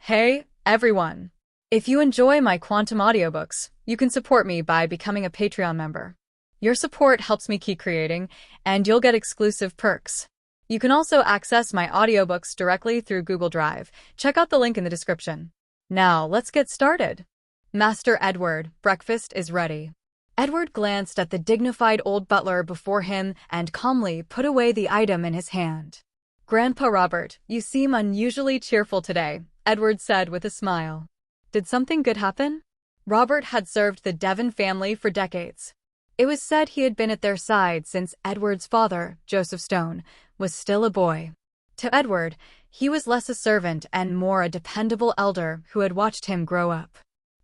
Hey, everyone! If you enjoy my quantum audiobooks, you can support me by becoming a Patreon member. Your support helps me keep creating, and you'll get exclusive perks. You can also access my audiobooks directly through Google Drive. Check out the link in the description. Now, let's get started. Master Edward, breakfast is ready. Edward glanced at the dignified old butler before him and calmly put away the item in his hand. Grandpa Robert, you seem unusually cheerful today, Edward said with a smile. Did something good happen? Robert had served the Devon family for decades. It was said he had been at their side since Edward's father, Joseph Stone, was still a boy. To Edward, he was less a servant and more a dependable elder who had watched him grow up.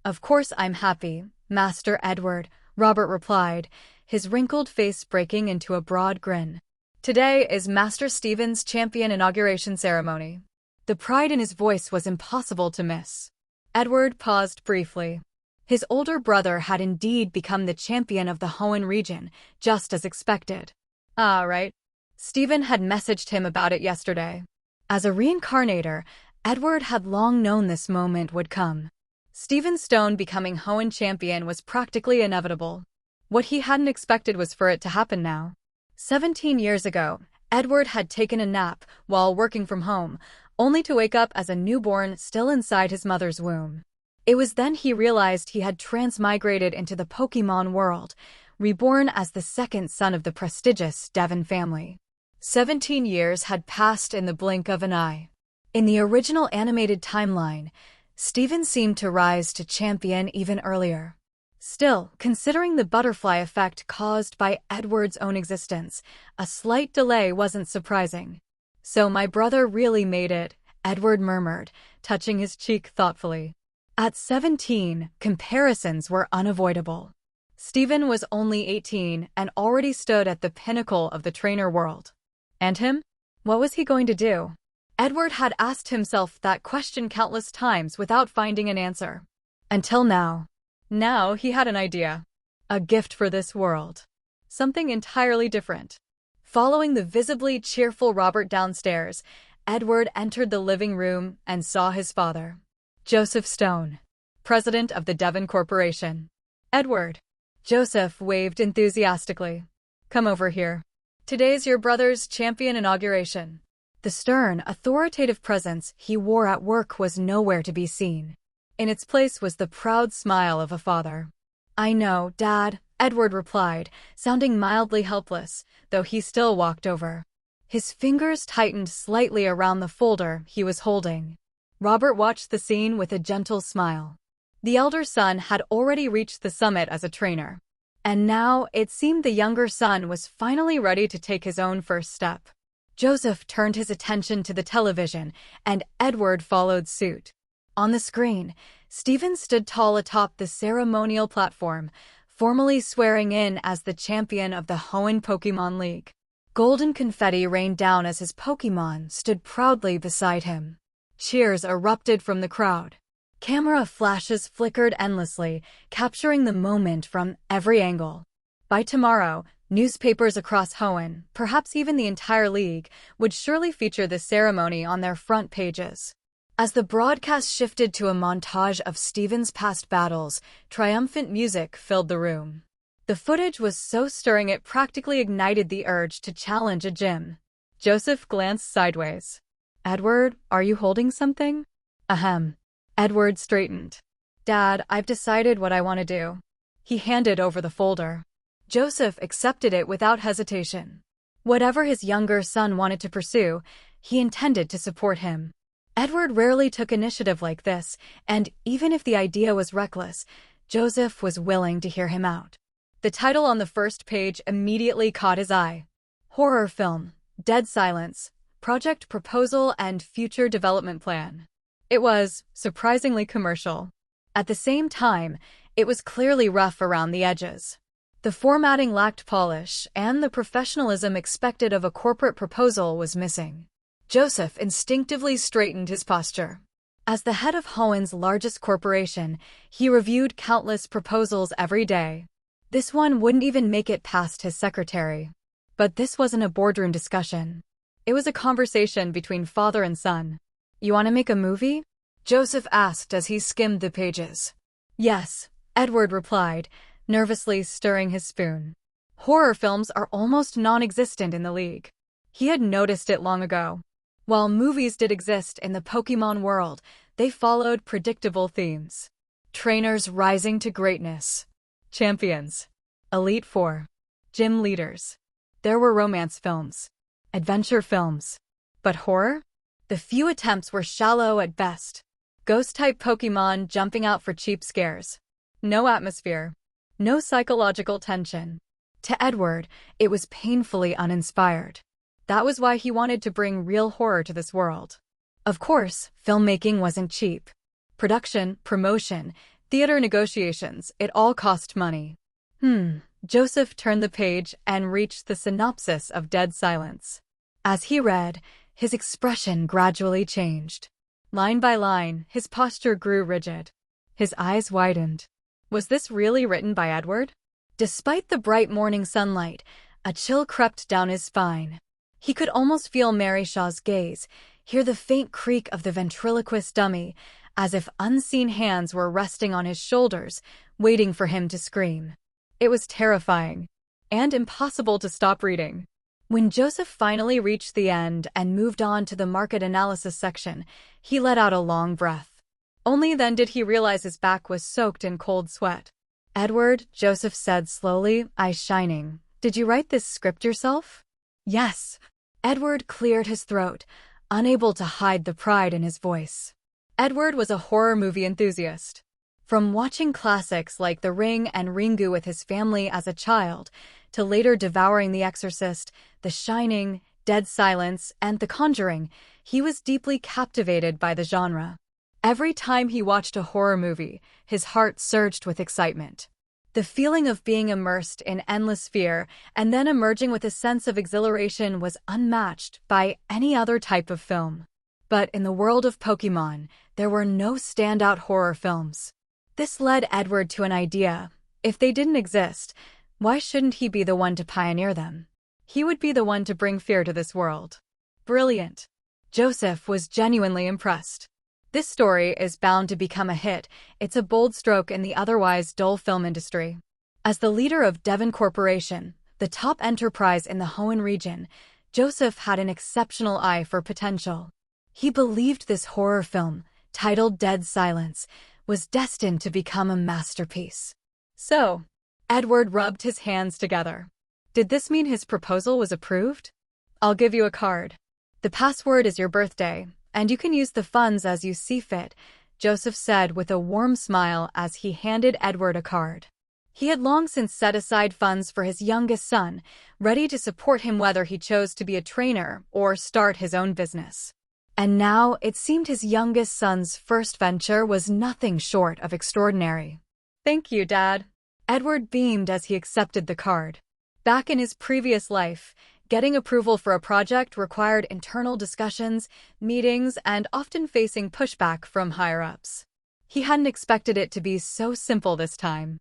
Of course I'm happy, Master Edward, Robert replied, his wrinkled face breaking into a broad grin. Today is Master Stephen's champion inauguration ceremony. The pride in his voice was impossible to miss. Edward paused briefly. His older brother had indeed become the champion of the Hoenn region, just as expected. Ah, right. Stephen had messaged him about it yesterday. As a reincarnator, Edward had long known this moment would come. Stephen Stone becoming Hoenn champion was practically inevitable. What he hadn't expected was for it to happen now. 17 years ago, Edward had taken a nap while working from home, only to wake up as a newborn still inside his mother's womb. It was then he realized he had transmigrated into the Pokémon world, reborn as the second son of the prestigious Devon family. 17 years had passed in the blink of an eye. In the original animated timeline, Stephen seemed to rise to champion even earlier. Still, considering the butterfly effect caused by Edward's own existence, a slight delay wasn't surprising. So my brother really made it, Edward murmured, touching his cheek thoughtfully. At 17, comparisons were unavoidable. Stephen was only 18 and already stood at the pinnacle of the trainer world. And him? What was he going to do? Edward had asked himself that question countless times without finding an answer. Until now. Now he had an idea. A gift for this world. Something entirely different. Following the visibly cheerful Robert downstairs, Edward entered the living room and saw his father, Joseph Stone, president of the Devon Corporation. Edward. Joseph waved enthusiastically. Come over here. Today's your brother's champion inauguration. The stern, authoritative presence he wore at work was nowhere to be seen. In its place was the proud smile of a father. I know, Dad, Edward replied, sounding mildly helpless, though he still walked over. His fingers tightened slightly around the folder he was holding. Robert watched the scene with a gentle smile. The elder son had already reached the summit as a trainer. And now it seemed the younger son was finally ready to take his own first step. Joseph turned his attention to the television, and Edward followed suit. On the screen, Stephen stood tall atop the ceremonial platform, formally swearing in as the champion of the Hoenn Pokémon League. Golden confetti rained down as his Pokémon stood proudly beside him. Cheers erupted from the crowd. Camera flashes flickered endlessly, capturing the moment from every angle. By tomorrow, newspapers across Hoenn, perhaps even the entire league, would surely feature the ceremony on their front pages. As the broadcast shifted to a montage of Stephen's past battles, triumphant music filled the room. The footage was so stirring it practically ignited the urge to challenge a gym. Joseph glanced sideways. Edward, are you holding something? Ahem. Edward straightened. Dad, I've decided what I want to do. He handed over the folder. Joseph accepted it without hesitation. Whatever his younger son wanted to pursue, he intended to support him. Edward rarely took initiative like this, and even if the idea was reckless, Joseph was willing to hear him out. The title on the first page immediately caught his eye. Horror film, Dead Silence, Project Proposal and Future Development Plan. It was, surprisingly commercial. At the same time, it was clearly rough around the edges. The formatting lacked polish, and the professionalism expected of a corporate proposal was missing. Joseph instinctively straightened his posture. As the head of Hoenn's largest corporation, he reviewed countless proposals every day. This one wouldn't even make it past his secretary. But this wasn't a boardroom discussion. It was a conversation between father and son. You want to make a movie? Joseph asked as he skimmed the pages. Yes, Edward replied, nervously stirring his spoon. Horror films are almost non-existent in the league. He had noticed it long ago. While movies did exist in the Pokémon world, they followed predictable themes. Trainers rising to greatness. Champions. Elite Four. Gym leaders. There were romance films. Adventure films. But horror? The few attempts were shallow at best. Ghost-type Pokémon jumping out for cheap scares. No atmosphere. No psychological tension. To Edward, it was painfully uninspired. That was why he wanted to bring real horror to this world. Of course, filmmaking wasn't cheap. Production, promotion, theater negotiations, it all cost money. Joseph turned the page and reached the synopsis of Dead Silence. As he read, his expression gradually changed. Line by line, his posture grew rigid. His eyes widened. Was this really written by Edward? Despite the bright morning sunlight, a chill crept down his spine. He could almost feel Mary Shaw's gaze, hear the faint creak of the ventriloquist dummy, as if unseen hands were resting on his shoulders, waiting for him to scream. It was terrifying, and impossible to stop reading. When Joseph finally reached the end and moved on to the market analysis section, he let out a long breath. Only then did he realize his back was soaked in cold sweat. Edward, Joseph said slowly, eyes shining, did you write this script yourself? Yes. Edward cleared his throat, unable to hide the pride in his voice. Edward was a horror movie enthusiast. From watching classics like The Ring and Ringu with his family as a child, to later devouring The Exorcist, The Shining, Dead Silence, and The Conjuring, he was deeply captivated by the genre. Every time he watched a horror movie, his heart surged with excitement. The feeling of being immersed in endless fear and then emerging with a sense of exhilaration was unmatched by any other type of film. But in the world of Pokémon, there were no standout horror films. This led Edward to an idea. If they didn't exist, why shouldn't he be the one to pioneer them? He would be the one to bring fear to this world. Brilliant. Joseph was genuinely impressed. This story is bound to become a hit. It's a bold stroke in the otherwise dull film industry. As the leader of Devon Corporation, the top enterprise in the Hoenn region, Joseph had an exceptional eye for potential. He believed this horror film, titled Dead Silence, was destined to become a masterpiece. So, Edward rubbed his hands together. Did this mean his proposal was approved? I'll give you a card. The password is your birthday, and you can use the funds as you see fit, Joseph said with a warm smile as he handed Edward a card. He had long since set aside funds for his youngest son, ready to support him whether he chose to be a trainer or start his own business. And now it seemed his youngest son's first venture was nothing short of extraordinary. Thank you, Dad. Edward beamed as he accepted the card. Back in his previous life, getting approval for a project required internal discussions, meetings, and often facing pushback from higher-ups. He hadn't expected it to be so simple this time.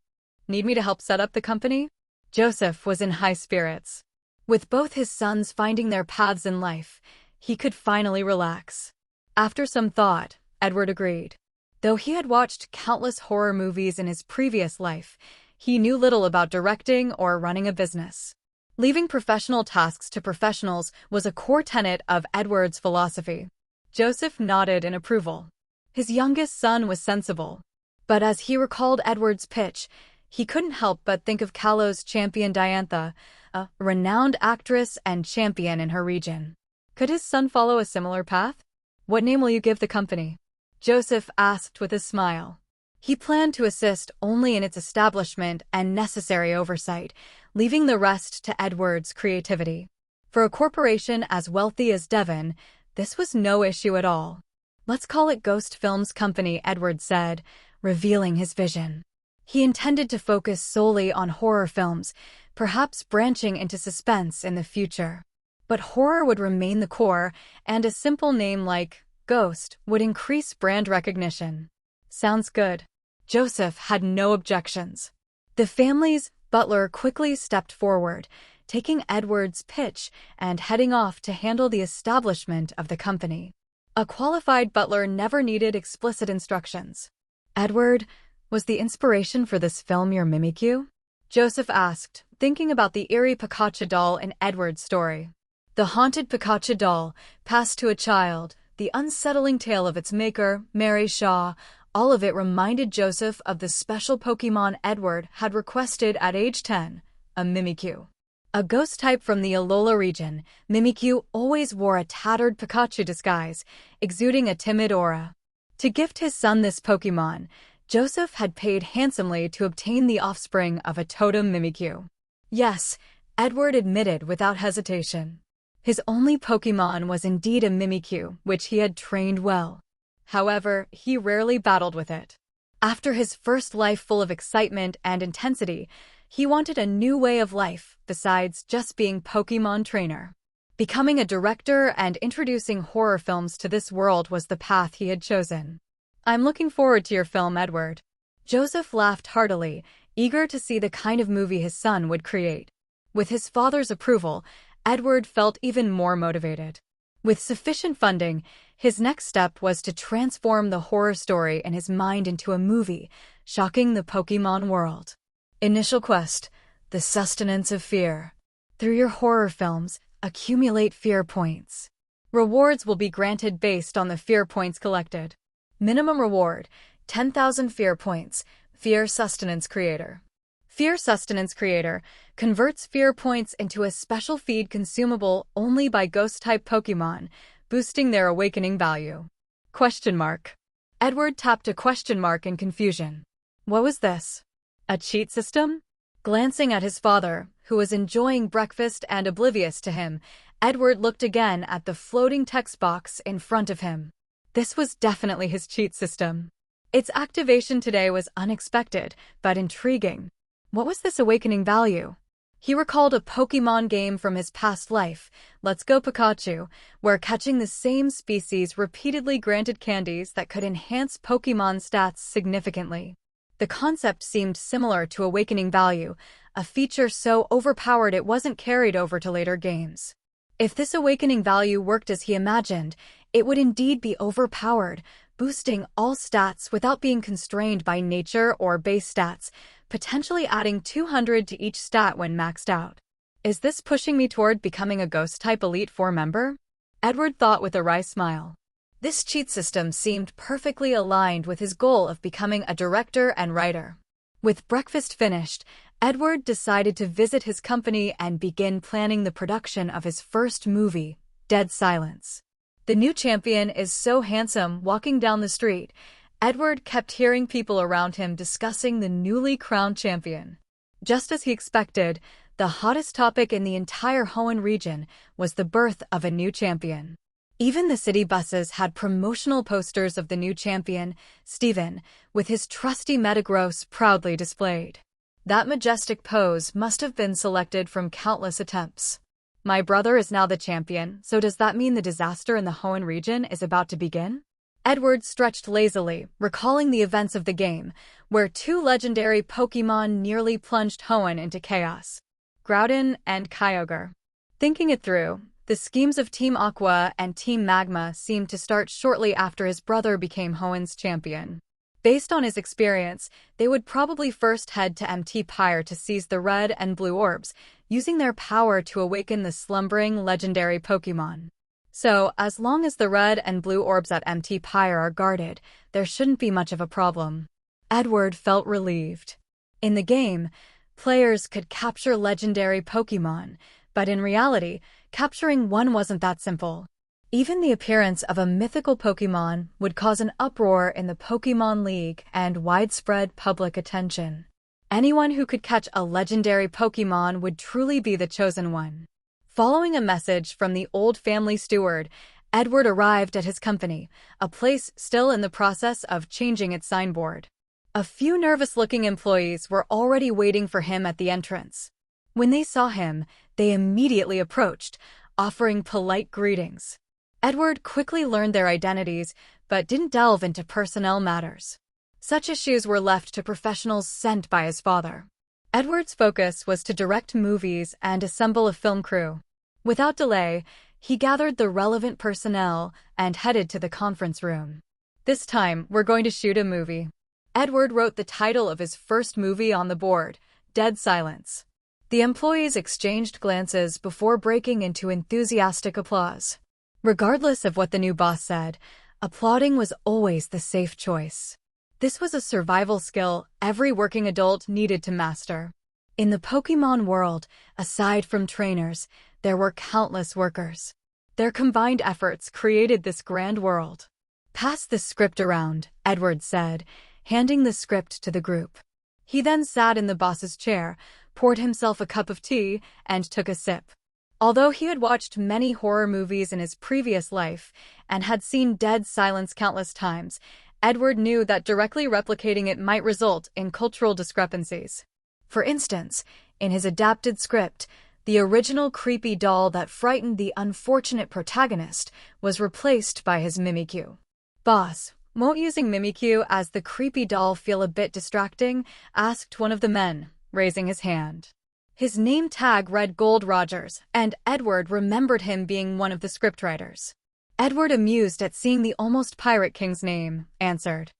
Need me to help set up the company? Joseph was in high spirits. With both his sons finding their paths in life, he could finally relax. After some thought, Edward agreed. Though he had watched countless horror movies in his previous life, he knew little about directing or running a business. Leaving professional tasks to professionals was a core tenet of Edward's philosophy. Joseph nodded in approval. His youngest son was sensible. But as he recalled Edward's pitch, he couldn't help but think of Kalo's champion Diantha, a renowned actress and champion in her region. Could his son follow a similar path? What name will you give the company? Joseph asked with a smile. He planned to assist only in its establishment and necessary oversight, leaving the rest to Edward's creativity. For a corporation as wealthy as Devon, this was no issue at all. Let's call it Ghost Films Company, Edward said, revealing his vision. He intended to focus solely on horror films, perhaps branching into suspense in the future. But horror would remain the core, and a simple name like Ghost would increase brand recognition. Sounds good. Joseph had no objections. The family's butler quickly stepped forward, taking Edward's pitch and heading off to handle the establishment of the company. A qualified butler never needed explicit instructions. Edward, was the inspiration for this film your Mimikyu? Joseph asked, thinking about the eerie Pikachu doll in Edward's story. The haunted Pikachu doll, passed to a child, the unsettling tale of its maker, Mary Shaw, all of it reminded Joseph of the special Pokémon Edward had requested at age 10, a Mimikyu. A ghost type from the Alola region, Mimikyu always wore a tattered Pikachu disguise, exuding a timid aura. To gift his son this Pokémon, Joseph had paid handsomely to obtain the offspring of a totem Mimikyu. Yes, Edward admitted without hesitation. His only Pokémon was indeed a Mimikyu, which he had trained well. However, he rarely battled with it. After his first life full of excitement and intensity, he wanted a new way of life besides just being Pokémon trainer. Becoming a director and introducing horror films to this world was the path he had chosen. I'm looking forward to your film, Edward. Joseph laughed heartily, eager to see the kind of movie his son would create. With his father's approval, Edward felt even more motivated. With sufficient funding, his next step was to transform the horror story in his mind into a movie, shocking the Pokémon world. Initial quest: the sustenance of fear. Through your horror films, accumulate fear points. Rewards will be granted based on the fear points collected. Minimum reward: 10,000 fear points. Fear Sustenance Creator. Fear Sustenance Creator converts fear points into a special feed consumable only by Ghost-type Pokémon, boosting their awakening value. Question mark. Edward tapped a question mark in confusion. What was this? A cheat system? Glancing at his father, who was enjoying breakfast and oblivious to him, Edward looked again at the floating text box in front of him. This was definitely his cheat system. Its activation today was unexpected, but intriguing. What was this awakening value? He recalled a Pokémon game from his past life, Let's Go Pikachu, where catching the same species repeatedly granted candies that could enhance Pokémon stats significantly. The concept seemed similar to awakening value, a feature so overpowered it wasn't carried over to later games. If this awakening value worked as he imagined, it would indeed be overpowered, boosting all stats without being constrained by nature or base stats, potentially adding 200 to each stat when maxed out. Is this pushing me toward becoming a Ghost-type Elite Four member? Edward thought with a wry smile. This cheat system seemed perfectly aligned with his goal of becoming a director and writer. With breakfast finished, Edward decided to visit his company and begin planning the production of his first movie, Dead Silence. The new champion is so handsome walking down the street. Edward kept hearing people around him discussing the newly crowned champion. Just as he expected, the hottest topic in the entire Hoenn region was the birth of a new champion. Even the city buses had promotional posters of the new champion, Steven, with his trusty Metagross proudly displayed. That majestic pose must have been selected from countless attempts. My brother is now the champion, so does that mean the disaster in the Hoenn region is about to begin? Edward stretched lazily, recalling the events of the game, where two legendary Pokémon nearly plunged Hoenn into chaos. Groudon and Kyogre. Thinking it through, the schemes of Team Aqua and Team Magma seemed to start shortly after his brother became Hoenn's champion. Based on his experience, they would probably first head to MT Pyre to seize the red and blue orbs, using their power to awaken the slumbering legendary Pokémon. So, as long as the red and blue orbs at MT Pyre are guarded, there shouldn't be much of a problem. Edward felt relieved. In the game, players could capture legendary Pokémon, but in reality, capturing one wasn't that simple. Even the appearance of a mythical Pokémon would cause an uproar in the Pokémon League and widespread public attention. Anyone who could catch a legendary Pokémon would truly be the chosen one. Following a message from the old family steward, Edward arrived at his company, a place still in the process of changing its signboard. A few nervous-looking employees were already waiting for him at the entrance. When they saw him, they immediately approached, offering polite greetings. Edward quickly learned their identities, but didn't delve into personnel matters. Such issues were left to professionals sent by his father. Edward's focus was to direct movies and assemble a film crew. Without delay, He gathered the relevant personnel and headed to the conference room. This time, we're going to shoot a movie. Edward wrote the title of his first movie on the board, Dead Silence. The employees exchanged glances before breaking into enthusiastic applause. Regardless of what the new boss said, applauding was always the safe choice. This was a survival skill every working adult needed to master. In the Pokémon world, aside from trainers, there were countless workers. Their combined efforts created this grand world. "Pass the script around," Edward said, handing the script to the group. He then sat in the boss's chair, poured himself a cup of tea, and took a sip. Although he had watched many horror movies in his previous life and had seen Dead Silence countless times, Edward knew that directly replicating it might result in cultural discrepancies. For instance, in his adapted script, the original creepy doll that frightened the unfortunate protagonist was replaced by his Mimikyu. "Boss, won't using Mimikyu as the creepy doll feel a bit distracting?" asked one of the men, raising his hand. His name tag read Gold Rogers, and Edward remembered him being one of the scriptwriters. Edward, amused at seeing the almost Pirate King's name, answered,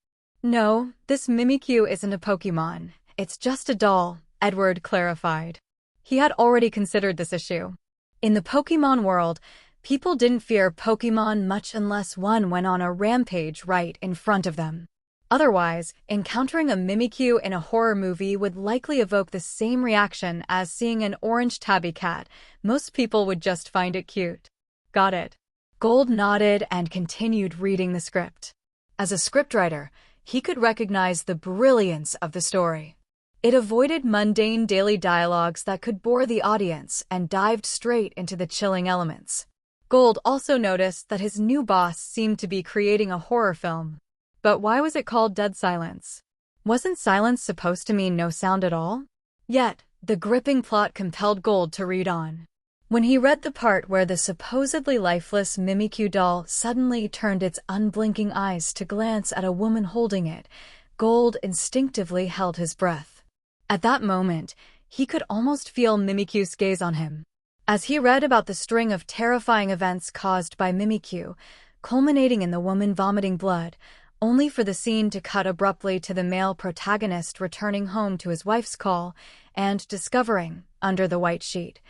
"No, this Mimikyu isn't a Pokémon. It's just a doll," Edward clarified. He had already considered this issue. In the Pokémon world, people didn't fear Pokémon much unless one went on a rampage right in front of them. Otherwise, encountering a Mimikyu in a horror movie would likely evoke the same reaction as seeing an orange tabby cat. Most people would just find it cute. "Got it." Gold nodded and continued reading the script. As a scriptwriter, he could recognize the brilliance of the story. It avoided mundane daily dialogues that could bore the audience and dived straight into the chilling elements. Gold also noticed that his new boss seemed to be creating a horror film. But why was it called Dead Silence? Wasn't silence supposed to mean no sound at all? Yet, the gripping plot compelled Gold to read on. When he read the part where the supposedly lifeless Mimikyu doll suddenly turned its unblinking eyes to glance at a woman holding it, Gold instinctively held his breath. At that moment, he could almost feel Mimikyu's gaze on him. As he read about the string of terrifying events caused by Mimikyu, culminating in the woman vomiting blood, only for the scene to cut abruptly to the male protagonist returning home to his wife's call and discovering, under the white sheet,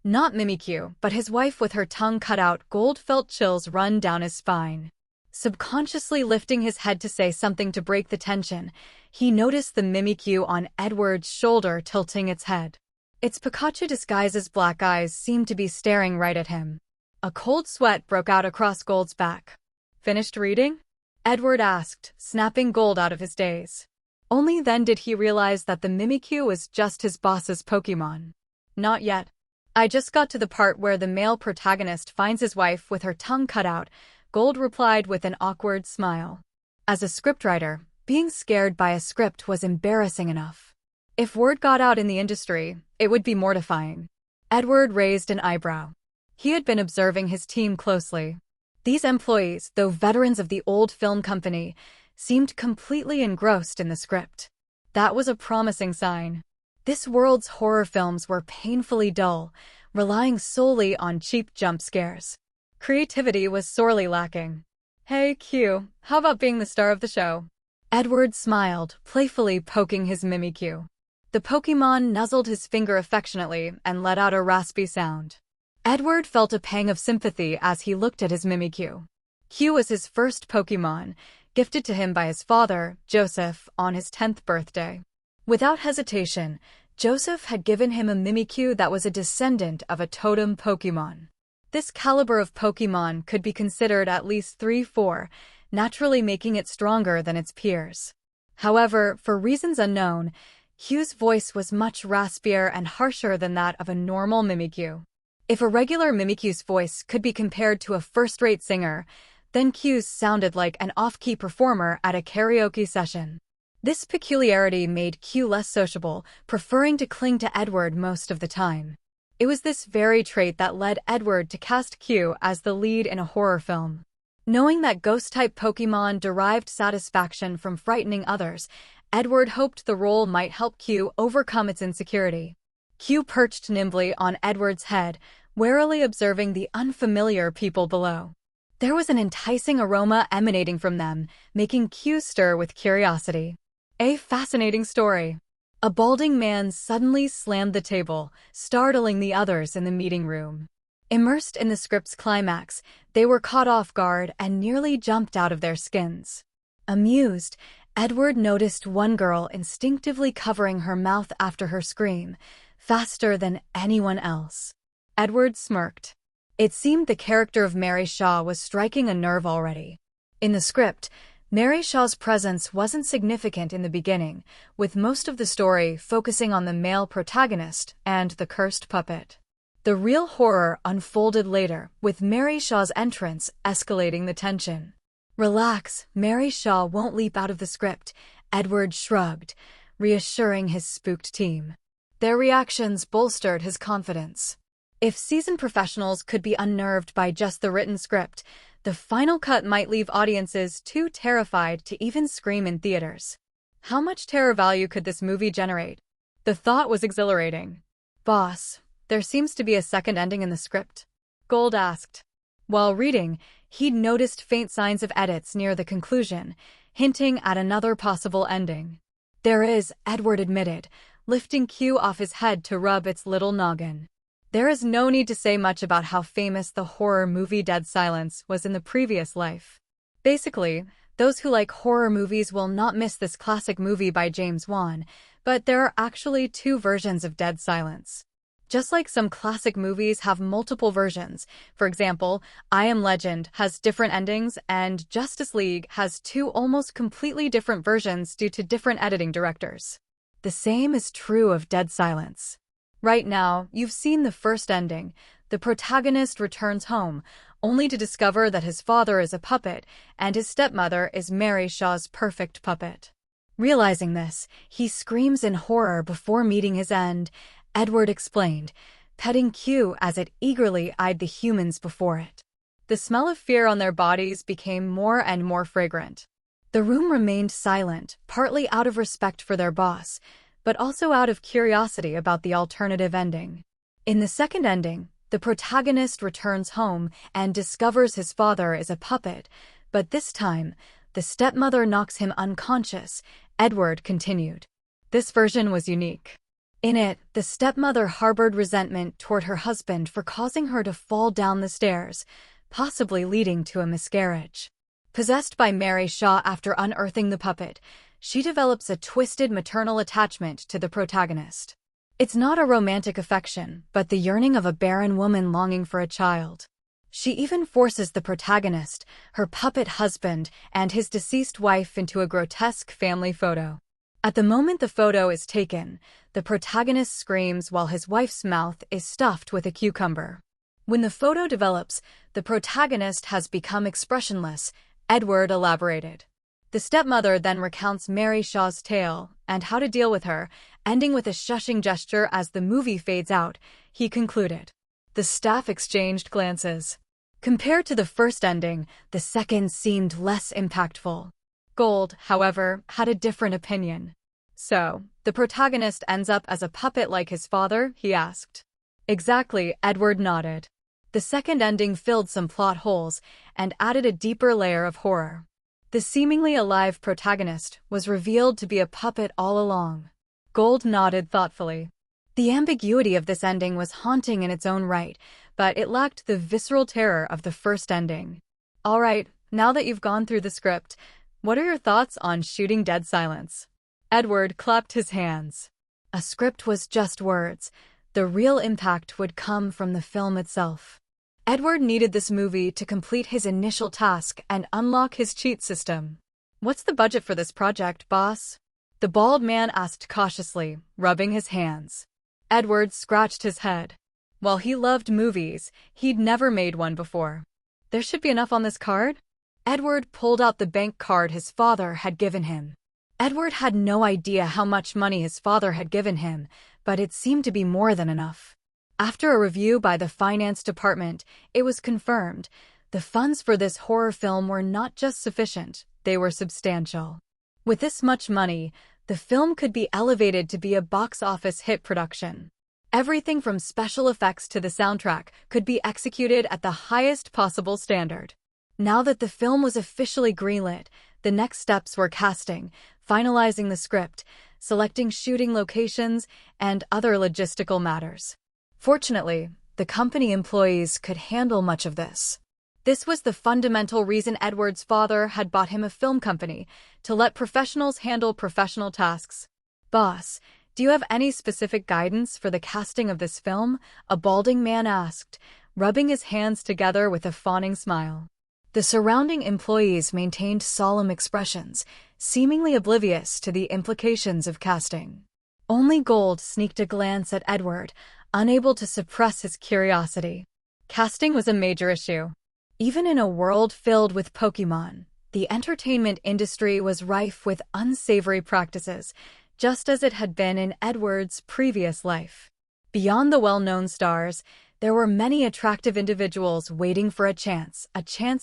not Mimikyu, but his wife with her tongue cut out, Gold felt chills run down his spine. Subconsciously lifting his head to say something to break the tension, he noticed the Mimikyu on Edward's shoulder tilting its head. Its Pikachu disguised as black eyes seemed to be staring right at him. A cold sweat broke out across Gold's back. "Finished reading?" Edward asked, snapping Gold out of his daze. Only then did he realize that the Mimikyu was just his boss's Pokémon. "Not yet. I just got to the part where the male protagonist finds his wife with her tongue cut out," Gold replied with an awkward smile. As a scriptwriter, being scared by a script was embarrassing enough. If word got out in the industry, it would be mortifying. Edward raised an eyebrow. He had been observing his team closely. These employees, though veterans of the old film company, seemed completely engrossed in the script. That was a promising sign. This world's horror films were painfully dull, relying solely on cheap jump scares. Creativity was sorely lacking. "Hey, Q, how about being the star of the show?" Edward smiled, playfully poking his Mimikyu. The Pokémon nuzzled his finger affectionately and let out a raspy sound. Edward felt a pang of sympathy as he looked at his Mimikyu. Q was his first Pokémon, gifted to him by his father, Joseph, on his 10th birthday. Without hesitation, Joseph had given him a Mimikyu that was a descendant of a totem Pokémon. This caliber of Pokémon could be considered at least 3-4, naturally making it stronger than its peers. However, for reasons unknown, Q's voice was much raspier and harsher than that of a normal Mimikyu. If a regular Mimikyu's voice could be compared to a first-rate singer, then Q's sounded like an off-key performer at a karaoke session. This peculiarity made Q less sociable, preferring to cling to Edward most of the time. It was this very trait that led Edward to cast Q as the lead in a horror film. Knowing that Ghost-type Pokémon derived satisfaction from frightening others, Edward hoped the role might help Q overcome its insecurity. Q perched nimbly on Edward's head, warily observing the unfamiliar people below. There was an enticing aroma emanating from them, making Q stir with curiosity. A fascinating story. A balding man suddenly slammed the table, startling the others in the meeting room. Immersed in the script's climax, they were caught off guard and nearly jumped out of their skins. Amused, Edward noticed one girl instinctively covering her mouth after her scream, faster than anyone else. Edward smirked. It seemed the character of Mary Shaw was striking a nerve already. In the script, Mary Shaw's presence wasn't significant in the beginning, with most of the story focusing on the male protagonist and the cursed puppet. The real horror unfolded later, with Mary Shaw's entrance escalating the tension. "Relax, Mary Shaw won't leap out of the script," Edward shrugged, reassuring his spooked team. Their reactions bolstered his confidence. If seasoned professionals could be unnerved by just the written script, the final cut might leave audiences too terrified to even scream in theaters. How much terror value could this movie generate? The thought was exhilarating. "Boss, there seems to be a second ending in the script?" Gold asked. While reading, he'd noticed faint signs of edits near the conclusion, hinting at another possible ending. "There is," Edward admitted, lifting Q off his head to rub its little noggin. There is no need to say much about how famous the horror movie Dead Silence was in the previous life. Basically, those who like horror movies will not miss this classic movie by James Wan, but there are actually two versions of Dead Silence. Just like some classic movies have multiple versions, for example, I Am Legend has different endings and Justice League has two almost completely different versions due to different editing directors. The same is true of Dead Silence. Right now, you've seen the first ending. The protagonist returns home, only to discover that his father is a puppet and his stepmother is Mary Shaw's perfect puppet. Realizing this, he screams in horror before meeting his end, Edward explained, petting Q as it eagerly eyed the humans before it. The smell of fear on their bodies became more and more fragrant. The room remained silent, partly out of respect for their boss, but also out of curiosity about the alternative ending. In the second ending, the protagonist returns home and discovers his father is a puppet, but this time, the stepmother knocks him unconscious, Edward continued. This version was unique. In it, the stepmother harbored resentment toward her husband for causing her to fall down the stairs, possibly leading to a miscarriage. Possessed by Mary Shaw after unearthing the puppet, she develops a twisted maternal attachment to the protagonist. It's not a romantic affection, but the yearning of a barren woman longing for a child. She even forces the protagonist, her puppet husband, and his deceased wife into a grotesque family photo. At the moment the photo is taken, the protagonist screams while his wife's mouth is stuffed with a cucumber. When the photo develops, the protagonist has become expressionless, Edward elaborated. The stepmother then recounts Mary Shaw's tale and how to deal with her, ending with a shushing gesture as the movie fades out, he concluded. The staff exchanged glances. Compared to the first ending, the second seemed less impactful. Gold, however, had a different opinion. "So, the protagonist ends up as a puppet like his father?" he asked. "Exactly," Edward nodded. The second ending filled some plot holes and added a deeper layer of horror. The seemingly alive protagonist was revealed to be a puppet all along. Gold nodded thoughtfully. The ambiguity of this ending was haunting in its own right, but it lacked the visceral terror of the first ending. All right, now that you've gone through the script, what are your thoughts on shooting Dead Silence? Edward clapped his hands. A script was just words. The real impact would come from the film itself. Edward needed this movie to complete his initial task and unlock his cheat system. "What's the budget for this project, boss?" the bald man asked cautiously, rubbing his hands. Edward scratched his head. While he loved movies, he'd never made one before. "There should be enough on this card?" Edward pulled out the bank card his father had given him. Edward had no idea how much money his father had given him, but it seemed to be more than enough. After a review by the finance department, it was confirmed. The funds for this horror film were not just sufficient, they were substantial. With this much money, the film could be elevated to be a box office hit production. Everything from special effects to the soundtrack could be executed at the highest possible standard. Now that the film was officially greenlit, the next steps were casting, finalizing the script, selecting shooting locations, and other logistical matters. Fortunately, the company employees could handle much of this. This was the fundamental reason Edward's father had bought him a film company, to let professionals handle professional tasks. "Boss, do you have any specific guidance for the casting of this film?" a balding man asked, rubbing his hands together with a fawning smile. The surrounding employees maintained solemn expressions, seemingly oblivious to the implications of casting. Only Gold sneaked a glance at Edward, unable to suppress his curiosity. Casting was a major issue. Even in a world filled with Pokémon, the entertainment industry was rife with unsavory practices, just as it had been in Edward's previous life. Beyond the well-known stars, there were many attractive individuals waiting for a chance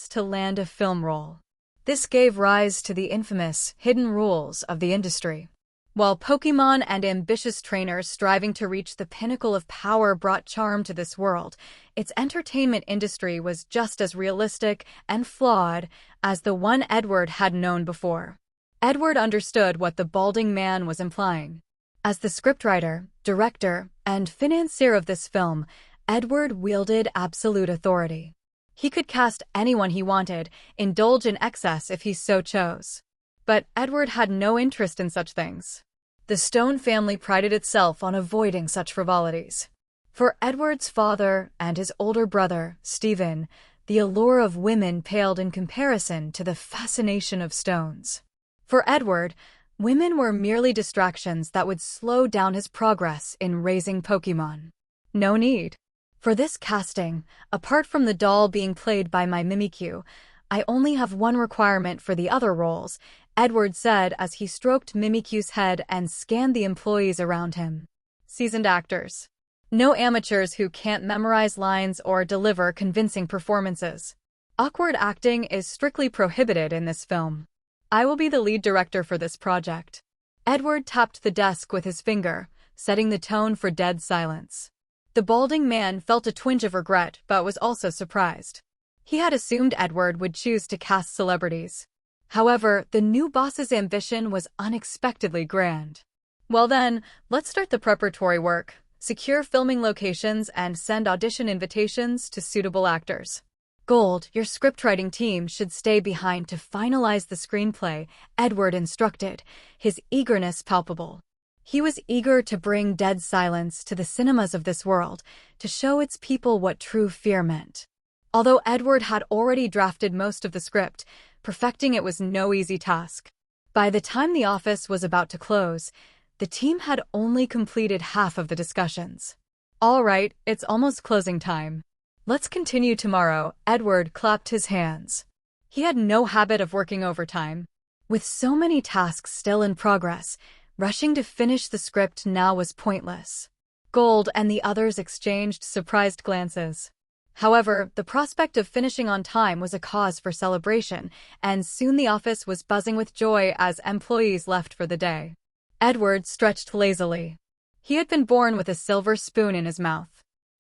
to land a film role. This gave rise to the infamous hidden rules of the industry. While Pokémon and ambitious trainers striving to reach the pinnacle of power brought charm to this world, its entertainment industry was just as realistic and flawed as the one Edward had known before. Edward understood what the balding man was implying. As the scriptwriter, director, and financier of this film, Edward wielded absolute authority. He could cast anyone he wanted, indulge in excess if he so chose. But Edward had no interest in such things. The Stone family prided itself on avoiding such frivolities. For Edward's father and his older brother, Stephen, the allure of women paled in comparison to the fascination of stones. For Edward, women were merely distractions that would slow down his progress in raising Pokémon. No need. For this casting, apart from the doll being played by my Mimikyu, I only have one requirement for the other roles, Edward said as he stroked Mimikyu's head and scanned the employees around him. Seasoned actors. No amateurs who can't memorize lines or deliver convincing performances. Awkward acting is strictly prohibited in this film. I will be the lead director for this project. Edward tapped the desk with his finger, setting the tone for dead silence. The balding man felt a twinge of regret but was also surprised. He had assumed Edward would choose to cast celebrities. However, the new boss's ambition was unexpectedly grand. Well then, let's start the preparatory work, secure filming locations, and send audition invitations to suitable actors. Gold, your scriptwriting team should stay behind to finalize the screenplay, Edward instructed, his eagerness palpable. He was eager to bring dead silence to the cinemas of this world, to show its people what true fear meant. Although Edward had already drafted most of the script, perfecting it was no easy task. By the time the office was about to close, the team had only completed half of the discussions. All right, it's almost closing time. Let's continue tomorrow, Edward clapped his hands. He had no habit of working overtime. With so many tasks still in progress, rushing to finish the script now was pointless. Gold and the others exchanged surprised glances. However, the prospect of finishing on time was a cause for celebration, and soon the office was buzzing with joy as employees left for the day. Edward stretched lazily. He had been born with a silver spoon in his mouth.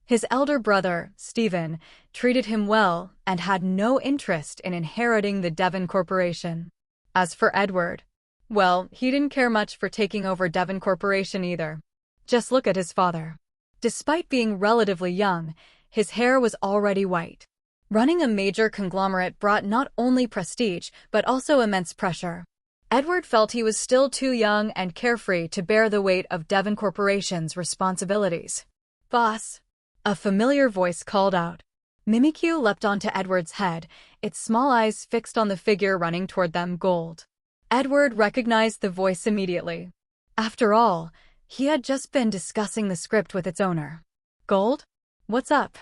His elder brother, Stephen, treated him well and had no interest in inheriting the Devon Corporation. As for Edward, well, he didn't care much for taking over Devon Corporation either. Just look at his father. Despite being relatively young, his hair was already white. Running a major conglomerate brought not only prestige but also immense pressure. Edward felt he was still too young and carefree to bear the weight of Devon Corporation's responsibilities. "Boss," a familiar voice called out. Mimikyu leapt onto Edward's head, its small eyes fixed on the figure running toward them, Gold. Edward recognized the voice immediately. After all, he had just been discussing the script with its owner. "Gold? What's up?"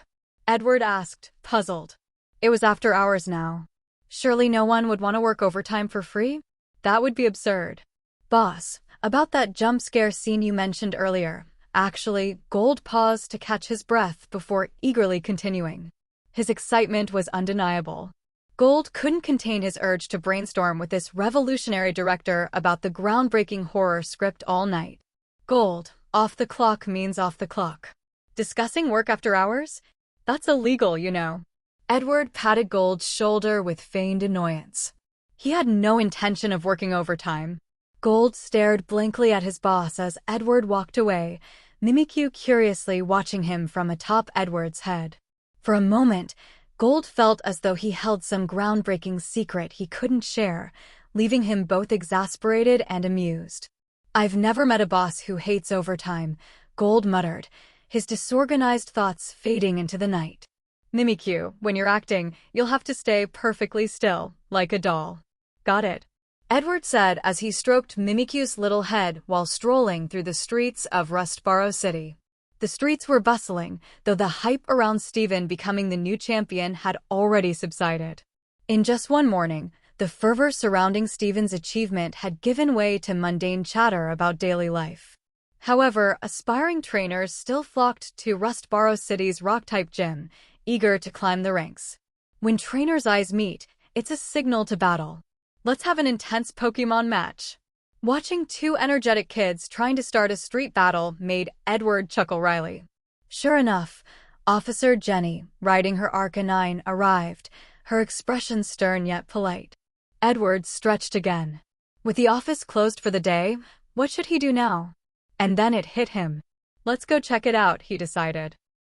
Edward asked, puzzled. It was after hours now. Surely no one would want to work overtime for free? That would be absurd. "Boss, about that jump scare scene you mentioned earlier." Actually, Gold paused to catch his breath before eagerly continuing. His excitement was undeniable. Gold couldn't contain his urge to brainstorm with this revolutionary director about the groundbreaking horror script all night. "Gold, off the clock means off the clock. Discussing work after hours? That's illegal, you know. Edward patted Gold's shoulder with feigned annoyance. He had no intention of working overtime. Gold stared blankly at his boss as Edward walked away, Mimikyu curiously watching him from atop Edward's head. For a moment, Gold felt as though he held some groundbreaking secret he couldn't share, leaving him both exasperated and amused. "I've never met a boss who hates overtime," Gold muttered, his disorganized thoughts fading into the night. "Mimikyu, when you're acting, you'll have to stay perfectly still, like a doll." "Got it," Edward said as he stroked Mimikyu's little head while strolling through the streets of Rustboro City. The streets were bustling, though the hype around Steven becoming the new champion had already subsided. In just one morning, the fervor surrounding Steven's achievement had given way to mundane chatter about daily life. However, aspiring trainers still flocked to Rustboro City's Rock-type gym, eager to climb the ranks. When trainers' eyes meet, it's a signal to battle. "Let's have an intense Pokémon match." Watching two energetic kids trying to start a street battle made Edward chuckle wryly. Sure enough, Officer Jenny, riding her Arcanine, arrived, her expression stern yet polite. Edward stretched again. With the office closed for the day, what should he do now? And then it hit him. "Let's go check it out," he decided.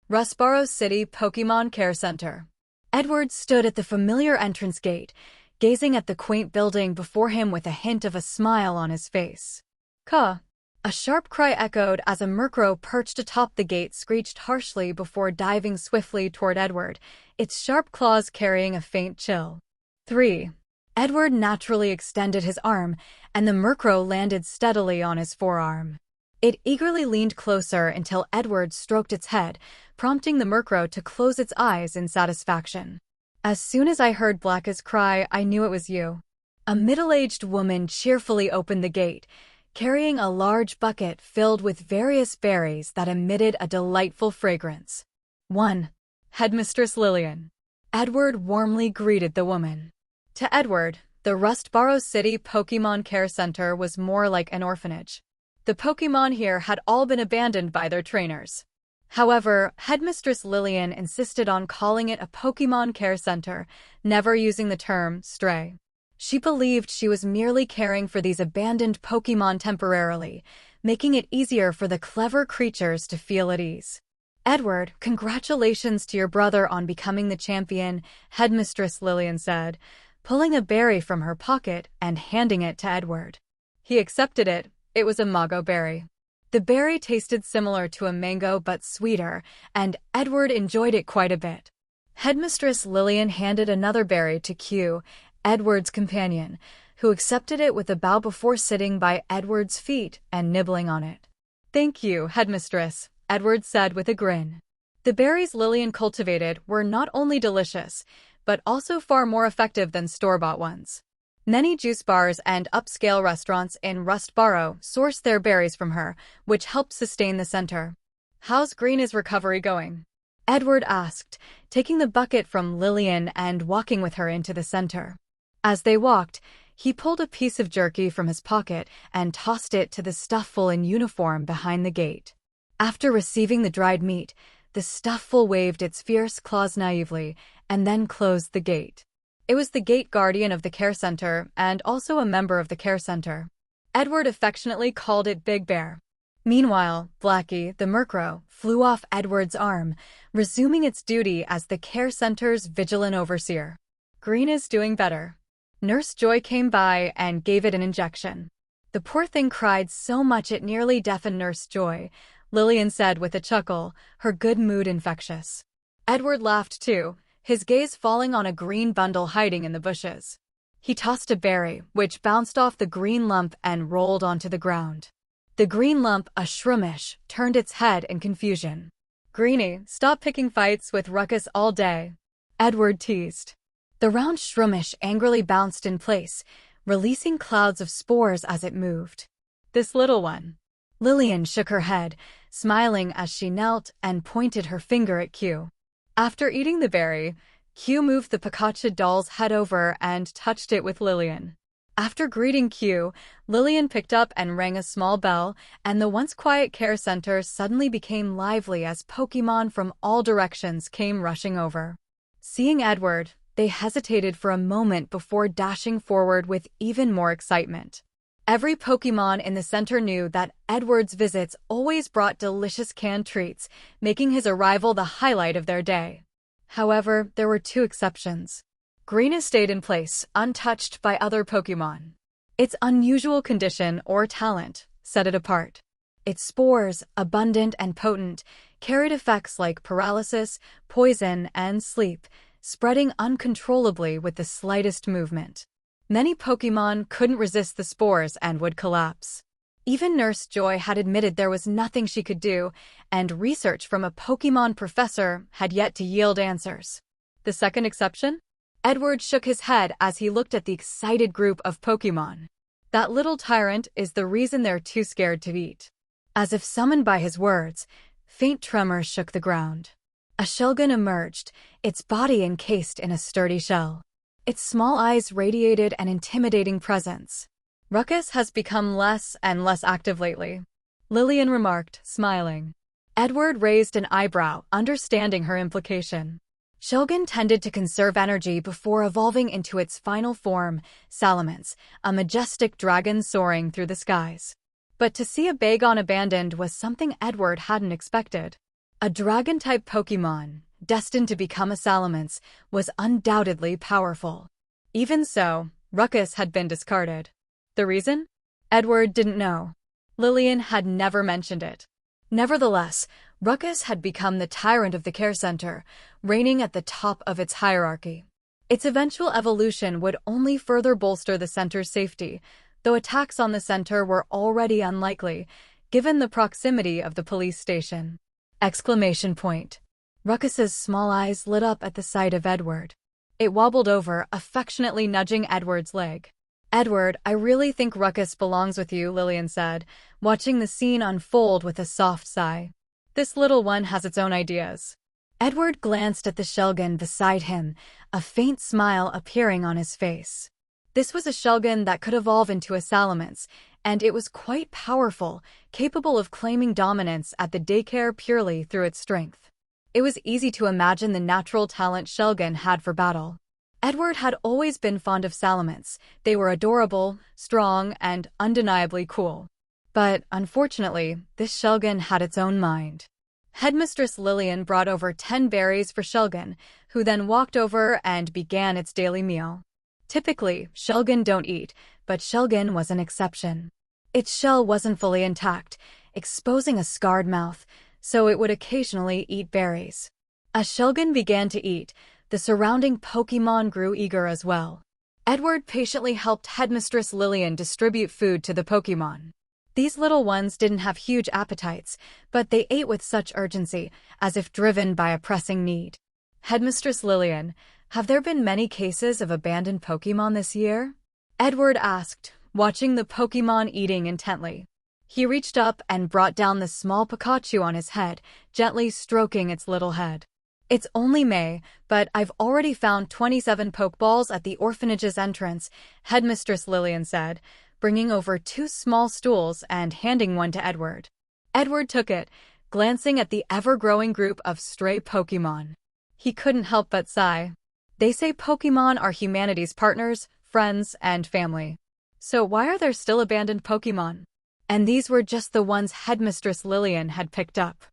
Rustboro City Pokémon Care Center. Edward stood at the familiar entrance gate, gazing at the quaint building before him with a hint of a smile on his face. "Caw!" A sharp cry echoed as a Murkrow perched atop the gate screeched harshly before diving swiftly toward Edward, its sharp claws carrying a faint chill. 3. Edward naturally extended his arm, and the Murkrow landed steadily on his forearm. It eagerly leaned closer until Edward stroked its head, prompting the Murkrow to close its eyes in satisfaction. "As soon as I heard Blacka's cry, I knew it was you." A middle-aged woman cheerfully opened the gate, carrying a large bucket filled with various berries that emitted a delightful fragrance. 1. Headmistress Lillian. Edward warmly greeted the woman. To Edward, the Rustboro City Pokémon Care Center was more like an orphanage. The Pokémon here had all been abandoned by their trainers. However, Headmistress Lillian insisted on calling it a Pokémon Care Center, never using the term stray. She believed she was merely caring for these abandoned Pokémon temporarily, making it easier for the clever creatures to feel at ease. "Edward, congratulations to your brother on becoming the champion," Headmistress Lillian said, pulling a berry from her pocket and handing it to Edward. He accepted it. It was a mago berry. The berry tasted similar to a mango but sweeter, and Edward enjoyed it quite a bit. Headmistress Lillian handed another berry to Q, Edward's companion, who accepted it with a bow before sitting by Edward's feet and nibbling on it. "Thank you, Headmistress," Edward said with a grin. The berries Lillian cultivated were not only delicious, but also far more effective than store-bought ones. Many juice bars and upscale restaurants in Rustboro source their berries from her, which helped sustain the center. "How's Green's recovery going?" Edward asked, taking the bucket from Lillian and walking with her into the center. As they walked, he pulled a piece of jerky from his pocket and tossed it to the stufful in uniform behind the gate. After receiving the dried meat, the stufful waved its fierce claws naively and then closed the gate. It was the gate guardian of the care center and also a member of the care center. Edward affectionately called it Big Bear. Meanwhile, Blackie, the Murkrow, flew off Edward's arm, resuming its duty as the care center's vigilant overseer. "Green is doing better." Nurse Joy came by and gave it an injection. "The poor thing cried so much it nearly deafened Nurse Joy," Lillian said with a chuckle, her good mood infectious. Edward laughed too, his gaze falling on a green bundle hiding in the bushes. He tossed a berry, which bounced off the green lump and rolled onto the ground. The green lump, a shroomish, turned its head in confusion. "Greenie, stop picking fights with Ruckus all day," Edward teased. The round shroomish angrily bounced in place, releasing clouds of spores as it moved. "This little one." Lillian shook her head, smiling as she knelt and pointed her finger at Q. After eating the berry, Q moved the Pikachu doll's head over and touched it with Lillian. After greeting Q, Lillian picked up and rang a small bell, and the once quiet care center suddenly became lively as Pokémon from all directions came rushing over. Seeing Edward, they hesitated for a moment before dashing forward with even more excitement. Every Pokémon in the center knew that Edward's visits always brought delicious canned treats, making his arrival the highlight of their day. However, there were two exceptions. Green stayed in place, untouched by other Pokémon. Its unusual condition or talent set it apart. Its spores, abundant and potent, carried effects like paralysis, poison, and sleep, spreading uncontrollably with the slightest movement. Many Pokémon couldn't resist the spores and would collapse. Even Nurse Joy had admitted there was nothing she could do, and research from a Pokémon professor had yet to yield answers. The second exception? Edward shook his head as he looked at the excited group of Pokémon. That little tyrant is the reason they're too scared to eat. As if summoned by his words, faint tremors shook the ground. A Shelgon emerged, its body encased in a sturdy shell. Its small eyes radiated an intimidating presence. Ruckus has become less and less active lately, Lillian remarked, smiling. Edward raised an eyebrow, understanding her implication. Shelgon tended to conserve energy before evolving into its final form, Salamence, a majestic dragon soaring through the skies. But to see a Bagon abandoned was something Edward hadn't expected. A dragon-type Pokémon, destined to become a Salamence, was undoubtedly powerful. Even so, Ruckus had been discarded. The reason? Edward didn't know. Lillian had never mentioned it. Nevertheless, Ruckus had become the tyrant of the care center, reigning at the top of its hierarchy. Its eventual evolution would only further bolster the center's safety, though attacks on the center were already unlikely, given the proximity of the police station. Exclamation point. Ruckus's small eyes lit up at the sight of Edward. It wobbled over, affectionately nudging Edward's leg. Edward, I really think Ruckus belongs with you, Lillian said, watching the scene unfold with a soft sigh. This little one has its own ideas. Edward glanced at the Shelgon beside him, a faint smile appearing on his face. This was a Shelgon that could evolve into a Salamence, and it was quite powerful, capable of claiming dominance at the daycare purely through its strength. It was easy to imagine the natural talent Shelgon had for battle. Edward had always been fond of Salamence. They were adorable, strong, and undeniably cool. But, unfortunately, this Shelgon had its own mind. Headmistress Lillian brought over 10 berries for Shelgon, who then walked over and began its daily meal. Typically, Shelgon don't eat, but Shelgon was an exception. Its shell wasn't fully intact, exposing a scarred mouth, so it would occasionally eat berries. As Shelgon began to eat, the surrounding Pokémon grew eager as well. Edward patiently helped Headmistress Lillian distribute food to the Pokémon. These little ones didn't have huge appetites, but they ate with such urgency, as if driven by a pressing need. Headmistress Lillian, have there been many cases of abandoned Pokémon this year? Edward asked, watching the Pokémon eating intently. He reached up and brought down the small Pikachu on his head, gently stroking its little head. It's only May, but I've already found 27 Pokeballs at the orphanage's entrance, Headmistress Lillian said, bringing over 2 small stools and handing one to Edward. Edward took it, glancing at the ever-growing group of stray Pokémon. He couldn't help but sigh. They say Pokémon are humanity's partners, friends, and family. So why are there still abandoned Pokémon? And these were just the ones Headmistress Lillian had picked up.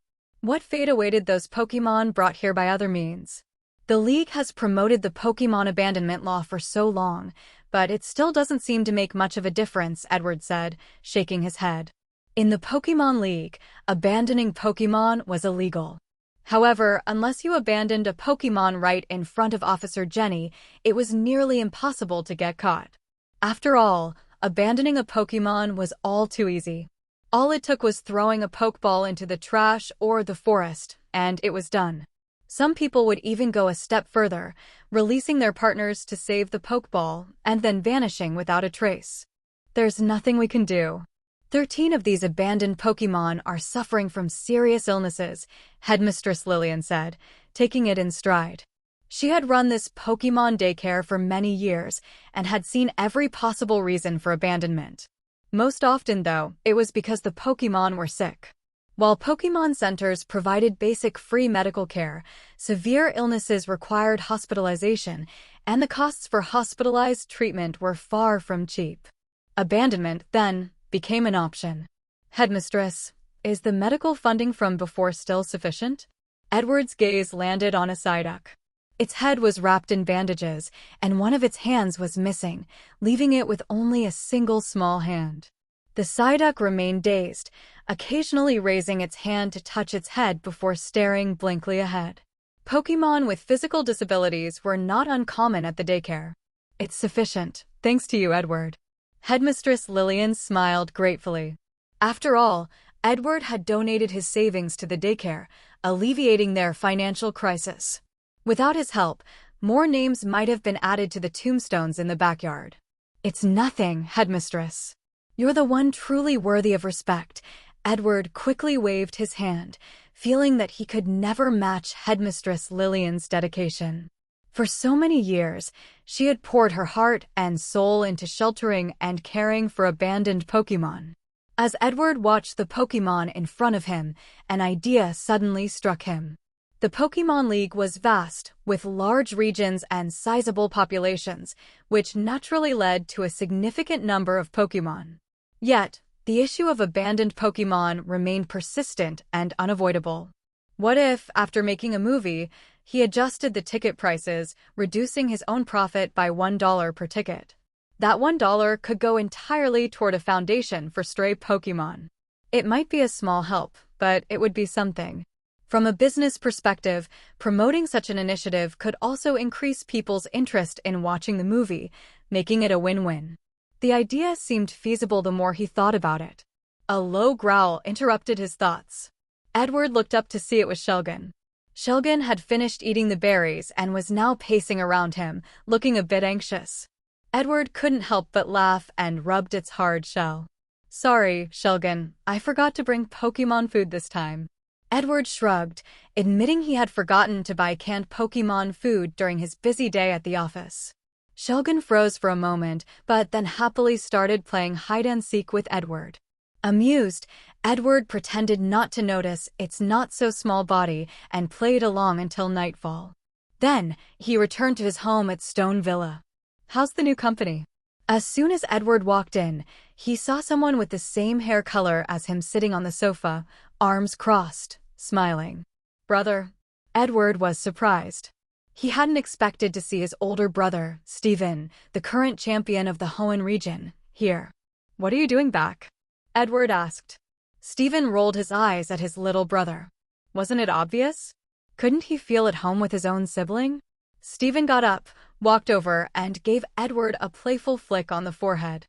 What fate awaited those Pokémon brought here by other means? The League has promoted the Pokémon abandonment law for so long, but it still doesn't seem to make much of a difference, Edward said, shaking his head. In the Pokémon League, abandoning Pokémon was illegal. However, unless you abandoned a Pokémon right in front of Officer Jenny, it was nearly impossible to get caught. After all, abandoning a Pokémon was all too easy. All it took was throwing a Pokeball into the trash or the forest, and it was done. Some people would even go a step further, releasing their partners to save the Pokeball and then vanishing without a trace. There's nothing we can do. 13 of these abandoned Pokémon are suffering from serious illnesses, Headmistress Lillian said, taking it in stride. She had run this Pokémon daycare for many years and had seen every possible reason for abandonment. Most often, though, it was because the Pokémon were sick. While Pokémon centers provided basic free medical care, severe illnesses required hospitalization, and the costs for hospitalized treatment were far from cheap. Abandonment, then, became an option. Headmistress, is the medical funding from before still sufficient? Edward's gaze landed on a Psyduck. Its head was wrapped in bandages, and one of its hands was missing, leaving it with only a single small hand. The Psyduck remained dazed, occasionally raising its hand to touch its head before staring blankly ahead. Pokémon with physical disabilities were not uncommon at the daycare. It's sufficient, thanks to you, Edward. Headmistress Lillian smiled gratefully. After all, Edward had donated his savings to the daycare, alleviating their financial crisis. Without his help, more names might have been added to the tombstones in the backyard. It's nothing, Headmistress. You're the one truly worthy of respect. Edward quickly waved his hand, feeling that he could never match Headmistress Lillian's dedication. For so many years, she had poured her heart and soul into sheltering and caring for abandoned Pokémon. As Edward watched the Pokémon in front of him, an idea suddenly struck him. The Pokémon League was vast, with large regions and sizable populations, which naturally led to a significant number of Pokémon. Yet, the issue of abandoned Pokémon remained persistent and unavoidable. What if, after making a movie, he adjusted the ticket prices, reducing his own profit by $1 per ticket? That $1 could go entirely toward a foundation for stray Pokémon. It might be a small help, but it would be something. From a business perspective, promoting such an initiative could also increase people's interest in watching the movie, making it a win-win. The idea seemed feasible the more he thought about it. A low growl interrupted his thoughts. Edward looked up to see it was Shelgon. Shelgon had finished eating the berries and was now pacing around him, looking a bit anxious. Edward couldn't help but laugh and rubbed its hard shell. Sorry, Shelgon, I forgot to bring Pokémon food this time. Edward shrugged, admitting he had forgotten to buy canned Pokémon food during his busy day at the office. Shelgon froze for a moment, but then happily started playing hide-and-seek with Edward. Amused, Edward pretended not to notice its not-so-small body and played along until nightfall. Then, he returned to his home at Stone Villa. How's the new company? As soon as Edward walked in, he saw someone with the same hair color as him sitting on the sofa, arms crossed, smiling. Brother. Edward was surprised. He hadn't expected to see his older brother, Stephen, the current champion of the Hoenn region, here. What are you doing back? Edward asked. Stephen rolled his eyes at his little brother. Wasn't it obvious? Couldn't he feel at home with his own sibling? Stephen got up, walked over, and gave Edward a playful flick on the forehead.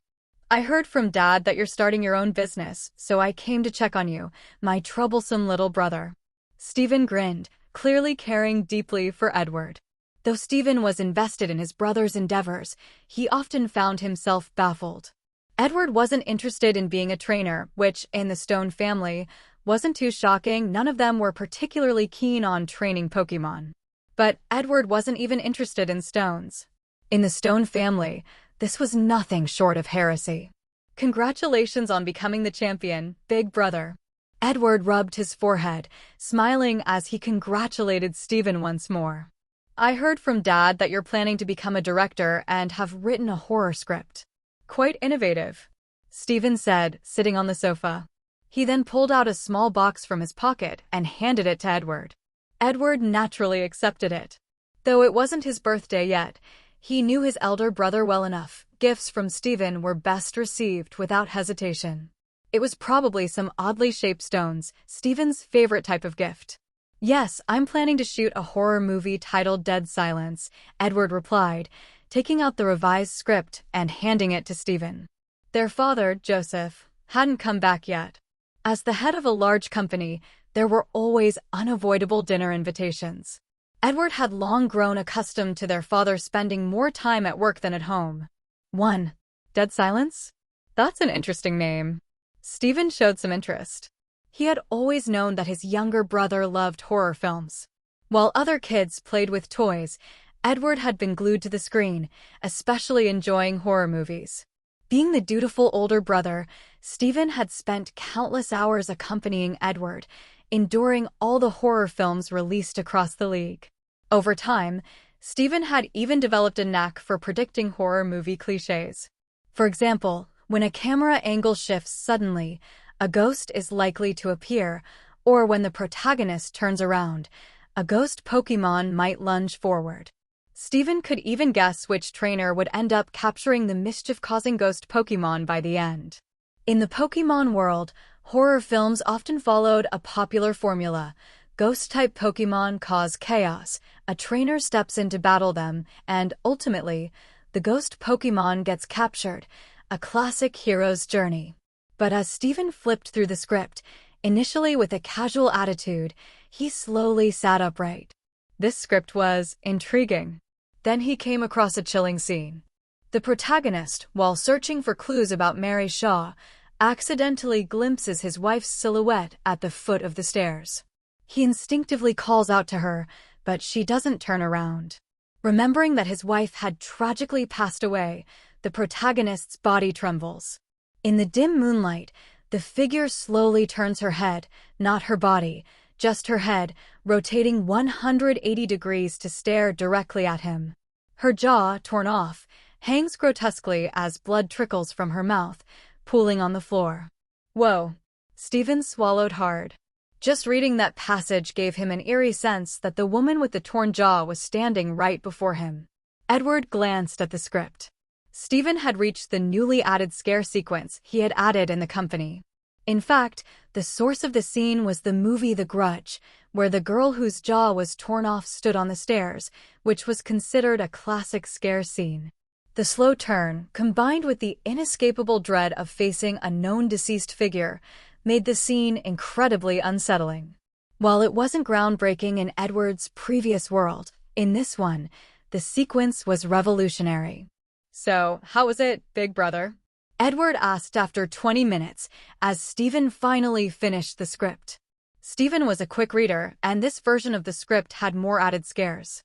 I heard from Dad that you're starting your own business, so I came to check on you, my troublesome little brother. Stephen grinned, clearly caring deeply for Edward. Though Stephen was invested in his brother's endeavors, he often found himself baffled. Edward wasn't interested in being a trainer, which, in the Stone family, wasn't too shocking. None of them were particularly keen on training Pokémon. But Edward wasn't even interested in stones. In the Stone family, this was nothing short of heresy. Congratulations on becoming the champion, big brother. Edward rubbed his forehead, smiling as he congratulated Stephen once more. I heard from Dad that you're planning to become a director and have written a horror script. Quite innovative, Stephen said, sitting on the sofa. He then pulled out a small box from his pocket and handed it to Edward. Edward naturally accepted it. Though it wasn't his birthday yet, he knew his elder brother well enough. Gifts from Stephen were best received without hesitation. It was probably some oddly shaped stones, Stephen's favorite type of gift. Yes, I'm planning to shoot a horror movie titled Dead Silence, Edward replied, taking out the revised script and handing it to Stephen. Their father, Joseph, hadn't come back yet. As the head of a large company, there were always unavoidable dinner invitations. Edward had long grown accustomed to their father spending more time at work than at home. 1. Dead Silence? That's an interesting name. Stephen showed some interest. He had always known that his younger brother loved horror films. While other kids played with toys, Edward had been glued to the screen, especially enjoying horror movies. Being the dutiful older brother, Stephen had spent countless hours accompanying Edward, enduring all the horror films released across the league. Over time, Stephen had even developed a knack for predicting horror movie cliches. For example, when a camera angle shifts suddenly, a ghost is likely to appear, or when the protagonist turns around, a ghost Pokémon might lunge forward. Stephen could even guess which trainer would end up capturing the mischief-causing ghost Pokémon by the end. In the Pokémon world, horror films often followed a popular formula. Ghost-type Pokémon cause chaos, a trainer steps in to battle them, and, ultimately, the ghost Pokémon gets captured, a classic hero's journey. But as Stephen flipped through the script, initially with a casual attitude, he slowly sat upright. This script was intriguing. Then he came across a chilling scene. The protagonist, while searching for clues about Mary Shaw, accidentally glimpses his wife's silhouette at the foot of the stairs. He instinctively calls out to her, but she doesn't turn around. Remembering that his wife had tragically passed away, the protagonist's body trembles. In the dim moonlight, the figure slowly turns her head, not her body, just her head, rotating 180 degrees to stare directly at him. Her jaw, torn off, hangs grotesquely as blood trickles from her mouth, pooling on the floor. Whoa! Stephen swallowed hard. Just reading that passage gave him an eerie sense that the woman with the torn jaw was standing right before him. Edward glanced at the script. Stephen had reached the newly added scare sequence he had added in the company. In fact, the source of the scene was the movie The Grudge, where the girl whose jaw was torn off stood on the stairs, which was considered a classic scare scene. The slow turn, combined with the inescapable dread of facing a known deceased figure, made the scene incredibly unsettling. While it wasn't groundbreaking in Edward's previous world, in this one, the sequence was revolutionary. "So, how was it, Big Brother?" Edward asked after 20 minutes, as Stephen finally finished the script. Stephen was a quick reader, and this version of the script had more added scares.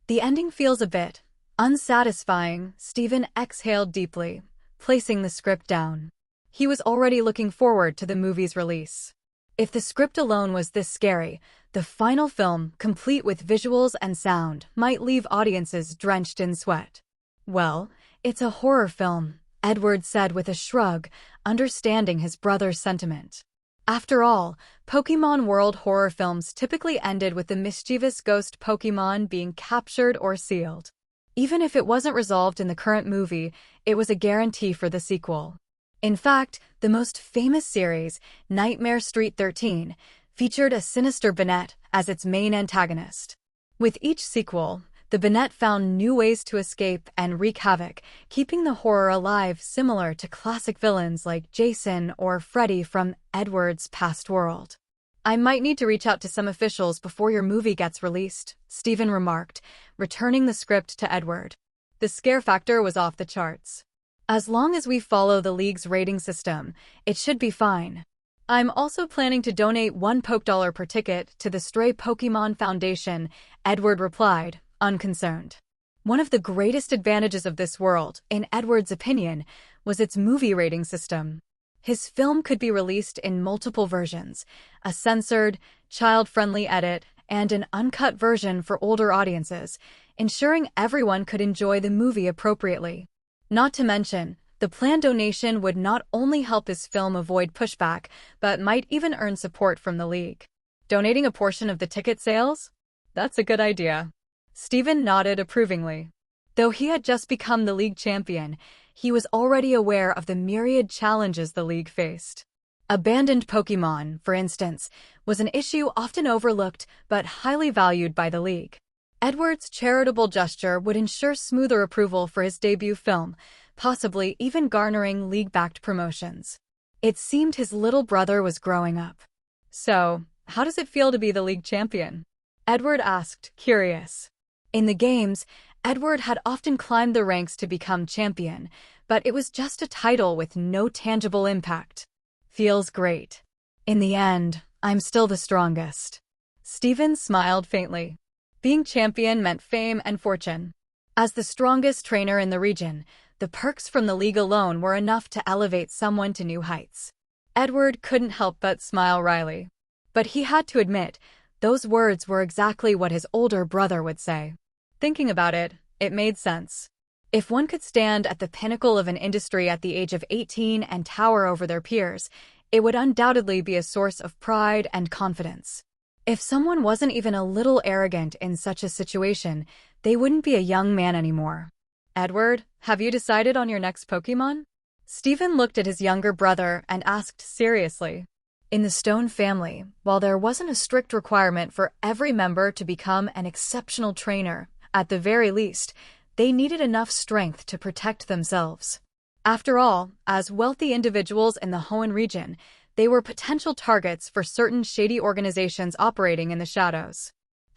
"The ending feels a bit unsatisfying," Stephen exhaled deeply, placing the script down. He was already looking forward to the movie's release. If the script alone was this scary, the final film, complete with visuals and sound, might leave audiences drenched in sweat. "Well, it's a horror film," Edward said with a shrug, understanding his brother's sentiment. After all, Pokémon World horror films typically ended with the mischievous ghost Pokémon being captured or sealed. Even if it wasn't resolved in the current movie, it was a guarantee for the sequel. In fact, the most famous series, Nightmare Street 13, featured a sinister Bennett as its main antagonist. With each sequel, the Bennett found new ways to escape and wreak havoc, keeping the horror alive similar to classic villains like Jason or Freddy from Edward's past world. "I might need to reach out to some officials before your movie gets released," Stephen remarked, returning the script to Edward. The scare factor was off the charts. "As long as we follow the league's rating system, it should be fine. I'm also planning to donate $1 Poke per ticket to the Stray Pokémon Foundation," Edward replied, unconcerned. One of the greatest advantages of this world, in Edward's opinion, was its movie rating system. His film could be released in multiple versions, a censored, child-friendly edit, and an uncut version for older audiences, ensuring everyone could enjoy the movie appropriately. Not to mention, the planned donation would not only help his film avoid pushback, but might even earn support from the league. "Donating a portion of the ticket sales? That's a good idea." Stephen nodded approvingly. Though he had just become the league champion, he was already aware of the myriad challenges the league faced. Abandoned Pokémon, for instance, was an issue often overlooked but highly valued by the league. Edward's charitable gesture would ensure smoother approval for his debut film, possibly even garnering league-backed promotions. It seemed his little brother was growing up. "So, how does it feel to be the league champion?" Edward asked, curious. In the games, Edward had often climbed the ranks to become champion, but it was just a title with no tangible impact. "Feels great. In the end, I'm still the strongest." Stephen smiled faintly. Being champion meant fame and fortune. As the strongest trainer in the region, the perks from the league alone were enough to elevate someone to new heights. Edward couldn't help but smile wryly. But he had to admit, those words were exactly what his older brother would say. Thinking about it, it made sense. If one could stand at the pinnacle of an industry at the age of 18 and tower over their peers, it would undoubtedly be a source of pride and confidence. If someone wasn't even a little arrogant in such a situation, they wouldn't be a young man anymore. Edward, have you decided on your next Pokémon? Stephen looked at his younger brother and asked seriously. In the Stone family, while there wasn't a strict requirement for every member to become an exceptional trainer, at the very least, they needed enough strength to protect themselves. After all, as wealthy individuals in the Hoenn region, they were potential targets for certain shady organizations operating in the shadows.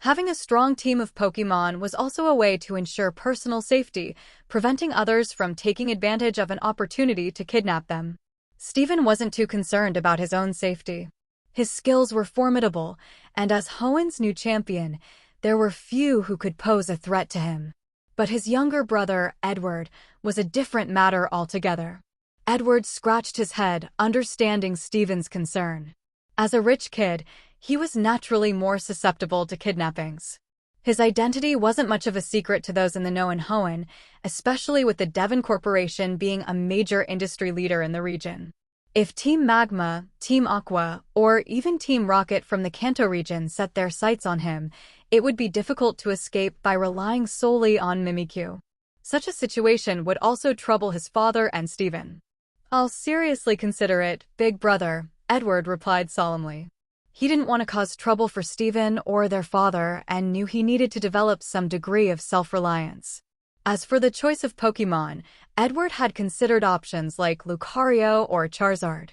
Having a strong team of Pokémon was also a way to ensure personal safety, preventing others from taking advantage of an opportunity to kidnap them. Stephen wasn't too concerned about his own safety. His skills were formidable, and as Hoenn's new champion, there were few who could pose a threat to him. But his younger brother, Edward, was a different matter altogether. Edward scratched his head, understanding Stephen's concern. As a rich kid, he was naturally more susceptible to kidnappings. His identity wasn't much of a secret to those in the know in Hoenn, especially with the Devon Corporation being a major industry leader in the region. If Team Magma, Team Aqua, or even Team Rocket from the Kanto region set their sights on him, it would be difficult to escape by relying solely on Mimikyu. Such a situation would also trouble his father and Stephen. "I'll seriously consider it, big brother," Edward replied solemnly. He didn't want to cause trouble for Stephen or their father and knew he needed to develop some degree of self-reliance. As for the choice of Pokémon, Edward had considered options like Lucario or Charizard.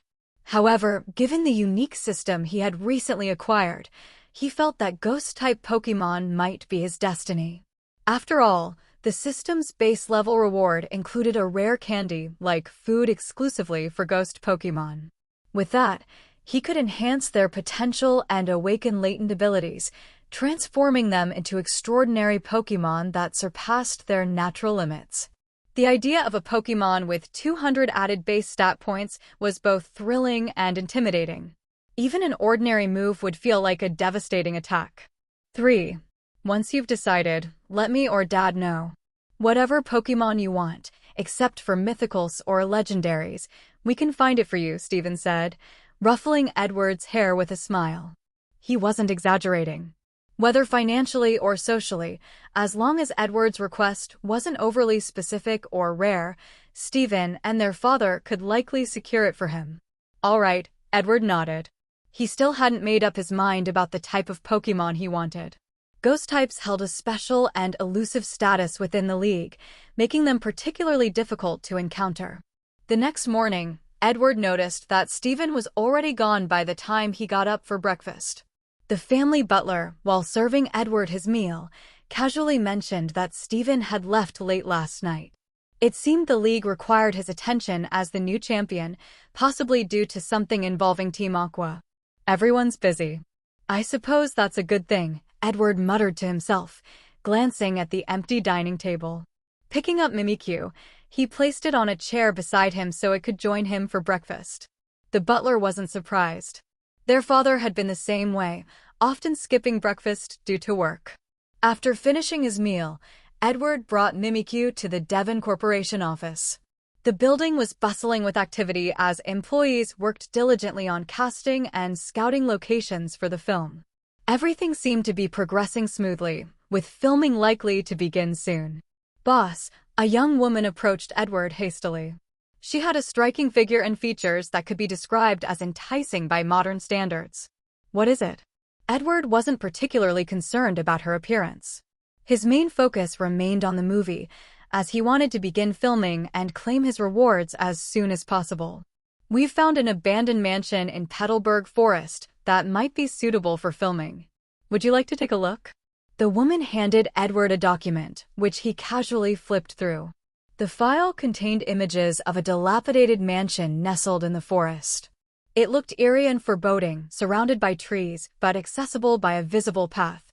However, given the unique system he had recently acquired, he felt that Ghost-type Pokémon might be his destiny. After all, the system's base-level reward included a rare candy like food exclusively for Ghost Pokémon. With that, he could enhance their potential and awaken latent abilities, transforming them into extraordinary Pokémon that surpassed their natural limits. The idea of a Pokémon with 200 added base stat points was both thrilling and intimidating. Even an ordinary move would feel like a devastating attack. 3. Once you've decided, let me or Dad know. Whatever Pokémon you want, except for mythicals or legendaries, we can find it for you, Stephen said, ruffling Edward's hair with a smile. He wasn't exaggerating. Whether financially or socially, as long as Edward's request wasn't overly specific or rare, Stephen and their father could likely secure it for him. All right, Edward nodded. He still hadn't made up his mind about the type of Pokémon he wanted. Ghost types held a special and elusive status within the league, making them particularly difficult to encounter. The next morning, Edward noticed that Stephen was already gone by the time he got up for breakfast. The family butler, while serving Edward his meal, casually mentioned that Stephen had left late last night. It seemed the league required his attention as the new champion, possibly due to something involving Team Aqua. Everyone's busy. I suppose that's a good thing, Edward muttered to himself, glancing at the empty dining table. Picking up Mimikyu, he placed it on a chair beside him so it could join him for breakfast. The butler wasn't surprised. Their father had been the same way, often skipping breakfast due to work. After finishing his meal, Edward brought Mimikyu to the Devon Corporation office. The building was bustling with activity as employees worked diligently on casting and scouting locations for the film. Everything seemed to be progressing smoothly, with filming likely to begin soon. "Boss," a young woman approached Edward hastily. She had a striking figure and features that could be described as enticing by modern standards. "What is it?" Edward wasn't particularly concerned about her appearance. His main focus remained on the movie, as he wanted to begin filming and claim his rewards as soon as possible. "We've found an abandoned mansion in Petalburg Forest that might be suitable for filming. Would you like to take a look?" The woman handed Edward a document, which he casually flipped through. The file contained images of a dilapidated mansion nestled in the forest. It looked eerie and foreboding, surrounded by trees, but accessible by a visible path.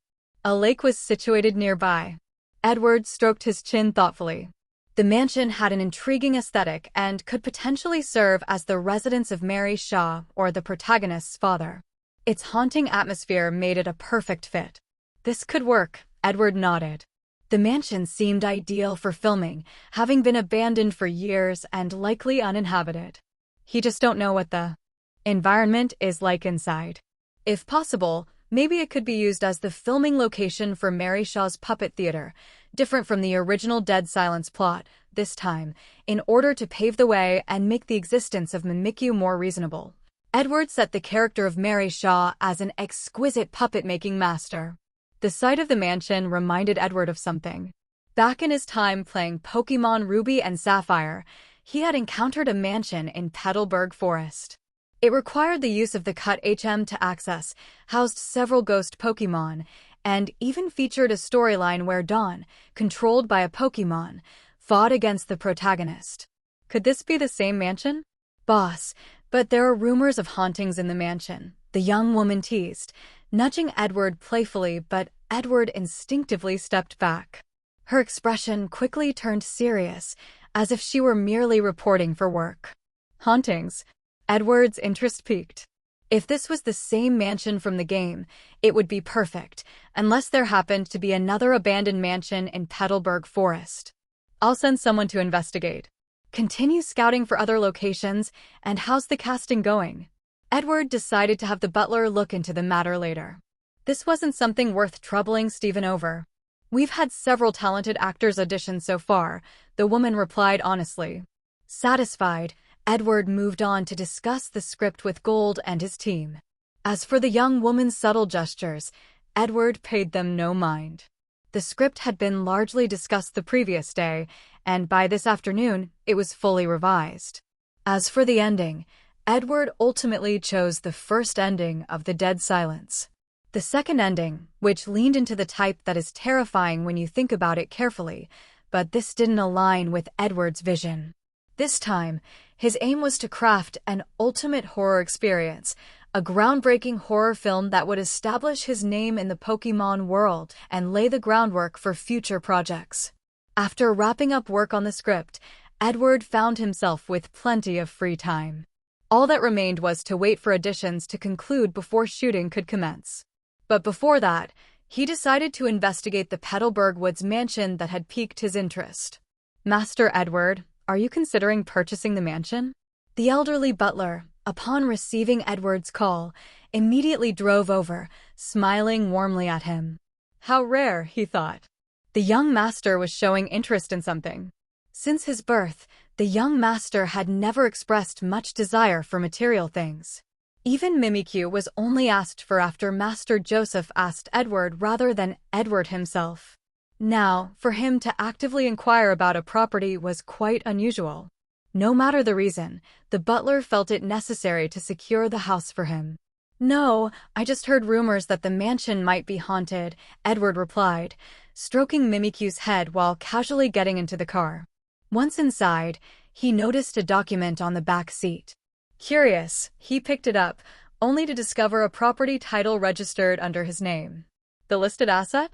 A lake was situated nearby. Edward stroked his chin thoughtfully. The mansion had an intriguing aesthetic and could potentially serve as the residence of Mary Shaw or the protagonist's father. Its haunting atmosphere made it a perfect fit. This could work, Edward nodded. The mansion seemed ideal for filming, having been abandoned for years and likely uninhabited. He just don't know what the environment is like inside. If possible, maybe it could be used as the filming location for Mary Shaw's puppet theater, different from the original Dead Silence plot, this time, in order to pave the way and make the existence of Mimikyu more reasonable. Edward set the character of Mary Shaw as an exquisite puppet-making master. The sight of the mansion reminded Edward of something. Back in his time playing Pokémon Ruby and Sapphire, he had encountered a mansion in Petalburg Forest. It required the use of the Cut HM to access, housed several ghost Pokémon, and even featured a storyline where Dawn, controlled by a Pokémon, fought against the protagonist. Could this be the same mansion? Boss, but there are rumors of hauntings in the mansion, the young woman teased, nudging Edward playfully, but Edward instinctively stepped back. Her expression quickly turned serious, as if she were merely reporting for work. Hauntings? Edward's interest peaked. If this was the same mansion from the game, it would be perfect, unless there happened to be another abandoned mansion in Petalburg Forest. I'll send someone to investigate. Continue scouting for other locations, and how's the casting going? Edward decided to have the butler look into the matter later. This wasn't something worth troubling Stephen over. We've had several talented actors audition so far, the woman replied honestly. Satisfied, Edward moved on to discuss the script with Gold and his team. As for the young woman's subtle gestures, Edward paid them no mind. The script had been largely discussed the previous day, and by this afternoon, it was fully revised. As for the ending, Edward ultimately chose the first ending of the Dead Silence. The second ending, which leaned into the type that is terrifying when you think about it carefully, but this didn't align with Edward's vision. This time, his aim was to craft an ultimate horror experience, a groundbreaking horror film that would establish his name in the Pokémon world and lay the groundwork for future projects. After wrapping up work on the script, Edward found himself with plenty of free time. All that remained was to wait for auditions to conclude before shooting could commence. But before that, he decided to investigate the Petalburg Woods mansion that had piqued his interest. Master Edward, are you considering purchasing the mansion? The elderly butler, upon receiving Edward's call, immediately drove over, smiling warmly at him. How rare, he thought. The young master was showing interest in something. Since his birth, the young master had never expressed much desire for material things. Even Mimikyu was only asked for after Master Joseph asked Edward rather than Edward himself. Now, for him to actively inquire about a property was quite unusual. No matter the reason, the butler felt it necessary to secure the house for him. No, I just heard rumors that the mansion might be haunted, Edward replied, stroking Mimikyu's head while casually getting into the car. Once inside, he noticed a document on the back seat. Curious, he picked it up, only to discover a property title registered under his name. The listed asset?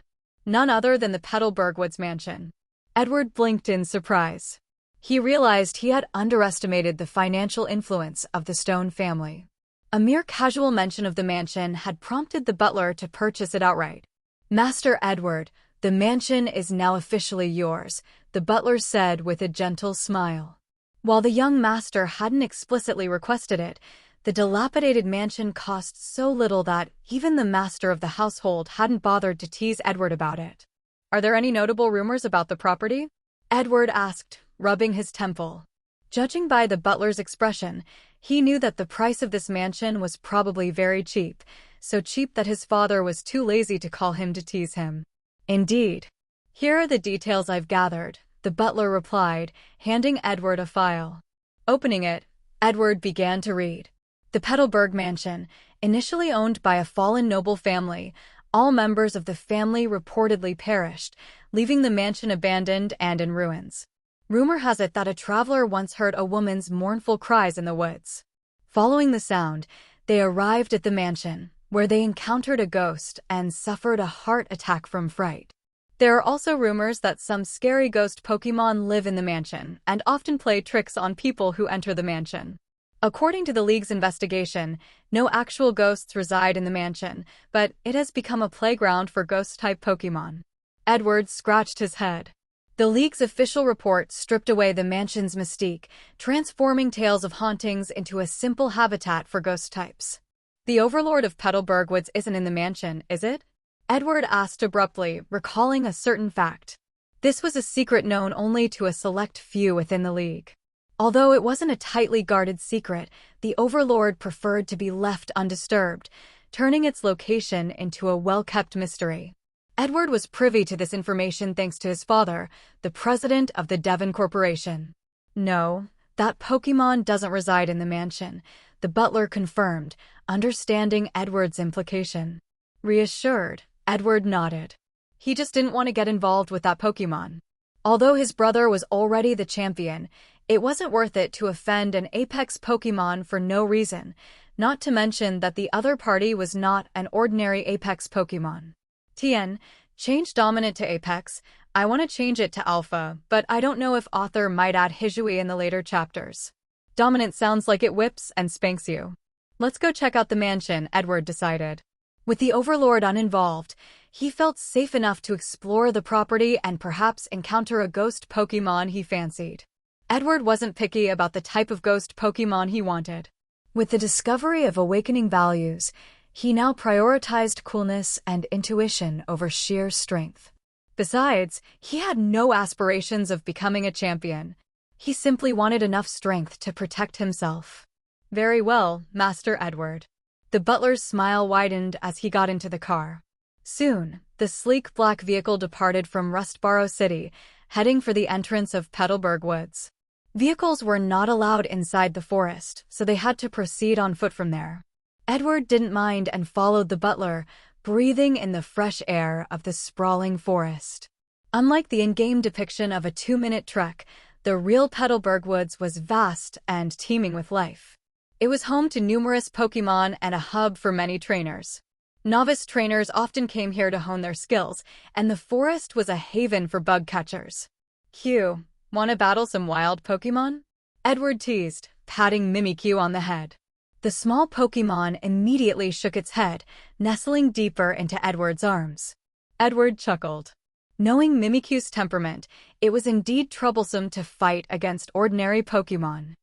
None other than the Petalburg Woods mansion. Edward blinked in surprise. He realized he had underestimated the financial influence of the Stone family. A mere casual mention of the mansion had prompted the butler to purchase it outright. Master Edward, the mansion is now officially yours, the butler said with a gentle smile. While the young master hadn't explicitly requested it, the dilapidated mansion cost so little that even the master of the household hadn't bothered to tease Edward about it. Are there any notable rumors about the property? Edward asked, rubbing his temple. Judging by the butler's expression, he knew that the price of this mansion was probably very cheap, so cheap that his father was too lazy to call him to tease him. Indeed. Here are the details I've gathered, the butler replied, handing Edward a file. Opening it, Edward began to read. The Petalburg mansion, initially owned by a fallen noble family, all members of the family reportedly perished, leaving the mansion abandoned and in ruins. Rumor has it that a traveler once heard a woman's mournful cries in the woods. Following the sound, they arrived at the mansion, where they encountered a ghost and suffered a heart attack from fright. There are also rumors that some scary ghost Pokémon live in the mansion and often play tricks on people who enter the mansion. According to the League's investigation, no actual ghosts reside in the mansion, but it has become a playground for ghost-type Pokémon. Edward scratched his head. The League's official report stripped away the mansion's mystique, transforming tales of hauntings into a simple habitat for ghost types. The Overlord of Petalburg Woods isn't in the mansion, is it? Edward asked abruptly, recalling a certain fact. This was a secret known only to a select few within the League. Although it wasn't a tightly guarded secret, the Overlord preferred to be left undisturbed, turning its location into a well-kept mystery. Edward was privy to this information thanks to his father, the president of the Devon Corporation. No, that Pokémon doesn't reside in the mansion, the butler confirmed, understanding Edward's implication. Reassured, Edward nodded. He just didn't want to get involved with that Pokémon. Although his brother was already the champion, it wasn't worth it to offend an Apex Pokémon for no reason, not to mention that the other party was not an ordinary Apex Pokémon. Tien, change Dominant to Apex. I want to change it to Alpha, but I don't know if author might add Hisui in the later chapters. Dominant sounds like it whips and spanks you. Let's go check out the mansion, Edward decided. With the Overlord uninvolved, he felt safe enough to explore the property and perhaps encounter a ghost Pokémon he fancied. Edward wasn't picky about the type of ghost Pokémon he wanted. With the discovery of awakening values, he now prioritized coolness and intuition over sheer strength. Besides, he had no aspirations of becoming a champion. He simply wanted enough strength to protect himself. Very well, Master Edward. The butler's smile widened as he got into the car. Soon, the sleek black vehicle departed from Rustboro City, heading for the entrance of Petalburg Woods. Vehicles were not allowed inside the forest, so they had to proceed on foot from there. Edward didn't mind and followed the butler, breathing in the fresh air of the sprawling forest. Unlike the in-game depiction of a 2-minute trek, the real Petalburg Woods was vast and teeming with life. It was home to numerous Pokémon and a hub for many trainers. Novice trainers often came here to hone their skills, and the forest was a haven for bug catchers. Q, want to battle some wild Pokémon? Edward teased, patting Mimikyu on the head. The small Pokémon immediately shook its head, nestling deeper into Edward's arms. Edward chuckled. Knowing Mimikyu's temperament, it was indeed troublesome to fight against ordinary Pokémon.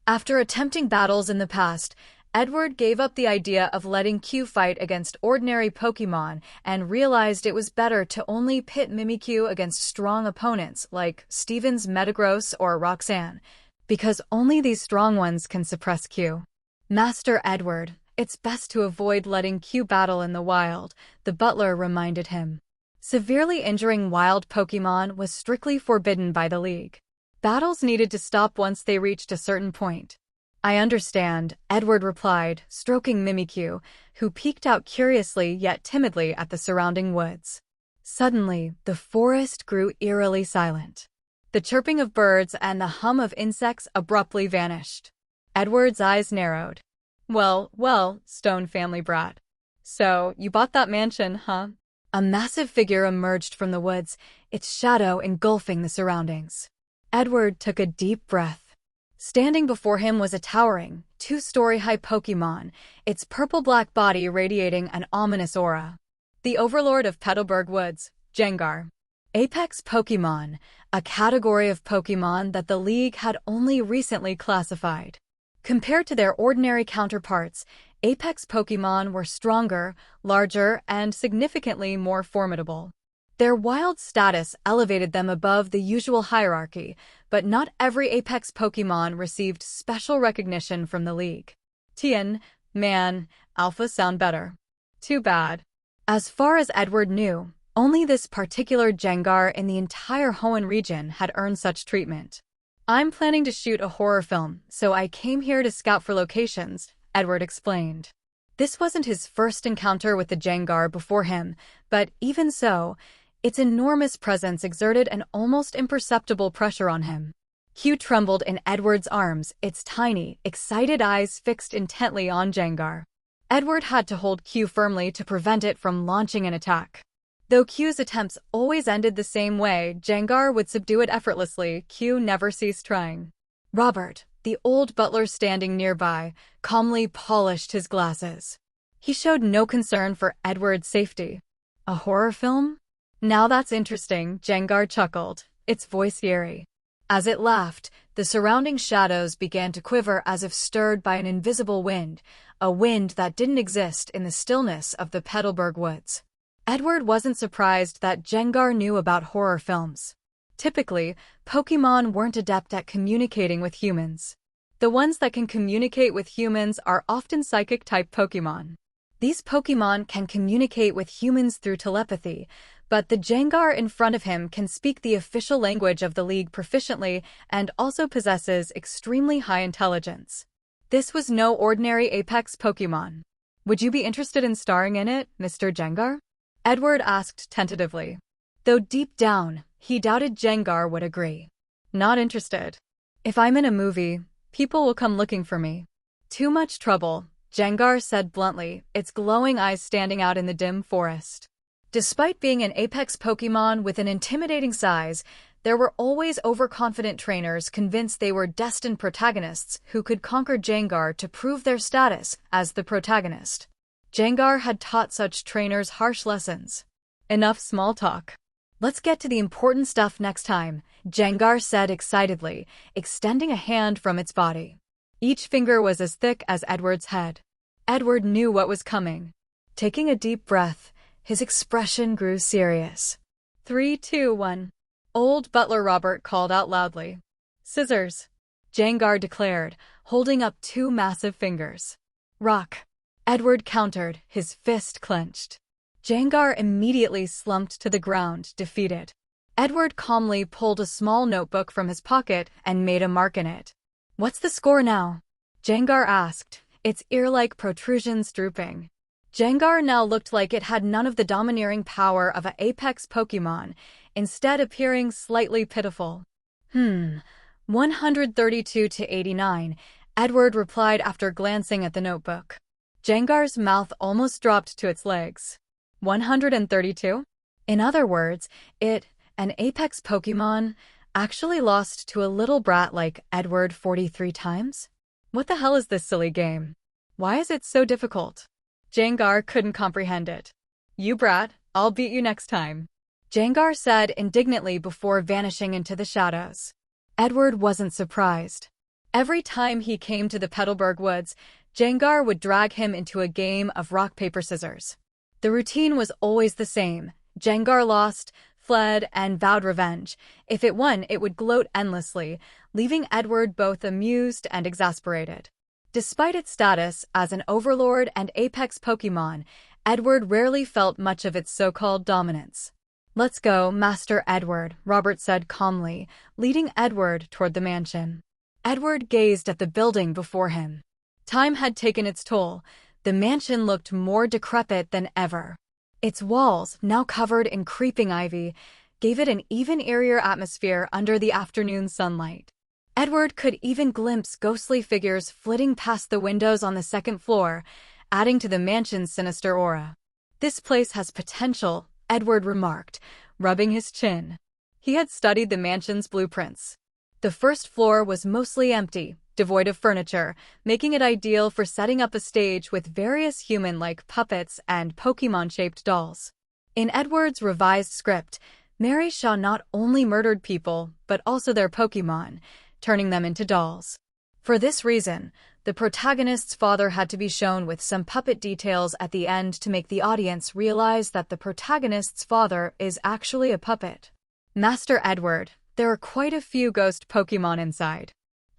After attempting battles in the past, Edward gave up the idea of letting Q fight against ordinary Pokémon and realized it was better to only pit Mimikyu against strong opponents like Steven's Metagross or Roxanne, because only these strong ones can suppress Q. Master Edward, it's best to avoid letting Q battle in the wild, the butler reminded him. Severely injuring wild Pokémon was strictly forbidden by the League. Battles needed to stop once they reached a certain point. I understand, Edward replied, stroking Mimikyu, who peeked out curiously yet timidly at the surrounding woods. Suddenly, the forest grew eerily silent. The chirping of birds and the hum of insects abruptly vanished. Edward's eyes narrowed. Well, Stone family brat. So, you bought that mansion, huh? A massive figure emerged from the woods, its shadow engulfing the surroundings. Edward took a deep breath. Standing before him was a towering, 2-story-high Pokémon, its purple-black body radiating an ominous aura. The Overlord of Petalburg Woods, Gengar. Apex Pokémon, a category of Pokémon that the League had only recently classified. Compared to their ordinary counterparts, Apex Pokémon were stronger, larger, and significantly more formidable. Their wild status elevated them above the usual hierarchy, but not every Apex Pokémon received special recognition from the League. Tien, man, Alpha sound better. Too bad. As far as Edward knew, only this particular Gengar in the entire Hoenn region had earned such treatment. I'm planning to shoot a horror film, so I came here to scout for locations, Edward explained. This wasn't his first encounter with the Gengar before him, but even so, its enormous presence exerted an almost imperceptible pressure on him. Q trembled in Edward's arms, its tiny, excited eyes fixed intently on Gengar. Edward had to hold Q firmly to prevent it from launching an attack. Though Q's attempts always ended the same way, Jengar would subdue it effortlessly. Q never ceased trying. Robert, the old butler standing nearby, calmly polished his glasses. He showed no concern for Edward's safety. A horror film? Now that's interesting, Jengar chuckled, its voice eerie. As it laughed, the surrounding shadows began to quiver as if stirred by an invisible wind, a wind that didn't exist in the stillness of the Petalburg woods. Edward wasn't surprised that Jengar knew about horror films. Typically, Pokémon weren't adept at communicating with humans. The ones that can communicate with humans are often psychic-type Pokémon. These Pokémon can communicate with humans through telepathy, but the Jengar in front of him can speak the official language of the League proficiently and also possesses extremely high intelligence. This was no ordinary Apex Pokémon. Would you be interested in starring in it, Mr. Jengar? Edward asked tentatively. Though deep down, he doubted Jengar would agree. Not interested. If I'm in a movie, people will come looking for me. Too much trouble, Jengar said bluntly, its glowing eyes standing out in the dim forest. Despite being an Apex Pokémon with an intimidating size, there were always overconfident trainers convinced they were destined protagonists who could conquer Jengar to prove their status as the protagonist. Jengar had taught such trainers harsh lessons. Enough small talk. Let's get to the important stuff next time, Jengar said excitedly, extending a hand from its body. Each finger was as thick as Edward's head. Edward knew what was coming. Taking a deep breath, his expression grew serious. 3, 2, 1. Old butler Robert called out loudly. Scissors, Jengar declared, holding up 2 massive fingers. Rock, Edward countered, his fist clenched. Jengar immediately slumped to the ground, defeated. Edward calmly pulled a small notebook from his pocket and made a mark in it. What's the score now? Jengar asked, its ear-like protrusions drooping. Jengar now looked like it had none of the domineering power of an Apex Pokémon, instead appearing slightly pitiful. 132 to 89, Edward replied after glancing at the notebook. Jengar's mouth almost dropped to its legs. 132? In other words, an Apex Pokémon, actually lost to a little brat like Edward 43 times? What the hell is this silly game? Why is it so difficult? Jengar couldn't comprehend it. You brat, I'll beat you next time, Jengar said indignantly before vanishing into the shadows. Edward wasn't surprised. Every time he came to the Petalburg woods, Jengar would drag him into a game of rock, paper, scissors. The routine was always the same. Jengar lost, fled, and vowed revenge. If it won, it would gloat endlessly, leaving Edward both amused and exasperated. Despite its status as an overlord and Apex Pokémon, Edward rarely felt much of its so-called dominance. Let's go, Master Edward, Robert said calmly, leading Edward toward the mansion. Edward gazed at the building before him. Time had taken its toll. The mansion looked more decrepit than ever. Its walls, now covered in creeping ivy, gave it an even eerier atmosphere under the afternoon sunlight. Edward could even glimpse ghostly figures flitting past the windows on the second floor, adding to the mansion's sinister aura. This place has potential, Edward remarked, rubbing his chin. He had studied the mansion's blueprints. The first floor was mostly empty, devoid of furniture, making it ideal for setting up a stage with various human-like puppets and Pokémon-shaped dolls. In Edward's revised script, Mary Shaw not only murdered people, but also their Pokémon, turning them into dolls. For this reason, the protagonist's father had to be shown with some puppet details at the end to make the audience realize that the protagonist's father is actually a puppet. Master Edward, there are quite a few ghost Pokémon inside.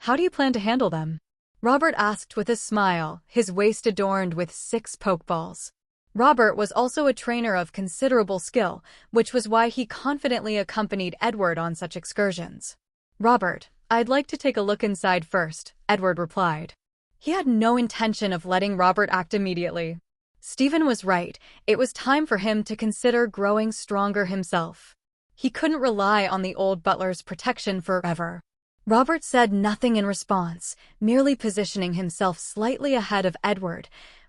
How do you plan to handle them? Robert asked with a smile, his waist adorned with 6 Pokeballs. Robert was also a trainer of considerable skill, which was why he confidently accompanied Edward on such excursions. Robert, I'd like to take a look inside first, Edward replied. He had no intention of letting Robert act immediately. Stephen was right, it was time for him to consider growing stronger himself. He couldn't rely on the old butler's protection forever. Robert said nothing in response, merely positioning himself slightly ahead of Edward,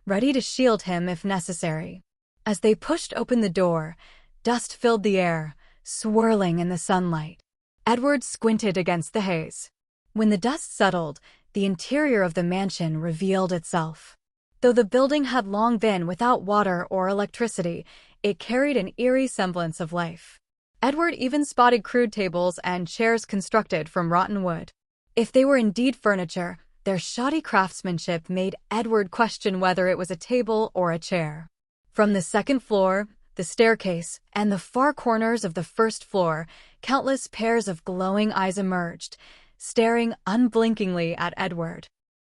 ready to shield him if necessary. As they pushed open the door, dust filled the air, swirling in the sunlight. Edward squinted against the haze. When the dust settled, the interior of the mansion revealed itself. Though the building had long been without water or electricity, it carried an eerie semblance of life. Edward even spotted crude tables and chairs constructed from rotten wood. If they were indeed furniture, their shoddy craftsmanship made Edward question whether it was a table or a chair. From the second floor, the staircase, and the far corners of the first floor, countless pairs of glowing eyes emerged, staring unblinkingly at Edward.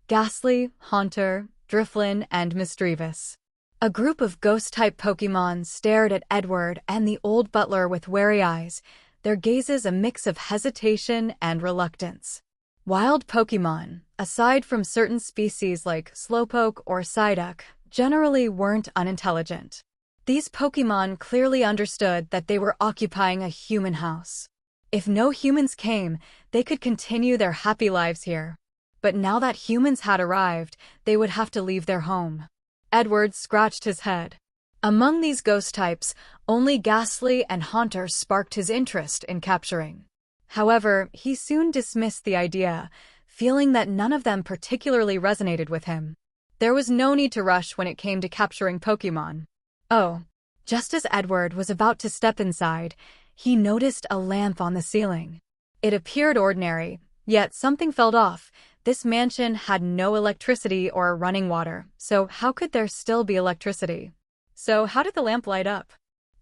Ghastly, Haunter, Driflin, and Mischievous. A group of ghost-type Pokémon stared at Edward and the old butler with wary eyes, their gazes a mix of hesitation and reluctance. Wild Pokémon, aside from certain species like Slowpoke or Psyduck, generally weren't unintelligent. These Pokémon clearly understood that they were occupying a human house. If no humans came, they could continue their happy lives here. But now that humans had arrived, they would have to leave their home. Edward scratched his head. Among these ghost types, only Ghastly and Haunter sparked his interest in capturing. However, he soon dismissed the idea, feeling that none of them particularly resonated with him. There was no need to rush when it came to capturing Pokémon. Oh, just as Edward was about to step inside, he noticed a lamp on the ceiling. It appeared ordinary, yet something felt off. This mansion had no electricity or running water, so how could there still be electricity? So how did the lamp light up?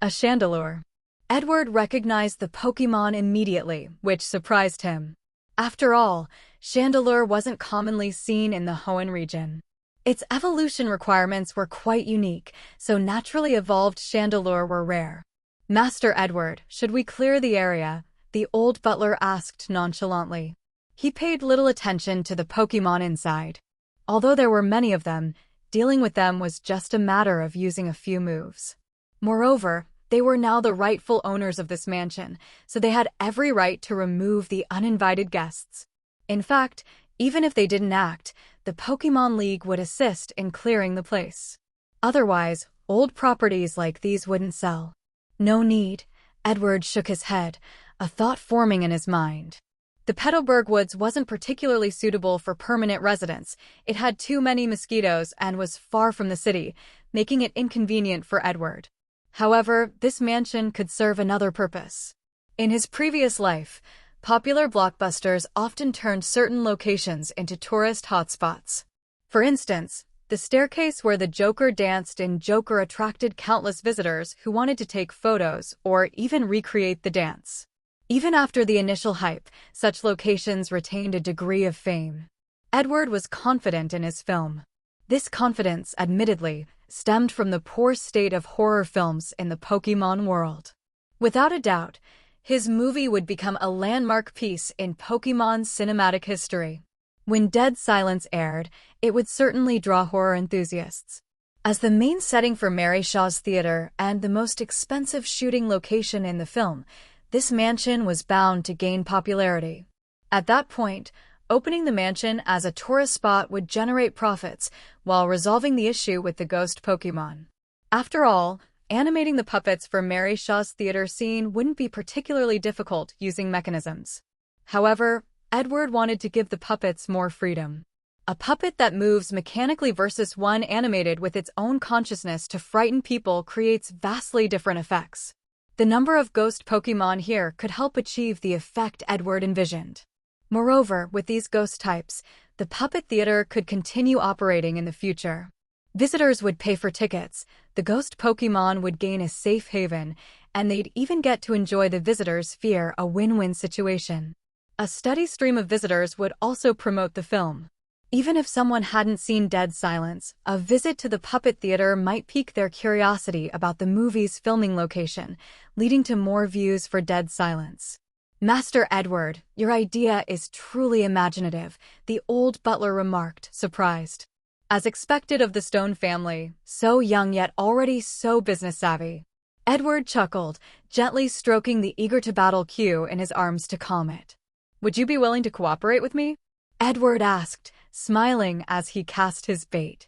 A Chandelure. Edward recognized the Pokémon immediately, which surprised him. After all, Chandelure wasn't commonly seen in the Hoenn region. Its evolution requirements were quite unique, so naturally evolved Chandelure were rare. Master Edward, should we clear the area? The old butler asked nonchalantly. He paid little attention to the Pokémon inside. Although there were many of them, dealing with them was just a matter of using a few moves. Moreover, they were now the rightful owners of this mansion, so they had every right to remove the uninvited guests. In fact, even if they didn't act, the Pokémon League would assist in clearing the place. Otherwise, old properties like these wouldn't sell. No need. Edward shook his head, a thought forming in his mind. The Petalburg Woods wasn't particularly suitable for permanent residence. It had too many mosquitoes and was far from the city, making it inconvenient for Edward. However, this mansion could serve another purpose. In his previous life, popular blockbusters often turned certain locations into tourist hotspots. For instance, the staircase where the Joker danced in Joker attracted countless visitors who wanted to take photos or even recreate the dance. Even after the initial hype, such locations retained a degree of fame. Edward was confident in his film. This confidence, admittedly, stemmed from the poor state of horror films in the Pokémon world. Without a doubt, his movie would become a landmark piece in Pokémon's cinematic history. When Dead Silence aired, it would certainly draw horror enthusiasts. As the main setting for Mary Shaw's theater and the most expensive shooting location in the film, this mansion was bound to gain popularity. At that point, opening the mansion as a tourist spot would generate profits while resolving the issue with the ghost Pokémon. After all, animating the puppets for Mary Shaw's theater scene wouldn't be particularly difficult using mechanisms. However, Edward wanted to give the puppets more freedom. A puppet that moves mechanically versus one animated with its own consciousness to frighten people creates vastly different effects. The number of ghost Pokémon here could help achieve the effect Edward envisioned. Moreover, with these ghost types, the puppet theater could continue operating in the future. Visitors would pay for tickets, the ghost Pokémon would gain a safe haven, and they'd even get to enjoy the visitors' fear, a win-win situation. A steady stream of visitors would also promote the film. Even if someone hadn't seen Dead Silence, a visit to the puppet theater might pique their curiosity about the movie's filming location, leading to more views for Dead Silence. Master Edward, your idea is truly imaginative, the old butler remarked, surprised. As expected of the Stone family, so young yet already so business-savvy. Edward chuckled, gently stroking the eager-to-battle Q in his arms to calm it. Would you be willing to cooperate with me? Edward asked, smiling as he cast his bait.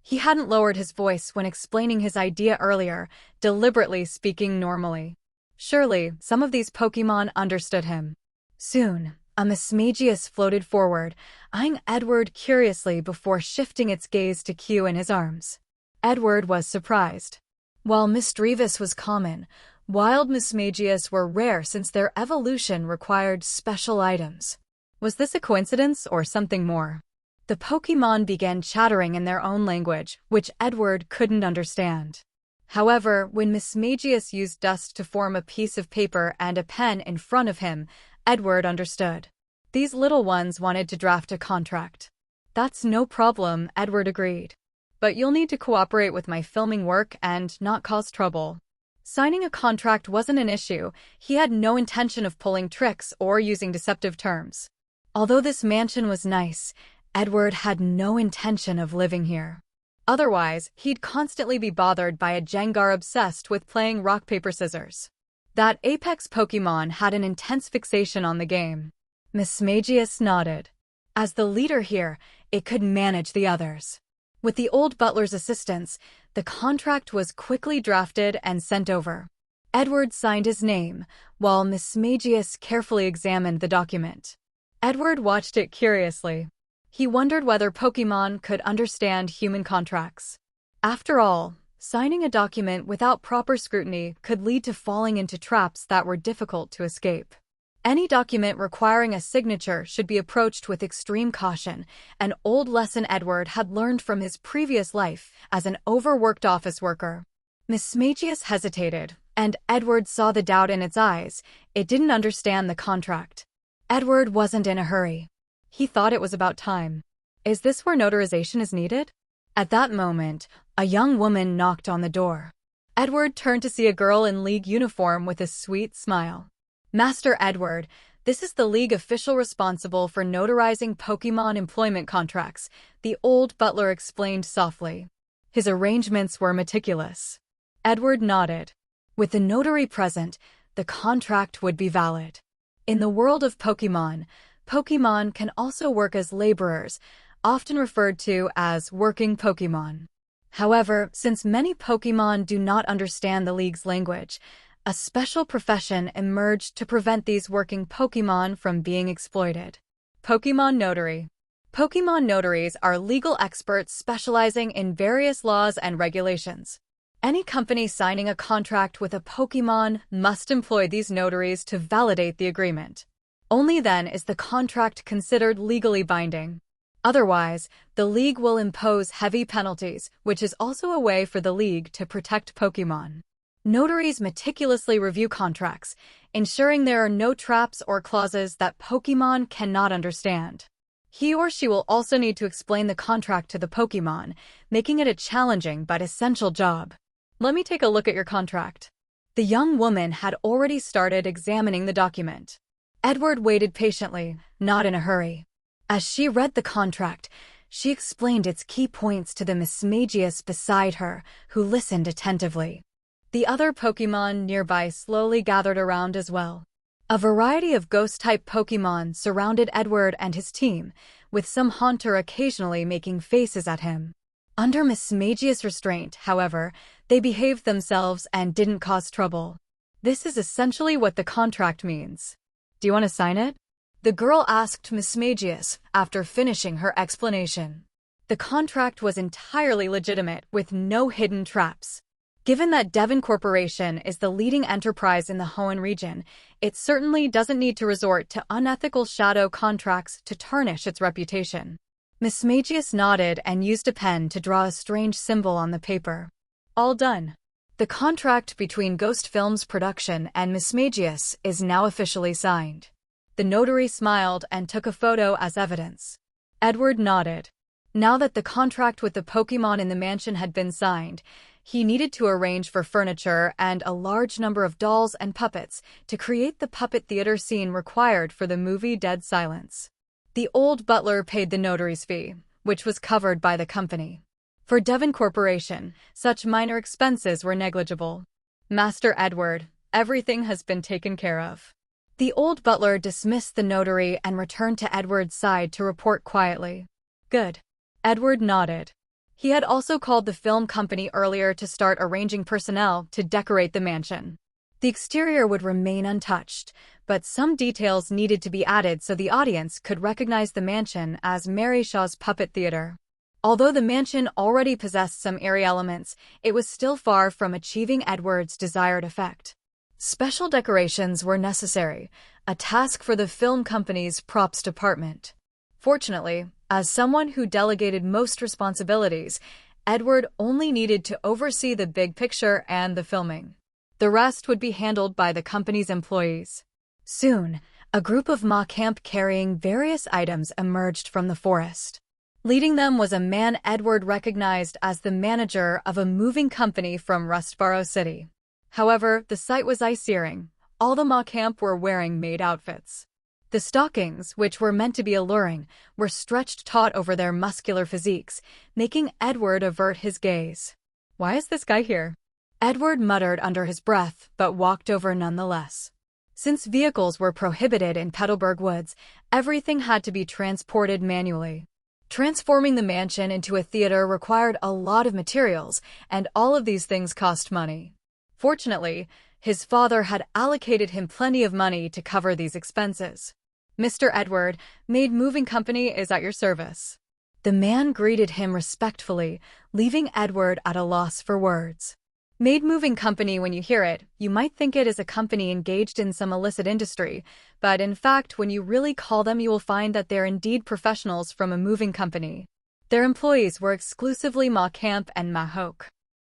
He hadn't lowered his voice when explaining his idea earlier, deliberately speaking normally. Surely, some of these Pokémon understood him. Soon, a Mismagius floated forward, eyeing Edward curiously before shifting its gaze to Q in his arms. Edward was surprised. While Misdreavus was common, wild Mismagius were rare since their evolution required special items. Was this a coincidence or something more? The Pokémon began chattering in their own language, which Edward couldn't understand. However, when Mismagius used dust to form a piece of paper and a pen in front of him, Edward understood. These little ones wanted to draft a contract. That's no problem, Edward agreed. But you'll need to cooperate with my filming work and not cause trouble. Signing a contract wasn't an issue. He had no intention of pulling tricks or using deceptive terms. Although this mansion was nice, Edward had no intention of living here. Otherwise, he'd constantly be bothered by a Jengar obsessed with playing rock, paper, scissors. That apex Pokémon had an intense fixation on the game. Mismagius nodded. As the leader here, it could manage the others. With the old butler's assistance, the contract was quickly drafted and sent over. Edward signed his name, while Mismagius carefully examined the document. Edward watched it curiously. He wondered whether Pokémon could understand human contracts. After all, signing a document without proper scrutiny could lead to falling into traps that were difficult to escape. Any document requiring a signature should be approached with extreme caution, an old lesson Edward had learned from his previous life as an overworked office worker. Mismagius hesitated, and Edward saw the doubt in its eyes. It didn't understand the contract. Edward wasn't in a hurry. He thought it was about time. Is this where notarization is needed? At that moment, a young woman knocked on the door. Edward turned to see a girl in League uniform with a sweet smile. Master Edward, this is the League official responsible for notarizing Pokémon employment contracts, the old butler explained softly. His arrangements were meticulous. Edward nodded. With the notary present, the contract would be valid. In the world of Pokémon, Pokémon can also work as laborers, often referred to as working Pokémon. However, since many Pokémon do not understand the League's language, a special profession emerged to prevent these working Pokémon from being exploited. Pokémon Notary. Pokémon notaries are legal experts specializing in various laws and regulations. Any company signing a contract with a Pokémon must employ these notaries to validate the agreement. Only then is the contract considered legally binding. Otherwise, the League will impose heavy penalties, which is also a way for the League to protect Pokémon. Notaries meticulously review contracts, ensuring there are no traps or clauses that Pokémon cannot understand. He or she will also need to explain the contract to the Pokémon, making it a challenging but essential job. Let me take a look at your contract. The young woman had already started examining the document. Edward waited patiently, not in a hurry. As she read the contract, she explained its key points to the Mismagius beside her, who listened attentively. The other Pokémon nearby slowly gathered around as well. A variety of Ghost-type Pokémon surrounded Edward and his team, with some Haunter occasionally making faces at him. Under Mismagius' restraint, however, they behaved themselves and didn't cause trouble. This is essentially what the contract means. Do you want to sign it? The girl asked Mismagius after finishing her explanation. The contract was entirely legitimate, with no hidden traps. Given that Devon Corporation is the leading enterprise in the Hoenn region, it certainly doesn't need to resort to unethical shadow contracts to tarnish its reputation. Mismagius nodded and used a pen to draw a strange symbol on the paper. All done. The contract between Ghost Films Production and Mismagius is now officially signed. The notary smiled and took a photo as evidence. Edward nodded. Now that the contract with the Pokémon in the mansion had been signed, he needed to arrange for furniture and a large number of dolls and puppets to create the puppet theater scene required for the movie Dead Silence. The old butler paid the notary's fee, which was covered by the company. For Devon Corporation, such minor expenses were negligible. Master Edward, everything has been taken care of. The old butler dismissed the notary and returned to Edward's side to report quietly. Good. Edward nodded. He had also called the film company earlier to start arranging personnel to decorate the mansion. The exterior would remain untouched, but some details needed to be added so the audience could recognize the mansion as Mary Shaw's puppet theater. Although the mansion already possessed some eerie elements, it was still far from achieving Edward's desired effect. Special decorations were necessary, a task for the film company's props department. Fortunately, as someone who delegated most responsibilities, Edward only needed to oversee the big picture and the filming. The rest would be handled by the company's employees. Soon, a group of Macamp carrying various items emerged from the forest. Leading them was a man Edward recognized as the manager of a moving company from Rustboro City. However, the sight was eye-searing. All the Macamp were wearing maid outfits. The stockings, which were meant to be alluring, were stretched taut over their muscular physiques, making Edward avert his gaze. "Why is this guy here?" Edward muttered under his breath, but walked over nonetheless. Since vehicles were prohibited in Petalburg Woods, everything had to be transported manually. Transforming the mansion into a theater required a lot of materials, and all of these things cost money. Fortunately, his father had allocated him plenty of money to cover these expenses. "Mr. Edward, Maid Moving Company is at your service." The man greeted him respectfully, leaving Edward at a loss for words. Maid Moving Company, when you hear it, you might think it is a company engaged in some illicit industry, but in fact, when you really call them, you will find that they're indeed professionals from a moving company. Their employees were exclusively Macamp and Mahok.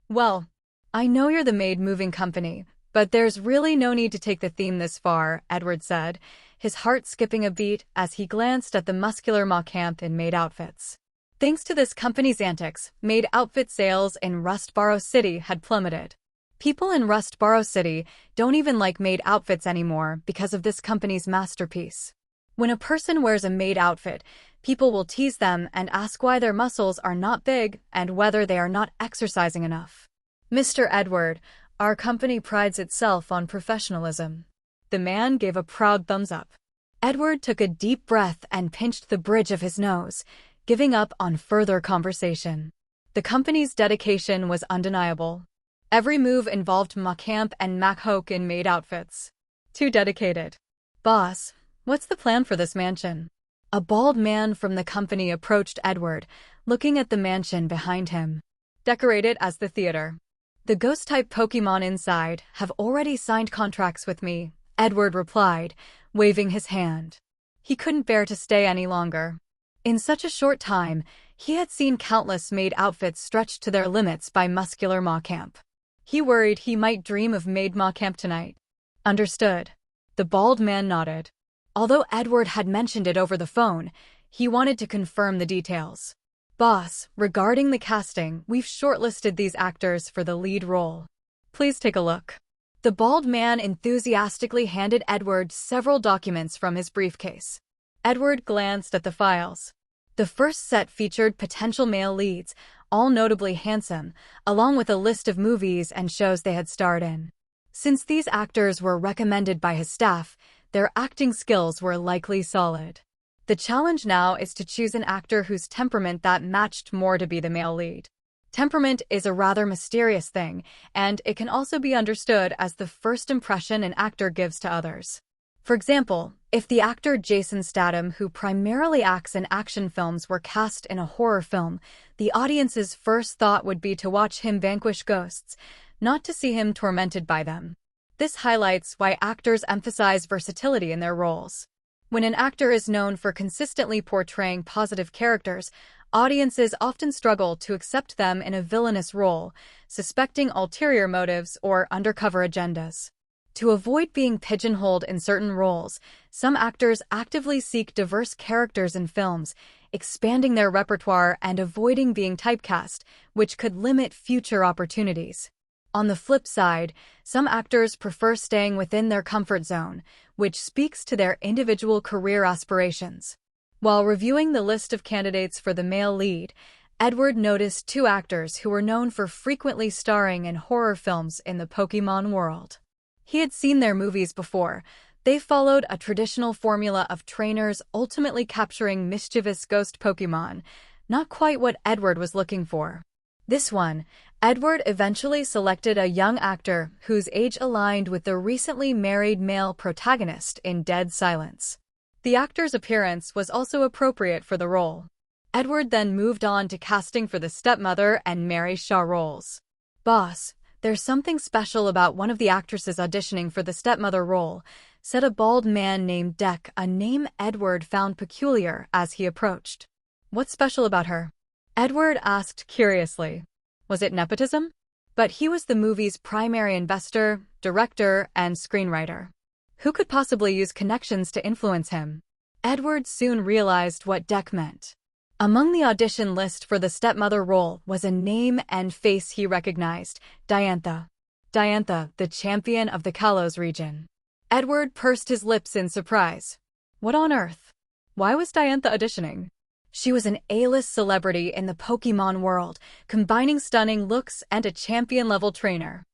"Well, I know you're the Maid Moving Company, but there's really no need to take the theme this far," Edward said, his heart skipping a beat as he glanced at the muscular Macamp in maid outfits. Thanks to this company's antics, maid outfit sales in Rustboro City had plummeted. People in Rustboro City don't even like maid outfits anymore because of this company's masterpiece. When a person wears a maid outfit, people will tease them and ask why their muscles are not big and whether they are not exercising enough. "Mr. Edward, our company prides itself on professionalism." The man gave a proud thumbs up. Edward took a deep breath and pinched the bridge of his nose, giving up on further conversation. The company's dedication was undeniable. Every move involved Macamp and Mahok in maid outfits. Too dedicated. "Boss, what's the plan for this mansion?" A bald man from the company approached Edward, looking at the mansion behind him. "Decorate it as the theater. The Ghost-type Pokémon inside have already signed contracts with me," Edward replied, waving his hand. He couldn't bear to stay any longer. In such a short time, he had seen countless maid outfits stretched to their limits by muscular Macamp. He worried he might dream of maid Macamp tonight. "Understood." The bald man nodded. Although Edward had mentioned it over the phone, he wanted to confirm the details. "Boss, regarding the casting, we've shortlisted these actors for the lead role. Please take a look." The bald man enthusiastically handed Edward several documents from his briefcase. Edward glanced at the files. The first set featured potential male leads, all notably handsome, along with a list of movies and shows they had starred in. Since these actors were recommended by his staff, their acting skills were likely solid. The challenge now is to choose an actor whose temperament that matched more to be the male lead. Temperament is a rather mysterious thing, and it can also be understood as the first impression an actor gives to others. For example, if the actor Jason Statham, who primarily acts in action films, were cast in a horror film, the audience's first thought would be to watch him vanquish ghosts, not to see him tormented by them. This highlights why actors emphasize versatility in their roles. When an actor is known for consistently portraying positive characters, audiences often struggle to accept them in a villainous role, suspecting ulterior motives or undercover agendas. To avoid being pigeonholed in certain roles, some actors actively seek diverse characters in films, expanding their repertoire and avoiding being typecast, which could limit future opportunities. On the flip side, some actors prefer staying within their comfort zone, which speaks to their individual career aspirations. While reviewing the list of candidates for the male lead, Edward noticed two actors who were known for frequently starring in horror films in the Pokémon world. He had seen their movies before. They followed a traditional formula of trainers ultimately capturing mischievous ghost Pokémon, Not quite what Edward was looking for. This one, Edward eventually selected a young actor whose age aligned with the recently married male protagonist in Dead Silence. The actor's appearance was also appropriate for the role. Edward then moved on to casting for the stepmother and Mary Shaw roles. "Boss, there's something special about one of the actresses auditioning for the stepmother role," said a bald man named Deck, a name Edward found peculiar as he approached. "What's special about her?" Edward asked curiously. Was it nepotism? But he was the movie's primary investor, director, and screenwriter. Who could possibly use connections to influence him? Edward soon realized what Deck meant. Among the audition list for the stepmother role was a name and face he recognized: Diantha. Diantha, the champion of the Kalos region. Edward pursed his lips in surprise. What on earth? Why was Diantha auditioning? She was an A-list celebrity in the Pokémon world, combining stunning looks and a champion-level trainer.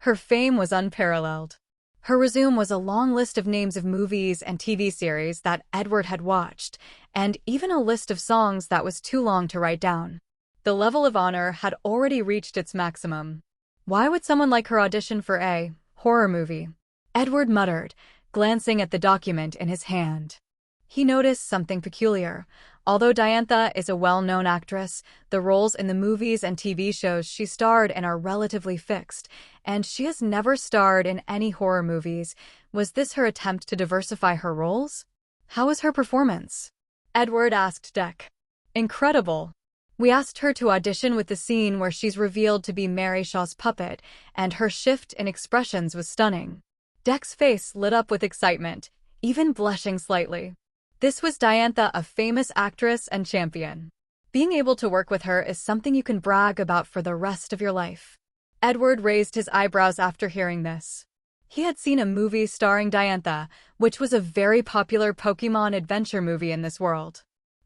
Her fame was unparalleled. Her resume was a long list of names of movies and TV series that Edward had watched, and even a list of songs that was too long to write down. The level of honor had already reached its maximum. Why would someone like her audition for a horror movie? Edward muttered, glancing at the document in his hand. He noticed something peculiar. Although Diantha is a well-known actress, the roles in the movies and TV shows she starred in are relatively fixed, and she has never starred in any horror movies. Was this her attempt to diversify her roles? How was her performance? Edward asked Deck. Incredible. We asked her to audition with the scene where she's revealed to be Mary Shaw's puppet, and her shift in expressions was stunning. Deck's face lit up with excitement, even blushing slightly. This was Diantha, a famous actress and champion. Being able to work with her is something you can brag about for the rest of your life. Edward raised his eyebrows after hearing this. He had seen a movie starring Diantha, which was a very popular Pokémon adventure movie in this world.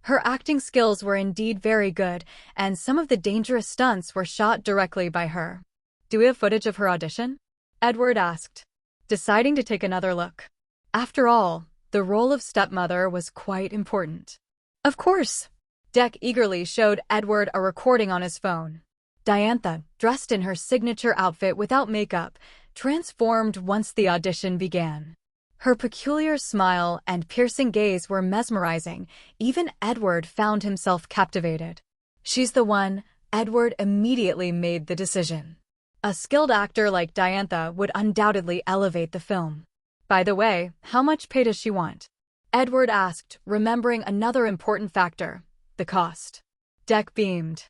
Her acting skills were indeed very good, and some of the dangerous stunts were shot directly by her. "Do we have footage of her audition?" Edward asked, deciding to take another look. After all, the role of stepmother was quite important. Of course. Deck eagerly showed Edward a recording on his phone. Diantha, dressed in her signature outfit without makeup, transformed once the audition began. Her peculiar smile and piercing gaze were mesmerizing. Even Edward found himself captivated. "She's the one." Edward immediately made the decision. A skilled actor like Diantha would undoubtedly elevate the film. "By the way, how much pay does she want?" Edward asked, remembering another important factor: the cost. Deck beamed.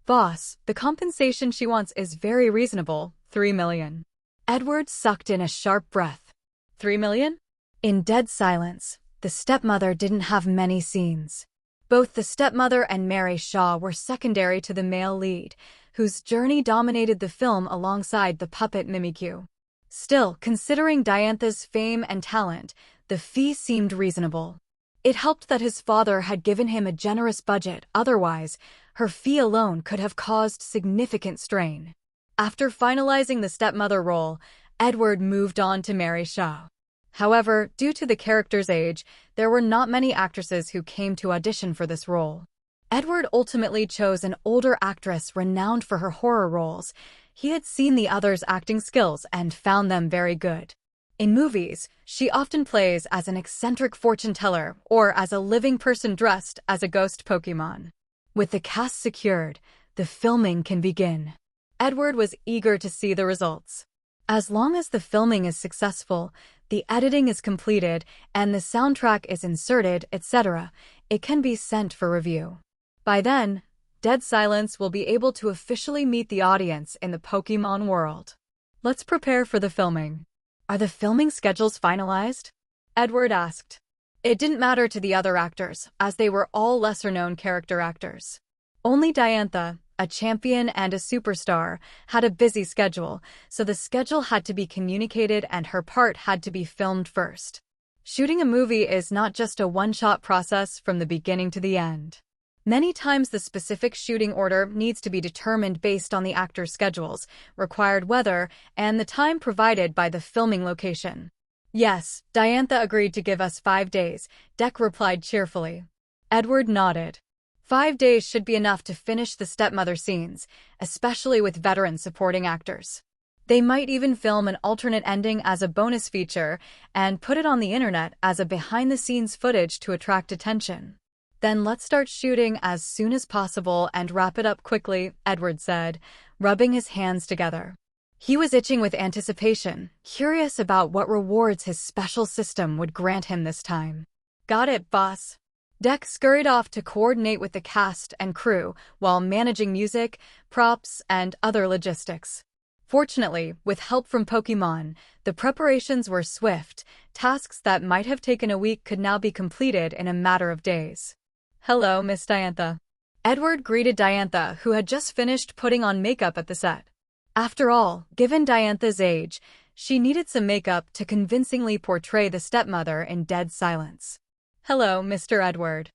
"Boss, the compensation she wants is very reasonable, $3 million. Edward sucked in a sharp breath. $3 million? In Dead Silence, the stepmother didn't have many scenes. Both the stepmother and Mary Shaw were secondary to the male lead, whose journey dominated the film alongside the puppet Mimikyu. Still, considering Diantha's fame and talent, the fee seemed reasonable. It helped that his father had given him a generous budget, otherwise, her fee alone could have caused significant strain. After finalizing the stepmother role, Edward moved on to Mary Shaw. However, due to the character's age, there were not many actresses who came to audition for this role. Edward ultimately chose an older actress renowned for her horror roles. He had seen the others' acting skills and found them very good. In movies, she often plays as an eccentric fortune teller or as a living person dressed as a ghost Pokémon. With the cast secured, the filming can begin. Edward was eager to see the results. As long as the filming is successful, the editing is completed, and the soundtrack is inserted, etc., it can be sent for review. By then, Dead Silence will be able to officially meet the audience in the Pokémon world. Let's prepare for the filming. Are the filming schedules finalized? Edward asked. It didn't matter to the other actors, as they were all lesser-known character actors. Only Diantha, a champion and a superstar, had a busy schedule, so the schedule had to be communicated and her part had to be filmed first. Shooting a movie is not just a one-shot process from the beginning to the end. Many times the specific shooting order needs to be determined based on the actor's schedules, required weather, and the time provided by the filming location. Yes, Diantha agreed to give us 5 days, Deck replied cheerfully. Edward nodded. 5 days should be enough to finish the stepmother scenes, especially with veteran supporting actors. They might even film an alternate ending as a bonus feature and put it on the internet as a behind-the-scenes footage to attract attention. Then let's start shooting as soon as possible and wrap it up quickly, Edward said, rubbing his hands together. He was itching with anticipation, curious about what rewards his special system would grant him this time. Got it, boss. Deck scurried off to coordinate with the cast and crew while managing music, props, and other logistics. Fortunately, with help from Pokémon, the preparations were swift. Tasks that might have taken a week could now be completed in a matter of days. Hello, Miss Diantha. Edward greeted Diantha, who had just finished putting on makeup at the set. After all, given Diantha's age, she needed some makeup to convincingly portray the stepmother in dead silence. Hello, Mr. Edward.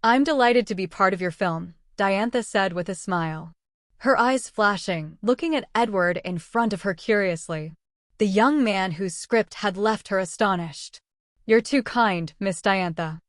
I'm delighted to be part of your film, Diantha said with a smile. Her eyes flashing, looking at Edward in front of her curiously. The young man whose script had left her astonished. You're too kind, Miss Diantha.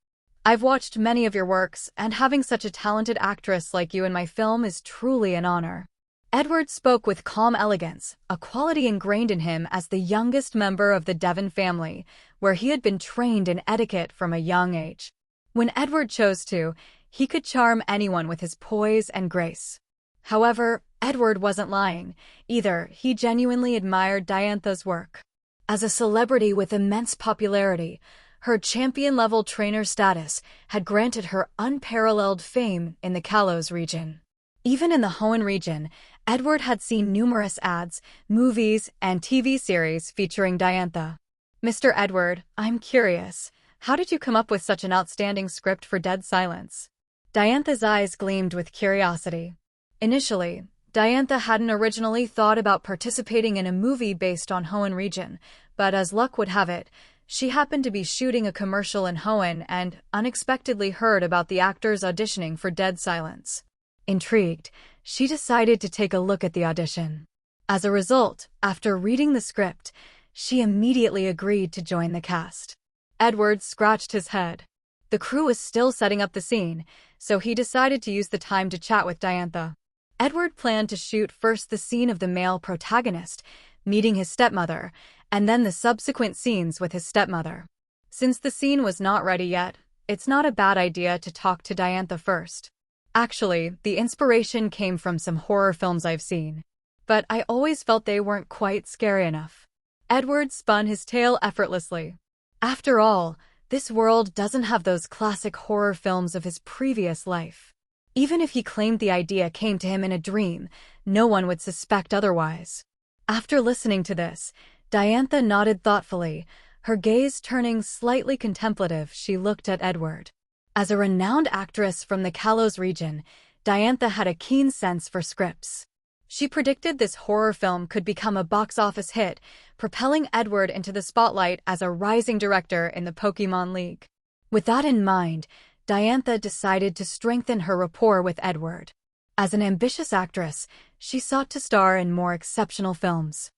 I've watched many of your works, and having such a talented actress like you in my film is truly an honor. Edward spoke with calm elegance, a quality ingrained in him as the youngest member of the Devon family, where he had been trained in etiquette from a young age. When Edward chose to, he could charm anyone with his poise and grace. However, Edward wasn't lying, either. He genuinely admired Diantha's work. As a celebrity with immense popularity, her champion-level trainer status had granted her unparalleled fame in the Kalos region. Even in the Hoenn region, Edward had seen numerous ads, movies, and TV series featuring Diantha. Mr. Edward, I'm curious, how did you come up with such an outstanding script for Dead Silence? Diantha's eyes gleamed with curiosity. Initially, Diantha hadn't originally thought about participating in a movie based on Hoenn region, but as luck would have it, she happened to be shooting a commercial in Hoenn and unexpectedly heard about the actors auditioning for Dead Silence. Intrigued, she decided to take a look at the audition. As a result, after reading the script, she immediately agreed to join the cast. Edward scratched his head. The crew was still setting up the scene, so he decided to use the time to chat with Diantha. Edward planned to shoot first the scene of the male protagonist, meeting his stepmother, and then the subsequent scenes with his stepmother. Since the scene was not ready yet, it's not a bad idea to talk to Diantha first. Actually, the inspiration came from some horror films I've seen, but I always felt they weren't quite scary enough. Edward spun his tale effortlessly. After all, this world doesn't have those classic horror films of his previous life. Even if he claimed the idea came to him in a dream, no one would suspect otherwise. After listening to this, Diantha nodded thoughtfully, her gaze turning slightly contemplative. She looked at Edward. As a renowned actress from the Kalos region, Diantha had a keen sense for scripts. She predicted this horror film could become a box office hit, propelling Edward into the spotlight as a rising director in the Pokémon League. With that in mind, Diantha decided to strengthen her rapport with Edward. As an ambitious actress, she sought to star in more exceptional films.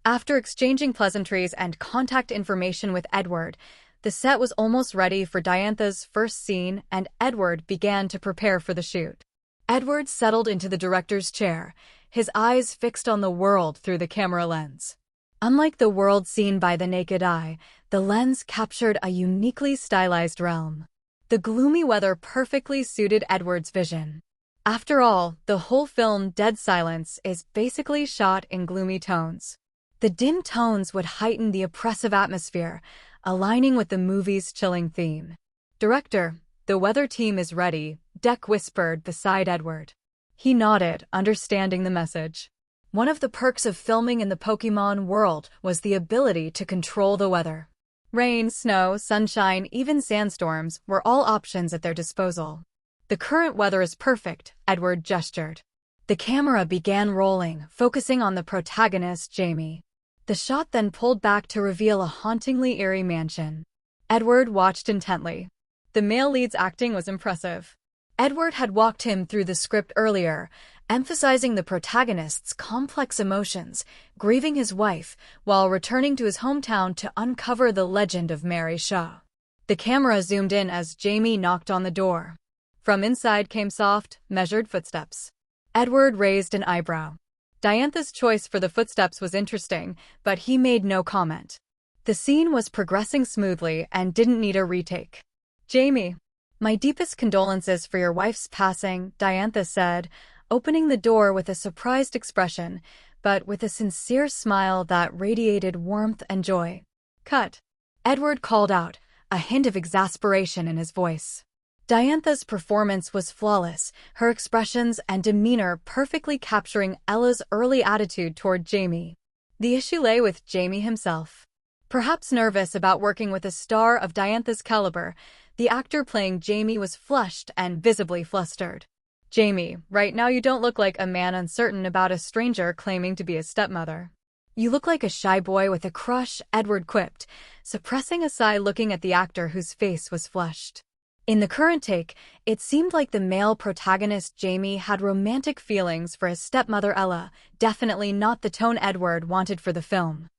After exchanging pleasantries and contact information with Edward, the set was almost ready for Diantha's first scene, and Edward began to prepare for the shoot. Edward settled into the director's chair, his eyes fixed on the world through the camera lens. Unlike the world seen by the naked eye, the lens captured a uniquely stylized realm. The gloomy weather perfectly suited Edward's vision. After all, the whole film Dead Silence is basically shot in gloomy tones. The dim tones would heighten the oppressive atmosphere, aligning with the movie's chilling theme. Director, the weather team is ready, Deck whispered beside Edward. He nodded, understanding the message. One of the perks of filming in the Pokémon world was the ability to control the weather. Rain, snow, sunshine, even sandstorms were all options at their disposal. The current weather is perfect, Edward gestured. The camera began rolling, focusing on the protagonist, Jamie. The shot then pulled back to reveal a hauntingly eerie mansion. Edward watched intently. The male lead's acting was impressive. Edward had walked him through the script earlier, emphasizing the protagonist's complex emotions, grieving his wife, while returning to his hometown to uncover the legend of Mary Shaw. The camera zoomed in as Jamie knocked on the door. From inside came soft, measured footsteps. Edward raised an eyebrow. Diantha's choice for the footsteps was interesting, but he made no comment. The scene was progressing smoothly and didn't need a retake. "Jamie, my deepest condolences for your wife's passing," Diantha said, opening the door with a surprised expression, but with a sincere smile that radiated warmth and joy. "Cut," Edward called out, a hint of exasperation in his voice. Diantha's performance was flawless, her expressions and demeanor perfectly capturing Ella's early attitude toward Jamie. The issue lay with Jamie himself. Perhaps nervous about working with a star of Diantha's caliber, the actor playing Jamie was flushed and visibly flustered. "Jamie, right now you don't look like a man uncertain about a stranger claiming to be a stepmother. You look like a shy boy with a crush," Edward quipped, suppressing a sigh looking at the actor whose face was flushed. In the current take, it seemed like the male protagonist Jamie had romantic feelings for his stepmother Ella, definitely not the tone Edward wanted for the film.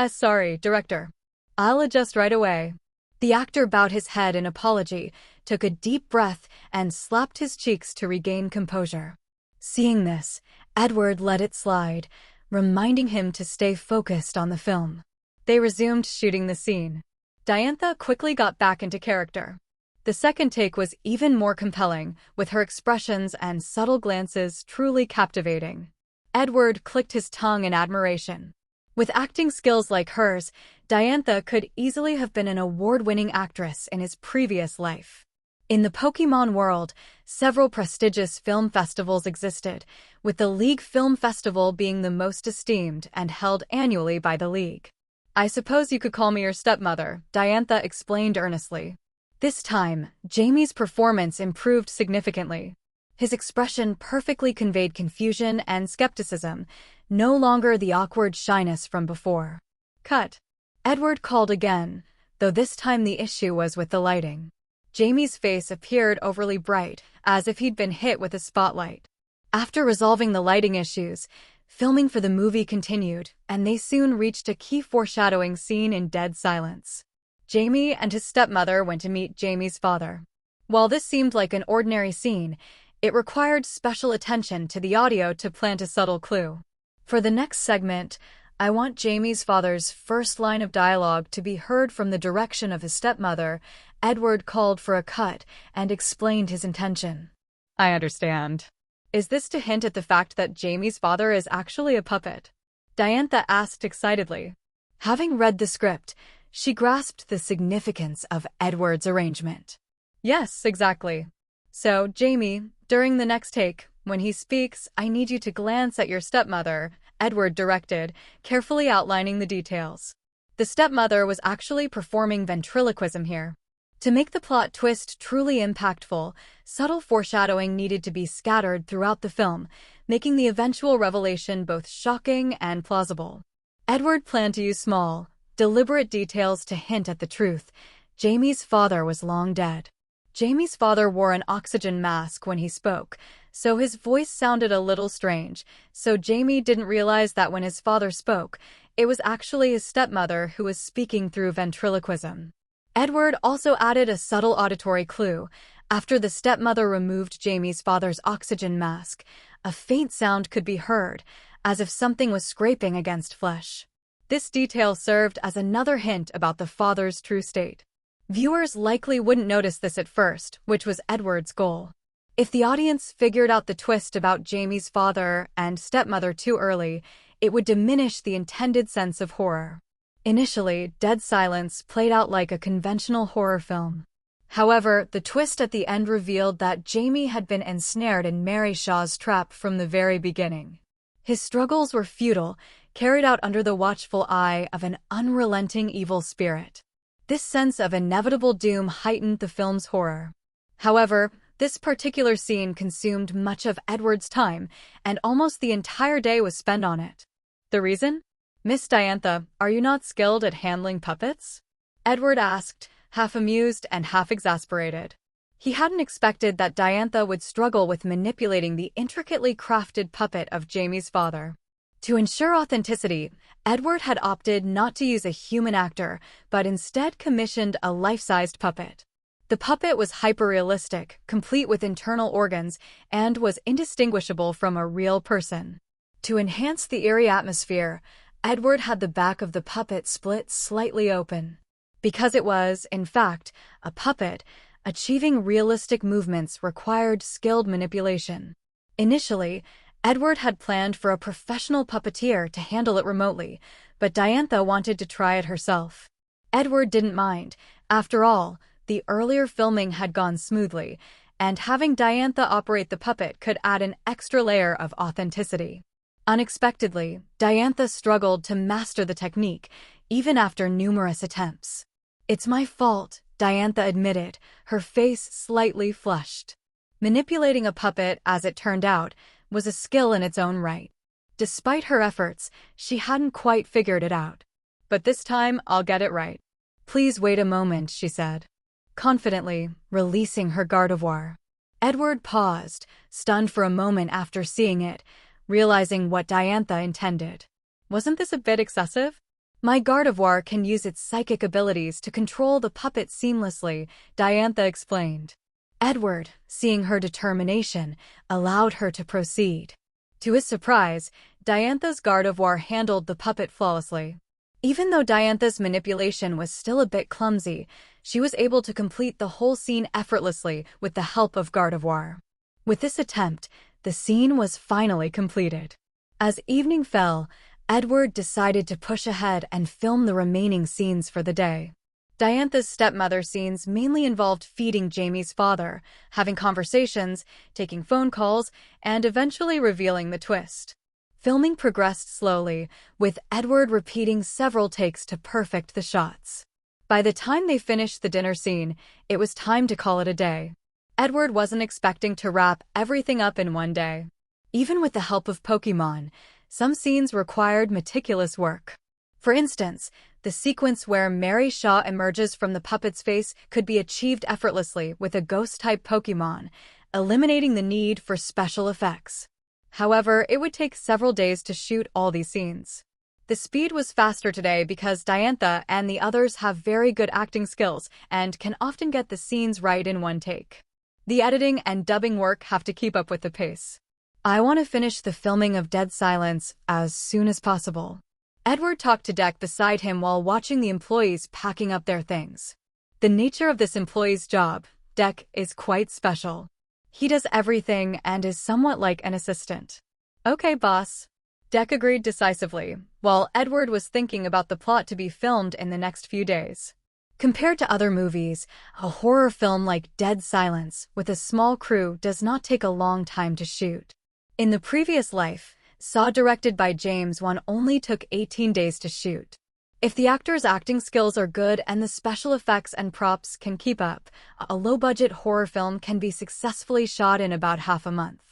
Sorry, director. I'll adjust right away." The actor bowed his head in apology, took a deep breath, and slapped his cheeks to regain composure. Seeing this, Edward let it slide, reminding him to stay focused on the film. They resumed shooting the scene. Diantha quickly got back into character. The second take was even more compelling, with her expressions and subtle glances truly captivating. Edward clicked his tongue in admiration. With acting skills like hers, Diantha could easily have been an award-winning actress in his previous life. In the Pokémon world, several prestigious film festivals existed, with the League Film Festival being the most esteemed and held annually by the League. "I suppose you could call me your stepmother," Diantha explained earnestly. This time, Jamie's performance improved significantly. His expression perfectly conveyed confusion and skepticism, no longer the awkward shyness from before. "Cut," Edward called again, though this time the issue was with the lighting. Jamie's face appeared overly bright, as if he'd been hit with a spotlight. After resolving the lighting issues, filming for the movie continued, and they soon reached a key foreshadowing scene in dead silence. Jamie and his stepmother went to meet Jamie's father. While this seemed like an ordinary scene, it required special attention to the audio to plant a subtle clue. For the next segment, I want Jamie's father's first line of dialogue to be heard from the direction of his stepmother. Edward called for a cut and explained his intention. "I understand. Is this to hint at the fact that Jamie's father is actually a puppet?" Diantha asked excitedly. Having read the script, she grasped the significance of Edward's arrangement. "Yes, exactly. So, Jamie, during the next take, when he speaks, I need you to glance at your stepmother," Edward directed, carefully outlining the details. The stepmother was actually performing ventriloquism here. To make the plot twist truly impactful, subtle foreshadowing needed to be scattered throughout the film, making the eventual revelation both shocking and plausible. Edward planned to use small, deliberate details to hint at the truth. Jamie's father was long dead. Jamie's father wore an oxygen mask when he spoke, so his voice sounded a little strange, so Jamie didn't realize that when his father spoke, it was actually his stepmother who was speaking through ventriloquism. Edward also added a subtle auditory clue. After the stepmother removed Jamie's father's oxygen mask, a faint sound could be heard, as if something was scraping against flesh. This detail served as another hint about the father's true state. Viewers likely wouldn't notice this at first, which was Edward's goal. If the audience figured out the twist about Jamie's father and stepmother too early, it would diminish the intended sense of horror. Initially, dead silence played out like a conventional horror film. However, the twist at the end revealed that Jamie had been ensnared in Mary Shaw's trap from the very beginning. His struggles were futile, carried out under the watchful eye of an unrelenting evil spirit. This sense of inevitable doom heightened the film's horror. However, this particular scene consumed much of Edward's time, and almost the entire day was spent on it. The reason? "Miss Diantha, are you not skilled at handling puppets?" Edward asked, half amused and half exasperated. He hadn't expected that Diantha would struggle with manipulating the intricately crafted puppet of Jamie's father. To ensure authenticity, Edward had opted not to use a human actor, but instead commissioned a life-sized puppet. The puppet was hyper-realistic, complete with internal organs, and was indistinguishable from a real person. To enhance the eerie atmosphere, Edward had the back of the puppet split slightly open. Because it was, in fact, a puppet, achieving realistic movements required skilled manipulation. Initially, Edward had planned for a professional puppeteer to handle it remotely, but Diantha wanted to try it herself. Edward didn't mind. After all, the earlier filming had gone smoothly, and having Diantha operate the puppet could add an extra layer of authenticity. Unexpectedly, Diantha struggled to master the technique, even after numerous attempts. "It's my fault," Diantha admitted, her face slightly flushed. Manipulating a puppet, as it turned out, was a skill in its own right. Despite her efforts, she hadn't quite figured it out. "But this time, I'll get it right." "Please wait a moment," she said, confidently, releasing her Gardevoir. Edward paused, stunned for a moment after seeing it, realizing what Diantha intended. "Wasn't this a bit excessive?" "My Gardevoir can use its psychic abilities to control the puppet seamlessly," Diantha explained. Edward, seeing her determination, allowed her to proceed. To his surprise, Diantha's Gardevoir handled the puppet flawlessly. Even though Diantha's manipulation was still a bit clumsy, she was able to complete the whole scene effortlessly with the help of Gardevoir. With this attempt, the scene was finally completed. As evening fell, Edward decided to push ahead and film the remaining scenes for the day. Diantha's stepmother scenes mainly involved feeding Jamie's father, having conversations, taking phone calls, and eventually revealing the twist. Filming progressed slowly, with Edward repeating several takes to perfect the shots. By the time they finished the dinner scene, it was time to call it a day. Edward wasn't expecting to wrap everything up in one day. Even with the help of Pokémon, some scenes required meticulous work. For instance, the sequence where Mary Shaw emerges from the puppet's face could be achieved effortlessly with a Ghost-type Pokémon, eliminating the need for special effects. However, it would take several days to shoot all these scenes. The speed was faster today because Diantha and the others have very good acting skills and can often get the scenes right in one take. The editing and dubbing work have to keep up with the pace. "I want to finish the filming of Dead Silence as soon as possible." Edward talked to Deck beside him while watching the employees packing up their things. The nature of this employee's job, Deck, is quite special. He does everything and is somewhat like an assistant. "Okay, boss." Deck agreed decisively, while Edward was thinking about the plot to be filmed in the next few days. Compared to other movies, a horror film like Dead Silence with a small crew does not take a long time to shoot. In the previous life, Saw, directed by James Wan, only took 18 days to shoot. If the actors' acting skills are good and the special effects and props can keep up, a low-budget horror film can be successfully shot in about half a month.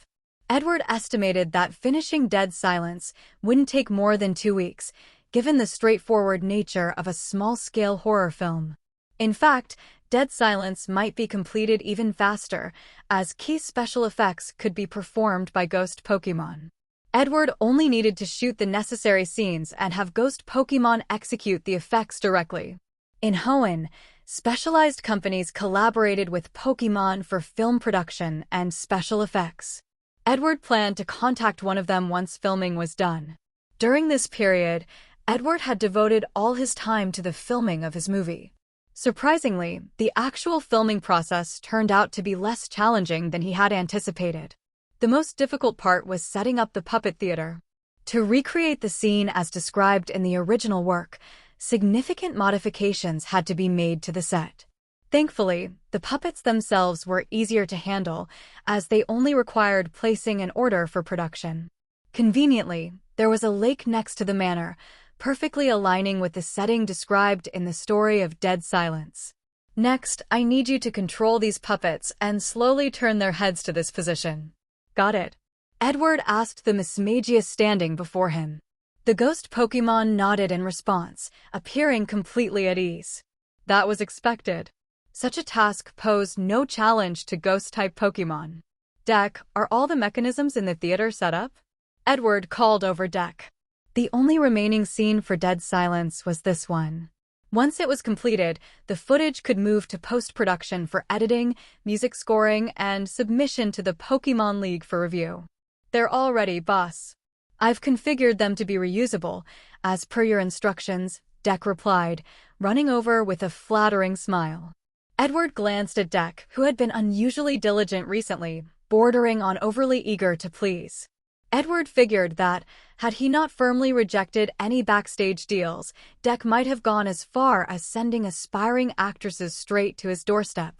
Edward estimated that finishing Dead Silence wouldn't take more than 2 weeks, given the straightforward nature of a small-scale horror film. In fact, Dead Silence might be completed even faster, as key special effects could be performed by Ghost Pokémon. Edward only needed to shoot the necessary scenes and have Ghost Pokémon execute the effects directly. In Hoenn, specialized companies collaborated with Pokémon for film production and special effects. Edward planned to contact one of them once filming was done. During this period, Edward had devoted all his time to the filming of his movie. Surprisingly, the actual filming process turned out to be less challenging than he had anticipated. The most difficult part was setting up the puppet theater. To recreate the scene as described in the original work, significant modifications had to be made to the set. Thankfully, the puppets themselves were easier to handle, as they only required placing an order for production. Conveniently, there was a lake next to the manor, perfectly aligning with the setting described in the story of Dead Silence. "Next, I need you to control these puppets and slowly turn their heads to this position." "Got it?" Edward asked the Mismagius standing before him. The Ghost Pokémon nodded in response, appearing completely at ease. That was expected. Such a task posed no challenge to Ghost-type Pokémon. "Deck, are all the mechanisms in the theater set up?" Edward called over Deck. The only remaining scene for Dead Silence was this one. Once it was completed, the footage could move to post-production for editing, music scoring, and submission to the Pokémon League for review. They're all ready, boss. I've configured them to be reusable, as per your instructions, Deck replied, running over with a flattering smile. Edward glanced at Deck, who had been unusually diligent recently, bordering on overly eager to please. Edward figured that, had he not firmly rejected any backstage deals, Deck might have gone as far as sending aspiring actresses straight to his doorstep.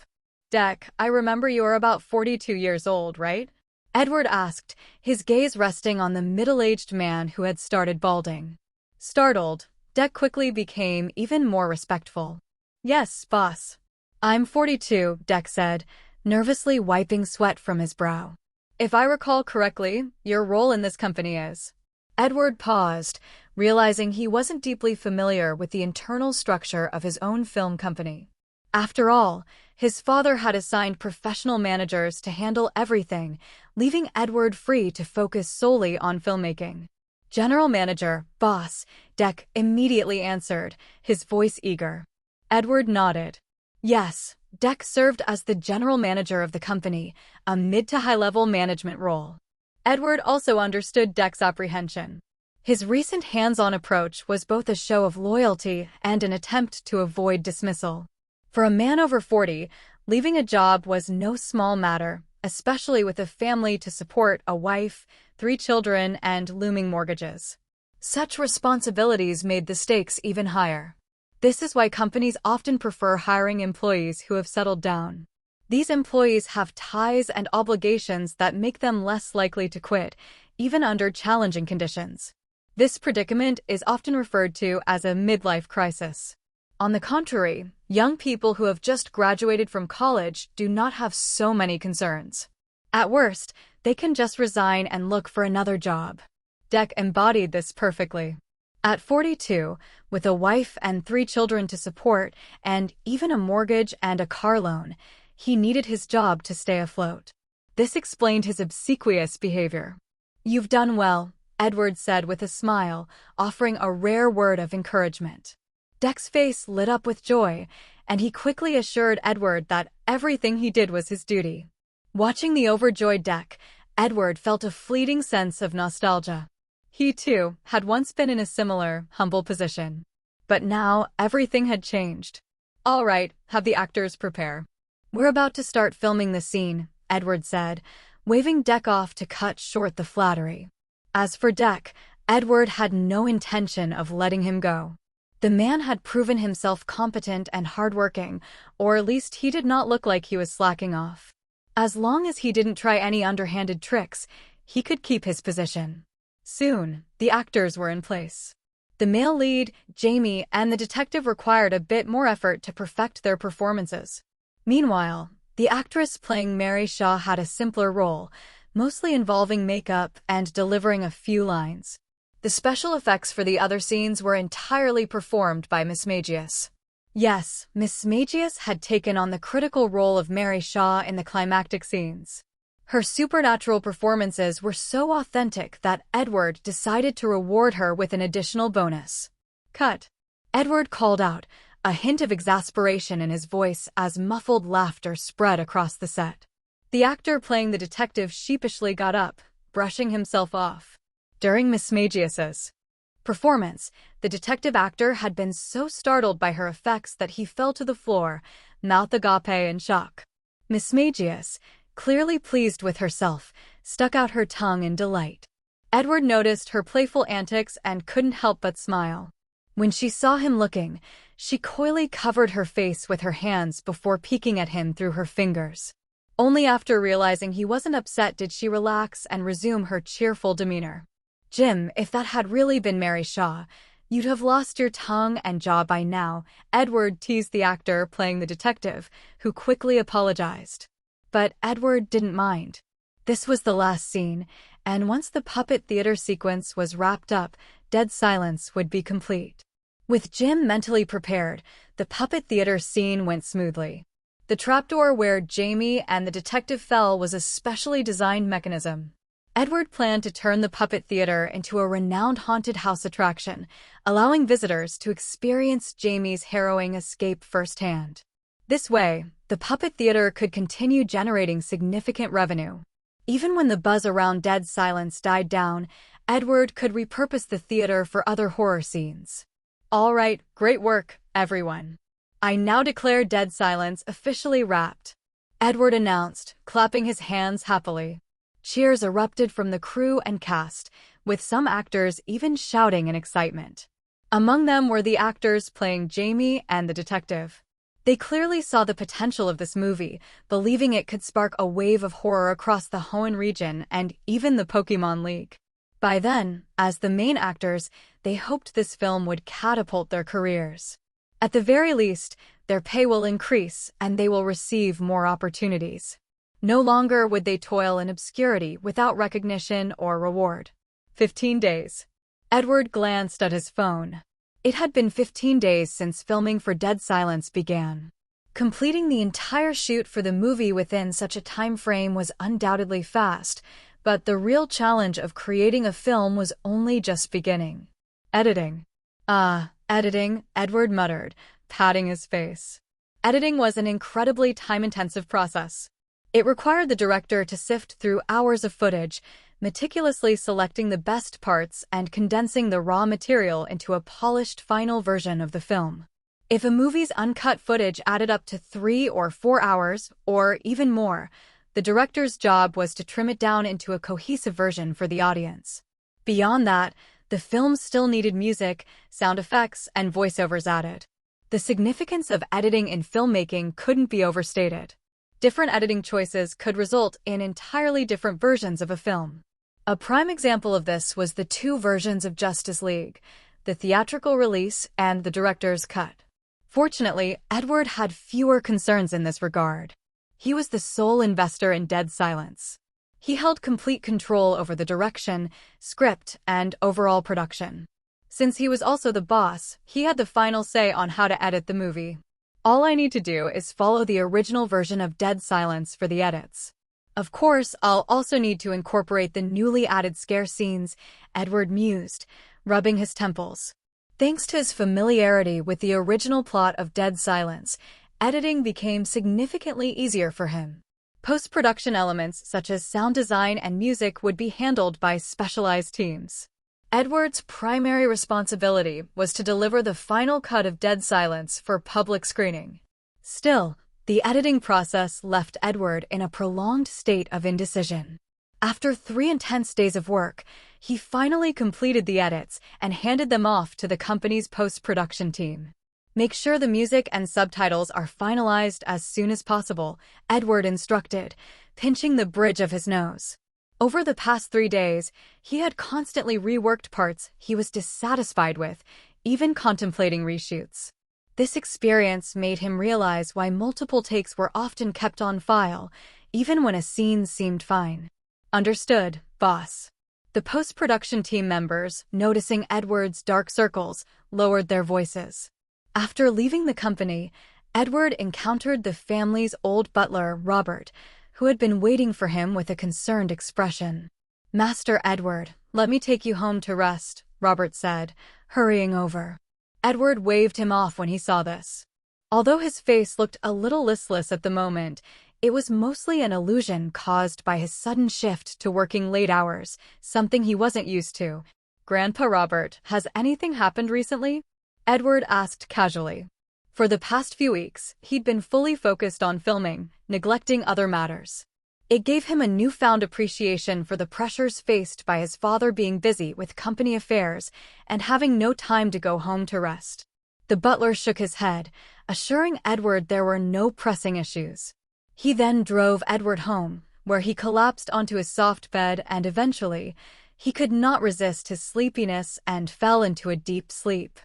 Deck, I remember you're about 42 years old, right? Edward asked, his gaze resting on the middle-aged man who had started balding. Startled, Deck quickly became even more respectful. Yes, boss. I'm 42, Deck said, nervously wiping sweat from his brow. If I recall correctly, your role in this company is... Edward paused, realizing he wasn't deeply familiar with the internal structure of his own film company. After all, his father had assigned professional managers to handle everything, leaving Edward free to focus solely on filmmaking. General manager, boss, Deck immediately answered, his voice eager. Edward nodded. Yes, Deck served as the general manager of the company, a mid to high-level management role. Edward also understood Deck's apprehension. His recent hands-on approach was both a show of loyalty and an attempt to avoid dismissal. For a man over 40, leaving a job was no small matter, especially with a family to support, a wife, 3 children, and looming mortgages. Such responsibilities made the stakes even higher. This is why companies often prefer hiring employees who have settled down. These employees have ties and obligations that make them less likely to quit, even under challenging conditions. This predicament is often referred to as a midlife crisis. On the contrary, young people who have just graduated from college do not have so many concerns. At worst, they can just resign and look for another job. Deck embodied this perfectly. At 42, with a wife and 3 children to support, and even a mortgage and a car loan, he needed his job to stay afloat. This explained his obsequious behavior. You've done well, Edward said with a smile, offering a rare word of encouragement. Deck's face lit up with joy, and he quickly assured Edward that everything he did was his duty. Watching the overjoyed Deck, Edward felt a fleeting sense of nostalgia. He, too, had once been in a similar, humble position. But now, everything had changed. All right, have the actors prepare. We're about to start filming the scene, Edward said, waving Deck off to cut short the flattery. As for Deck, Edward had no intention of letting him go. The man had proven himself competent and hardworking, or at least he did not look like he was slacking off. As long as he didn't try any underhanded tricks, he could keep his position. Soon, the actors were in place. The male lead, Jamie, and the detective required a bit more effort to perfect their performances. Meanwhile, the actress playing Mary Shaw had a simpler role, mostly involving makeup and delivering a few lines. The special effects for the other scenes were entirely performed by Miss Magius. Yes, Miss Magius had taken on the critical role of Mary Shaw in the climactic scenes. Her supernatural performances were so authentic that Edward decided to reward her with an additional bonus. Cut. Edward called out, a hint of exasperation in his voice as muffled laughter spread across the set. The actor playing the detective sheepishly got up, brushing himself off. During Miss Magius's performance, the detective actor had been so startled by her effects that he fell to the floor, mouth agape in shock. Miss Magius, clearly pleased with herself, stuck out her tongue in delight. Edward noticed her playful antics and couldn't help but smile. When she saw him looking, she coyly covered her face with her hands before peeking at him through her fingers. Only after realizing he wasn't upset did she relax and resume her cheerful demeanor. Jim, if that had really been Mary Shaw, you'd have lost your tongue and jaw by now, Edward teased the actor playing the detective, who quickly apologized. But Edward didn't mind. This was the last scene, and once the puppet theater sequence was wrapped up, dead silence would be complete. With Jim mentally prepared, the puppet theater scene went smoothly. The trapdoor where Jamie and the detective fell was a specially designed mechanism. Edward planned to turn the puppet theater into a renowned haunted house attraction, allowing visitors to experience Jamie's harrowing escape firsthand. This way, the puppet theater could continue generating significant revenue. Even when the buzz around Dead Silence died down, Edward could repurpose the theater for other horror scenes. All right, great work, everyone. I now declare Dead Silence officially wrapped, Edward announced, clapping his hands happily. Cheers erupted from the crew and cast, with some actors even shouting in excitement. Among them were the actors playing Jamie and the detective. They clearly saw the potential of this movie, believing it could spark a wave of horror across the Hoenn region and even the Pokémon League. By then, as the main actors, they hoped this film would catapult their careers. At the very least, their pay will increase and they will receive more opportunities. No longer would they toil in obscurity without recognition or reward. 15 days. Edward glanced at his phone. It had been 15 days since filming for Dead Silence began. Completing the entire shoot for the movie within such a time frame was undoubtedly fast, but the real challenge of creating a film was only just beginning. Editing. Editing, Edward muttered, patting his face. Editing was an incredibly time-intensive process. It required the director to sift through hours of footage, meticulously selecting the best parts and condensing the raw material into a polished final version of the film. If a movie's uncut footage added up to 3 or 4 hours, or even more, the director's job was to trim it down into a cohesive version for the audience. Beyond that, the film still needed music, sound effects, and voiceovers added. The significance of editing in filmmaking couldn't be overstated. Different editing choices could result in entirely different versions of a film. A prime example of this was the 2 versions of Justice League, the theatrical release and the director's cut. Fortunately, Edward had fewer concerns in this regard. He was the sole investor in Dead Silence. He held complete control over the direction, script, and overall production. Since he was also the boss, he had the final say on how to edit the movie. All I need to do is follow the original version of Dead Silence for the edits. Of course, I'll also need to incorporate the newly added scare scenes, Edward mused, rubbing his temples. Thanks to his familiarity with the original plot of Dead Silence, editing became significantly easier for him. Post-production elements such as sound design and music would be handled by specialized teams. Edward's primary responsibility was to deliver the final cut of Dead Silence for public screening. Still, the editing process left Edward in a prolonged state of indecision. After 3 intense days of work, he finally completed the edits and handed them off to the company's post-production team. Make sure the music and subtitles are finalized as soon as possible, Edward instructed, pinching the bridge of his nose. Over the past 3 days, he had constantly reworked parts he was dissatisfied with, even contemplating reshoots. This experience made him realize why multiple takes were often kept on file, even when a scene seemed fine. Understood, boss. The post-production team members, noticing Edward's dark circles, lowered their voices. After leaving the company, Edward encountered the family's old butler, Robert, who had been waiting for him with a concerned expression. "Master Edward, let me take you home to rest," Robert said, hurrying over. Edward waved him off when he saw this. Although his face looked a little listless at the moment, it was mostly an illusion caused by his sudden shift to working late hours, something he wasn't used to. "Grandpa Robert, has anything happened recently?" Edward asked casually. For the past few weeks, he'd been fully focused on filming, neglecting other matters. It gave him a newfound appreciation for the pressures faced by his father being busy with company affairs and having no time to go home to rest. The butler shook his head, assuring Edward there were no pressing issues. He then drove Edward home, where he collapsed onto his soft bed and eventually, he could not resist his sleepiness and fell into a deep sleep.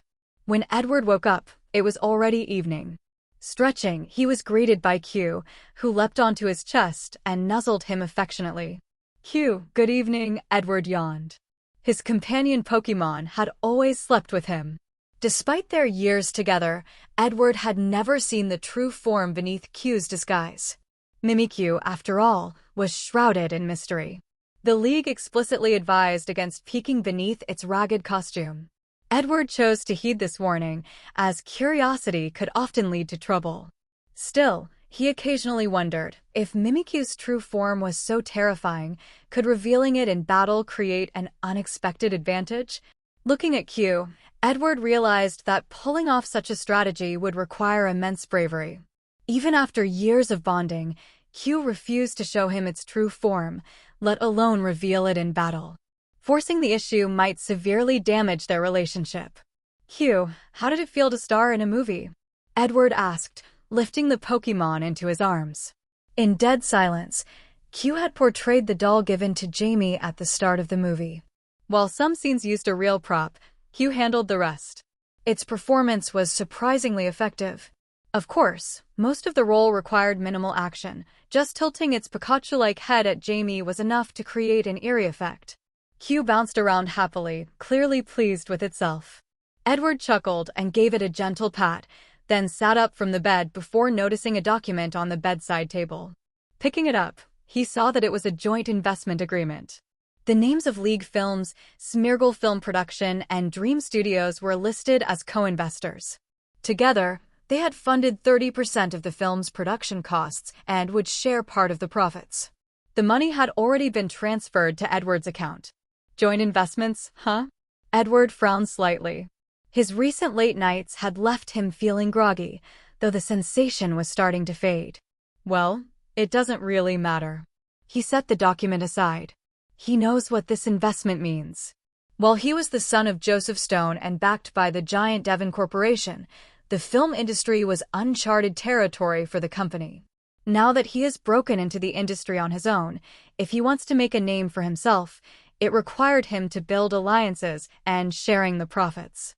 When Edward woke up, it was already evening. Stretching, he was greeted by Q, who leapt onto his chest and nuzzled him affectionately. "Q, good evening," Edward yawned. His companion Pokémon had always slept with him. Despite their years together, Edward had never seen the true form beneath Q's disguise. Mimikyu, after all, was shrouded in mystery. The League explicitly advised against peeking beneath its ragged costume. Edward chose to heed this warning, as curiosity could often lead to trouble. Still, he occasionally wondered if Mimikyu's true form was so terrifying, could revealing it in battle create an unexpected advantage? Looking at Q, Edward realized that pulling off such a strategy would require immense bravery. Even after years of bonding, Q refused to show him its true form, let alone reveal it in battle. Forcing the issue might severely damage their relationship. Q, how did it feel to star in a movie? Edward asked, lifting the Pokémon into his arms. In dead silence, Q had portrayed the doll given to Jamie at the start of the movie. While some scenes used a real prop, Q handled the rest. Its performance was surprisingly effective. Of course, most of the role required minimal action. Just tilting its Pikachu-like head at Jamie was enough to create an eerie effect. Q bounced around happily, clearly pleased with itself. Edward chuckled and gave it a gentle pat, then sat up from the bed before noticing a document on the bedside table. Picking it up, he saw that it was a joint investment agreement. The names of League Films, Smeargle Film Production, and Dream Studios were listed as co-investors. Together, they had funded 30% of the film's production costs and would share part of the profits. The money had already been transferred to Edward's account. Joint investments, huh? Edward frowned slightly. His recent late nights had left him feeling groggy, though the sensation was starting to fade. Well, it doesn't really matter. He set the document aside. He knows what this investment means. While he was the son of Joseph Stone and backed by the giant Devon Corporation, the film industry was uncharted territory for the company. Now that he has broken into the industry on his own, if he wants to make a name for himself, it required him to build alliances and sharing the profits.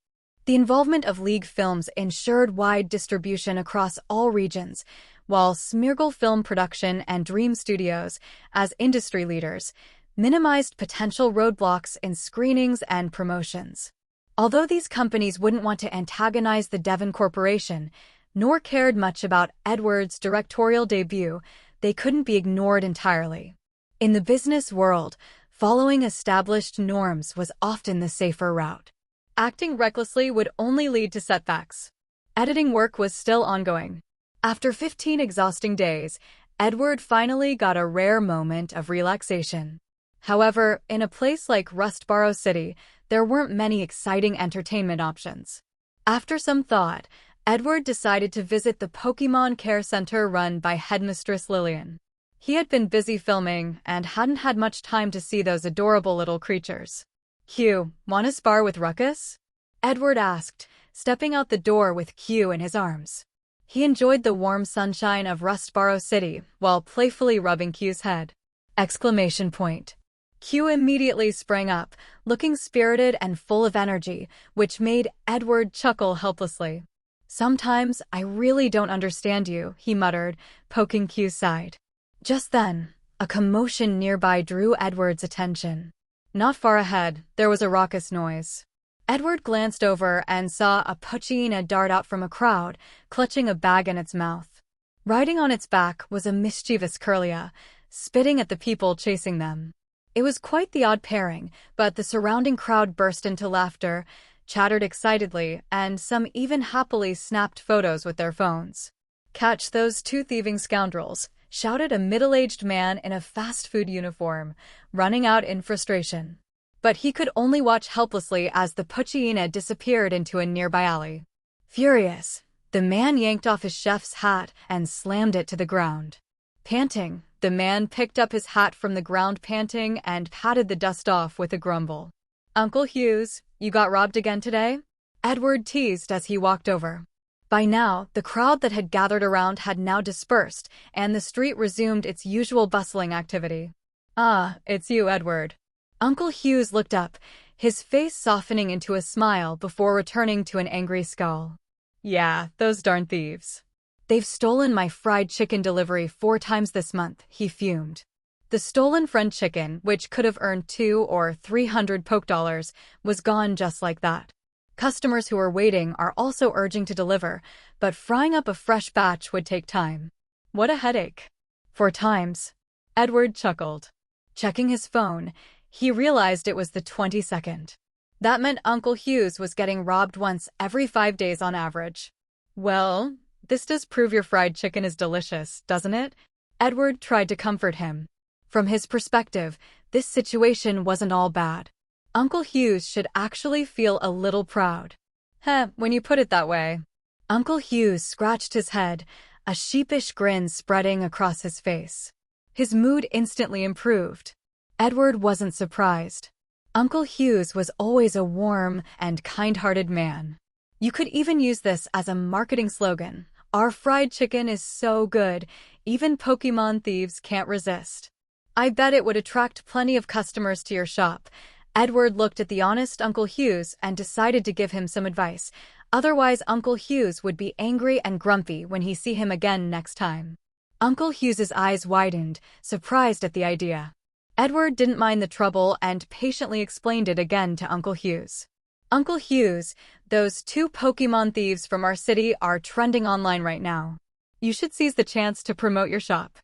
The involvement of League Films ensured wide distribution across all regions, while Smeargle Film Production and Dream Studios, as industry leaders, minimized potential roadblocks in screenings and promotions. Although these companies wouldn't want to antagonize the Devon Corporation, nor cared much about Edward's directorial debut, they couldn't be ignored entirely. In the business world, following established norms was often the safer route. Acting recklessly would only lead to setbacks. Editing work was still ongoing. After 15 exhausting days, Edward finally got a rare moment of relaxation. However, in a place like Rustboro City, there weren't many exciting entertainment options. After some thought, Edward decided to visit the Pokémon Care Center run by Headmistress Lillian. He had been busy filming and hadn't had much time to see those adorable little creatures. Q, wanna spar with Ruckus? Edward asked, stepping out the door with Q in his arms. He enjoyed the warm sunshine of Rustboro City while playfully rubbing Q's head. Exclamation point. Q immediately sprang up, looking spirited and full of energy, which made Edward chuckle helplessly. Sometimes I really don't understand you, he muttered, poking Q's side. Just then, a commotion nearby drew Edward's attention. Not far ahead, there was a raucous noise. Edward glanced over and saw a Poochyena dart out from a crowd, clutching a bag in its mouth. Riding on its back was a mischievous Curlia, spitting at the people chasing them. It was quite the odd pairing, but the surrounding crowd burst into laughter, chattered excitedly, and some even happily snapped photos with their phones. "Catch those two thieving scoundrels," shouted a middle-aged man in a fast food uniform, running out in frustration. But he could only watch helplessly as the Poochyena disappeared into a nearby alley. Furious, the man yanked off his chef's hat and slammed it to the ground. Panting, the man picked up his hat from the ground panting and patted the dust off with a grumble. "Uncle Hughes, you got robbed again today?" Edward teased as he walked over. By now, the crowd that had gathered around had now dispersed, and the street resumed its usual bustling activity. "Ah, it's you, Edward." Uncle Hughes looked up, his face softening into a smile before returning to an angry scowl. "Yeah, those darn thieves. They've stolen my fried chicken delivery 4 times this month," he fumed. The stolen fried chicken, which could have earned 200 or 300 poke dollars, was gone just like that. Customers who were waiting are also urging to deliver, but frying up a fresh batch would take time. What a headache. 4 times. Edward chuckled. Checking his phone, he realized it was the 22nd. That meant Uncle Hughes was getting robbed once every 5 days on average. Well, this does prove your fried chicken is delicious, doesn't it? Edward tried to comfort him. From his perspective, this situation wasn't all bad. Uncle Hughes should actually feel a little proud. When you put it that way. Uncle Hughes scratched his head, a sheepish grin spreading across his face. His mood instantly improved. Edward wasn't surprised. Uncle Hughes was always a warm and kind-hearted man. You could even use this as a marketing slogan. Our fried chicken is so good, even Pokémon thieves can't resist. I bet it would attract plenty of customers to your shop. Edward looked at the honest Uncle Hughes and decided to give him some advice. Otherwise, Uncle Hughes would be angry and grumpy when he see him again next time. Uncle Hughes's eyes widened, surprised at the idea. Edward didn't mind the trouble and patiently explained it again to Uncle Hughes. Uncle Hughes, those 2 Pokémon thieves from our city are trending online right now. You should seize the chance to promote your shop.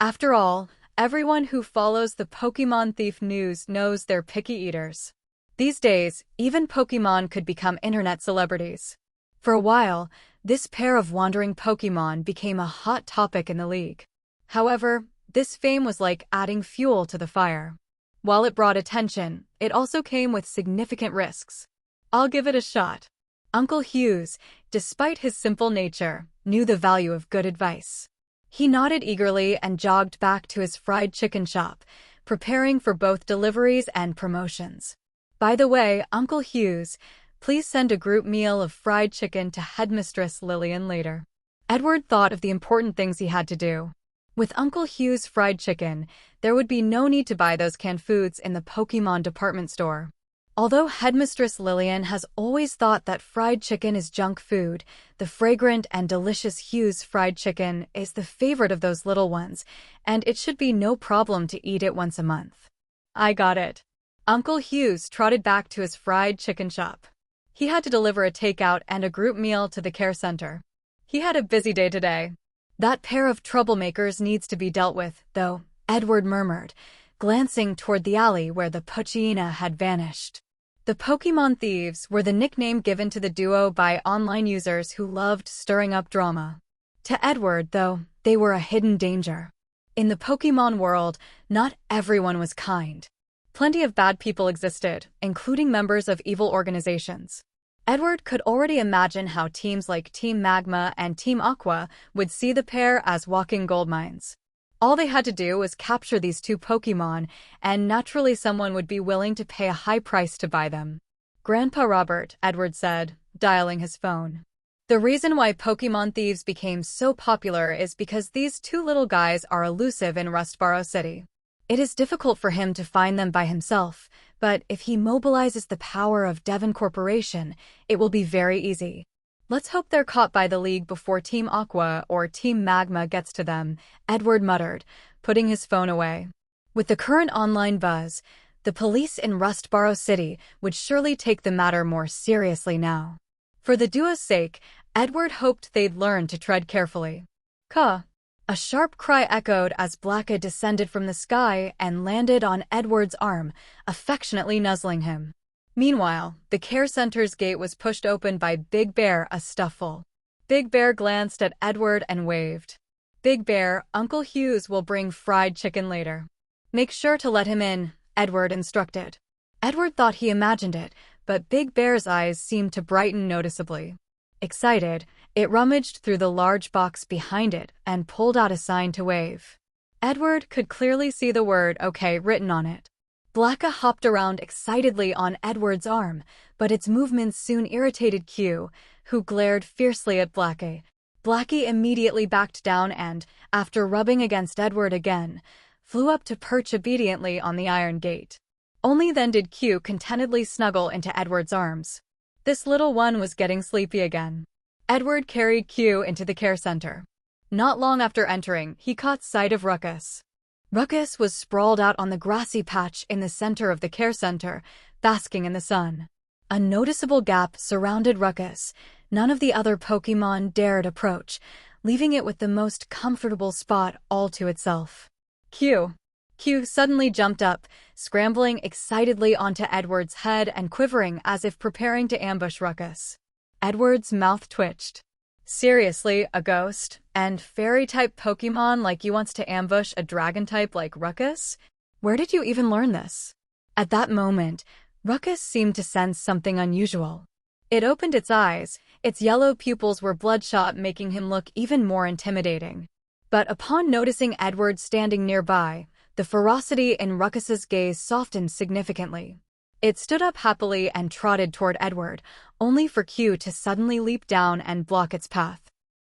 After all, everyone who follows the Pokémon thief news knows they're picky eaters. These days, even Pokémon could become internet celebrities. For a while, this pair of wandering Pokémon became a hot topic in the league. However, this fame was like adding fuel to the fire. While it brought attention, it also came with significant risks. I'll give it a shot. Uncle Hughes, despite his simple nature, knew the value of good advice. He nodded eagerly and jogged back to his fried chicken shop, preparing for both deliveries and promotions. By the way, Uncle Hughes, please send a group meal of fried chicken to Headmistress Lillian later. Edward thought of the important things he had to do. With Uncle Hughes' fried chicken, there would be no need to buy those canned foods in the Pokémon department store. Although Headmistress Lillian has always thought that fried chicken is junk food, the fragrant and delicious Hughes fried chicken is the favorite of those little ones, and it should be no problem to eat it once a month. I got it. Uncle Hughes trotted back to his fried chicken shop. He had to deliver a takeout and a group meal to the care center. He had a busy day today. That pair of troublemakers needs to be dealt with, though, Edward murmured, glancing toward the alley where the Poochyena had vanished. The Pokémon thieves were the nickname given to the duo by online users who loved stirring up drama. To Edward, though, they were a hidden danger. In the Pokémon world, not everyone was kind. Plenty of bad people existed, including members of evil organizations. Edward could already imagine how teams like Team Magma and Team Aqua would see the pair as walking gold mines. All they had to do was capture these 2 Pokémon, and naturally someone would be willing to pay a high price to buy them. Grandpa Robert, Edward said, dialing his phone. The reason why Pokémon thieves became so popular is because these 2 little guys are elusive in Rustboro City. It is difficult for him to find them by himself, but if he mobilizes the power of Devon Corporation, it will be very easy. Let's hope they're caught by the League before Team Aqua or Team Magma gets to them, Edward muttered, putting his phone away. With the current online buzz, the police in Rustboro City would surely take the matter more seriously now. For the duo's sake, Edward hoped they'd learn to tread carefully. Caw! A sharp cry echoed as Blacka descended from the sky and landed on Edward's arm, affectionately nuzzling him. Meanwhile, the care center's gate was pushed open by Big Bear, a stufful. Big Bear glanced at Edward and waved. Big Bear, Uncle Hughes will bring fried chicken later. Make sure to let him in, Edward instructed. Edward thought he imagined it, but Big Bear's eyes seemed to brighten noticeably. Excited, it rummaged through the large box behind it and pulled out a sign to wave. Edward could clearly see the word OK written on it. Blacka hopped around excitedly on Edward's arm, but its movements soon irritated Q, who glared fiercely at Blackie. Blackie immediately backed down and, after rubbing against Edward again, flew up to perch obediently on the iron gate. Only then did Q contentedly snuggle into Edward's arms. This little one was getting sleepy again. Edward carried Q into the care center. Not long after entering, he caught sight of Ruckus. Ruckus was sprawled out on the grassy patch in the center of the care center, basking in the sun. A noticeable gap surrounded Ruckus. None of the other Pokémon dared approach, leaving it with the most comfortable spot all to itself. Q. Q suddenly jumped up, scrambling excitedly onto Edward's head and quivering as if preparing to ambush Ruckus. Edward's mouth twitched. Seriously, a ghost and fairy-type Pokemon like you wants to ambush a dragon-type like Ruckus? Where did you even learn this? At that moment, Ruckus seemed to sense something unusual. It opened its eyes. Its yellow pupils were bloodshot, making him look even more intimidating. But upon noticing Edward standing nearby, the ferocity in Ruckus's gaze softened significantly. It stood up happily and trotted toward Edward, only for Q to suddenly leap down and block its path.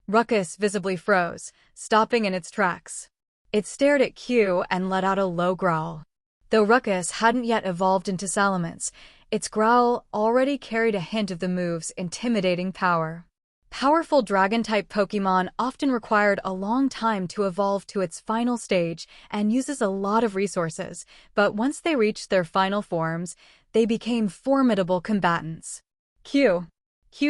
Ruckus visibly froze, stopping in its tracks. It stared at Q and let out a low growl. Though Ruckus hadn't yet evolved into Salamence, its growl already carried a hint of the move's intimidating power. Powerful dragon-type Pokemon often required a long time to evolve to its final stage and uses a lot of resources, but once they reached their final forms, they became formidable combatants. Q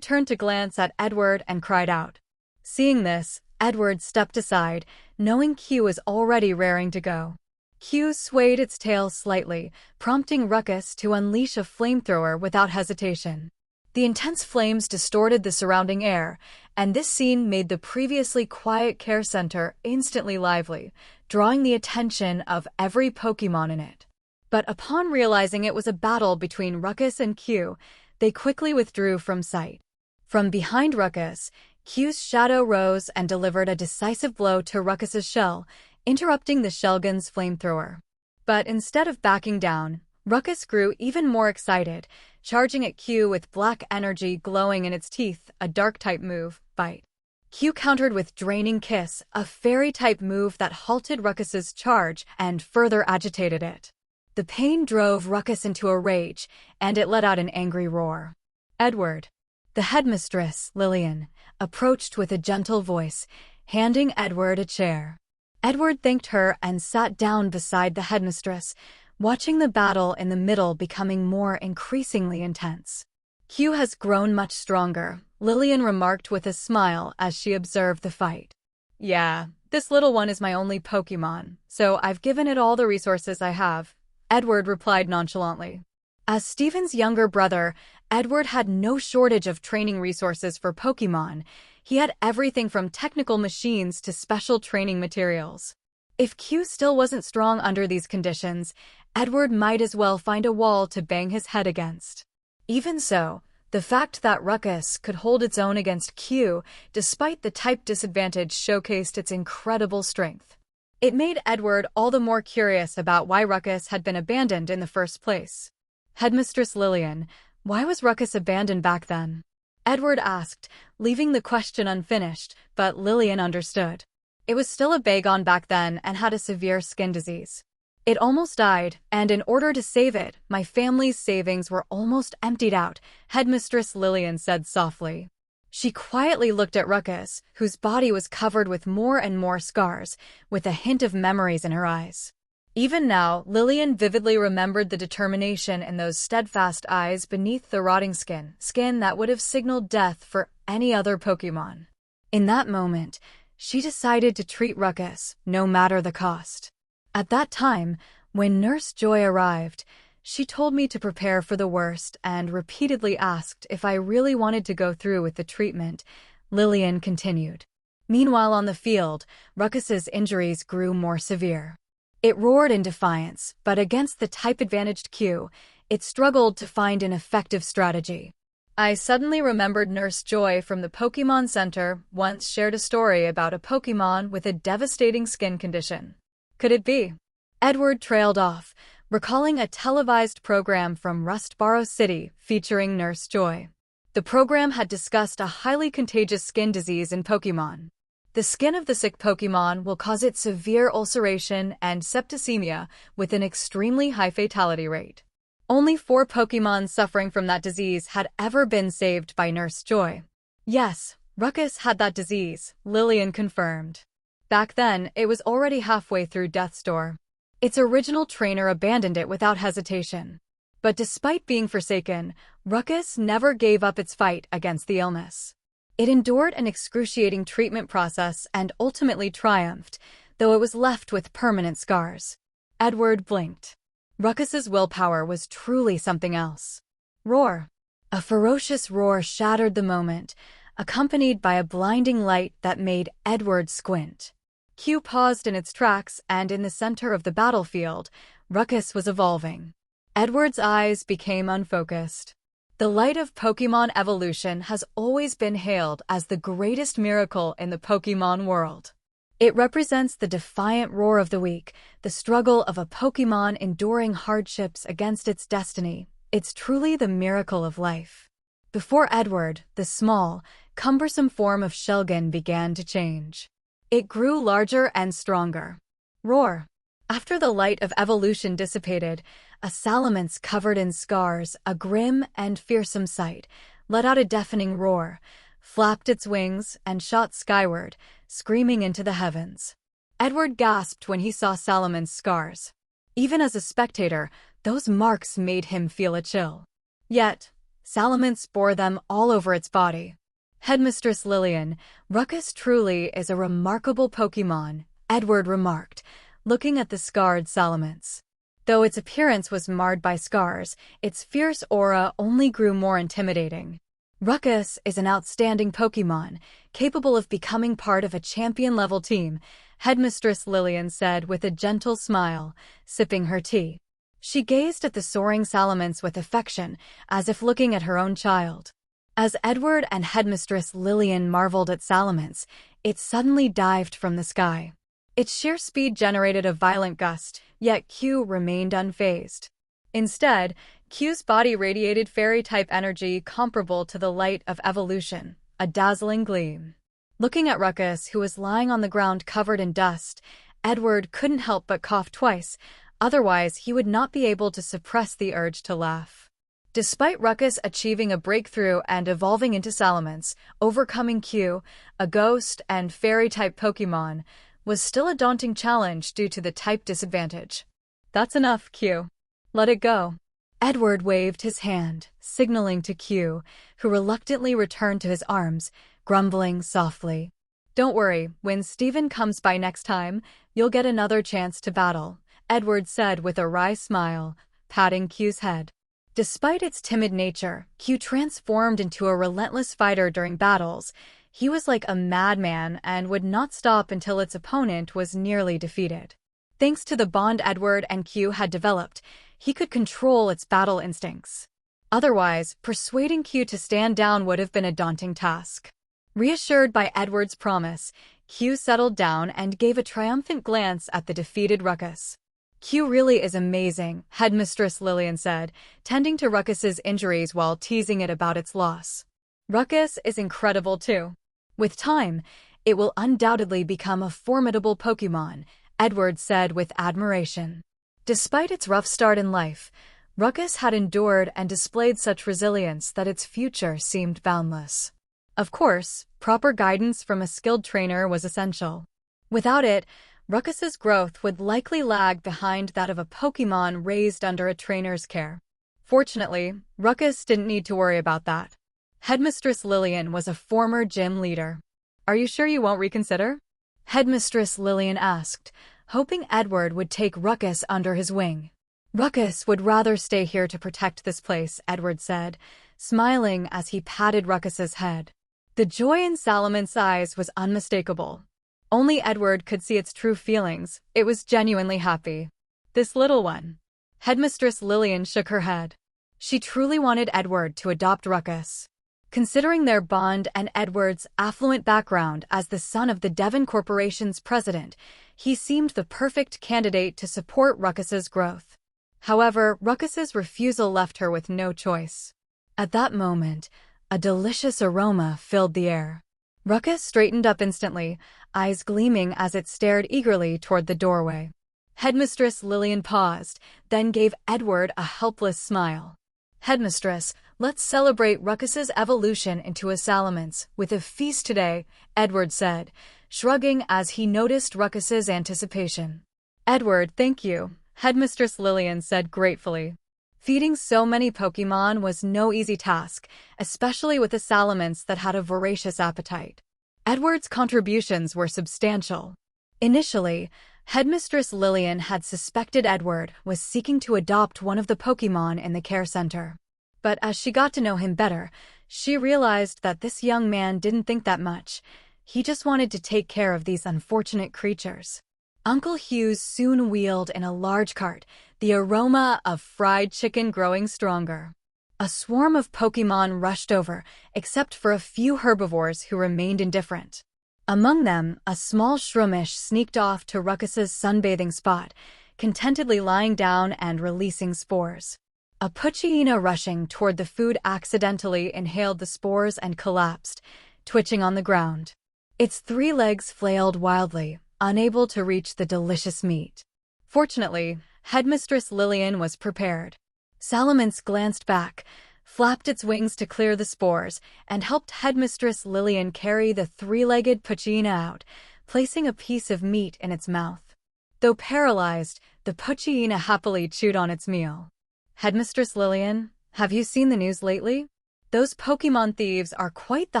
turned to glance at Edward and cried out. Seeing this, Edward stepped aside, knowing Q was already raring to go. Q swayed its tail slightly, prompting Ruckus to unleash a flamethrower without hesitation. The intense flames distorted the surrounding air, and this scene made the previously quiet care center instantly lively, drawing the attention of every Pokemon in it. But upon realizing it was a battle between Ruckus and Q, they quickly withdrew from sight. From behind Ruckus, Q's shadow rose and delivered a decisive blow to Ruckus's shell, interrupting the Shellgun's flamethrower. But instead of backing down, Ruckus grew even more excited, charging at Q with black energy glowing in its teeth, a dark-type move, Bite. Q countered with Draining Kiss, a fairy-type move that halted Ruckus's charge and further agitated it. The pain drove Ruckus into a rage, and it let out an angry roar. Edward, the headmistress, Lillian, approached with a gentle voice, handing Edward a chair. Edward thanked her and sat down beside the headmistress, watching the battle in the middle becoming more increasingly intense. Q has grown much stronger, Lillian remarked with a smile as she observed the fight. Yeah, this little one is my only Pokemon, so I've given it all the resources I have, Edward replied nonchalantly. As Steven's younger brother, Edward had no shortage of training resources for Pokemon. He had everything from technical machines to special training materials. If Q still wasn't strong under these conditions, Edward might as well find a wall to bang his head against. Even so, the fact that Ruckus could hold its own against Q, despite the type disadvantage, showcased its incredible strength. It made Edward all the more curious about why Ruckus had been abandoned in the first place. Headmistress Lillian, why was Ruckus abandoned back then? Edward asked, leaving the question unfinished, but Lillian understood. It was still a Bagon back then and had a severe skin disease. It almost died, and in order to save it, my family's savings were almost emptied out, Headmistress Lillian said softly. She quietly looked at Ruckus, whose body was covered with more and more scars, with a hint of memories in her eyes. Even now, Lillian vividly remembered the determination in those steadfast eyes beneath the rotting skin that would have signaled death for any other Pokemon. In that moment, she decided to treat Ruckus, no matter the cost. At that time, when Nurse Joy arrived, she told me to prepare for the worst and repeatedly asked if I really wanted to go through with the treatment, Lillian continued. Meanwhile on the field, Ruckus's injuries grew more severe. It roared in defiance, but against the type-advantaged Q, it struggled to find an effective strategy. I suddenly remembered Nurse Joy from the Pokemon Center once shared a story about a Pokemon with a devastating skin condition. Could it be? Edward trailed off, recalling a televised program from Rustboro City featuring Nurse Joy. The program had discussed a highly contagious skin disease in Pokemon. The skin of the sick Pokemon will cause it severe ulceration and septicemia with an extremely high fatality rate. Only 4 Pokemon suffering from that disease had ever been saved by Nurse Joy. Yes, Ruckus had that disease, Lillian confirmed. Back then, it was already halfway through death's door. Its original trainer abandoned it without hesitation. But despite being forsaken, Ruckus never gave up its fight against the illness. It endured an excruciating treatment process and ultimately triumphed, though it was left with permanent scars. Edward blinked. Ruckus's willpower was truly something else. Roar! A ferocious roar shattered the moment, accompanied by a blinding light that made Edward squint. Q paused in its tracks, and in the center of the battlefield, Ruckus was evolving. Edward's eyes became unfocused. The light of Pokémon evolution has always been hailed as the greatest miracle in the Pokémon world. It represents the defiant roar of the weak, the struggle of a Pokémon enduring hardships against its destiny. It's truly the miracle of life. Before Edward, the small, cumbersome form of Shelgon began to change. It grew larger and stronger. Roar! After the light of evolution dissipated, a Salamence covered in scars, a grim and fearsome sight, let out a deafening roar, flapped its wings, and shot skyward, screaming into the heavens. Edward gasped when he saw Salamance's scars. Even as a spectator, those marks made him feel a chill. Yet, Salamence bore them all over its body. Headmistress Lillian, Ruckus truly is a remarkable Pokémon, Edward remarked, looking at the scarred Salamence. Though its appearance was marred by scars, its fierce aura only grew more intimidating. Ruckus is an outstanding Pokémon, capable of becoming part of a champion-level team, Headmistress Lillian said with a gentle smile, sipping her tea. She gazed at the soaring Salamence with affection, as if looking at her own child. As Edward and Headmistress Lillian marveled at Salamence, it suddenly dived from the sky. Its sheer speed generated a violent gust, yet Q remained unfazed. Instead, Q's body radiated fairy-type energy comparable to the light of evolution, a dazzling gleam. Looking at Ruckus, who was lying on the ground covered in dust, Edward couldn't help but cough twice, otherwise he would not be able to suppress the urge to laugh. Despite Ruckus achieving a breakthrough and evolving into Salamence, overcoming Q, a ghost and fairy-type Pokémon, was still a daunting challenge due to the type disadvantage. That's enough, Q. Let it go. Edward waved his hand, signaling to Q, who reluctantly returned to his arms, grumbling softly. Don't worry, when Steven comes by next time, you'll get another chance to battle, Edward said with a wry smile, patting Q's head. Despite its timid nature, Q transformed into a relentless fighter during battles. He was like a madman and would not stop until its opponent was nearly defeated. Thanks to the bond Edward and Q had developed, he could control its battle instincts. Otherwise, persuading Q to stand down would have been a daunting task. Reassured by Edward's promise, Q settled down and gave a triumphant glance at the defeated Ruckus. Q really is amazing, Headmistress Lillian said, tending to Ruckus's injuries while teasing it about its loss. Ruckus is incredible too. With time, it will undoubtedly become a formidable Pokémon, Edward said with admiration. Despite its rough start in life, Ruckus had endured and displayed such resilience that its future seemed boundless. Of course, proper guidance from a skilled trainer was essential. Without it, Ruckus's growth would likely lag behind that of a Pokémon raised under a trainer's care. Fortunately, Ruckus didn't need to worry about that. Headmistress Lillian was a former gym leader. Are you sure you won't reconsider? Headmistress Lillian asked, hoping Edward would take Ruckus under his wing. Ruckus would rather stay here to protect this place, Edward said, smiling as he patted Ruckus's head. The joy in Salamance's eyes was unmistakable. Only Edward could see its true feelings. It was genuinely happy. This little one. Headmistress Lillian shook her head. She truly wanted Edward to adopt Ruckus. Considering their bond and Edward's affluent background as the son of the Devon Corporation's president, he seemed the perfect candidate to support Ruckus's growth. However, Ruckus's refusal left her with no choice. At that moment, a delicious aroma filled the air. Ruckus straightened up instantly, eyes gleaming as it stared eagerly toward the doorway. Headmistress Lillian paused, then gave Edward a helpless smile. Headmistress, let's celebrate Ruckus's evolution into a Salamence with a feast today, Edward said, shrugging as he noticed Ruckus's anticipation. Edward, thank you, Headmistress Lillian said gratefully. Feeding so many Pokémon was no easy task, especially with a Salamence that had a voracious appetite. Edward's contributions were substantial. Initially, Headmistress Lillian had suspected Edward was seeking to adopt one of the Pokémon in the care center. But as she got to know him better, she realized that this young man didn't think that much. He just wanted to take care of these unfortunate creatures. Uncle Hughes soon wheeled in a large cart, the aroma of fried chicken growing stronger. A swarm of Pokémon rushed over, except for a few herbivores who remained indifferent. Among them, a small Shroomish sneaked off to Ruckus's sunbathing spot, contentedly lying down and releasing spores. A Poochyena rushing toward the food accidentally inhaled the spores and collapsed, twitching on the ground. Its 3 legs flailed wildly, unable to reach the delicious meat. Fortunately, Headmistress Lillian was prepared. Salamence glanced back, flapped its wings to clear the spores, and helped Headmistress Lillian carry the 3-legged Poochyena out, placing a piece of meat in its mouth. Though paralyzed, the Poochyena happily chewed on its meal. Headmistress Lillian, have you seen the news lately? Those Pokémon thieves are quite the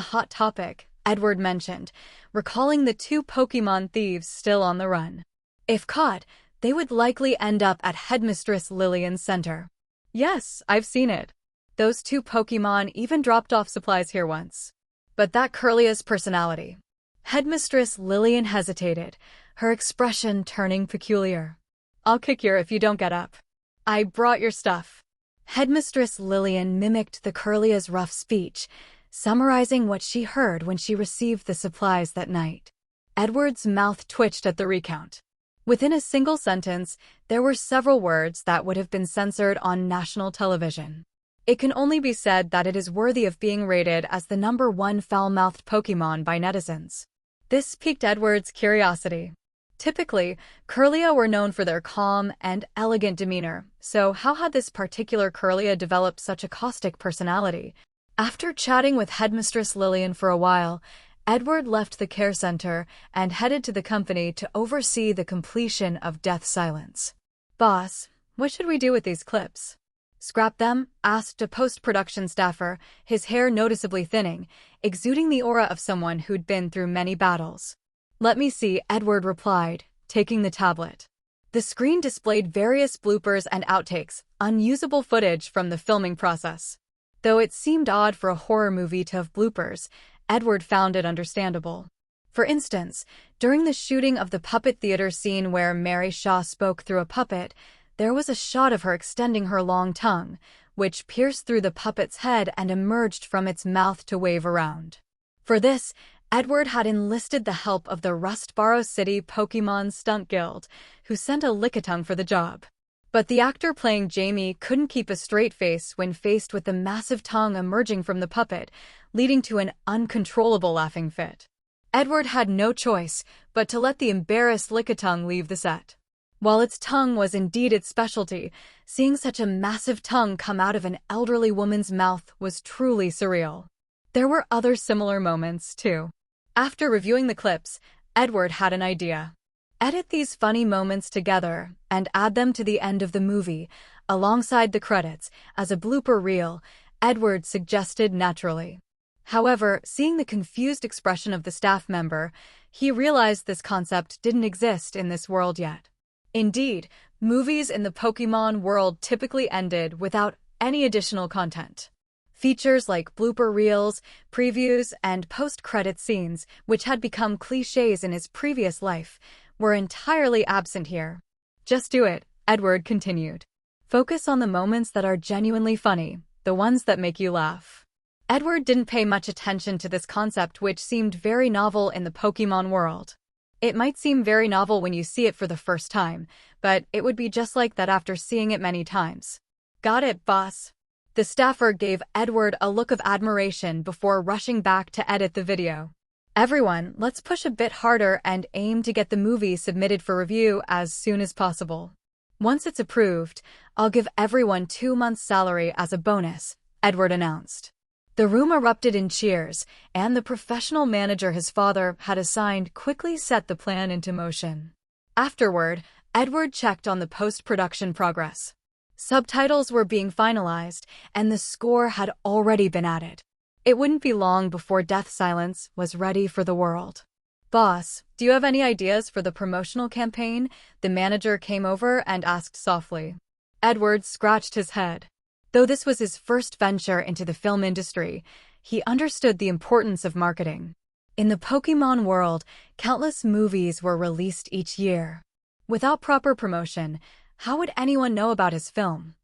hot topic, Edward mentioned, recalling the 2 Pokémon thieves still on the run. If caught, they would likely end up at Headmistress Lillian's center. Yes, I've seen it. Those 2 Pokémon even dropped off supplies here once. But that Curlia's personality. Headmistress Lillian hesitated, her expression turning peculiar. I'll kick you if you don't get up. I brought your stuff. Headmistress Lillian mimicked the Curlia's rough speech, summarizing what she heard when she received the supplies that night. Edward's mouth twitched at the recount. Within a single sentence, there were several words that would have been censored on national television. It can only be said that it is worthy of being rated as the #1 foul-mouthed Pokémon by netizens. This piqued Edward's curiosity. Typically, Curlia were known for their calm and elegant demeanor, so how had this particular Curlia developed such a caustic personality? After chatting with Headmistress Lillian for a while, Edward left the care center and headed to the company to oversee the completion of Death Silence. Boss, what should we do with these clips? Scrap them? Asked a post-production staffer, his hair noticeably thinning, exuding the aura of someone who'd been through many battles. Let me see, Edward replied, taking the tablet. The screen displayed various bloopers and outtakes, unusable footage from the filming process. Though it seemed odd for a horror movie to have bloopers, Edward found it understandable. For instance, during the shooting of the puppet theater scene where Mary Shaw spoke through a puppet, there was a shot of her extending her long tongue, which pierced through the puppet's head and emerged from its mouth to wave around. For this, Edward had enlisted the help of the Rustboro City Pokémon Stunt Guild, who sent a Lickitung for the job. But the actor playing Jamie couldn't keep a straight face when faced with the massive tongue emerging from the puppet, leading to an uncontrollable laughing fit. Edward had no choice but to let the embarrassed Lickitung leave the set. While its tongue was indeed its specialty, seeing such a massive tongue come out of an elderly woman's mouth was truly surreal. There were other similar moments, too. After reviewing the clips, Edward had an idea. Edit these funny moments together and add them to the end of the movie, alongside the credits, as a blooper reel, Edward suggested naturally. However, seeing the confused expression of the staff member, he realized this concept didn't exist in this world yet. Indeed, movies in the Pokémon world typically ended without any additional content. Features like blooper reels, previews, and post-credit scenes, which had become cliches in his previous life, were entirely absent here. Just do it, Edward continued. Focus on the moments that are genuinely funny, the ones that make you laugh. Edward didn't pay much attention to this concept, which seemed very novel in the Pokémon world. It might seem very novel when you see it for the first time, but it would be just like that after seeing it many times. Got it, boss. The staffer gave Edward a look of admiration before rushing back to edit the video. Everyone, let's push a bit harder and aim to get the movie submitted for review as soon as possible. Once it's approved, I'll give everyone 2 months' salary as a bonus, Edward announced. The room erupted in cheers, and the professional manager his father had assigned quickly set the plan into motion. Afterward, Edward checked on the post-production progress. Subtitles were being finalized, and the score had already been added. It wouldn't be long before Death Silence was ready for the world. "Boss, do you have any ideas for the promotional campaign?" The manager came over and asked softly. Edward scratched his head. Though this was his first venture into the film industry, he understood the importance of marketing. In the Pokémon world, countless movies were released each year. Without proper promotion, how would anyone know about his film?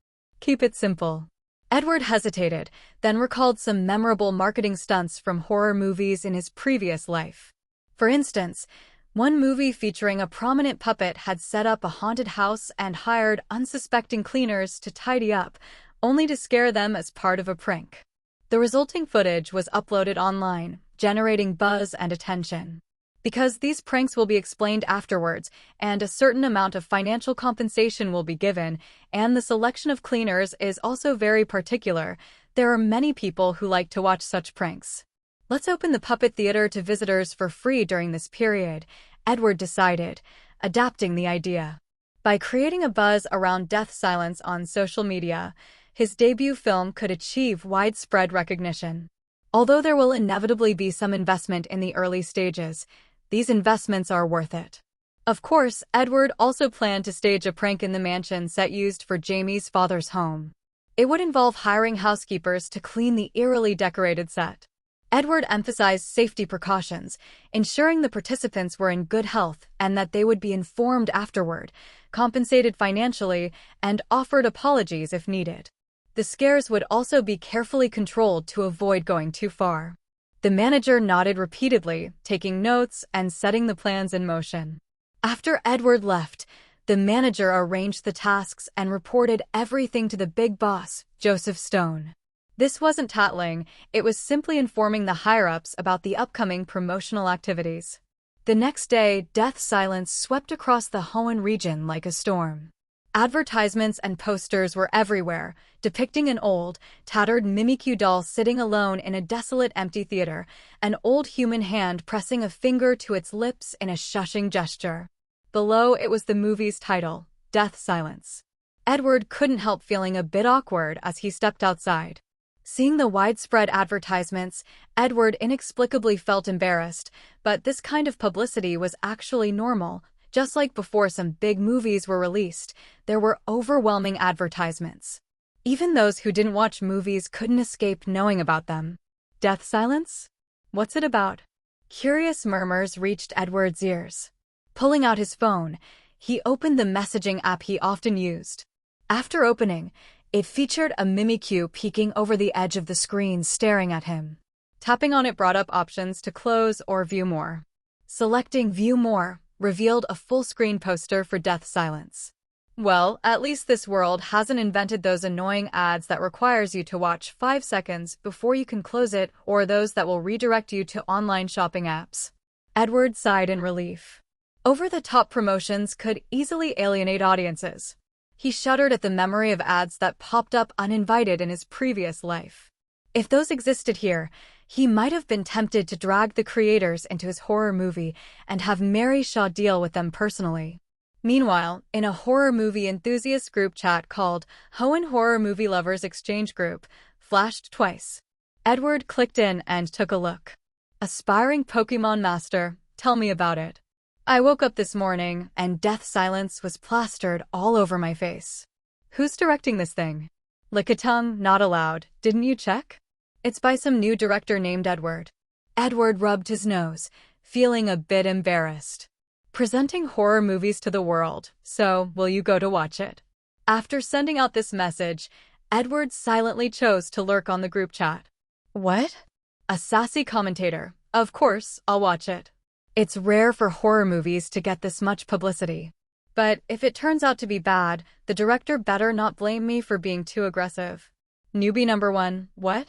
Keep it simple. Edward hesitated, then recalled some memorable marketing stunts from horror movies in his previous life. For instance, one movie featuring a prominent puppet had set up a haunted house and hired unsuspecting cleaners to tidy up, only to scare them as part of a prank. The resulting footage was uploaded online, generating buzz and attention. Because these pranks will be explained afterwards, and a certain amount of financial compensation will be given, and the selection of cleaners is also very particular, there are many people who like to watch such pranks. Let's open the puppet theater to visitors for free during this period, Edward decided, adapting the idea. By creating a buzz around Death Silence on social media, his debut film could achieve widespread recognition. Although there will inevitably be some investment in the early stages, these investments are worth it. Of course, Edward also planned to stage a prank in the mansion set used for Jamie's father's home. It would involve hiring housekeepers to clean the eerily decorated set. Edward emphasized safety precautions, ensuring the participants were in good health and that they would be informed afterward, compensated financially, and offered apologies if needed. The scares would also be carefully controlled to avoid going too far. The manager nodded repeatedly, taking notes and setting the plans in motion. After Edward left, the manager arranged the tasks and reported everything to the big boss, Joseph Stone. This wasn't tattling, it was simply informing the higher-ups about the upcoming promotional activities. The next day, Death Silence swept across the Hoenn region like a storm. Advertisements and posters were everywhere, depicting an old, tattered Mimikyu doll sitting alone in a desolate empty theater, an old human hand pressing a finger to its lips in a shushing gesture. Below it was the movie's title, Death Silence. Edward couldn't help feeling a bit awkward as he stepped outside. Seeing the widespread advertisements, Edward inexplicably felt embarrassed, but this kind of publicity was actually normal. Just like before some big movies were released, there were overwhelming advertisements. Even those who didn't watch movies couldn't escape knowing about them. Death Silence? What's it about? Curious murmurs reached Edward's ears. Pulling out his phone, he opened the messaging app he often used. After opening, it featured a Mimikyu peeking over the edge of the screen staring at him. Tapping on it brought up options to close or view more. Selecting View More revealed a full-screen poster for Death Silence. Well, at least this world hasn't invented those annoying ads that requires you to watch 5 seconds before you can close it or those that will redirect you to online shopping apps. Edward sighed in relief. Over-the-top promotions could easily alienate audiences. He shuddered at the memory of ads that popped up uninvited in his previous life. If those existed here, he might have been tempted to drag the creators into his horror movie and have Mary Shaw deal with them personally. Meanwhile, in a horror movie enthusiast group chat called Hoenn Horror Movie Lovers Exchange Group, flashed twice. Edward clicked in and took a look. Aspiring Pokémon Master, tell me about it. I woke up this morning and Death Silence was plastered all over my face. Who's directing this thing? Lick-a-tongue, not allowed, didn't you check? It's by some new director named Edward. Edward rubbed his nose, feeling a bit embarrassed. Presenting horror movies to the world, so will you go to watch it? After sending out this message, Edward silently chose to lurk on the group chat. What? A sassy commentator. Of course, I'll watch it. It's rare for horror movies to get this much publicity. But if it turns out to be bad, the director better not blame me for being too aggressive. Newbie number 1, what?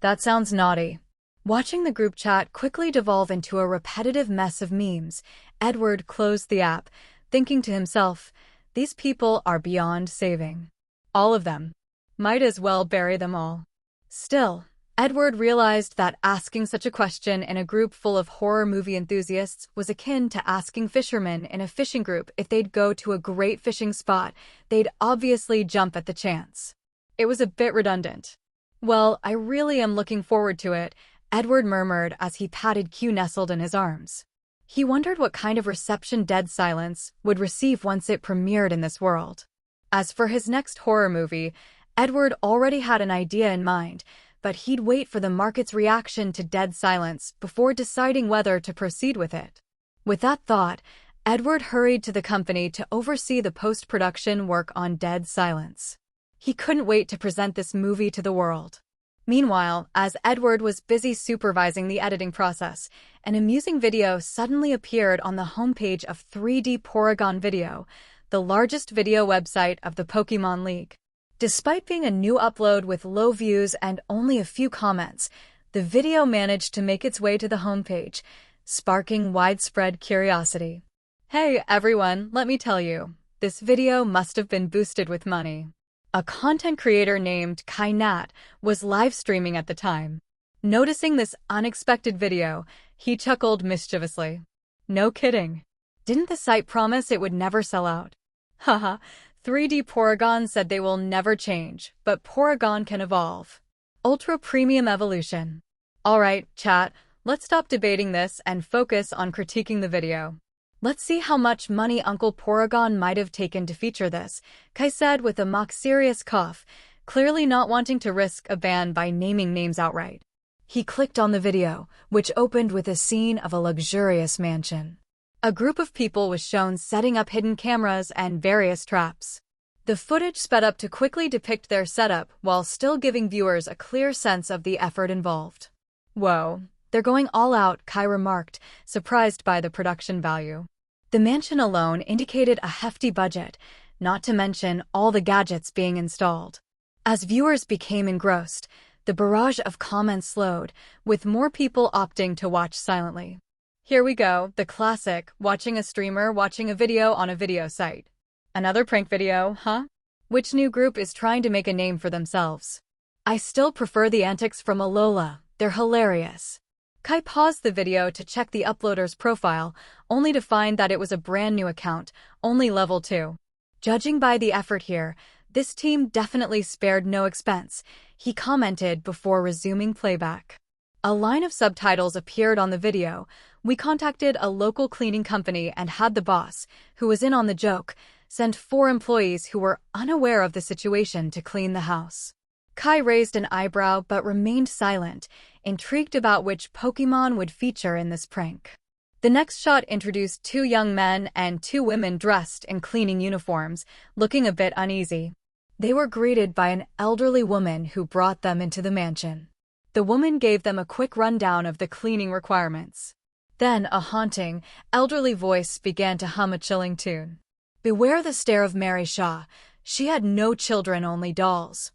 That sounds naughty. Watching the group chat quickly devolve into a repetitive mess of memes, Edward closed the app, thinking to himself, these people are beyond saving. All of them. Might as well bury them all. Still, Edward realized that asking such a question in a group full of horror movie enthusiasts was akin to asking fishermen in a fishing group if they'd go to a great fishing spot. They'd obviously jump at the chance. It was a bit redundant. Well, I really am looking forward to it, Edward murmured as he patted Q nestled in his arms. He wondered what kind of reception Dead Silence would receive once it premiered in this world. As for his next horror movie, Edward already had an idea in mind, but he'd wait for the market's reaction to Dead Silence before deciding whether to proceed with it. With that thought, Edward hurried to the company to oversee the post-production work on Dead Silence. He couldn't wait to present this movie to the world. Meanwhile, as Edward was busy supervising the editing process, an amusing video suddenly appeared on the homepage of 3D Porygon Video, the largest video website of the Pokémon League. Despite being a new upload with low views and only a few comments, the video managed to make its way to the homepage, sparking widespread curiosity. Hey everyone, let me tell you, this video must have been boosted with money. A content creator named Kai Nat was live streaming at the time. Noticing this unexpected video, he chuckled mischievously. No kidding. Didn't the site promise it would never sell out? Haha, 3D Porygon said they will never change, but Porygon can evolve. Ultra Premium Evolution. Alright, chat, let's stop debating this and focus on critiquing the video. Let's see how much money Uncle Porygon might have taken to feature this, Kai said with a mock-serious cough, clearly not wanting to risk a ban by naming names outright. He clicked on the video, which opened with a scene of a luxurious mansion. A group of people was shown setting up hidden cameras and various traps. The footage sped up to quickly depict their setup while still giving viewers a clear sense of the effort involved. Whoa. They're going all out, Kai remarked, surprised by the production value. The mansion alone indicated a hefty budget, not to mention all the gadgets being installed. As viewers became engrossed, the barrage of comments slowed, with more people opting to watch silently. Here we go, the classic, watching a streamer watching a video on a video site. Another prank video, huh? Which new group is trying to make a name for themselves? I still prefer the antics from Alola, they're hilarious. Kai paused the video to check the uploader's profile, only to find that it was a brand new account, only level 2. Judging by the effort here, this team definitely spared no expense, he commented before resuming playback. A line of subtitles appeared on the video. We contacted a local cleaning company and had the boss, who was in on the joke, send 4 employees who were unaware of the situation to clean the house. Kai raised an eyebrow but remained silent, intrigued about which Pokémon would feature in this prank. The next shot introduced 2 young men and 2 women dressed in cleaning uniforms, looking a bit uneasy. They were greeted by an elderly woman who brought them into the mansion. The woman gave them a quick rundown of the cleaning requirements. Then a haunting, elderly voice began to hum a chilling tune. Beware the stare of Mary Shaw. She had no children, only dolls.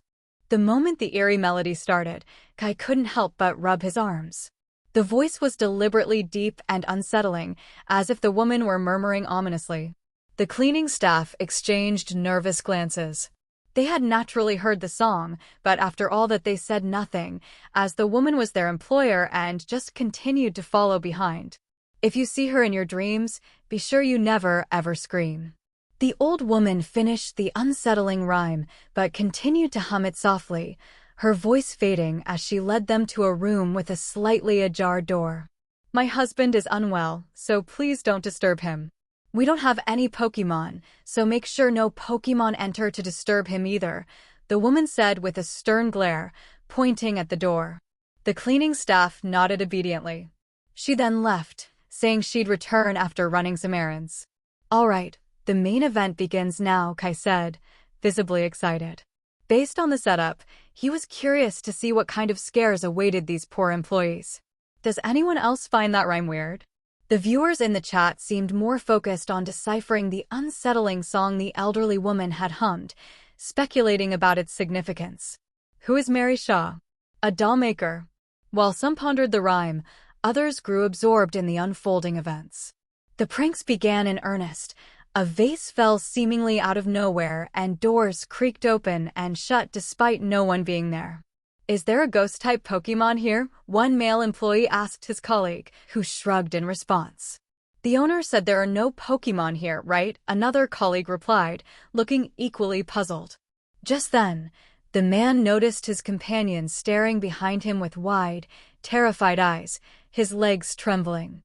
The moment the eerie melody started, Kai couldn't help but rub his arms. The voice was deliberately deep and unsettling, as if the woman were murmuring ominously. The cleaning staff exchanged nervous glances. They had naturally heard the song, but after all that they said nothing, as the woman was their employer and just continued to follow behind. If you see her in your dreams, be sure you never ever scream. The old woman finished the unsettling rhyme, but continued to hum it softly, her voice fading as she led them to a room with a slightly ajar door. My husband is unwell, so please don't disturb him. We don't have any Pokémon, so make sure no Pokémon enter to disturb him either, the woman said with a stern glare, pointing at the door. The cleaning staff nodded obediently. She then left, saying she'd return after running some errands. All right. The main event begins now, Kai said, visibly excited. Based on the setup, he was curious to see what kind of scares awaited these poor employees. Does anyone else find that rhyme weird? The viewers in the chat seemed more focused on deciphering the unsettling song the elderly woman had hummed, speculating about its significance. Who is Mary Shaw? A doll maker. While some pondered the rhyme, others grew absorbed in the unfolding events. The pranks began in earnest. A vase fell seemingly out of nowhere, and doors creaked open and shut despite no one being there. Is there a ghost-type Pokémon here? One male employee asked his colleague, who shrugged in response. The owner said there are no Pokémon here, right? Another colleague replied, looking equally puzzled. Just then, the man noticed his companion staring behind him with wide, terrified eyes, his legs trembling.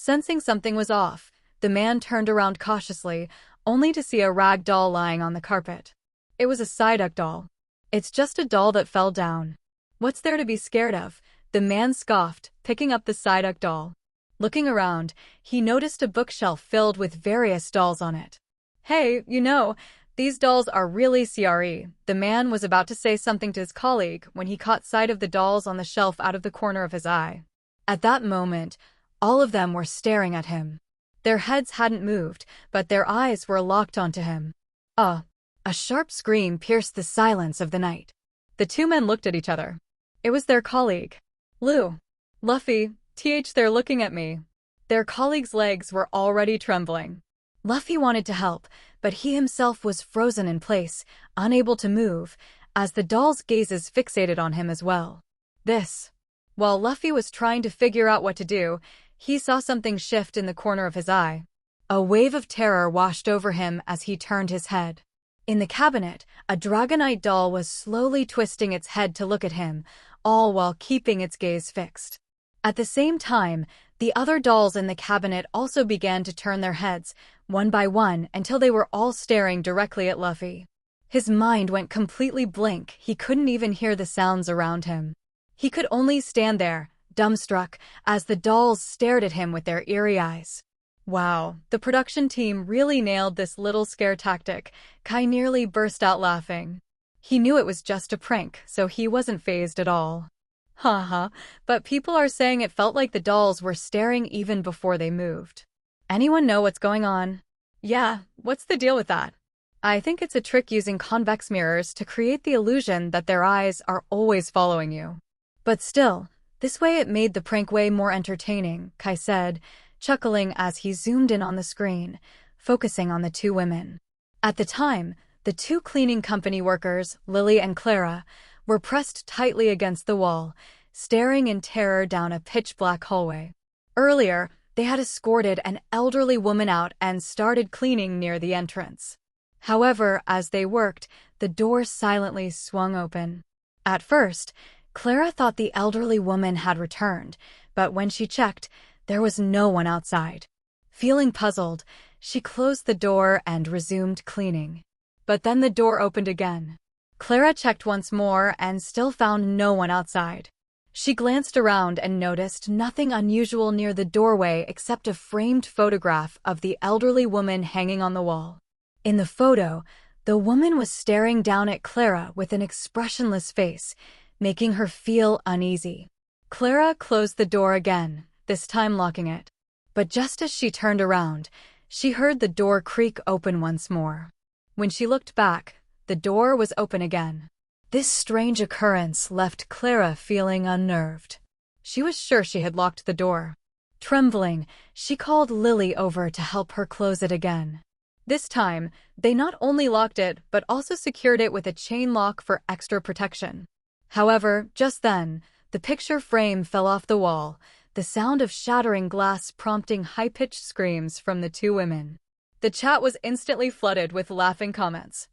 Sensing something was off, the man turned around cautiously, only to see a rag doll lying on the carpet. It was a Psyduck doll. It's just a doll that fell down. What's there to be scared of? The man scoffed, picking up the Psyduck doll. Looking around, he noticed a bookshelf filled with various dolls on it. Hey, these dolls are really CRE. The man was about to say something to his colleague when he caught sight of the dolls on the shelf out of the corner of his eye. At that moment, all of them were staring at him. Their heads hadn't moved, but their eyes were locked onto him. A sharp scream pierced the silence of the night. The two men looked at each other. It was their colleague. Luffy, they're looking at me. Their colleague's legs were already trembling. Luffy wanted to help, but he himself was frozen in place, unable to move, as the dolls' gazes fixated on him as well. While Luffy was trying to figure out what to do, he saw something shift in the corner of his eye. A wave of terror washed over him as he turned his head. In the cabinet, a Dragonite doll was slowly twisting its head to look at him, all while keeping its gaze fixed. At the same time, the other dolls in the cabinet also began to turn their heads, one by one, until they were all staring directly at Luffy. His mind went completely blank. He couldn't even hear the sounds around him. He could only stand there, dumbstruck, as the dolls stared at him with their eerie eyes. Wow, the production team really nailed this little scare tactic. Kai nearly burst out laughing. He knew it was just a prank, so he wasn't fazed at all. Haha, but people are saying it felt like the dolls were staring even before they moved. Anyone know what's going on? Yeah, what's the deal with that? I think it's a trick using convex mirrors to create the illusion that their eyes are always following you. But still, this way it made the prank way more entertaining, Kai said, chuckling as he zoomed in on the screen, focusing on the two women. At the time, the two cleaning company workers, Lily and Clara, were pressed tightly against the wall, staring in terror down a pitch-black hallway. Earlier, they had escorted an elderly woman out and started cleaning near the entrance. However, as they worked, the door silently swung open. At first, Clara thought the elderly woman had returned, but when she checked, there was no one outside. Feeling puzzled, she closed the door and resumed cleaning. But then the door opened again. Clara checked once more and still found no one outside. She glanced around and noticed nothing unusual near the doorway except a framed photograph of the elderly woman hanging on the wall. In the photo, the woman was staring down at Clara with an expressionless face, making her feel uneasy. Clara closed the door again, this time locking it. But just as she turned around, she heard the door creak open once more. When she looked back, the door was open again. This strange occurrence left Clara feeling unnerved. She was sure she had locked the door. Trembling, she called Lily over to help her close it again. This time, they not only locked it but also secured it with a chain lock for extra protection. However, just then, the picture frame fell off the wall, the sound of shattering glass prompting high-pitched screams from the two women. The chat was instantly flooded with laughing comments.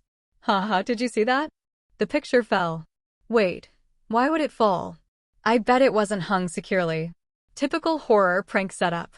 Haha, did you see that? The picture fell. Wait, why would it fall? I bet it wasn't hung securely. Typical horror prank setup.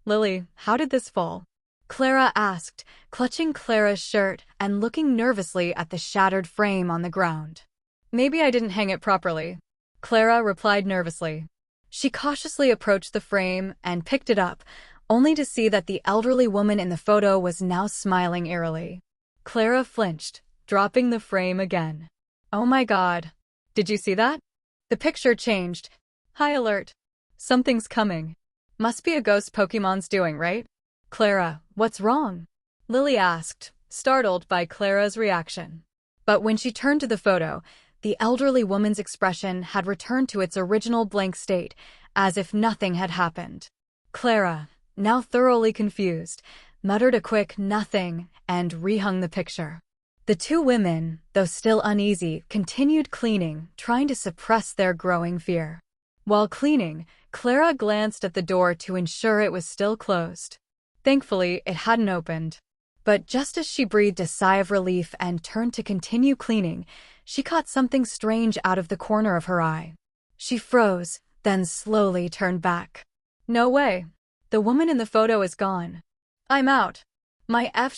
Lily, how did this fall? Clara asked, clutching Clara's shirt and looking nervously at the shattered frame on the ground. Maybe I didn't hang it properly, Clara replied nervously. She cautiously approached the frame and picked it up, only to see that the elderly woman in the photo was now smiling eerily. Clara flinched, dropping the frame again. Oh my god. Did you see that? The picture changed. High alert. Something's coming. Must be a ghost Pokemon's doing, right? Clara, what's wrong? Lily asked, startled by Clara's reaction. But when she turned to the photo, the elderly woman's expression had returned to its original blank state, as if nothing had happened. Clara, now thoroughly confused, muttered a quick nothing and rehung the picture. The two women, though still uneasy, continued cleaning, trying to suppress their growing fear. While cleaning, Clara glanced at the door to ensure it was still closed. Thankfully, it hadn't opened. But just as she breathed a sigh of relief and turned to continue cleaning, she caught something strange out of the corner of her eye. She froze, then slowly turned back. No way. The woman in the photo is gone. I'm out. My F#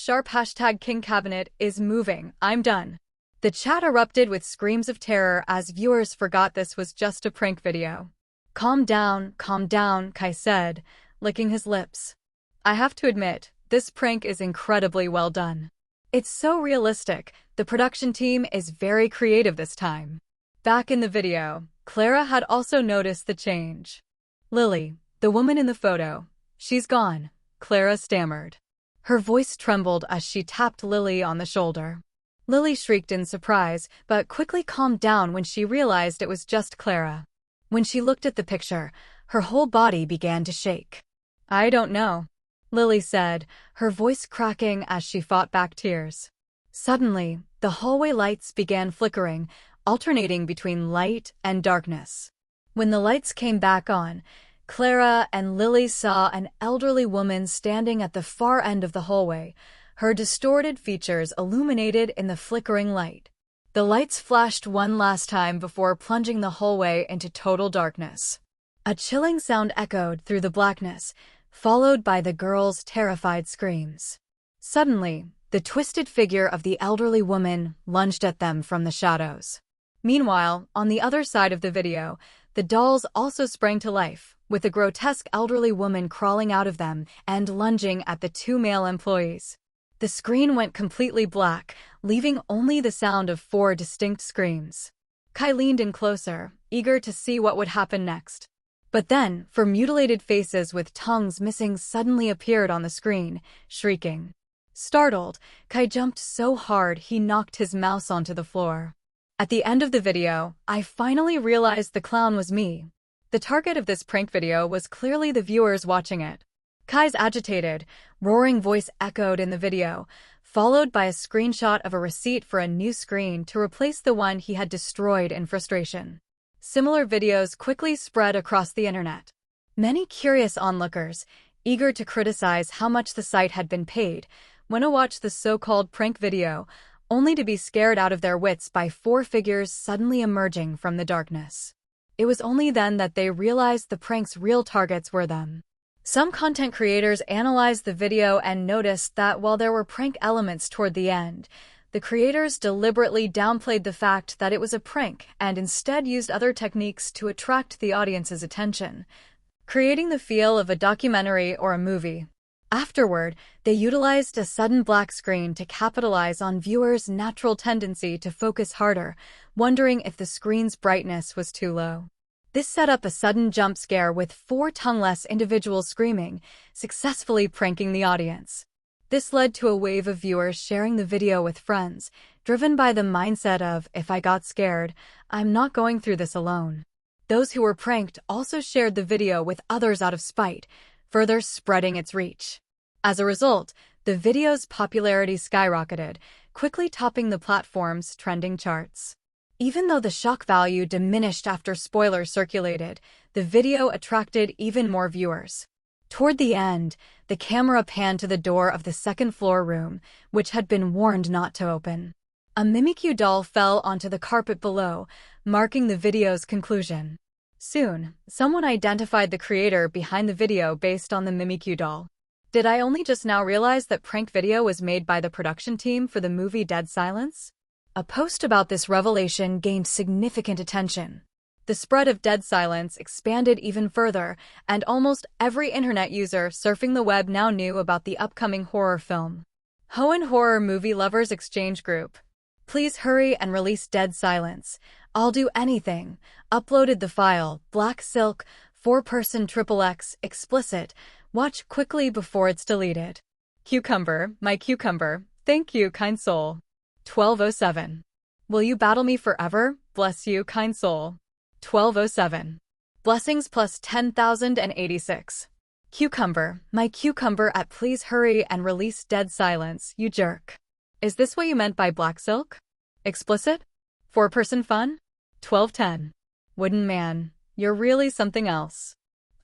#King Cabinet is moving. I'm done. The chat erupted with screams of terror as viewers forgot this was just a prank video. Calm down, Kai said, licking his lips. I have to admit, this prank is incredibly well done. It's so realistic. The production team is very creative this time. Back in the video, Clara had also noticed the change. Lily, the woman in the photo, she's gone, Clara stammered. Her voice trembled as she tapped Lily on the shoulder. Lily shrieked in surprise, but quickly calmed down when she realized it was just Clara. When she looked at the picture, her whole body began to shake. I don't know, Lily said, her voice cracking as she fought back tears. Suddenly, the hallway lights began flickering, alternating between light and darkness. When the lights came back on, Clara and Lily saw an elderly woman standing at the far end of the hallway, her distorted features illuminated in the flickering light. The lights flashed one last time before plunging the hallway into total darkness. A chilling sound echoed through the blackness, followed by the girls' terrified screams. Suddenly, the twisted figure of the elderly woman lunged at them from the shadows. Meanwhile, on the other side of the video, the dolls also sprang to life, with a grotesque elderly woman crawling out of them and lunging at the two male employees. The screen went completely black, leaving only the sound of 4 distinct screams. Kai leaned in closer, eager to see what would happen next. But then, 4 mutilated faces with tongues missing suddenly appeared on the screen, shrieking. Startled, Kai jumped so hard he knocked his mouse onto the floor. At the end of the video, I finally realized the clown was me. The target of this prank video was clearly the viewers watching it. Kai's agitated, roaring voice echoed in the video, followed by a screenshot of a receipt for a new screen to replace the one he had destroyed in frustration. Similar videos quickly spread across the internet. Many curious onlookers, eager to criticize how much the site had been paid, went to watch the so-called prank video, only to be scared out of their wits by 4 figures suddenly emerging from the darkness. It was only then that they realized the prank's real targets were them. Some content creators analyzed the video and noticed that while there were prank elements toward the end, the creators deliberately downplayed the fact that it was a prank and instead used other techniques to attract the audience's attention, creating the feel of a documentary or a movie. Afterward, they utilized a sudden black screen to capitalize on viewers' natural tendency to focus harder, wondering if the screen's brightness was too low. This set up a sudden jump scare with 4 tongueless individuals screaming, successfully pranking the audience. This led to a wave of viewers sharing the video with friends, driven by the mindset of, if I got scared, I'm not going through this alone. Those who were pranked also shared the video with others out of spite, further spreading its reach. As a result, the video's popularity skyrocketed, quickly topping the platform's trending charts. Even though the shock value diminished after spoilers circulated, the video attracted even more viewers. Toward the end, the camera panned to the door of the second-floor room, which had been warned not to open. A Mimikyu doll fell onto the carpet below, marking the video's conclusion. Soon, someone identified the creator behind the video based on the Mimikyu doll. Did I only just now realize that prank video was made by the production team for the movie Dead Silence? A post about this revelation gained significant attention. The spread of Dead Silence expanded even further, and almost every internet user surfing the web now knew about the upcoming horror film. Hoenn Horror Movie Lovers Exchange Group. Please hurry and release Dead Silence. I'll do anything. Uploaded the file, Black Silk, 4-person XXX, explicit. Watch quickly before it's deleted. Cucumber, my cucumber, thank you, kind soul. 1207. Will you battle me forever? Bless you, kind soul. 1207. Blessings plus 10,086. Cucumber, my cucumber at please hurry and release Dead Silence, you jerk. Is this what you meant by Black Silk? Explicit? 4-person fun? 1210. Wooden man, you're really something else.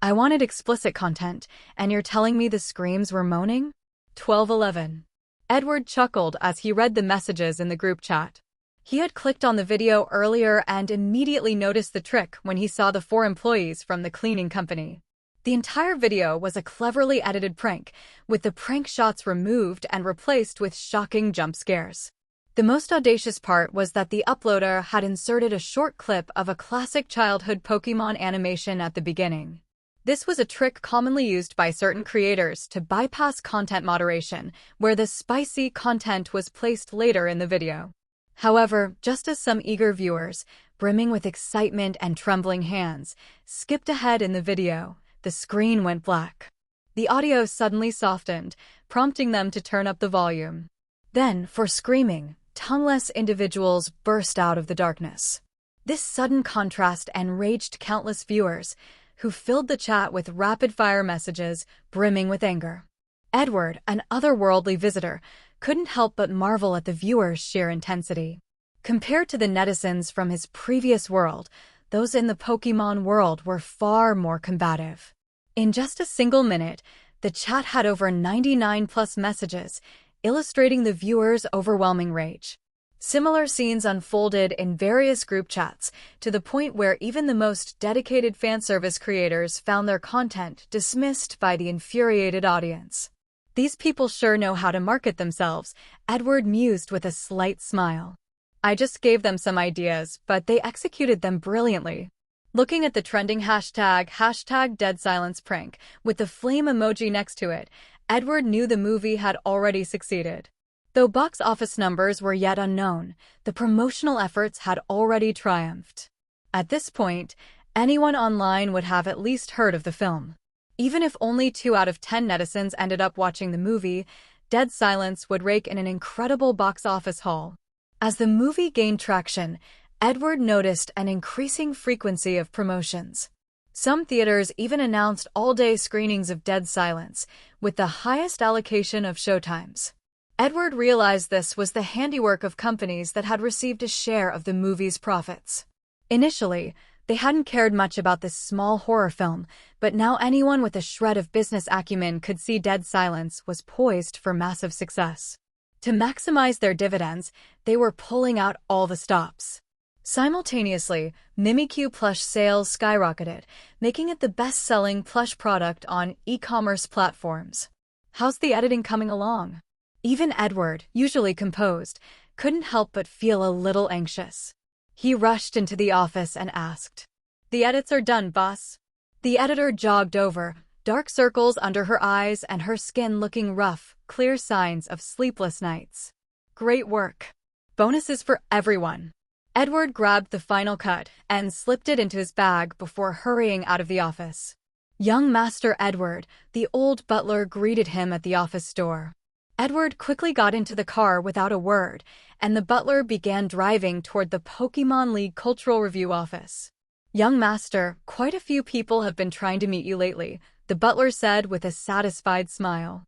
I wanted explicit content, and you're telling me the screams were moaning? 1211. Edward chuckled as he read the messages in the group chat. He had clicked on the video earlier and immediately noticed the trick when he saw the 4 employees from the cleaning company. The entire video was a cleverly edited prank, with the prank shots removed and replaced with shocking jump scares. The most audacious part was that the uploader had inserted a short clip of a classic childhood Pokémon animation at the beginning. This was a trick commonly used by certain creators to bypass content moderation, where the spicy content was placed later in the video. However, just as some eager viewers, brimming with excitement and trembling hands, skipped ahead in the video, the screen went black. The audio suddenly softened, prompting them to turn up the volume. Then, for screaming, tongueless individuals burst out of the darkness. This sudden contrast enraged countless viewers, who filled the chat with rapid-fire messages brimming with anger. Edward, an otherworldly visitor, couldn't help but marvel at the viewers' sheer intensity. Compared to the netizens from his previous world, those in the Pokémon world were far more combative. In just a single minute, the chat had over 99+ messages, illustrating the viewers' overwhelming rage. Similar scenes unfolded in various group chats, to the point where even the most dedicated fanservice creators found their content dismissed by the infuriated audience. "These people sure know how to market themselves," Edward mused with a slight smile. "I just gave them some ideas, but they executed them brilliantly." Looking at the trending hashtag #DeadSilencePrank, with the flame emoji next to it, Edward knew the movie had already succeeded. Though box office numbers were yet unknown, the promotional efforts had already triumphed. At this point, anyone online would have at least heard of the film. Even if only 2 out of 10 netizens ended up watching the movie, Dead Silence would rake in an incredible box office haul. As the movie gained traction, Edward noticed an increasing frequency of promotions. Some theaters even announced all-day screenings of Dead Silence, with the highest allocation of showtimes. Edward realized this was the handiwork of companies that had received a share of the movie's profits. Initially, they hadn't cared much about this small horror film, but now anyone with a shred of business acumen could see Dead Silence was poised for massive success. To maximize their dividends, they were pulling out all the stops. Simultaneously, Mimikyu plush sales skyrocketed, making it the best-selling plush product on e-commerce platforms. "How's the editing coming along?" Even Edward, usually composed, couldn't help but feel a little anxious. He rushed into the office and asked, "The edits are done, boss." The editor jogged over, dark circles under her eyes and her skin looking rough, clear signs of sleepless nights. "Great work. Bonuses for everyone." Edward grabbed the final cut and slipped it into his bag before hurrying out of the office. Young Master Edward, the old butler, greeted him at the office door. Edward quickly got into the car without a word, and the butler began driving toward the Pokémon League Cultural Review office. "Young Master, quite a few people have been trying to meet you lately," the butler said with a satisfied smile.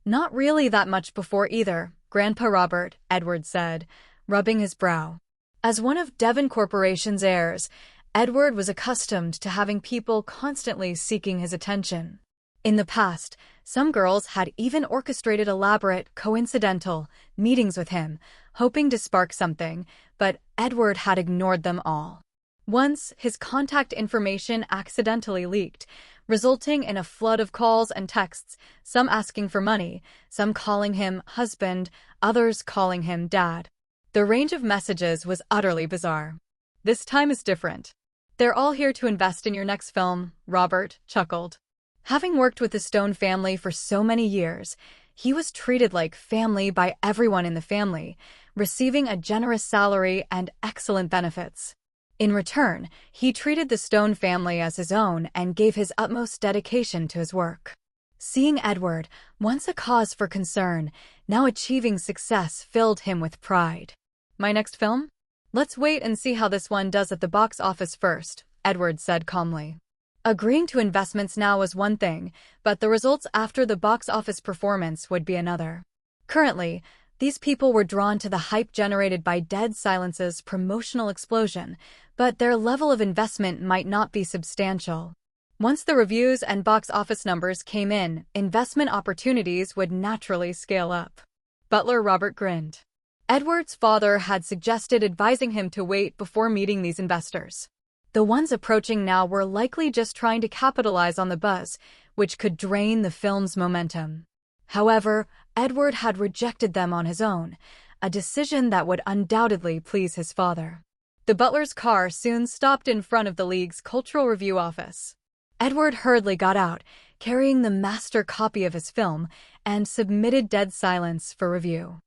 "Not really that much before either, Grandpa Robert," Edward said, rubbing his brow. As one of Devon Corporation's heirs, Edward was accustomed to having people constantly seeking his attention. In the past, some girls had even orchestrated elaborate, coincidental meetings with him, hoping to spark something, but Edward had ignored them all. Once, his contact information accidentally leaked, resulting in a flood of calls and texts, some asking for money, some calling him husband, others calling him dad. The range of messages was utterly bizarre. "This time is different. They're all here to invest in your next film," Robert chuckled. Having worked with the Stone family for so many years, he was treated like family by everyone in the family, receiving a generous salary and excellent benefits. In return, he treated the Stone family as his own and gave his utmost dedication to his work. Seeing Edward, once a cause for concern, now achieving success, filled him with pride. "My next film? Let's wait and see how this one does at the box office first," Edward said calmly. Agreeing to investments now was one thing, but the results after the box office performance would be another. Currently, these people were drawn to the hype generated by Dead Silence's promotional explosion, but their level of investment might not be substantial. Once the reviews and box office numbers came in, investment opportunities would naturally scale up. Butler Robert grinned. Edward's father had suggested advising him to wait before meeting these investors. The ones approaching now were likely just trying to capitalize on the buzz, which could drain the film's momentum. However, Edward had rejected them on his own, a decision that would undoubtedly please his father. The butler's car soon stopped in front of the League's Cultural Review office. Edward hurriedly got out, carrying the master copy of his film, and submitted Dead Silence for review.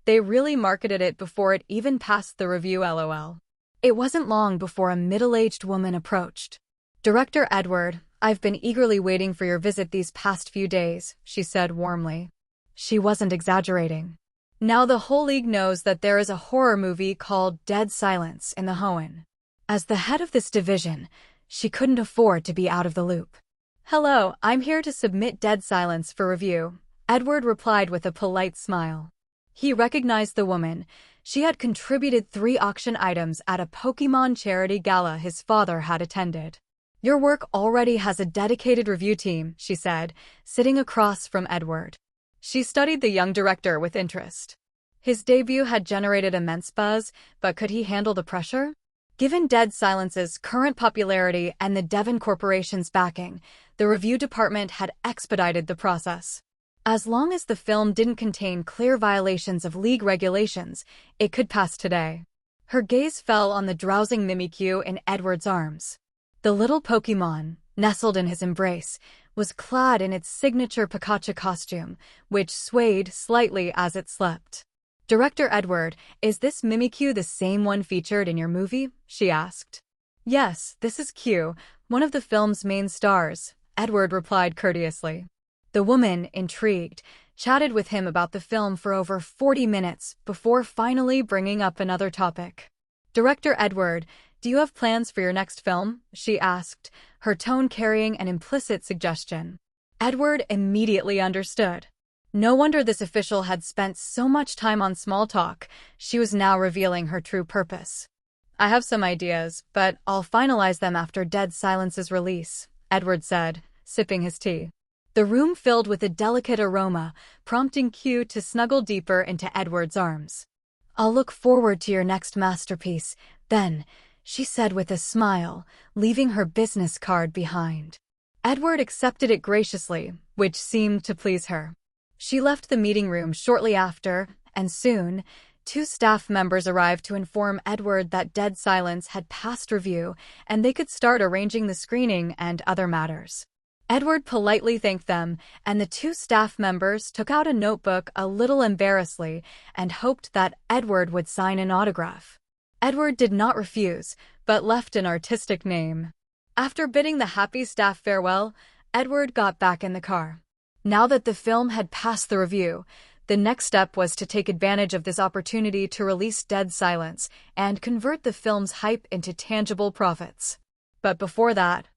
They really marketed it before it even passed the review, lol. It wasn't long before a middle-aged woman approached. "Director Edward, I've been eagerly waiting for your visit these past few days," she said warmly. She wasn't exaggerating. Now the whole league knows that there is a horror movie called Dead Silence in the Hoenn. As the head of this division, she couldn't afford to be out of the loop. "Hello, I'm here to submit Dead Silence for review," Edward replied with a polite smile. He recognized the woman. She had contributed 3 auction items at a Pokémon charity gala his father had attended. "Your work already has a dedicated review team," she said, sitting across from Edward. She studied the young director with interest. His debut had generated immense buzz, but could he handle the pressure? Given Dead Silence's current popularity and the Devon Corporation's backing, the review department had expedited the process. As long as the film didn't contain clear violations of league regulations, it could pass today. Her gaze fell on the drowsing Mimikyu in Edward's arms. The little Pokémon, nestled in his embrace, was clad in its signature Pikachu costume, which swayed slightly as it slept. "Director Edward, is this Mimikyu the same one featured in your movie?" she asked. "Yes, this is Q, one of the film's main stars," Edward replied courteously. The woman, intrigued, chatted with him about the film for over 40 minutes before finally bringing up another topic. "Director Edward, do you have plans for your next film?" she asked, her tone carrying an implicit suggestion. Edward immediately understood. No wonder this official had spent so much time on small talk. She was now revealing her true purpose. "I have some ideas, but I'll finalize them after Dead Silence's release," Edward said, sipping his tea. The room filled with a delicate aroma, prompting Q to snuggle deeper into Edward's arms. "I'll look forward to your next masterpiece, then," she said with a smile, leaving her business card behind. Edward accepted it graciously, which seemed to please her. She left the meeting room shortly after, and soon, 2 staff members arrived to inform Edward that Dead Silence had passed review and they could start arranging the screening and other matters. Edward politely thanked them, and the 2 staff members took out a notebook a little embarrassedly and hoped that Edward would sign an autograph. Edward did not refuse, but left an artistic name. After bidding the happy staff farewell, Edward got back in the car. Now that the film had passed the review, the next step was to take advantage of this opportunity to release Dead Silence and convert the film's hype into tangible profits. But before that,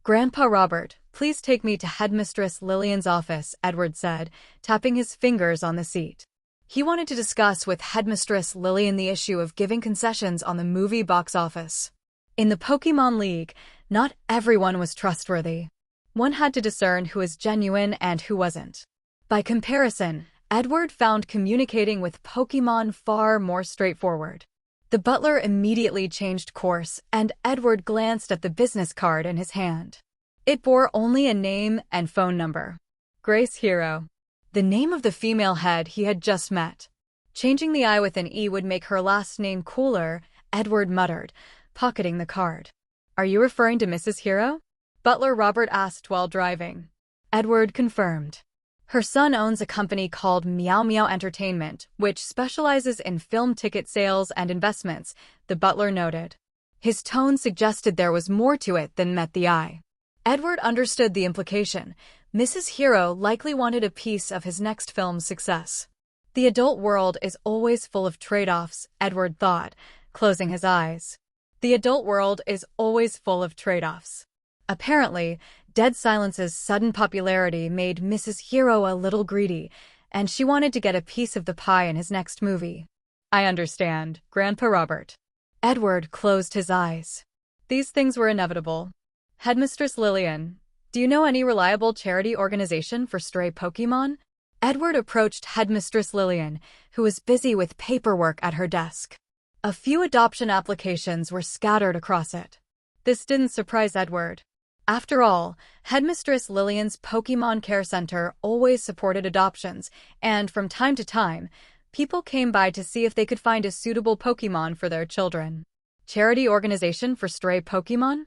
"Grandpa Robert, please take me to Headmistress Lillian's office," Edward said, tapping his fingers on the seat. He wanted to discuss with Headmistress Lillian the issue of giving concessions on the movie box office. In the Pokémon League, not everyone was trustworthy. One had to discern who was genuine and who wasn't. By comparison, Edward found communicating with Pokémon far more straightforward. The butler immediately changed course, and Edward glanced at the business card in his hand. It bore only a name and phone number. Grace Hero. The name of the female head he had just met. Changing the I with an E would make her last name cooler, Edward muttered, pocketing the card. "Are you referring to Mrs. Hero?" Butler Robert asked while driving. Edward confirmed. Her son owns a company called Meow Meow Entertainment, which specializes in film ticket sales and investments, the butler noted. His tone suggested there was more to it than met the eye. Edward understood the implication. Mrs. Hero likely wanted a piece of his next film's success. The adult world is always full of trade-offs, Edward thought, closing his eyes. The adult world is always full of trade-offs. Apparently, Dead Silence's sudden popularity made Mrs. Hero a little greedy, and she wanted to get a piece of the pie in his next movie. "I understand, Grandpa Robert." Edward closed his eyes. These things were inevitable. "Headmistress Lillian, do you know any reliable charity organization for stray Pokémon?" Edward approached Headmistress Lillian, who was busy with paperwork at her desk. A few adoption applications were scattered across it. This didn't surprise Edward. After all, Headmistress Lillian's Pokémon Care Center always supported adoptions, and from time to time, people came by to see if they could find a suitable Pokémon for their children. Charity organization for stray Pokémon?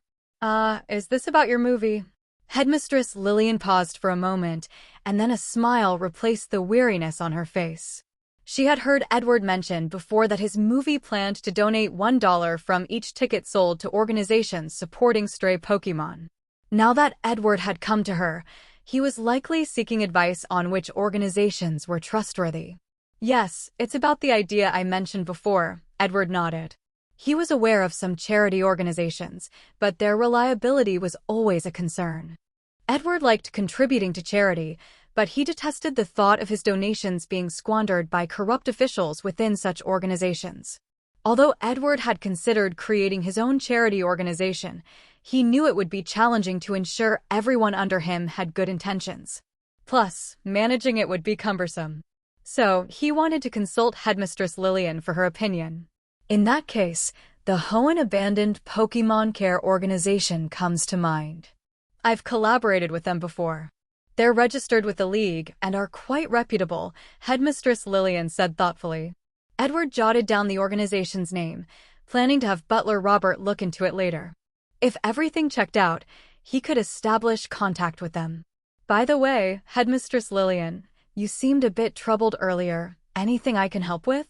Is this about your movie? Headmistress Lillian paused for a moment, and then a smile replaced the weariness on her face. She had heard Edward mention before that his movie planned to donate $1 from each ticket sold to organizations supporting stray Pokémon. Now that Edward had come to her, he was likely seeking advice on which organizations were trustworthy. Yes, it's about the idea I mentioned before, Edward nodded. He was aware of some charity organizations, but their reliability was always a concern. Edward liked contributing to charity, but he detested the thought of his donations being squandered by corrupt officials within such organizations. Although Edward had considered creating his own charity organization, he knew it would be challenging to ensure everyone under him had good intentions. Plus, managing it would be cumbersome. So, he wanted to consult Headmistress Lillian for her opinion. In that case, the Hoenn Abandoned Pokémon Care Organization comes to mind. I've collaborated with them before. They're registered with the League and are quite reputable, Headmistress Lillian said thoughtfully. Edward jotted down the organization's name, planning to have Butler Robert look into it later. If everything checked out, he could establish contact with them. By the way, Headmistress Lillian, you seemed a bit troubled earlier. Anything I can help with?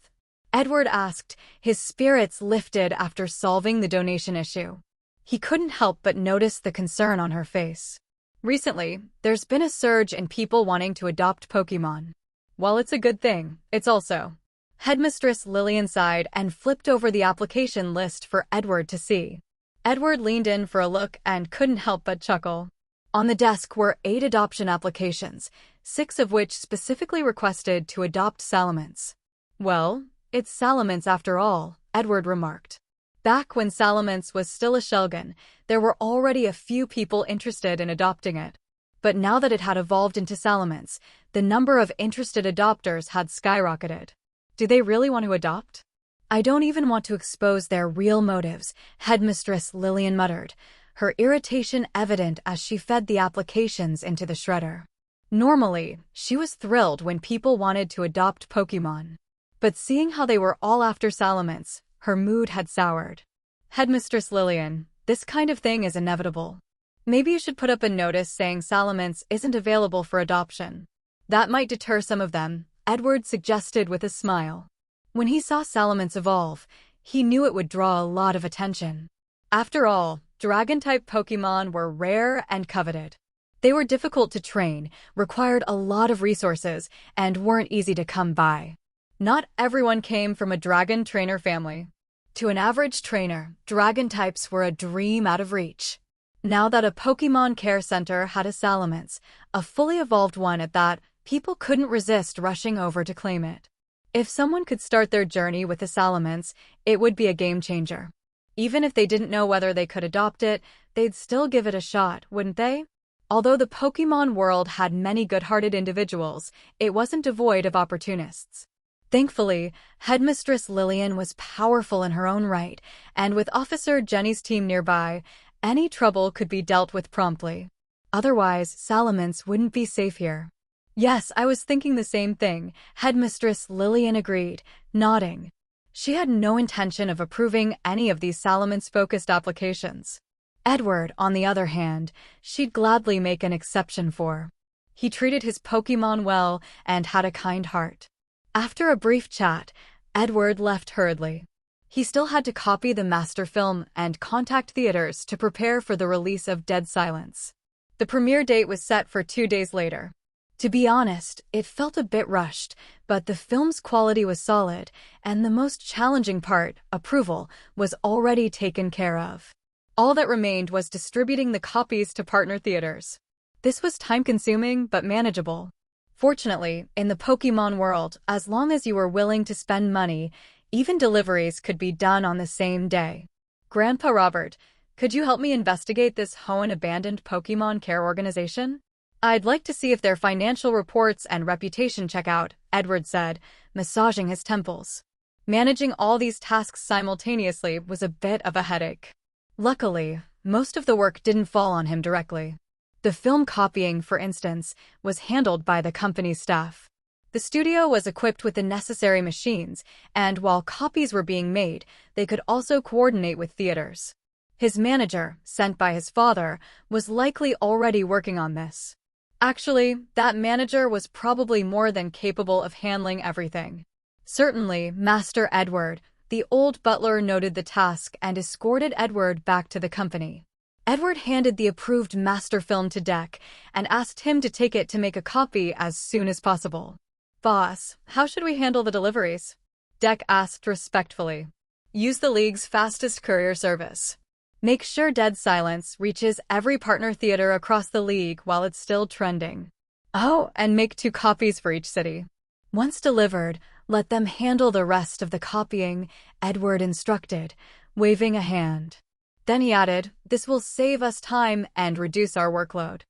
Edward asked, his spirits lifted after solving the donation issue. He couldn't help but notice the concern on her face. Recently, there's been a surge in people wanting to adopt Pokémon. While it's a good thing, it's also... Headmistress Lillian sighed and flipped over the application list for Edward to see. Edward leaned in for a look and couldn't help but chuckle. On the desk were 8 adoption applications, 6 of which specifically requested to adopt Salamence. Well, it's Salamence after all, Edward remarked. Back when Salamence was still a Shelgon, there were already a few people interested in adopting it. But now that it had evolved into Salamence, the number of interested adopters had skyrocketed. Do they really want to adopt? I don't even want to expose their real motives, Headmistress Lillian muttered, her irritation evident as she fed the applications into the shredder. Normally, she was thrilled when people wanted to adopt Pokémon. But seeing how they were all after Salamence, her mood had soured. Headmistress Lillian, this kind of thing is inevitable. Maybe you should put up a notice saying Salamence isn't available for adoption. That might deter some of them, Edward suggested with a smile. When he saw Salamence evolve, he knew it would draw a lot of attention. After all, Dragon-type Pokémon were rare and coveted. They were difficult to train, required a lot of resources, and weren't easy to come by. Not everyone came from a dragon trainer family. To an average trainer, dragon types were a dream out of reach. Now that a Pokémon Care Center had a Salamence, a fully evolved one at that, people couldn't resist rushing over to claim it. If someone could start their journey with a Salamence, it would be a game changer. Even if they didn't know whether they could adopt it, they'd still give it a shot, wouldn't they? Although the Pokémon world had many good-hearted individuals, it wasn't devoid of opportunists. Thankfully, Headmistress Lillian was powerful in her own right, and with Officer Jenny's team nearby, any trouble could be dealt with promptly. Otherwise, Salamence wouldn't be safe here. Yes, I was thinking the same thing, Headmistress Lillian agreed, nodding. She had no intention of approving any of these Salamence-focused applications. Edward, on the other hand, she'd gladly make an exception for. He treated his Pokémon well and had a kind heart. After a brief chat, Edward left hurriedly. He still had to copy the master film and contact theaters to prepare for the release of Dead Silence. The premiere date was set for 2 days later. To be honest, it felt a bit rushed, but the film's quality was solid, and the most challenging part, approval, was already taken care of. All that remained was distributing the copies to partner theaters. This was time-consuming but manageable. Fortunately, in the Pokémon world, as long as you were willing to spend money, even deliveries could be done on the same day. Grandpa Robert, could you help me investigate this Hoenn Abandoned Pokémon Care Organization? I'd like to see if their financial reports and reputation check out, Edward said, massaging his temples. Managing all these tasks simultaneously was a bit of a headache. Luckily, most of the work didn't fall on him directly. The film copying, for instance, was handled by the company's staff. The studio was equipped with the necessary machines, and while copies were being made, they could also coordinate with theaters. His manager, sent by his father, was likely already working on this. Actually, that manager was probably more than capable of handling everything. Certainly, Master Edward, the old butler, noted the task and escorted Edward back to the company. Edward handed the approved master film to Deck and asked him to take it to make a copy as soon as possible. "Boss, how should we handle the deliveries?" Deck asked respectfully. "Use the League's fastest courier service. Make sure Dead Silence reaches every partner theater across the League while it's still trending. Oh, and make 2 copies for each city. Once delivered, let them handle the rest of the copying," Edward instructed, waving a hand. Then he added, "This will save us time and reduce our workload."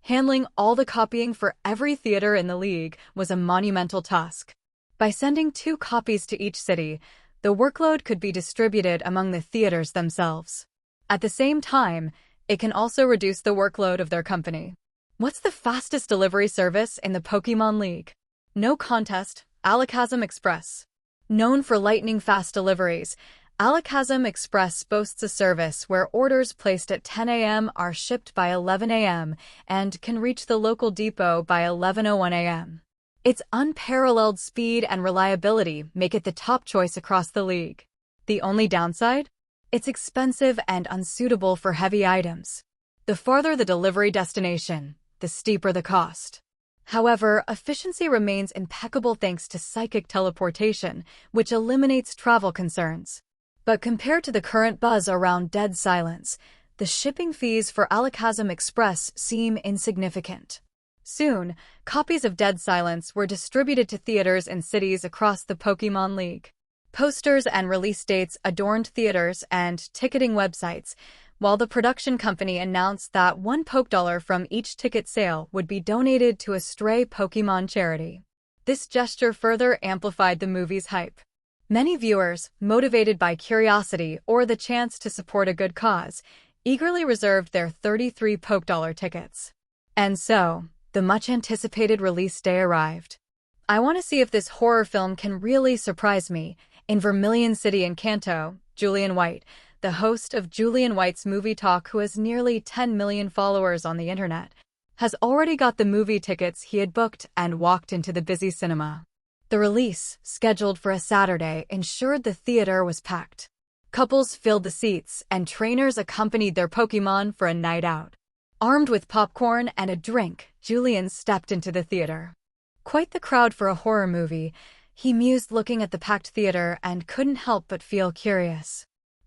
Handling all the copying for every theater in the League was a monumental task. By sending 2 copies to each city, the workload could be distributed among the theaters themselves. At the same time, it can also reduce the workload of their company. What's the fastest delivery service in the Pokémon League? No contest, Alakazam Express. Known for lightning-fast deliveries, Alakazam Express boasts a service where orders placed at 10 a.m. are shipped by 11 a.m. and can reach the local depot by 11:01 a.m. Its unparalleled speed and reliability make it the top choice across the League. The only downside? It's expensive and unsuitable for heavy items. The farther the delivery destination, the steeper the cost. However, efficiency remains impeccable thanks to psychic teleportation, which eliminates travel concerns. But compared to the current buzz around Dead Silence, the shipping fees for Alakazam Express seem insignificant. Soon, copies of Dead Silence were distributed to theaters in cities across the Pokémon League. Posters and release dates adorned theaters and ticketing websites, while the production company announced that $1 from each ticket sale would be donated to a stray Pokémon charity. This gesture further amplified the movie's hype. Many viewers, motivated by curiosity or the chance to support a good cause, eagerly reserved their 33 $Poké tickets. And so, the much-anticipated release day arrived. I want to see if this horror film can really surprise me. In Vermilion City in Kanto, Julian White, the host of Julian White's Movie Talk, who has nearly 10 million followers on the internet, has already got the movie tickets he had booked and walked into the busy cinema. The release, scheduled for a Saturday, ensured the theater was packed. Couples filled the seats, and trainers accompanied their Pokémon for a night out. Armed with popcorn and a drink, Julian stepped into the theater. Quite the crowd for a horror movie, he mused looking at the packed theater and couldn't help but feel curious.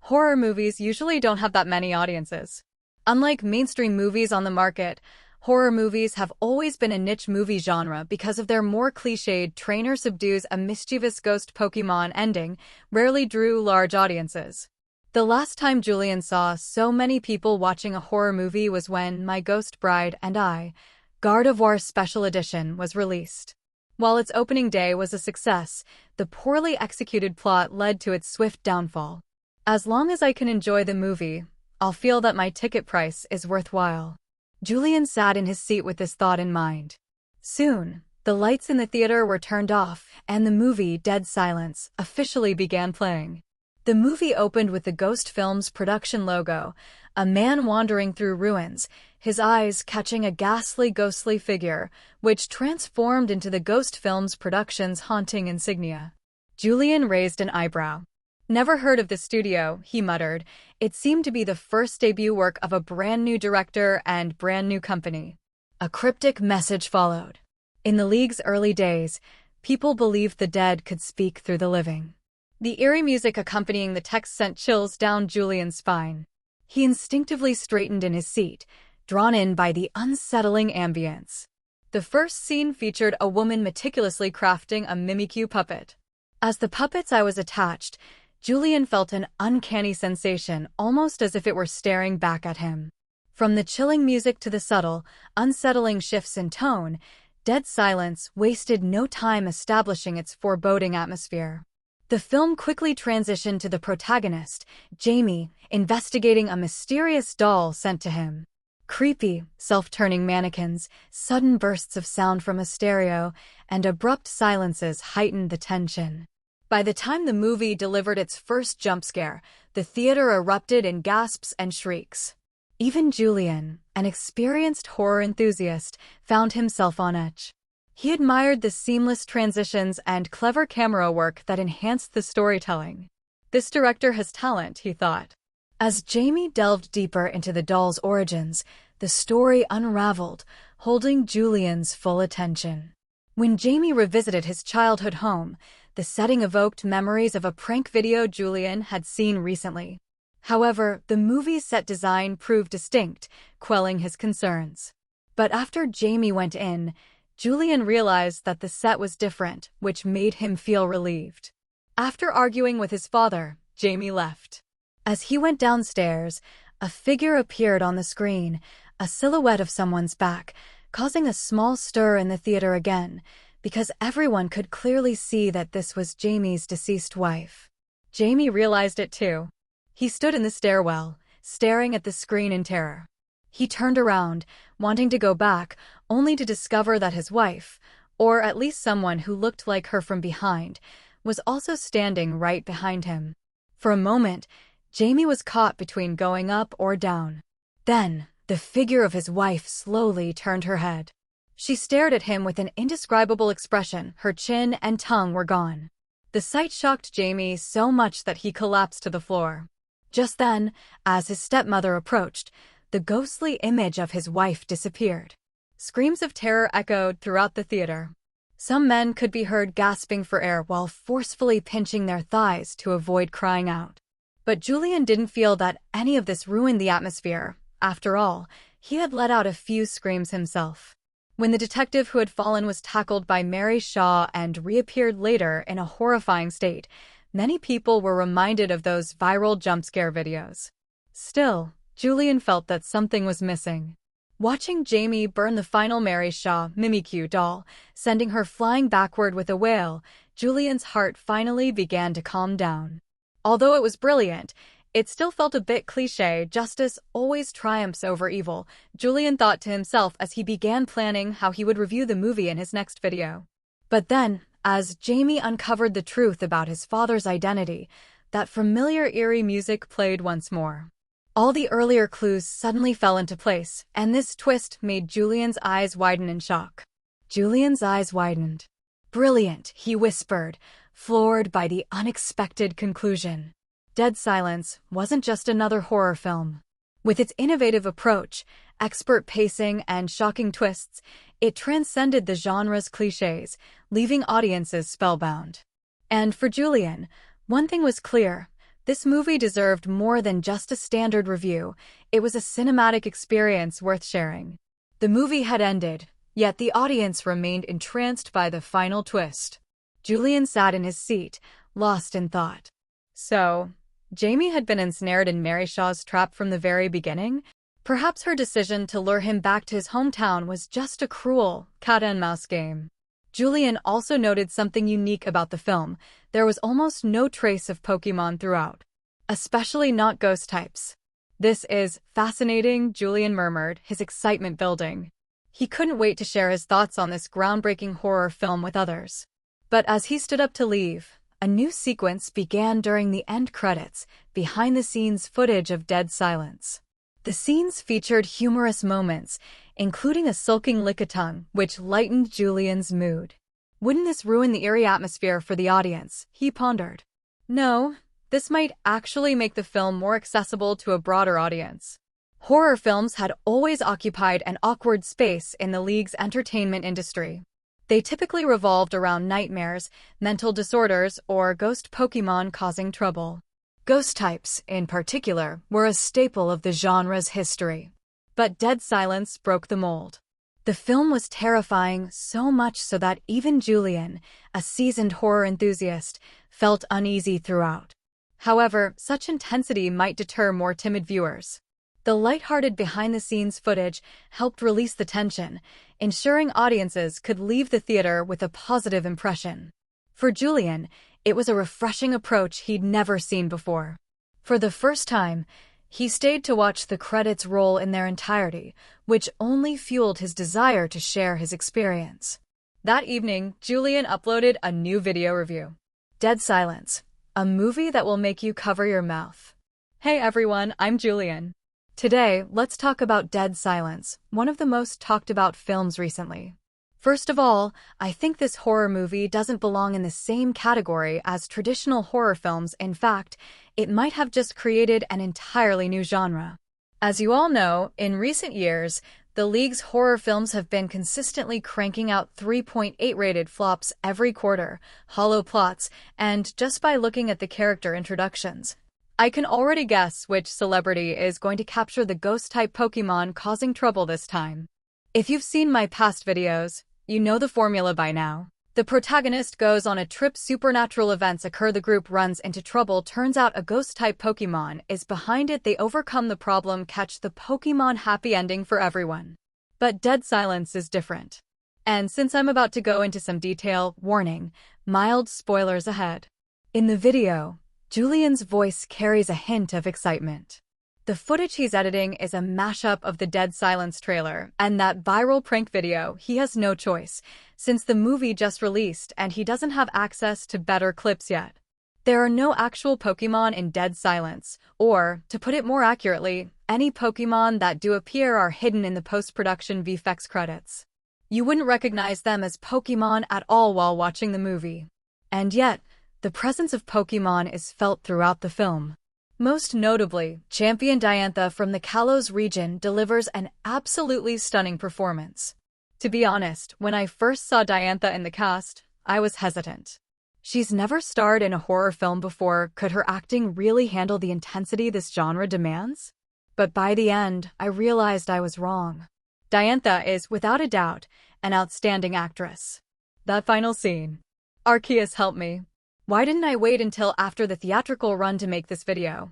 Horror movies usually don't have that many audiences. Unlike mainstream movies on the market, horror movies have always been a niche movie genre because of their more cliched trainer subdues a mischievous ghost Pokémon ending, rarely drew large audiences. The last time Julian saw so many people watching a horror movie was when My Ghost Bride and I, Gardevoir Special Edition, was released. While its opening day was a success, the poorly executed plot led to its swift downfall. As long as I can enjoy the movie, I'll feel that my ticket price is worthwhile. Julian sat in his seat with this thought in mind. Soon, the lights in the theater were turned off, and the movie Dead Silence officially began playing. The movie opened with the Ghost Films production logo, a man wandering through ruins, his eyes catching a ghastly ghostly figure, which transformed into the Ghost Films production's haunting insignia. Julian raised an eyebrow. "Never heard of the studio," he muttered. It seemed to be the first debut work of a brand new director and brand new company. A cryptic message followed. In the League's early days, people believed the dead could speak through the living. The eerie music accompanying the text sent chills down Julian's spine. He instinctively straightened in his seat, drawn in by the unsettling ambience. The first scene featured a woman meticulously crafting a Mimikyu puppet. As the puppet's eye was attached, Julian felt an uncanny sensation, almost as if it were staring back at him. From the chilling music to the subtle, unsettling shifts in tone, Dead Silence wasted no time establishing its foreboding atmosphere. The film quickly transitioned to the protagonist, Jamie, investigating a mysterious doll sent to him. Creepy, self-turning mannequins, sudden bursts of sound from a stereo, and abrupt silences heightened the tension. By the time the movie delivered its first jump scare, the theater erupted in gasps and shrieks. Even Julian, an experienced horror enthusiast, found himself on edge. He admired the seamless transitions and clever camera work that enhanced the storytelling. This director has talent, he thought. As Jamie delved deeper into the doll's origins, the story unraveled, holding Julian's full attention. When Jamie revisited his childhood home, the setting evoked memories of a prank video Julian had seen recently. However, the movie's set design proved distinct, quelling his concerns. But after Jamie went in, Julian realized that the set was different, which made him feel relieved. After arguing with his father, Jamie left. As he went downstairs, a figure appeared on the screen, a silhouette of someone's back, causing a small stir in the theater again, because everyone could clearly see that this was Jamie's deceased wife. Jamie realized it too. He stood in the stairwell, staring at the screen in terror. He turned around, wanting to go back, only to discover that his wife, or at least someone who looked like her from behind, was also standing right behind him. For a moment, Jamie was caught between going up or down. Then, the figure of his wife slowly turned her head. She stared at him with an indescribable expression. Her chin and tongue were gone. The sight shocked Jamie so much that he collapsed to the floor. Just then, as his stepmother approached, the ghostly image of his wife disappeared. Screams of terror echoed throughout the theater. Some men could be heard gasping for air while forcefully pinching their thighs to avoid crying out. But Julian didn't feel that any of this ruined the atmosphere. After all, he had let out a few screams himself. When the detective who had fallen was tackled by Mary Shaw and reappeared later in a horrifying state, many people were reminded of those viral jump scare videos. Still, Julian felt that something was missing. Watching Jamie burn the final Mary Shaw Mimikyu doll, sending her flying backward with a wail, Julian's heart finally began to calm down. Although it was brilliant, it still felt a bit cliché. Justice always triumphs over evil, Julian thought to himself as he began planning how he would review the movie in his next video. But then, as Jamie uncovered the truth about his father's identity, that familiar eerie music played once more. All the earlier clues suddenly fell into place, and this twist made Julian's eyes widen in shock. Julian's eyes widened. "Brilliant," he whispered, floored by the unexpected conclusion. Dead Silence wasn't just another horror film. With its innovative approach, expert pacing, and shocking twists, it transcended the genre's clichés, leaving audiences spellbound. And for Julian, one thing was clear. This movie deserved more than just a standard review. It was a cinematic experience worth sharing. The movie had ended, yet the audience remained entranced by the final twist. Julian sat in his seat, lost in thought. So, Jamie had been ensnared in Mary Shaw's trap from the very beginning? Perhaps her decision to lure him back to his hometown was just a cruel cat-and-mouse game. Julian also noted something unique about the film. There was almost no trace of Pokémon throughout. Especially not ghost types. "This is fascinating," Julian murmured, his excitement building. He couldn't wait to share his thoughts on this groundbreaking horror film with others. But as he stood up to leave, a new sequence began during the end credits, behind-the-scenes footage of Dead Silence. The scenes featured humorous moments, including a sulking Lickitung, which lightened Julian's mood. Wouldn't this ruin the eerie atmosphere for the audience? He pondered. No, this might actually make the film more accessible to a broader audience. Horror films had always occupied an awkward space in the league's entertainment industry. They typically revolved around nightmares, mental disorders, or ghost Pokémon causing trouble. Ghost types, in particular, were a staple of the genre's history. But Dead Silence broke the mold. The film was terrifying, so much so that even Julian, a seasoned horror enthusiast, felt uneasy throughout. However, such intensity might deter more timid viewers. The lighthearted behind-the-scenes footage helped release the tension, ensuring audiences could leave the theater with a positive impression. For Julian, It was a refreshing approach he'd never seen before. For the first time, he stayed to watch the credits roll in their entirety, which only fueled his desire to share his experience. That evening, Julian uploaded a new video review. Dead Silence, a movie that will make you cover your mouth. Hey everyone, I'm Julian. Today, let's talk about Dead Silence, one of the most talked about films recently. First of all, I think this horror movie doesn't belong in the same category as traditional horror films. In fact, it might have just created an entirely new genre. As you all know, in recent years, the League's horror films have been consistently cranking out 3.8 rated flops every quarter, hollow plots, and just by looking at the character introductions, I can already guess which celebrity is going to capture the Ghost-type Pokémon causing trouble this time. If you've seen my past videos, you know the formula by now. The protagonist goes on a trip, supernatural events occur, the group runs into trouble, turns out a Ghost-type Pokémon is behind it, they overcome the problem, catch the Pokémon, happy ending for everyone. But Dead Silence is different. And since I'm about to go into some detail, warning, mild spoilers ahead. In the video, Julian's voice carries a hint of excitement. The footage he's editing is a mashup of the Dead Silence trailer and that viral prank video. He has no choice, since the movie just released and he doesn't have access to better clips yet. There are no actual Pokémon in Dead Silence, or, to put it more accurately, any Pokémon that do appear are hidden in the post-production VFX credits. You wouldn't recognize them as Pokémon at all while watching the movie. And yet, the presence of Pokémon is felt throughout the film. Most notably, champion Diantha from the Kalos region delivers an absolutely stunning performance. To be honest, when I first saw Diantha in the cast, I was hesitant. She's never starred in a horror film before. Could her acting really handle the intensity this genre demands? But by the end, I realized I was wrong. Diantha is, without a doubt, an outstanding actress. That final scene. Arceus, help me. Why didn't I wait until after the theatrical run to make this video?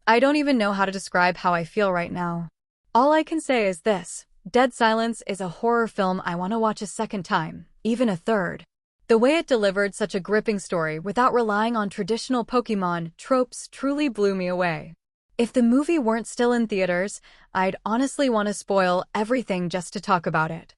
I don't even know how to describe how I feel right now. All I can say is this: Dead Silence is a horror film I want to watch a second time, even a third. The way it delivered such a gripping story without relying on traditional Pokémon tropes truly blew me away. If the movie weren't still in theaters, I'd honestly want to spoil everything just to talk about it.